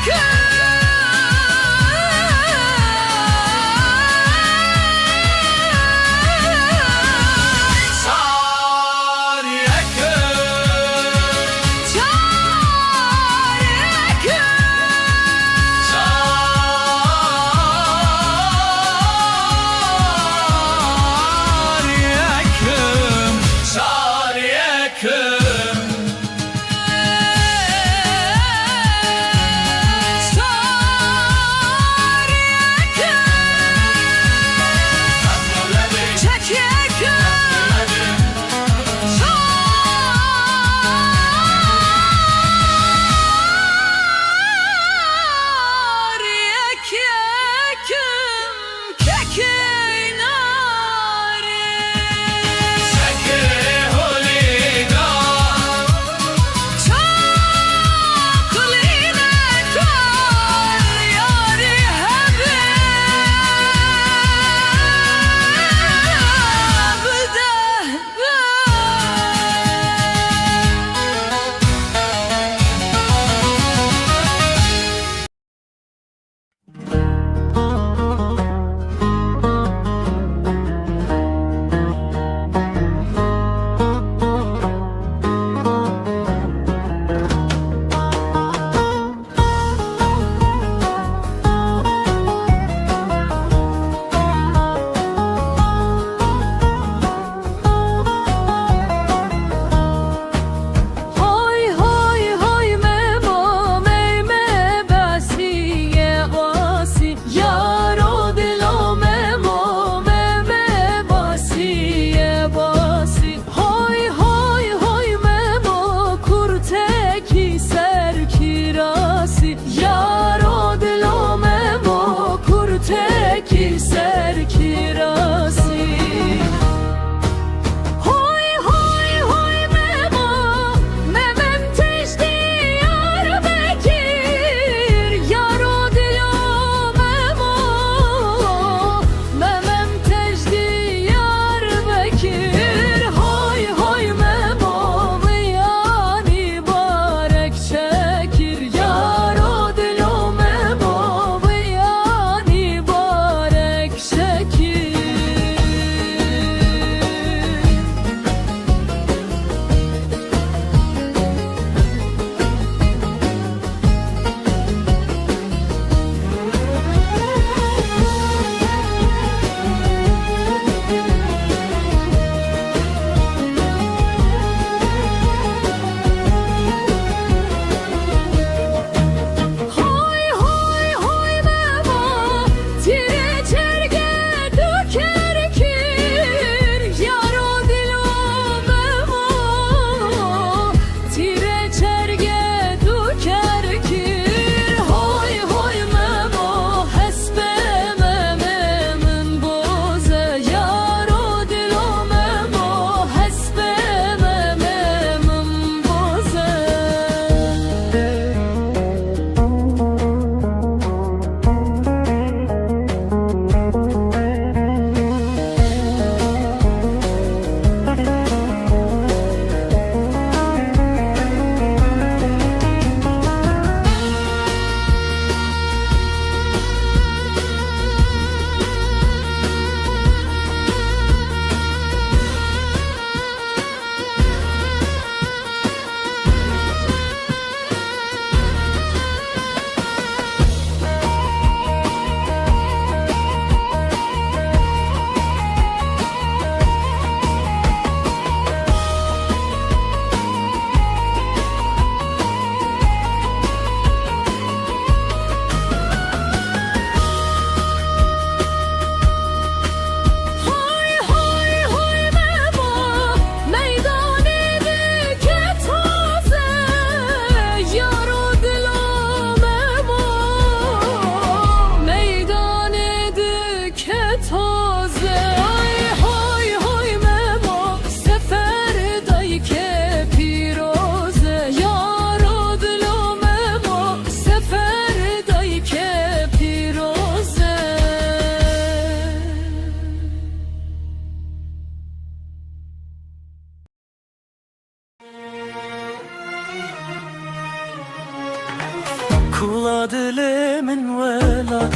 Kula dilimin velat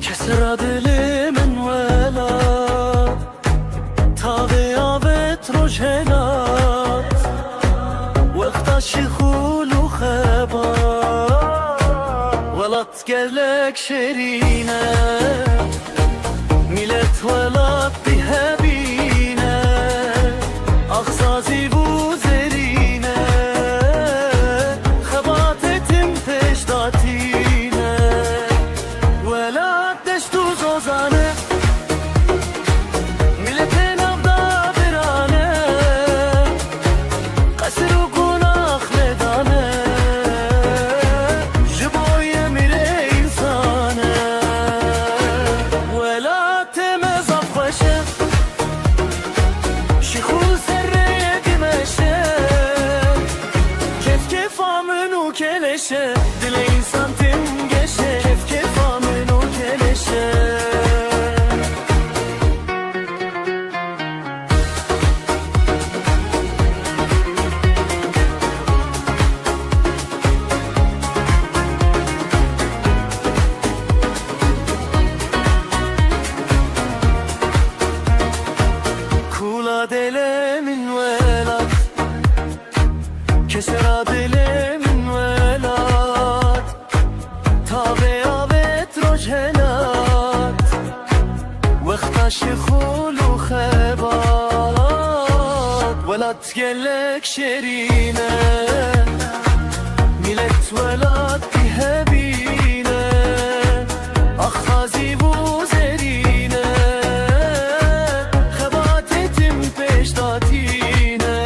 Kesra dilimin velat Tavi avet rojelat Vekta şikhulu khebat Velat gelek şerine Millet velat bihebine Aksazi bu zerine Khebat etim peştatine Velat deştu zozane Milletin avda birane Kasru günah medane Jiboy emire insane شخول وخبات ولات قلك شرينة ملت ولات تهبينة أخازي بوزرينة خبات تم بشتاتينة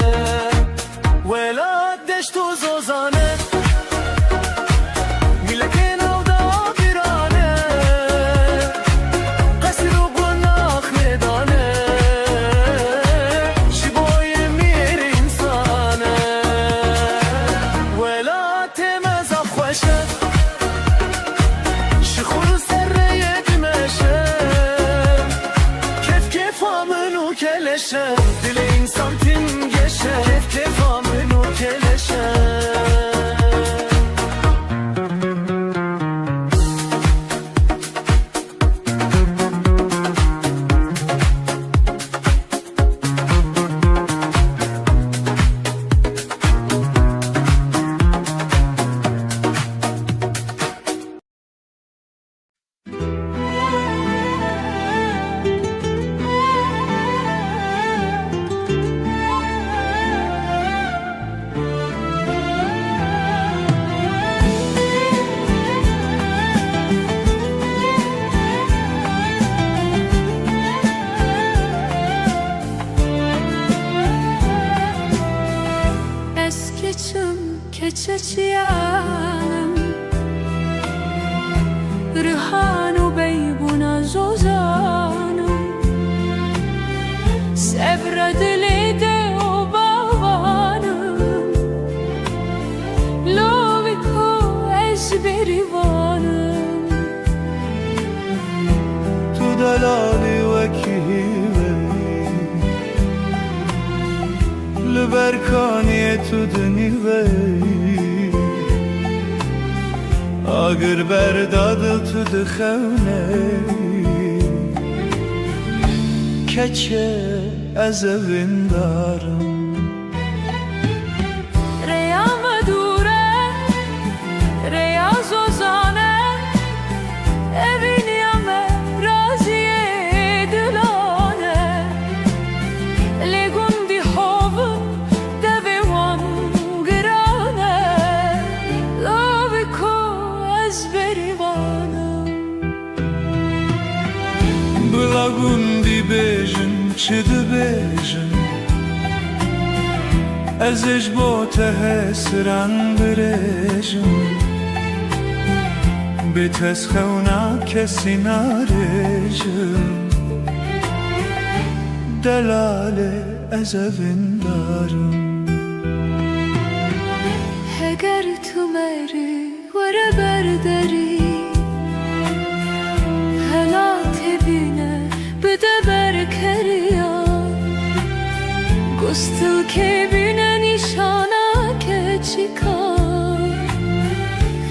ولات دشتو زوزانة دل insan تنقشه كيف كيفا منو كلشه
keçeçiyanım Rihanu beybuna zozanım Sevredili de o babanım Loviko ezberivanım
Tu delali vekile Lberkaniye tu dnive Agır berdadıl tu dxevne Keçe ez evin darım
Reya medure Reya zozane Evin yame raziye dilane Legundi hovun devevan grane Loviko ezberivanım
Blagundi bejin çidi bejin Ez ejbo tehesran birejin Bitesxevna kesi narejin Delale ez evin darım
Heger tu meri vere berderi Helat evine bide berkeriya Gustul kebine nişana keçikar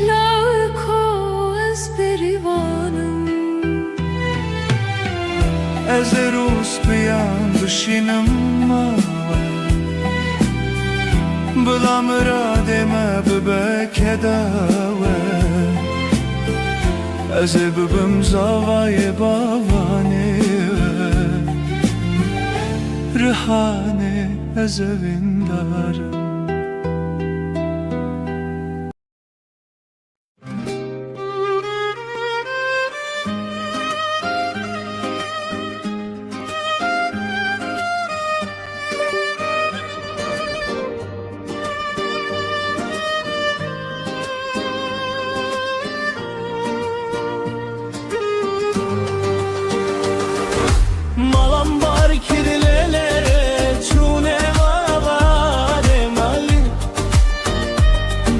Laviko ezberivanım
Ez rus biyan dışinım mava Bılam rademe bebek edave Ez bibim zavayı bavane Rihane ez evin darım Malam var kirlelere çune vavare mali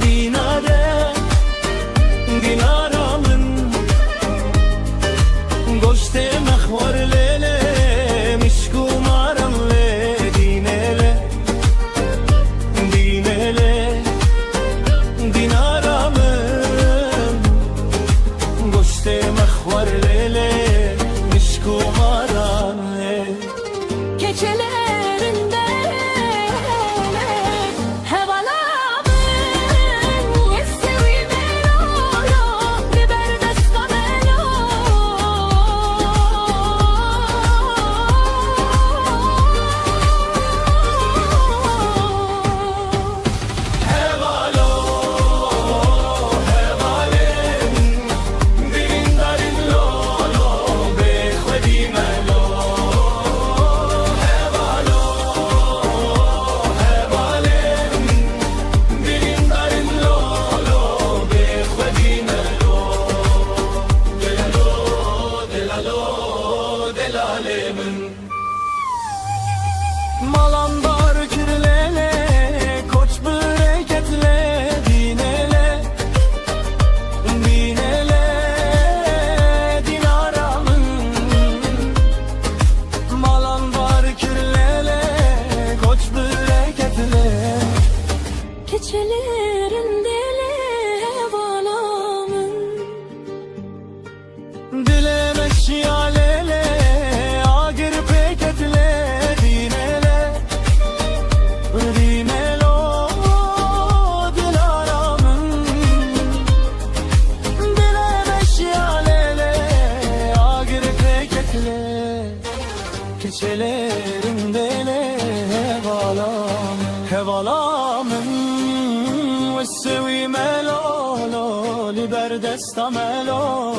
Dinare dinaramın Goşte mehvar lele mişkumaram le dinele Dinele dinaramın Goşte mehvar lele mişkumaram
Gecelerinde hevalamın Yessevi melo Biber destamelo
del alemin.
Malandar kirlele, koç bereketle, dinele, dinele, dinaramın. Malandar kirlele, koç bereketle.
Keçelerin deli hevalamın.
Dilemek şialele, agir peketle, dinele, dinelo, dilaramın. Dilemek şialele, agir peketle, keçelerim dele hevalamın, hevalamın. والسوي ملولو لبردست ملو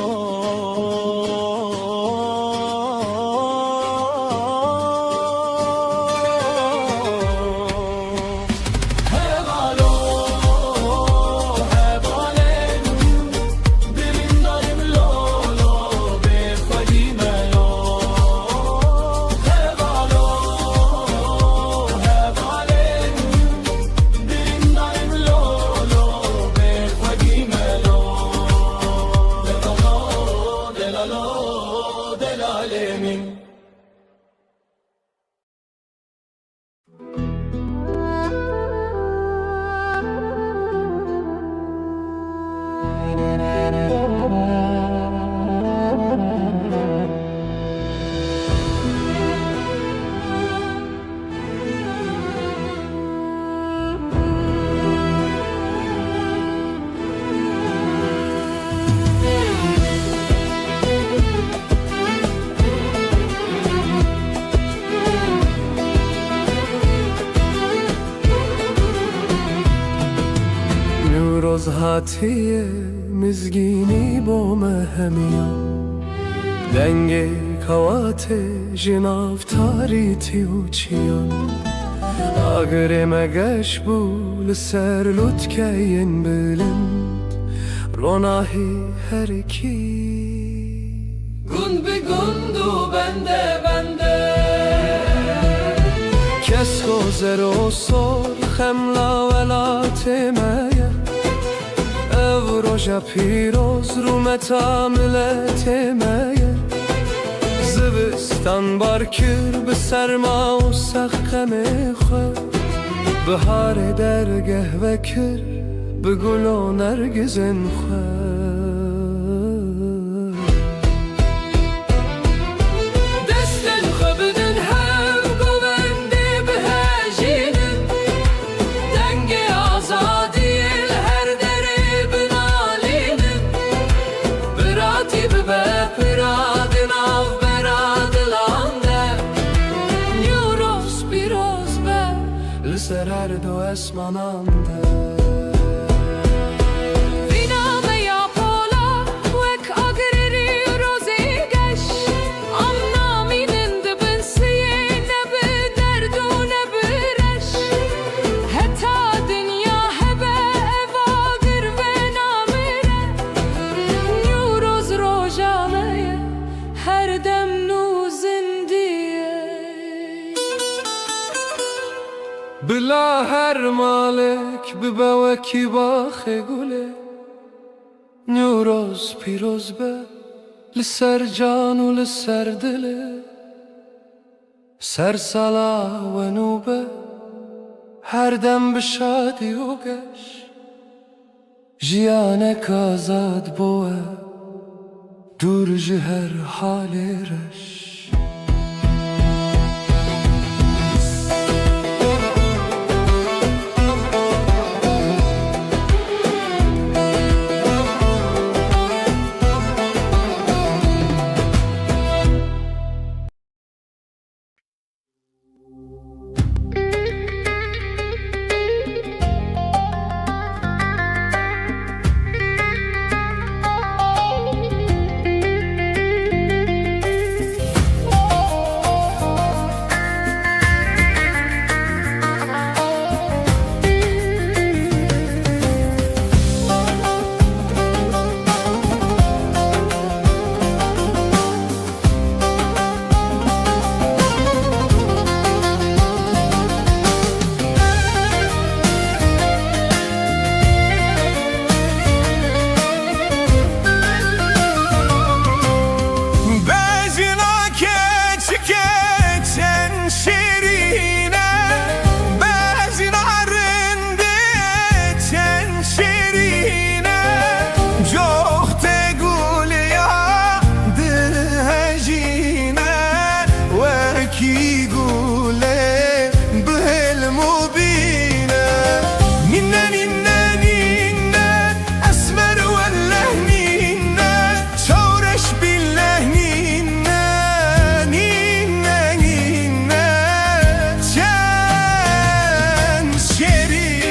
هاتیه مزگینی با مهمیا دنگ کوات جناف تاریتی و چیان اگر مگش بول سر لطکین بلند روناهی هر کی
Gün be gündu bende
کس گذر و سر خملا ولاتمه روژا پیروز رو متاملتمه زوستان بارکر به سرما و سخم خود بهار درگه وکر به گل و نرگزن خود
Desten xöbüdün hev govendi behejinin Denge azadiyel her deribin alinin Birati bibe piradin av beradilande Nyuros piroz be
لسر هر دو اسمانانده بلا هر مالک ببا کی باخ گله نوروز پیروز به لسر جان و لسر دله سر سالا و نوبه هر دم بشادی و گش جیانک آزاد بوه دور جهر حالی رش
وکی گوله به المبینه نینه نینه نینه اسمر وله نینه چارش بالله نینه نینه نینه چند شیرینه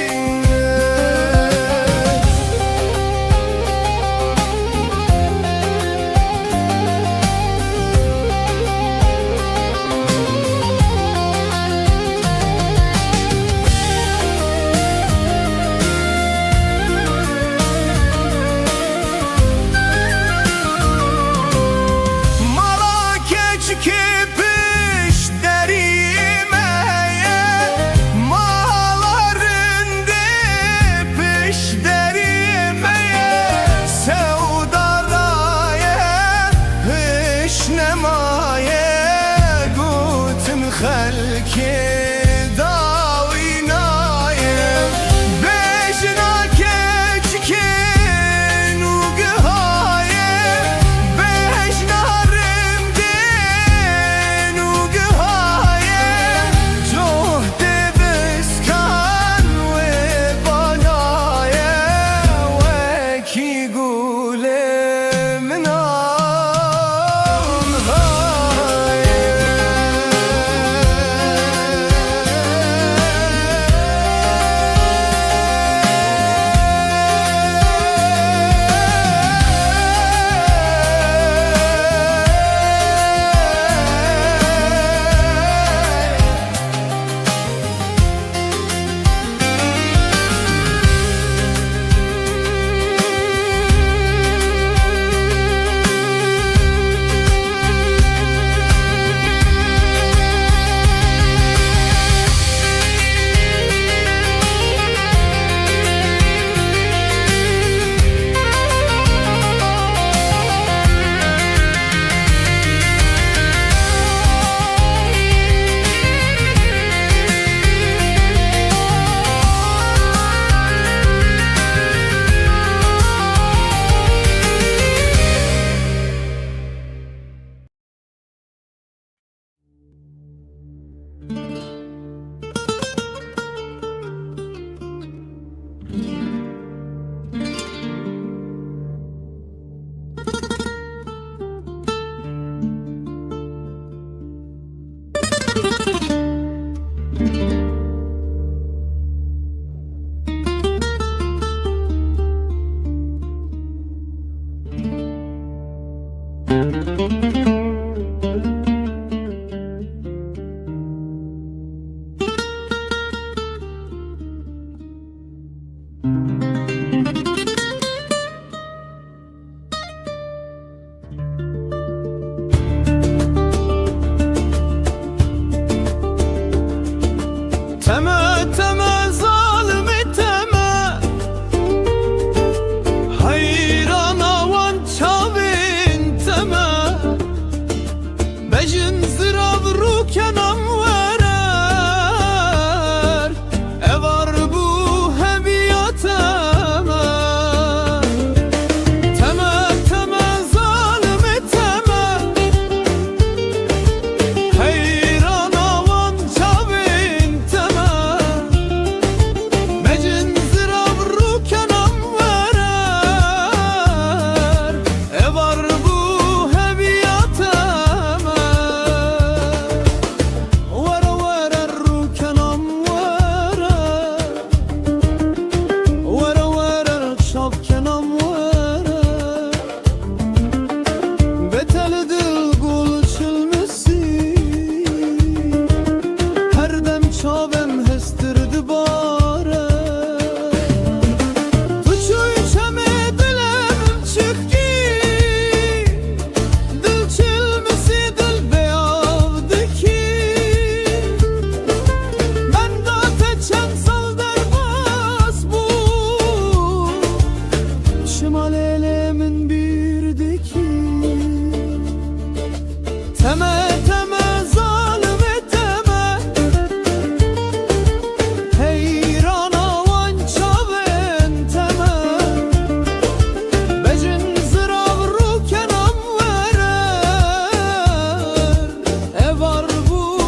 var bu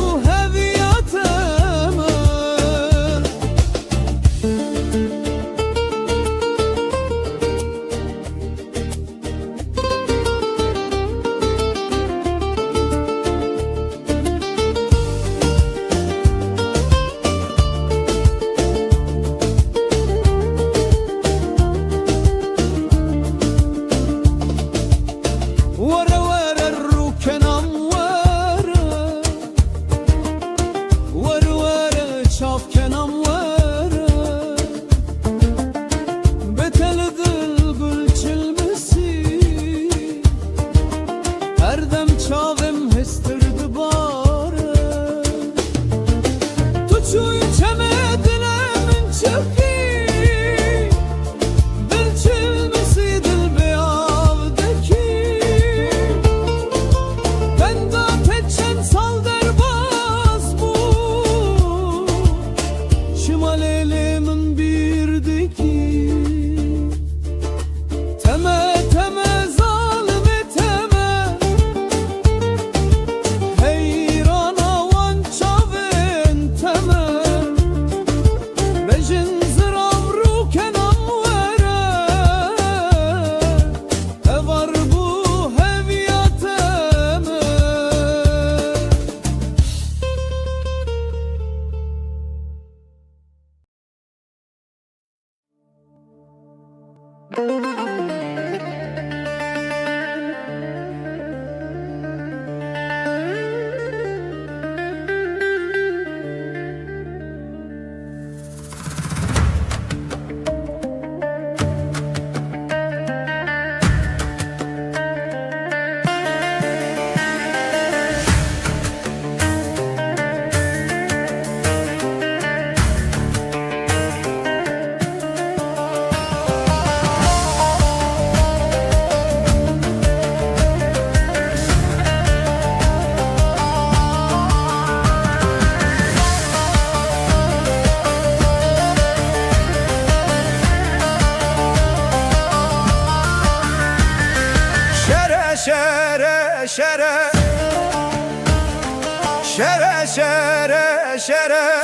şere şere şere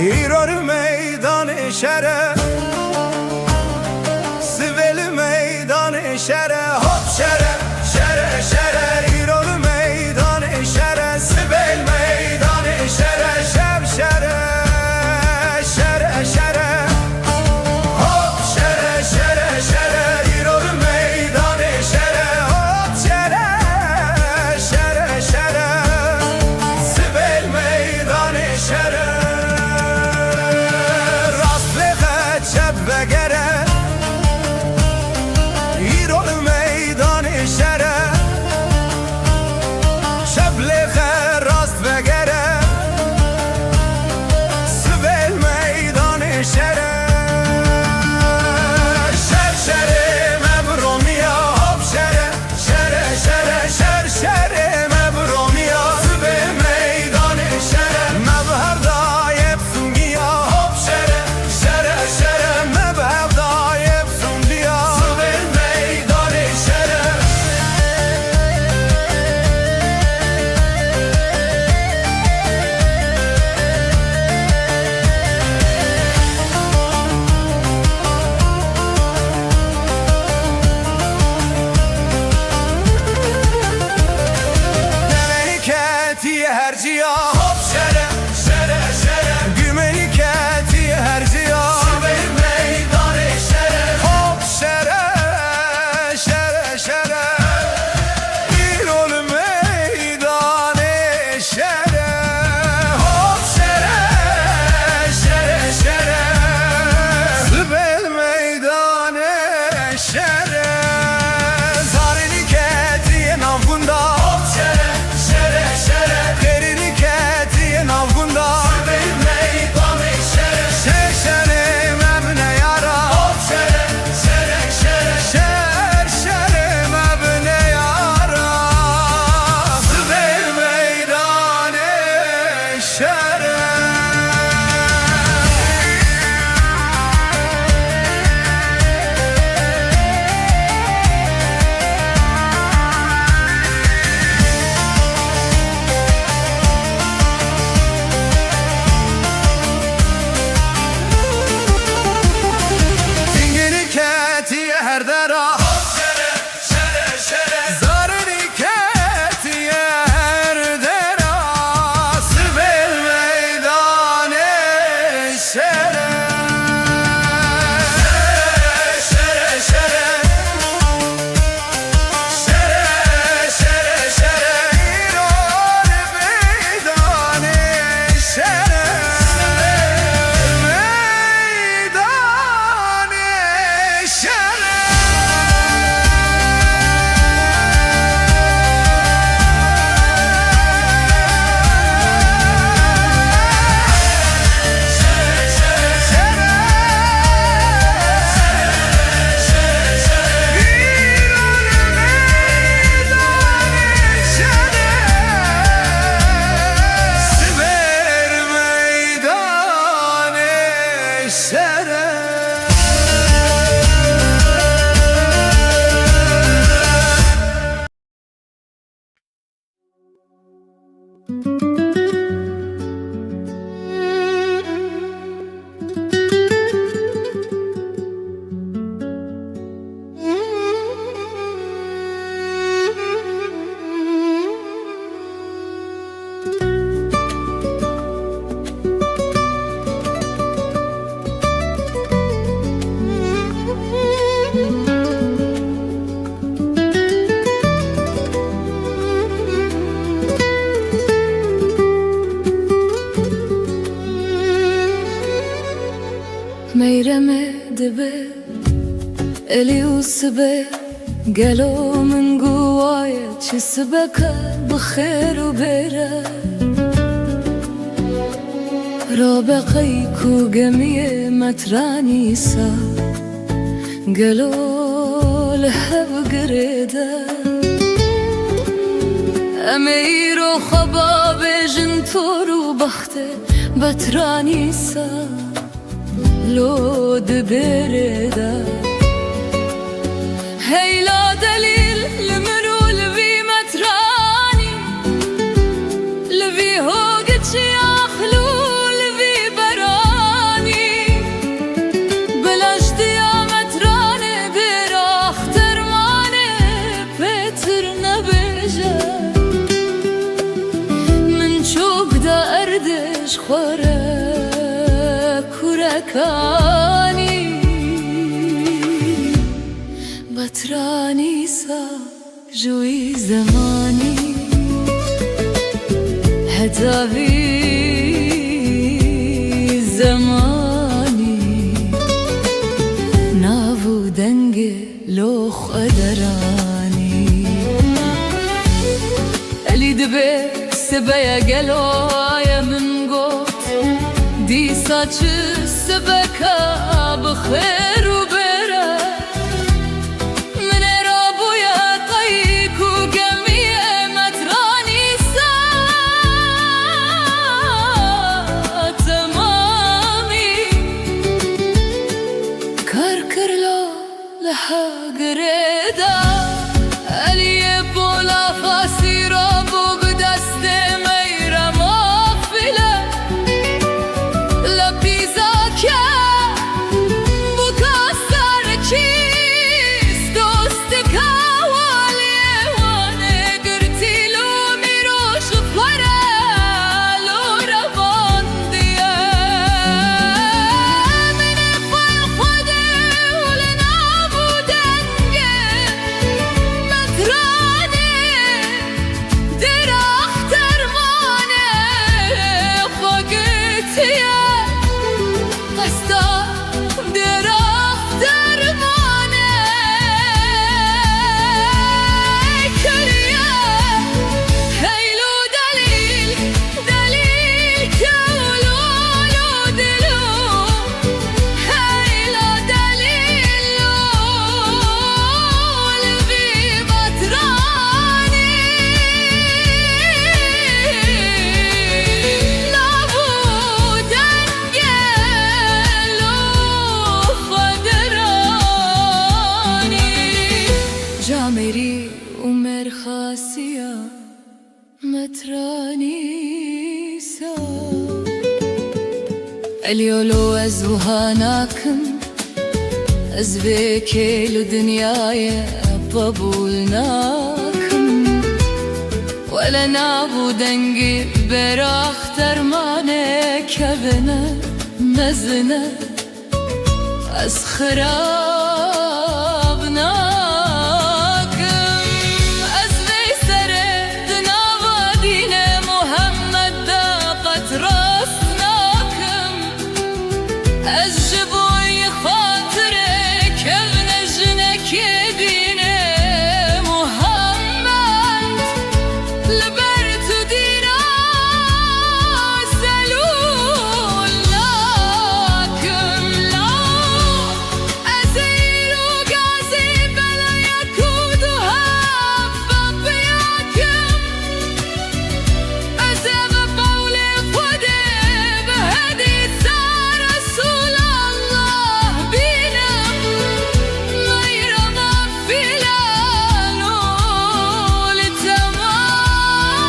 İror meydanı şere Siveli meydanı şere Hop şere şere şere İror meydanı şere Siveli meydanı şere Şev şere şere şere Hop şere şere şere İror meydanı şere Hop şere şere şere Siveli meydanı şere Rastlığa çep ve gere İror meydanı şere Şebliğe rast ve gere Sivil meydanı şere Şer şere mebrumiya Hop şere şere şere Şer şere mebrumiya Sivil meydanı şere Mebhevda yepsun giya Hop şere şere şere Mebhevda yepsun diya Sivil meydanı şere Meleketi herciya Hop şere şere şere Gümeliketi herciya Sivil meydanı şere Hop şere şere şere İrol meydanı şere Hop şere şere şere Sivil meydanı şere Zariliketi navgunda Hop şere şere şere Deriliketi navgunda Sivil meydanı şere Şeşere mebne yara Hop şere şere şere Şer şere mebne yara Sivil meydanı şere Zingiliketi her dera Hop şere şere şere Zariliketi her dera Sivil meydanı şere Şere şere Şere şere şere İrol meydanı şere Meydanı şere Sivil meydanı şere
ميرمة دبي الي وسبي قالوا من قوايا تشسبك بخير وبيرة رابقيك وقمية متراني سا قالوا لها بقريدة أمير وخباب جنتور وبختي بتراني سا لو دبرده هيلا دليل المرول في متراني دش خوره کورکانی بطرانی سا جوی زمانی هداوی زمانی نابو دنگ لوخ ادرانی الی دبه سبیا گلوی من گوت دی ساچ سبکا بخیر و بره من رابویا قیکو گمیه مترانی سا تمامی کار کرلو لها گریدا علیه بولا فاسی را بوگ دست میرا مافله لپیزا که بکاسر چیز دوست کوالی وانه گرتیلو میروش پره لو روان دیه من فای خوده ولنا بودنگه مترانه درخت درمانه خوگتیه قصدا درخت درمانه کریه خیلو دلیل که ولولو دلو خیلا دلیل لبی بطرانی نبودن گلو فدرانی جامری عمر خاصیا مترانی سا اليولو ازوهاناكم ازبكيلو دنياي قبولناكم ولا نابو دنگي براخ درمانه كبنه مزنه از خرابناكم از ويسره دناوا دين محمد داقت راستناكم از جبوي خاطره كبن جنك دين محمد لبرتو دينا سلول لكم لا أزيرو قاسي بلا يكودها بابياكم أزاب قولي خودي بهدي سار رسول الله بينا غير مغفلة لتمام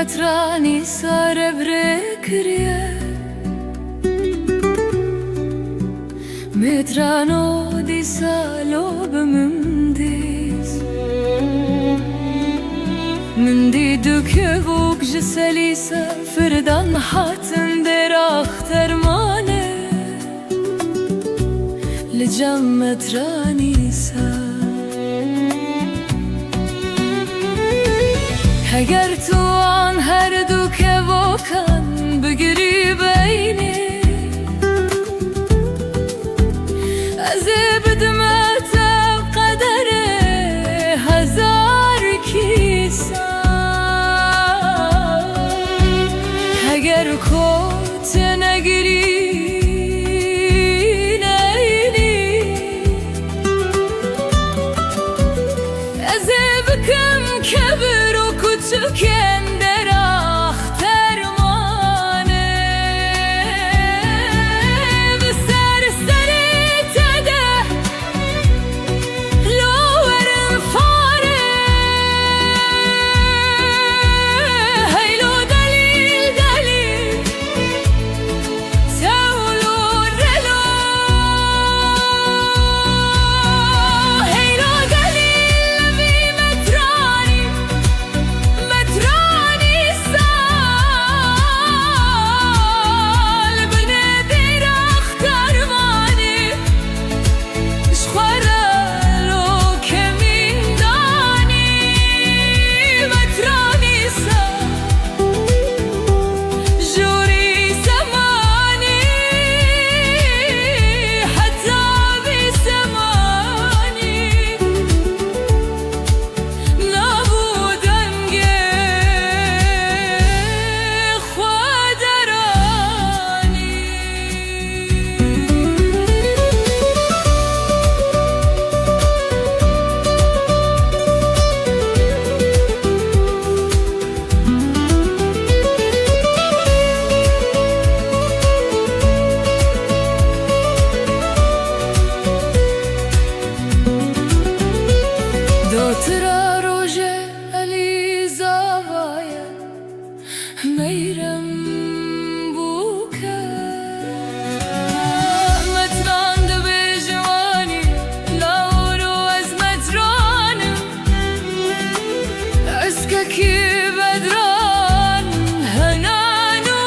مترانی سر برکریه مترانو دی سالو بمندیز من دیدو که بوک جسلی سفردان حاتم در اخترمانه لجم مترانی سر اگر تو آن هر دو که واکن بگیری بینی از بدمت قدر هزار کیسان اگر کت نگیری نینی از بکم کبر و کتکن در اخترمانه به سر تده لورم فاره هیلو دلیل تولو رلو هیلو دلیل بی مترانی سال بنه دیر اخترمانی شخورلو کمین دانی مترانی سال جوری زمانی حتی بی زمانی نبودنگه خودرانی دوترا روژه علی زاوایه میرم بوکه متران دو جوانی لاورو از مترانم اسککی بدران هنانو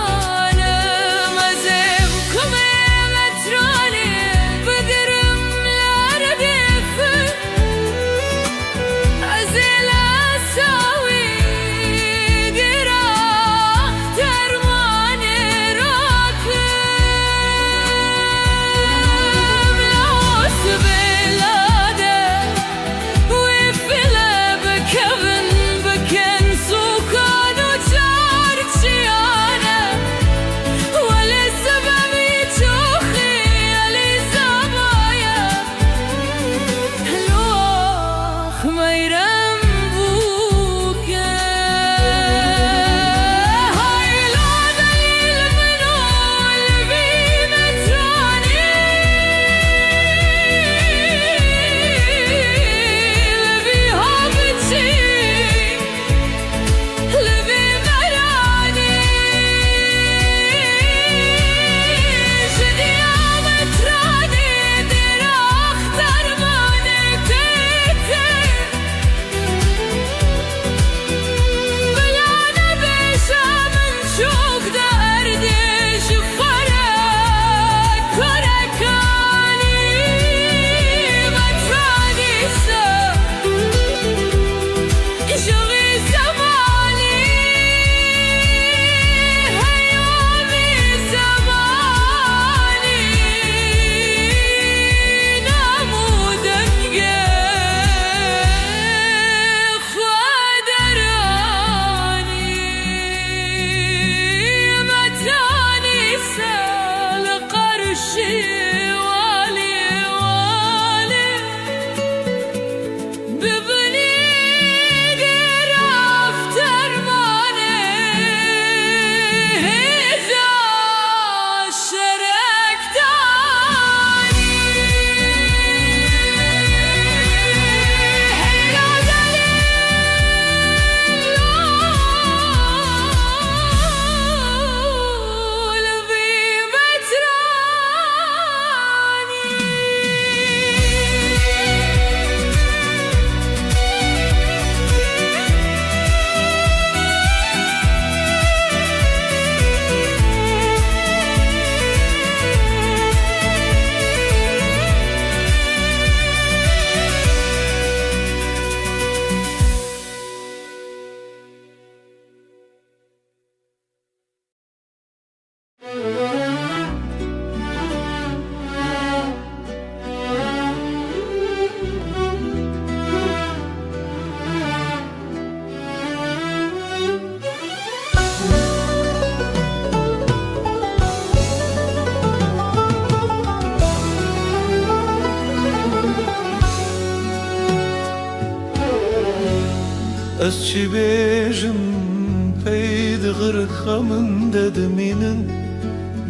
یونانم از بکم مترانی بدرم لردفت از لساوی در اخترمان راکم لوس بلاده وفله بکن سوکان و چارچیانه ولی سببی چوخی علی زبایه لوخ میرم بوکه هایلو دلیل منو لبی مترانی لبی ها بچی لبی مرانی جدیا مترانی در اخترمانه تیته بلانه بشم çok derdi şıfarak karakani matradisa işoği zamani hayali zamani namudenge خادرانی مترانی سال قرشی والی ببینی در افترمانه هزا شرکتانی هیلا دلیل
از چی بیجم پید غرقمن ددمینن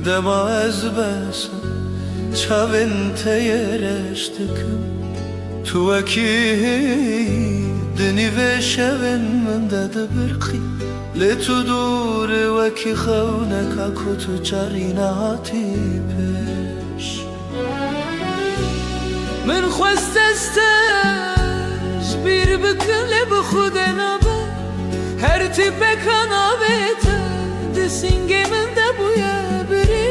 دما از بسم چاوین تیرشتکم تو اکی دنی و شوین من دد برقی لتو دور وکی خونک اکو تو جریناتی پیش
من خواست استش بیر بکن به خود نبه هر تی بکن آبیته دسینگی من ده بویه بری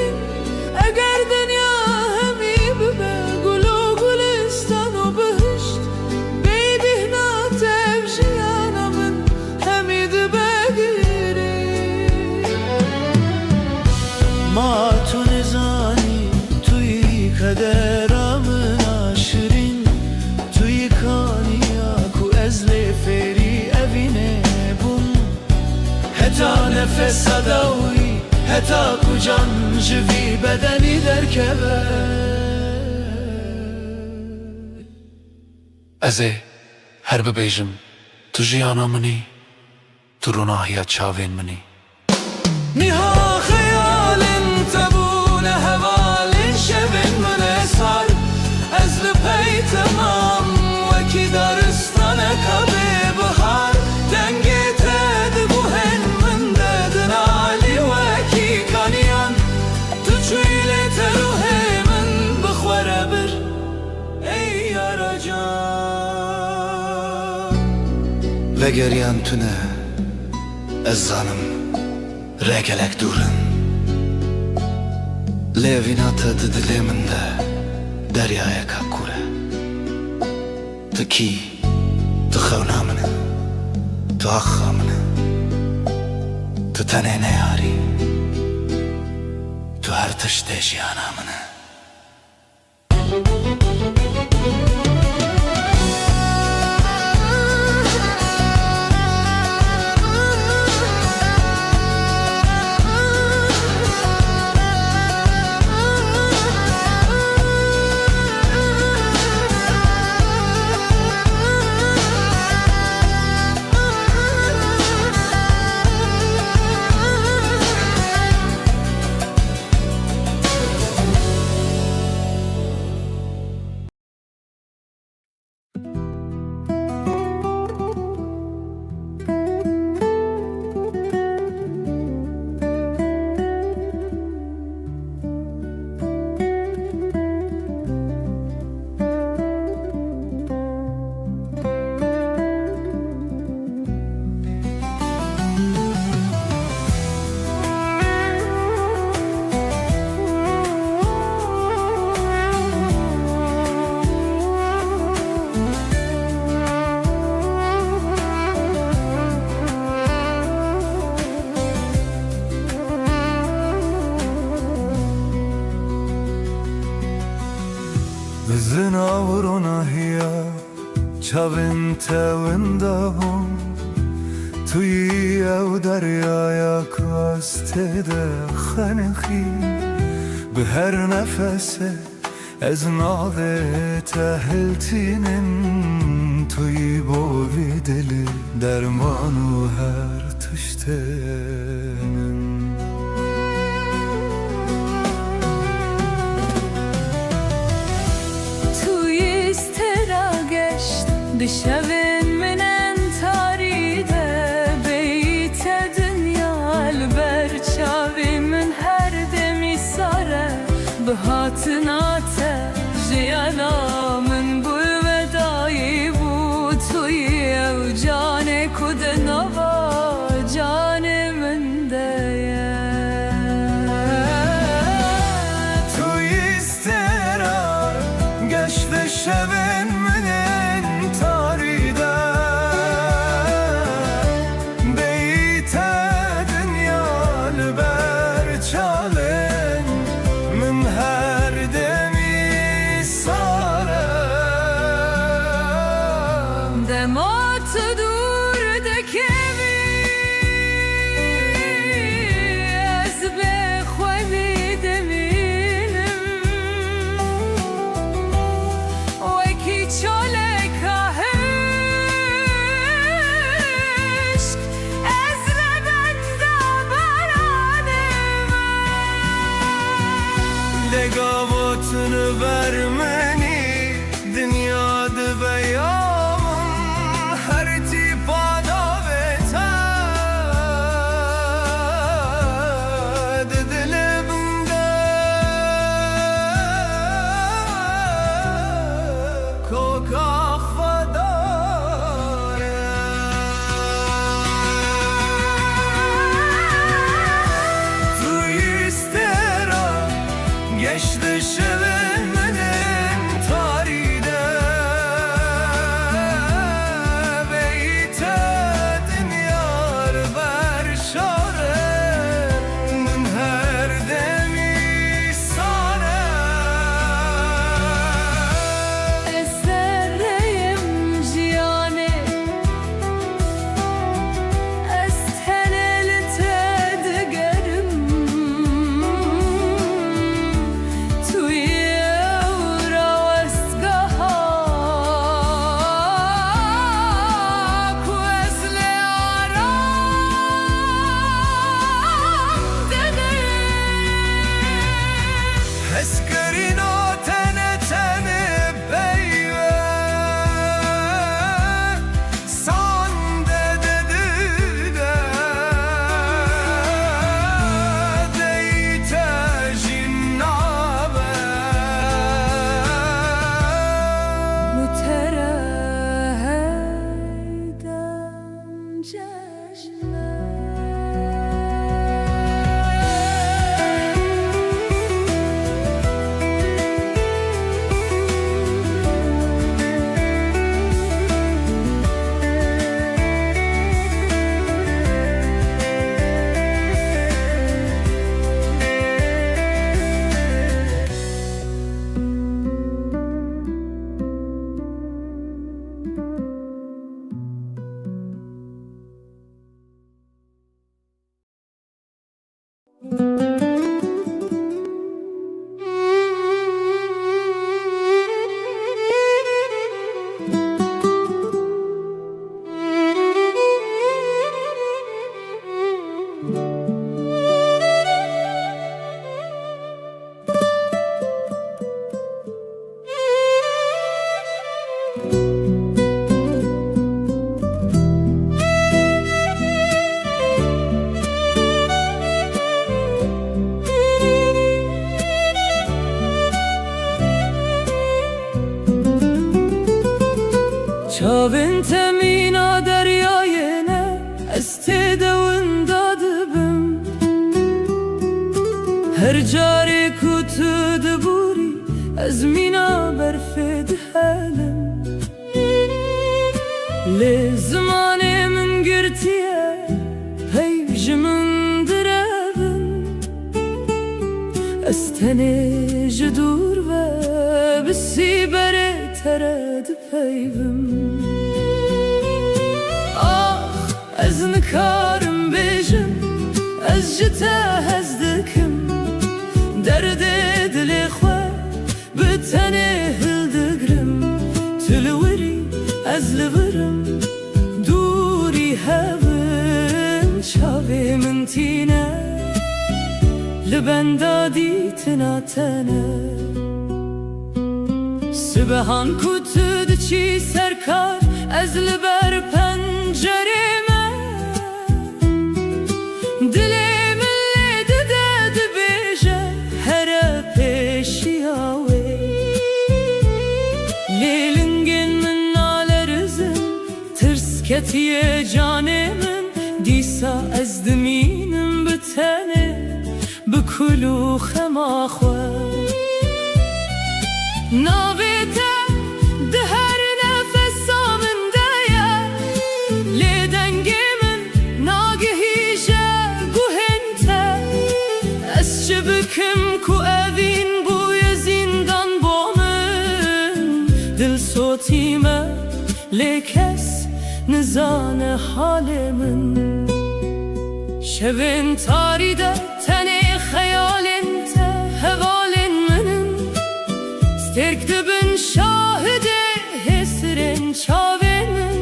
اگر دنیا همی ببه گل و گلستان و بهشت بیبینا تفجیانا من همی ده بگیری
ما تو نزانی توی kaderamın aşirin توی کانیا کو از لفری evine bum heta nefes adawi heta ku can jivi bedeni derkeve
Ez ê her bibêjim tu jiyana min î tu rûnahiya çavên min î
Niha hayalin tebune hevalin şevin min esar Ez li pey temam veki daristane kabe bihar Dengi tedi bu hen min dedin ali veki kaniyan Tu çüyle teruhe min bixwere bir ey yaracan
ve geryan tune ez zanım regelek durun Levinata diliminde deryaya kakure Tıki tıxavnamını Tuaxamını Tutanene yari Tu her tışte jiyanamını Zinavrona hiya çavin tevinde bum Tuyi ev deryaya kastede xanexi Bi her nefese ez nave tehiltinin Tuyi bovi dili dermanu her tıştenin
Dışavin min entaride beyte dünya alber çavimin her demi sare Bihatınate jiyanamın bu vedayı bu tuyi ev cane kudenava canemin deye
Tu istera geçti şevin
Oy
adını vermeni dünyada beyamın her tip adavete dilimde kokak fadare tu istera geçti şevemenin tarihinde beyte dünyar berşaren her demi sana
Esereyim ciyane Estenel tedgerim Tu yevra vesgaha Kuezle aram dene
Eskerin o tene tene beyve Sande dedi de Deyte jinnabe
Müterehedem cejne
Çavin temina deryayene estedevunda dibim Her cari kutu diburi ezmina berfed helim Le zamane min girtiye peyvjimin direbin Estene jidur ve bisi bere tered peyvim Ez nikarim bêjim ez ji te hez dikim Derdê dilê xwe bi tenê hildigirim Tu li wirî ez li virim dûrî hevin Çavê min tîne li benda dîtina tene Sibehan ku tu diçî serkar ez li ber pencerême Dilê min lê dide dibêje here pêşiya wê Lêlingên min nale rizin tirs ketiye canê min Dîsa ez dimînim bi tenê bi kul û xema xwe Navê te di her nefesa min de ye Lê dengê min nagihî je guhên te Ez çi bikim ku evîn bûye zindan bo min Dil sotî me lê kes nizane halê min Şevên tarî de tenê xeyalên te hevalên minin Stêrk dibin şahidê hêsirên çavên min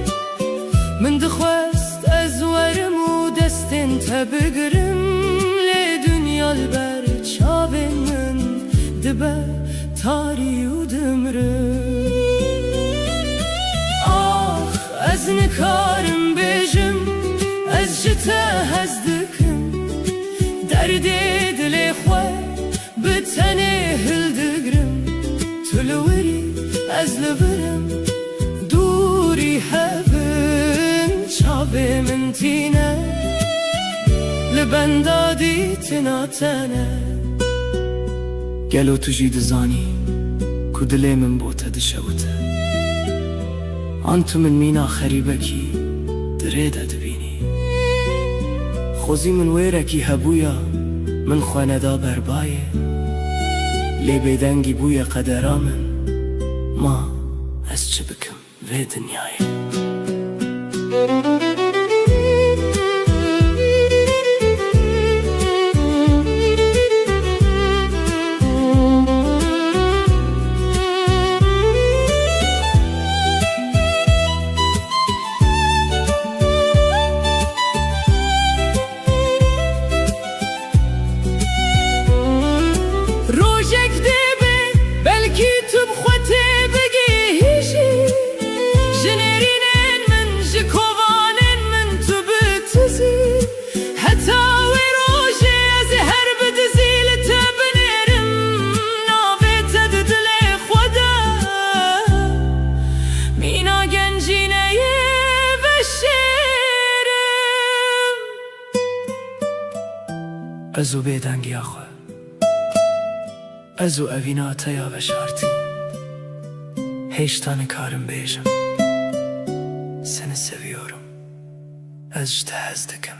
Min dixwest ez werim û destên te bigirim Lê dünya li ber çavên min dibe تاری و دمرم آخ از نکارم بجم از جته هزدکم درد دل خواه بتنه هلدگرم تلوری از لبرم دوری هبن چابه من تینه لبندادی تناتنه گلو تو جید زانی کو دلی من بوته دشوته آنتو من مینا خریبکی دریده دبینی خوزی من ویرکی هبویا من خواندا بربایه لی بیدنگی بوی قدرامن ما از چه بکم وی دنیای ازو بیدنگی آخوا ازو اوینا تیا و شارتی هیچتان کارم بیجم seni seviyorum از تهزدکم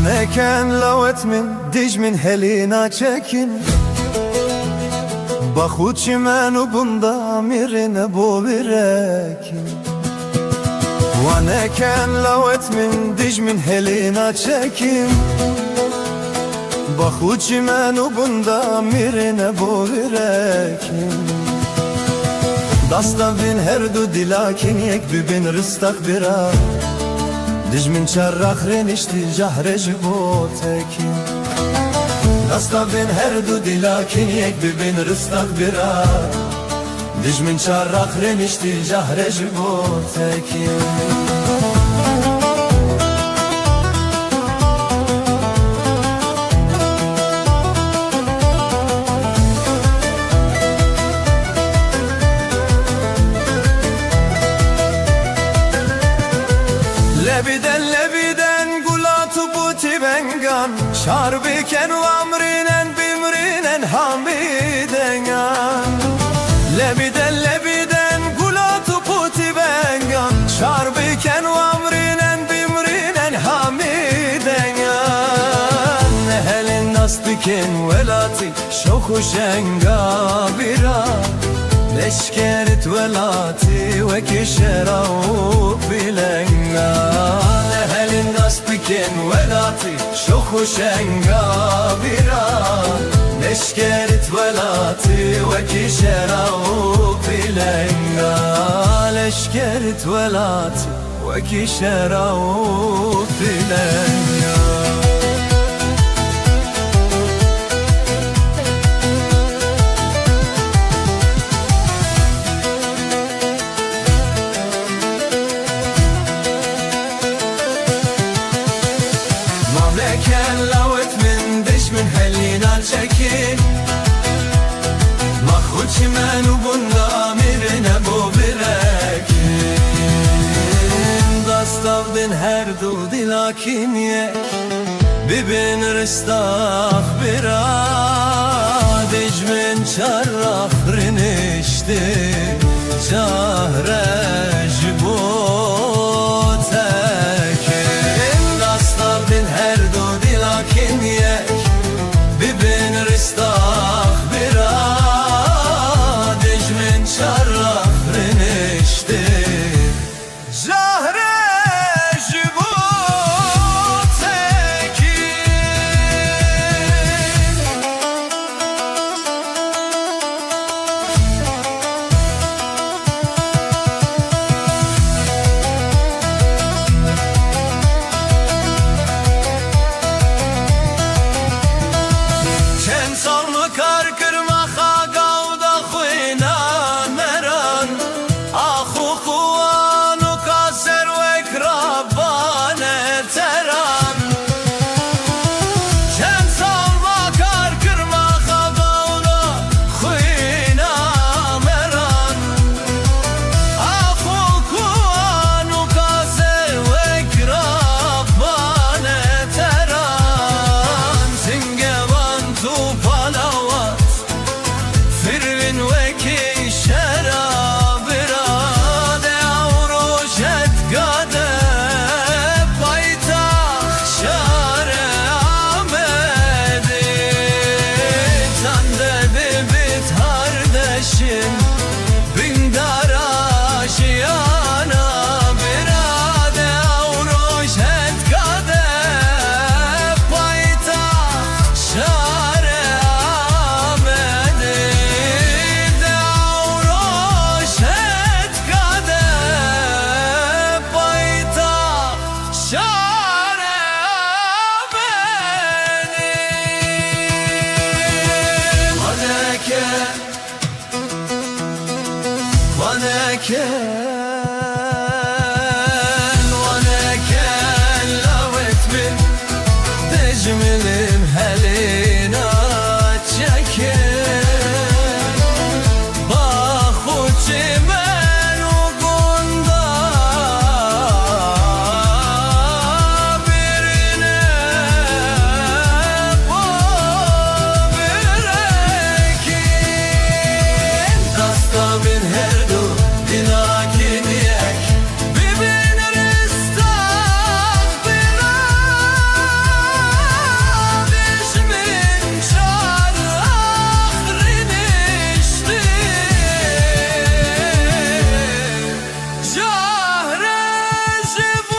Waneken lawet min dij min helina çekin Baxut çimenu bunda mirine bo virekin Waneken lawet min dij min helina çekin Baxut çimenu bunda mirine bo virekin Dasta bin her du dilakin yek bibin rıstak bira Dij min çarrak renişti jahre jibo tekin Dasta bin her du dilakin yek bibin rıstak bira Dij min çarrak renişti jahre jibo tekin Lebiden gulatu buti bengan Şarbiken u amrinen bimrinen hamidengan Lebiden gulatu buti bengan Şarbiken u amrinen bimrinen hamidengan Nehelin nasbiken velati şoku şenga bira Leşkerit velati ve kişeravuk bilengan Ehelin nasbiken velati şoku şenga bira Leşkerit velati ve kişeravuk bilengan Leşkerit velati ve kişeravuk bilengan Mamleken lavet min diş min helina lakin ye bibin ristah bira dejmin çarrah rinişti Cahrej bu tekin Dasta bin her dodi lakin ye bibin ristah bira dejmin çarrah rinişti Cahrej bu Vaneken lavet min Dejmilim helina çekin Bahuçi men ugunda birine bu birekin Dasta bin her du dilakin yek bibin ristah bira dejmin çarrah rinişti Cahrej bu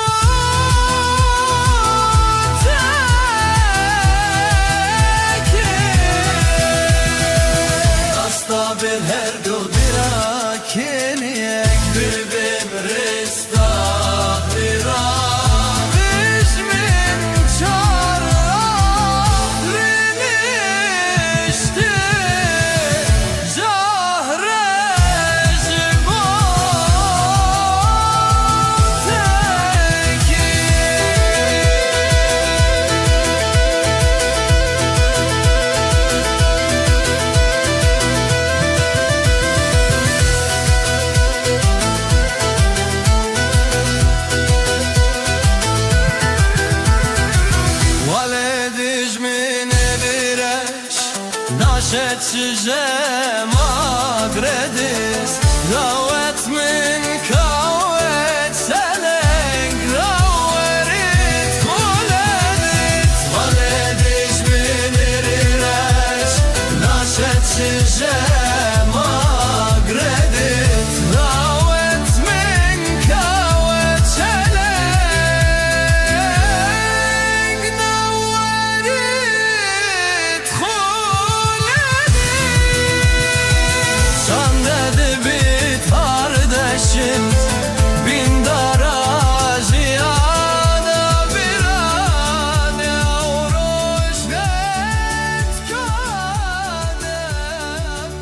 tekin Dasta bin her du dilakin yek bibin ristah bira dejmin çarrah rinişti Cahrej bu Walediş min evireş Naşet size magredis Ravet min kavet Seleng raverit kuledit Walediş min evireş Naşet size magredit Ravet min kavet Seleng naverit kuledit San dedi bit kardeşim bin darajiyada bir an yavruş net kade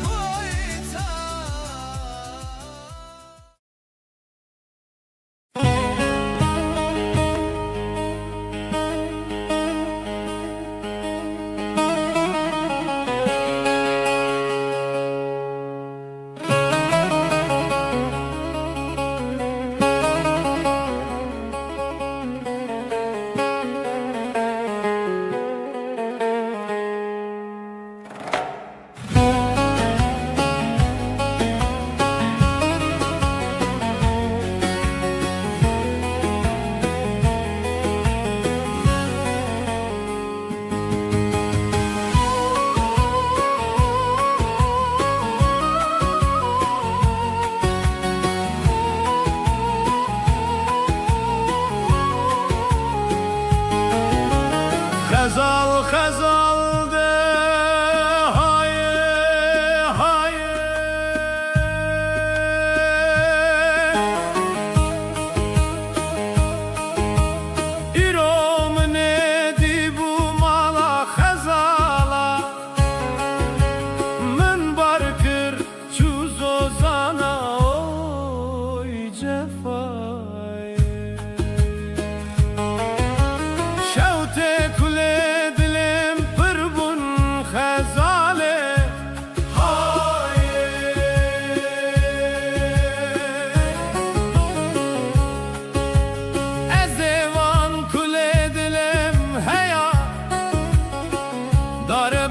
bu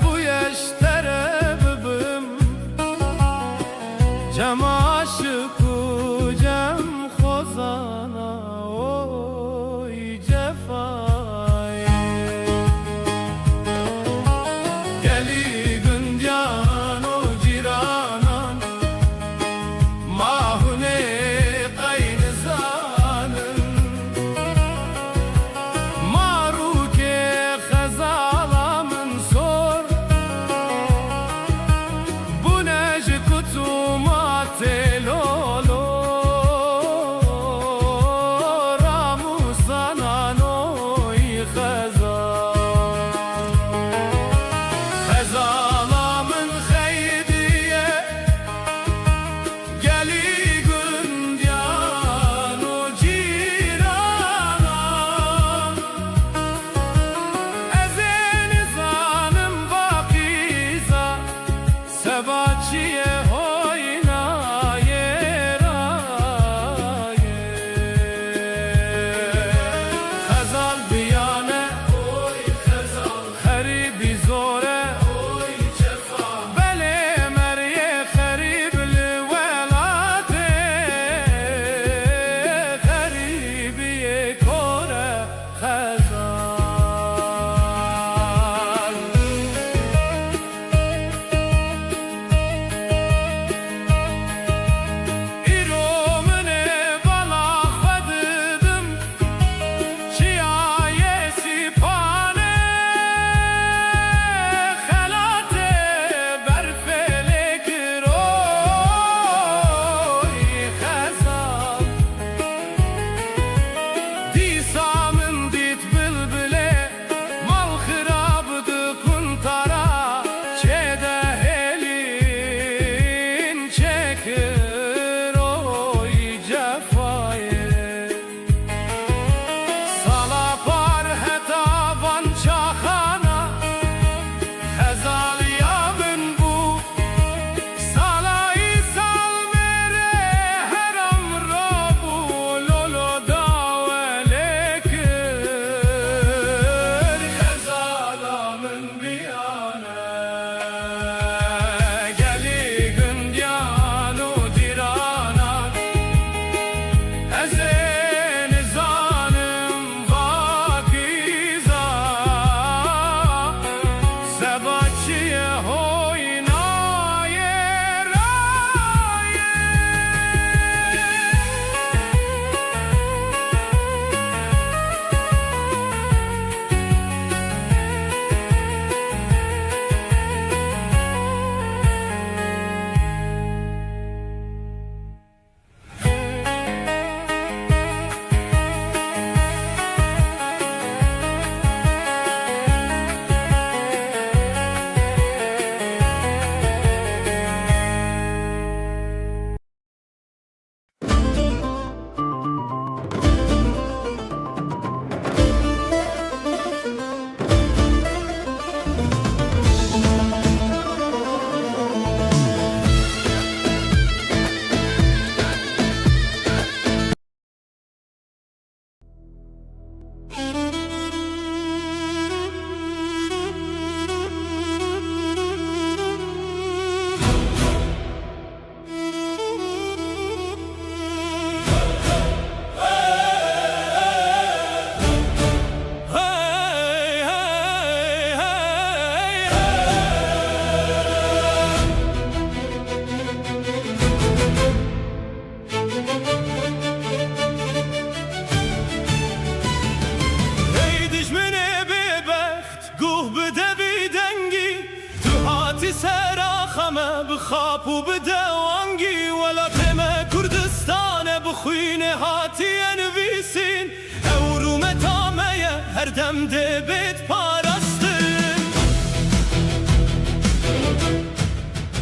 bu yaşlara bıbım Cem aşık u cem khozana oy cefayı Geli güncan o ciranan Mahune kayn zanın Maruke khazalamın sor Bu neci kutuma telolo Ramu sanan oy khazal Khazalamın khaydiye Geli güncan o cirana Ezen zanım vakiza Sebaçiye hoyna yeraye Khazal biyane oy khazal Kharibi zore oy cefa Bele meriye kharib velate Kharibiye kore khazal İromine bala khadıdım Şiaye sipane Khalate berfelek roy khazal Disamın dit bülbüle Mal khirabdı kuntara Çede helin çekir oy cefaye Salapar hetavan çahana Khazal yabın bu Salayı salmere Heram rabu lolo davelekir Khazalamın biyane Geli gündyan o diranan Ezen zanım vakiza Sebaçiye hoyna yeraye
Hey hey hey Hey dijmene bebecht Guh bide bidengi Tu hati serakhame Bkhap u bide wangi Wala teme Kurdistane Bkhuyne hati envisin Evrume tameye Her demde bit parastin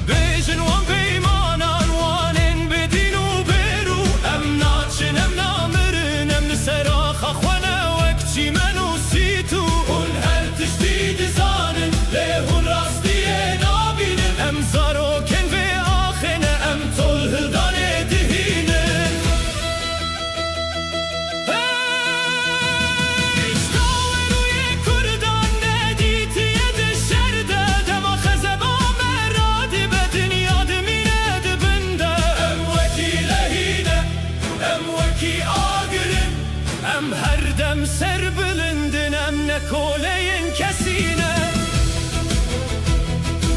Bejin wan beymanan Wanin bedin u beru Em naçin em namirin Em niseraxa khwana Wekçi menu situ Un her tişti dizanin Lehun rastiye nabinin Em zaroken ve ahine Em tol hildan edihinin İşte veruye kurdan ne ditiye dışarıda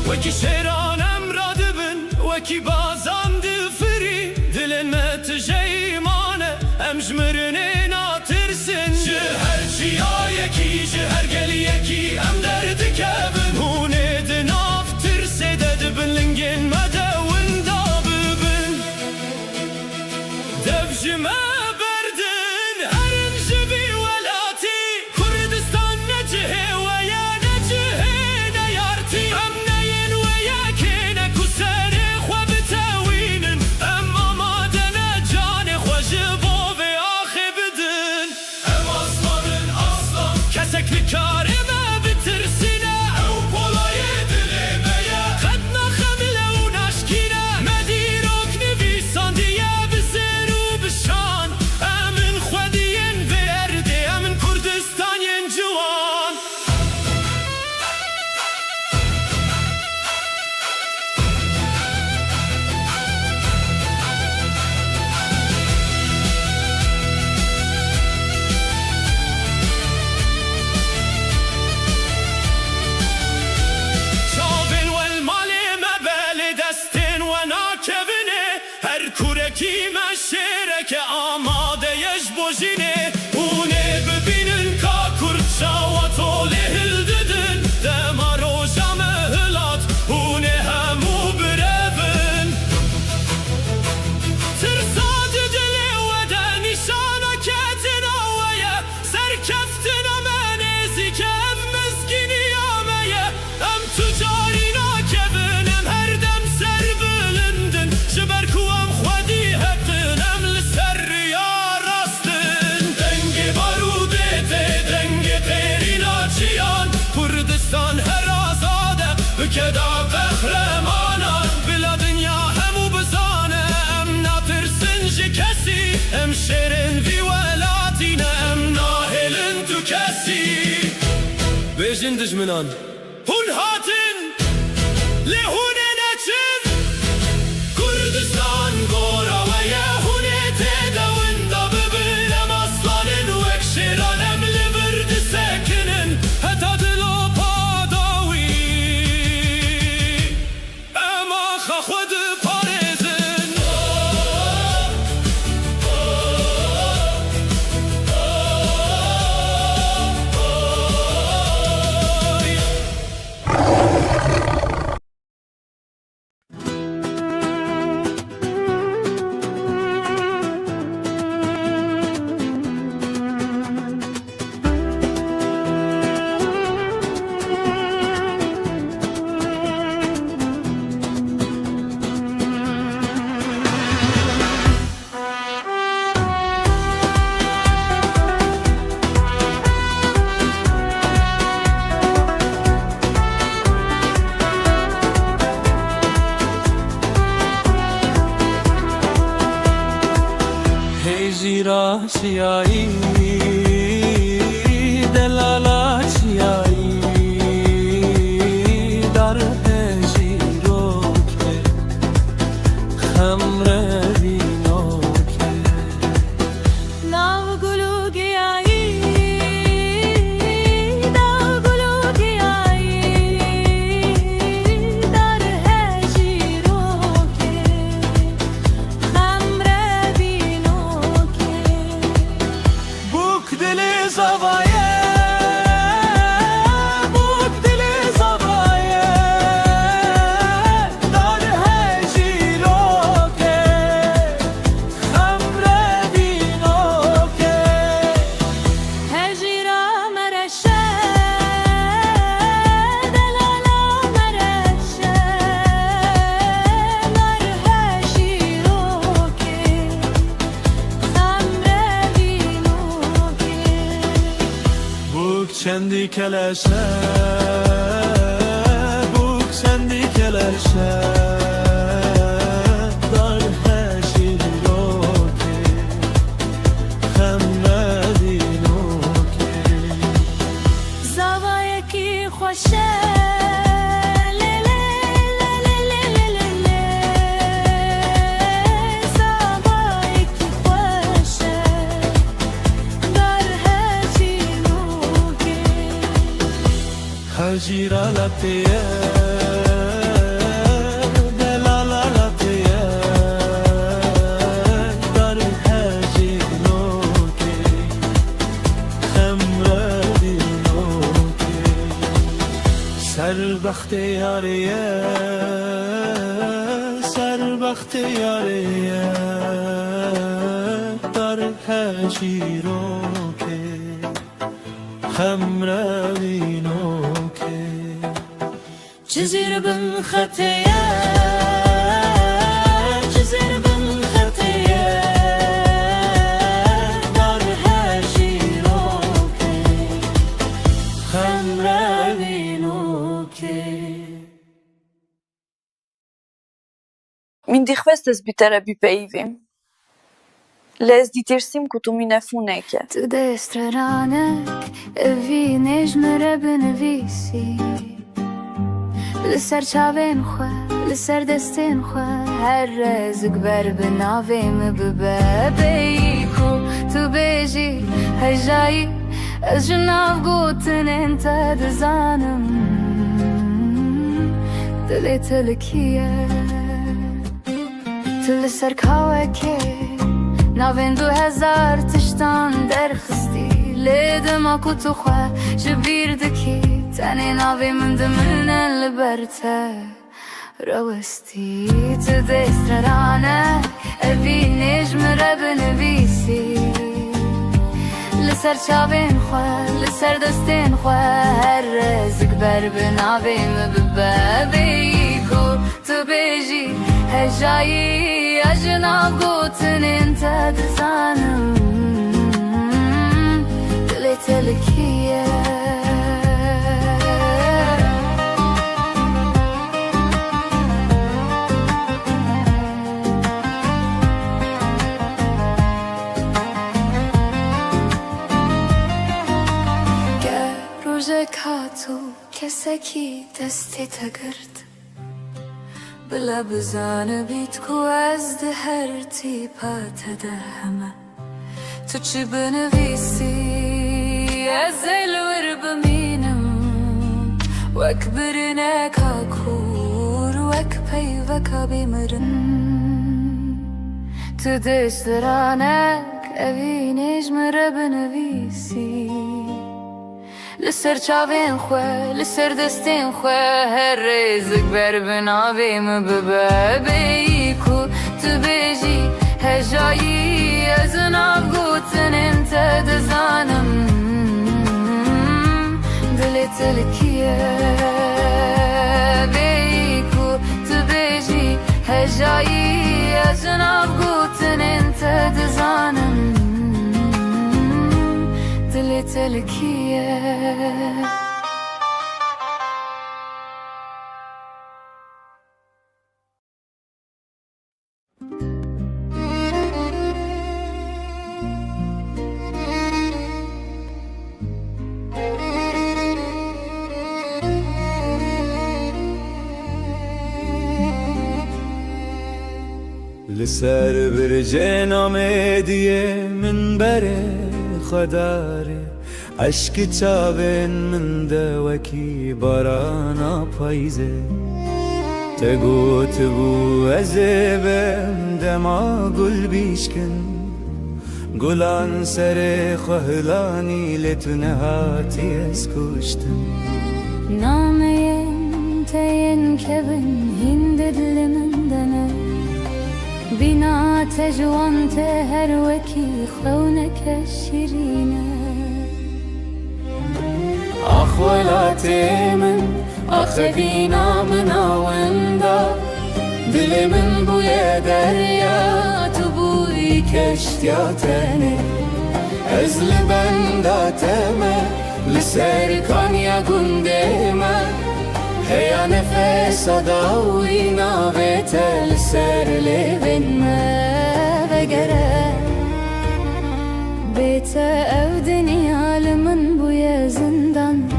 وکی شیرانم را دبن وکی بازان دفری دلن متجیمانه ام جمرنه ناترسن جه هر چیا یکی جه هر گلی یکی ام درد کبن هونه دناف ترسه دبن لنگن مده وندا ببن دبجمه بردن هرم جبی ولاتی کردستان نجه ویا نجه نیارتی ام نین ویا کنه کسر خواب تاوینن ام آمادن جان خوش باب آخه بدن ام aslanın aslan کسک نکاره ما بترسینه او پولای دلمه خدنا خمله و نشکینه مدیروک نویسان دیه بزر و بشان امن خودین برده امن کردستان ین جوان شابن والمال مبال دستن و ناکبنه هر کورکی مشرک آماده یش بوجینه اونه ببینن کا کرد شاواتو لهل ددن دما روشا مهلات اونه همو بربن ترساد دلی و ده نشانا کتنا ویا سرکفتنا منزی که ام مسکینی آمه ام تجارینا کبنم هر دم سر بلندن جبر کوام خودی حقن ام لسر یا راستن دنگ باروده ده دنگ پیرینا چیان کردستان هر آزاده بکدا بخرمانان بلا دنیا همو بزانه ام ناترسن جی کسی ام شیرن وی ولاتینه ام ناهلن تو کسی بیجن دجمنان هون هاتن لهونه نچن کردستان گورا و یهونه تدون دا ببینم aslanın وک شیرانم لبرد سکنن حتی دلو پاداوی اما خود پارزن
زیرا چیایی دلالا چیایی در هجیرو که خمر وینو که
ناو گلو گیایی ناو گلو گیایی در هجیرو که خمر وینو که
بوک دل زوایه بوک دل زوایه در هجیرو که خمر وینو که
هجیرا مرشه دلالا مرشه در هجیرو که خمر وینو که
بوک چندی کلشه بوک چندی کلشه در هجیرو که خمر وینو که
زوایه کی خوشه لیلی لیلی لیلی لیلی زوایه کی خوشه در هجیرو که
هجیرا لپیه
سربخت یاریه سربخت یاریه در هجی رو که خمرینو که
جزيرة بن خطية جزيرة بن خطية
دار هجیرو که خمرینو که
Min dikhvestes bitera bypejvim. Les ditirsim ku tu minefuneke.
Të destrëranek e vinesh më rebën e visi Lësër qaven khua, lësër destin khua Herre zëgber bënave më bëbebe Ku të beji hajjaji Ez gjënav gotën e në të dëzanëm Dële të lëkije Të lësër kawe ke Navên 2000 të shtan derkhësti Ledëm aku të khua që birë dëki Tani navi më ndëmënën lëbërte Rëvësti të destrërane E vinesh më rebën e visi Lësër qavin khua, lësër dëstin khua Herre zëgber bënavi më bëbebe Ku të beji hejaji أجناب قوتن انت دزانم دليت لك روزك هاتو كسكي دستي تقرد بلا بزانه بیت کو از ده هر تیپا تدهمه تو چی بنویسی از الور بمینم وک برنک کور وک پی وک بیمرن تو دسترانک اوینش مره بنویسی لسر چاوین خواه لسر دستین خواه هر ریزک بر بناوی مببابی کو تو بیجی هجایی از ناف گوتن انت دزانم دلی تلکیه بی کو تو بیجی هجایی از ناف گوتن انت دزانم دلی تلکیه
لسر برج نامدیه من بره خداره عشق چاون من دوکی بارانا پاییزه تگوت بو ازبم دما گل بیشکن گلان سر خهلانی لتنهاتی از کشتن
نامين تين كبن هندد لمندنا بنا تجوان تهروكي خونك الشرينة
أخوالاتي من أخبينا منا وندا دل من بويا دريا تبوي كشتياتني أزل بنداتما لسر كان يا قندما هيا نفس داوي نابت لسر لبن
ما بقرا بيت أو دنيا لمن بويا زندان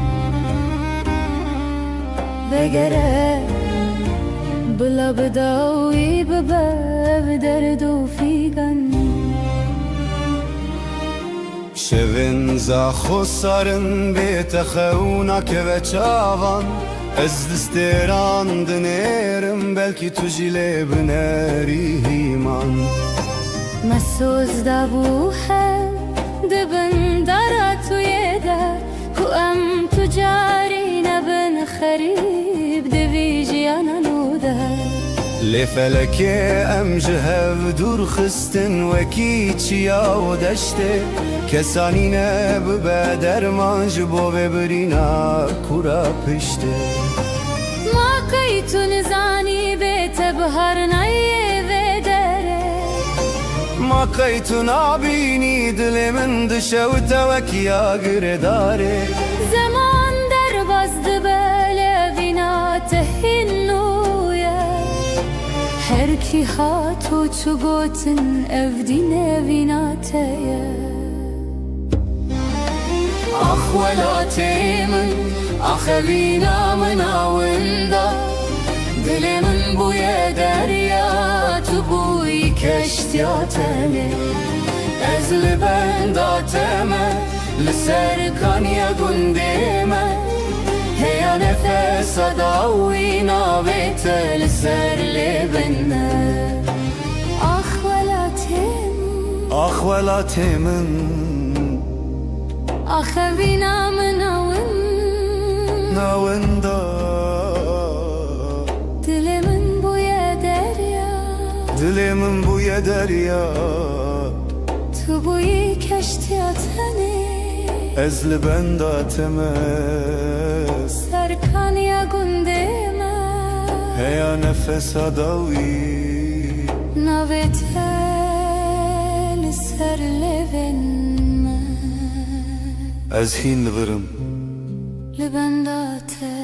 بقرا بلا بداوي بباب دردو فيقن
شوین زاخو سارن بیت خونک و چاوان از دستران دنیرم بلکی تو جیله بنری هیمان
مسوز دابوها دبن دارا تو یدا کو ام تجاری نبن
خريب دوی جیانا نوده
لفلك ام جهف دور خستن وكي چيا و دشته كسانينه ببدر مانج بو ببرينا كورا پشته
ما قيتون زاني بيت بهر نيه و دره
ما قيت نابيني دل من دشوت وكيا قرداره
زمان در بازد بله وینا تهینویه هر کی هاتو چو گوتن افدینه وینا تیه
آخ ولاتي من آخ وینا من آوندا دل من بوی دریا تو بوی کشتیاتنه از لبنداتمه لسر کانیا گندیمه هیا نفس داوی ناویت لسر لبنه آخ ولاتي من
آخوینا من
ناوندا
دل من بوی دریا
دل من بوی دریا
تو بوی کشتیاتنه
از لبنداتمه
سرکانیا گندیمه
هیا نفس داوی
نویت لسر لبنه
از هین لبرم
لبنداته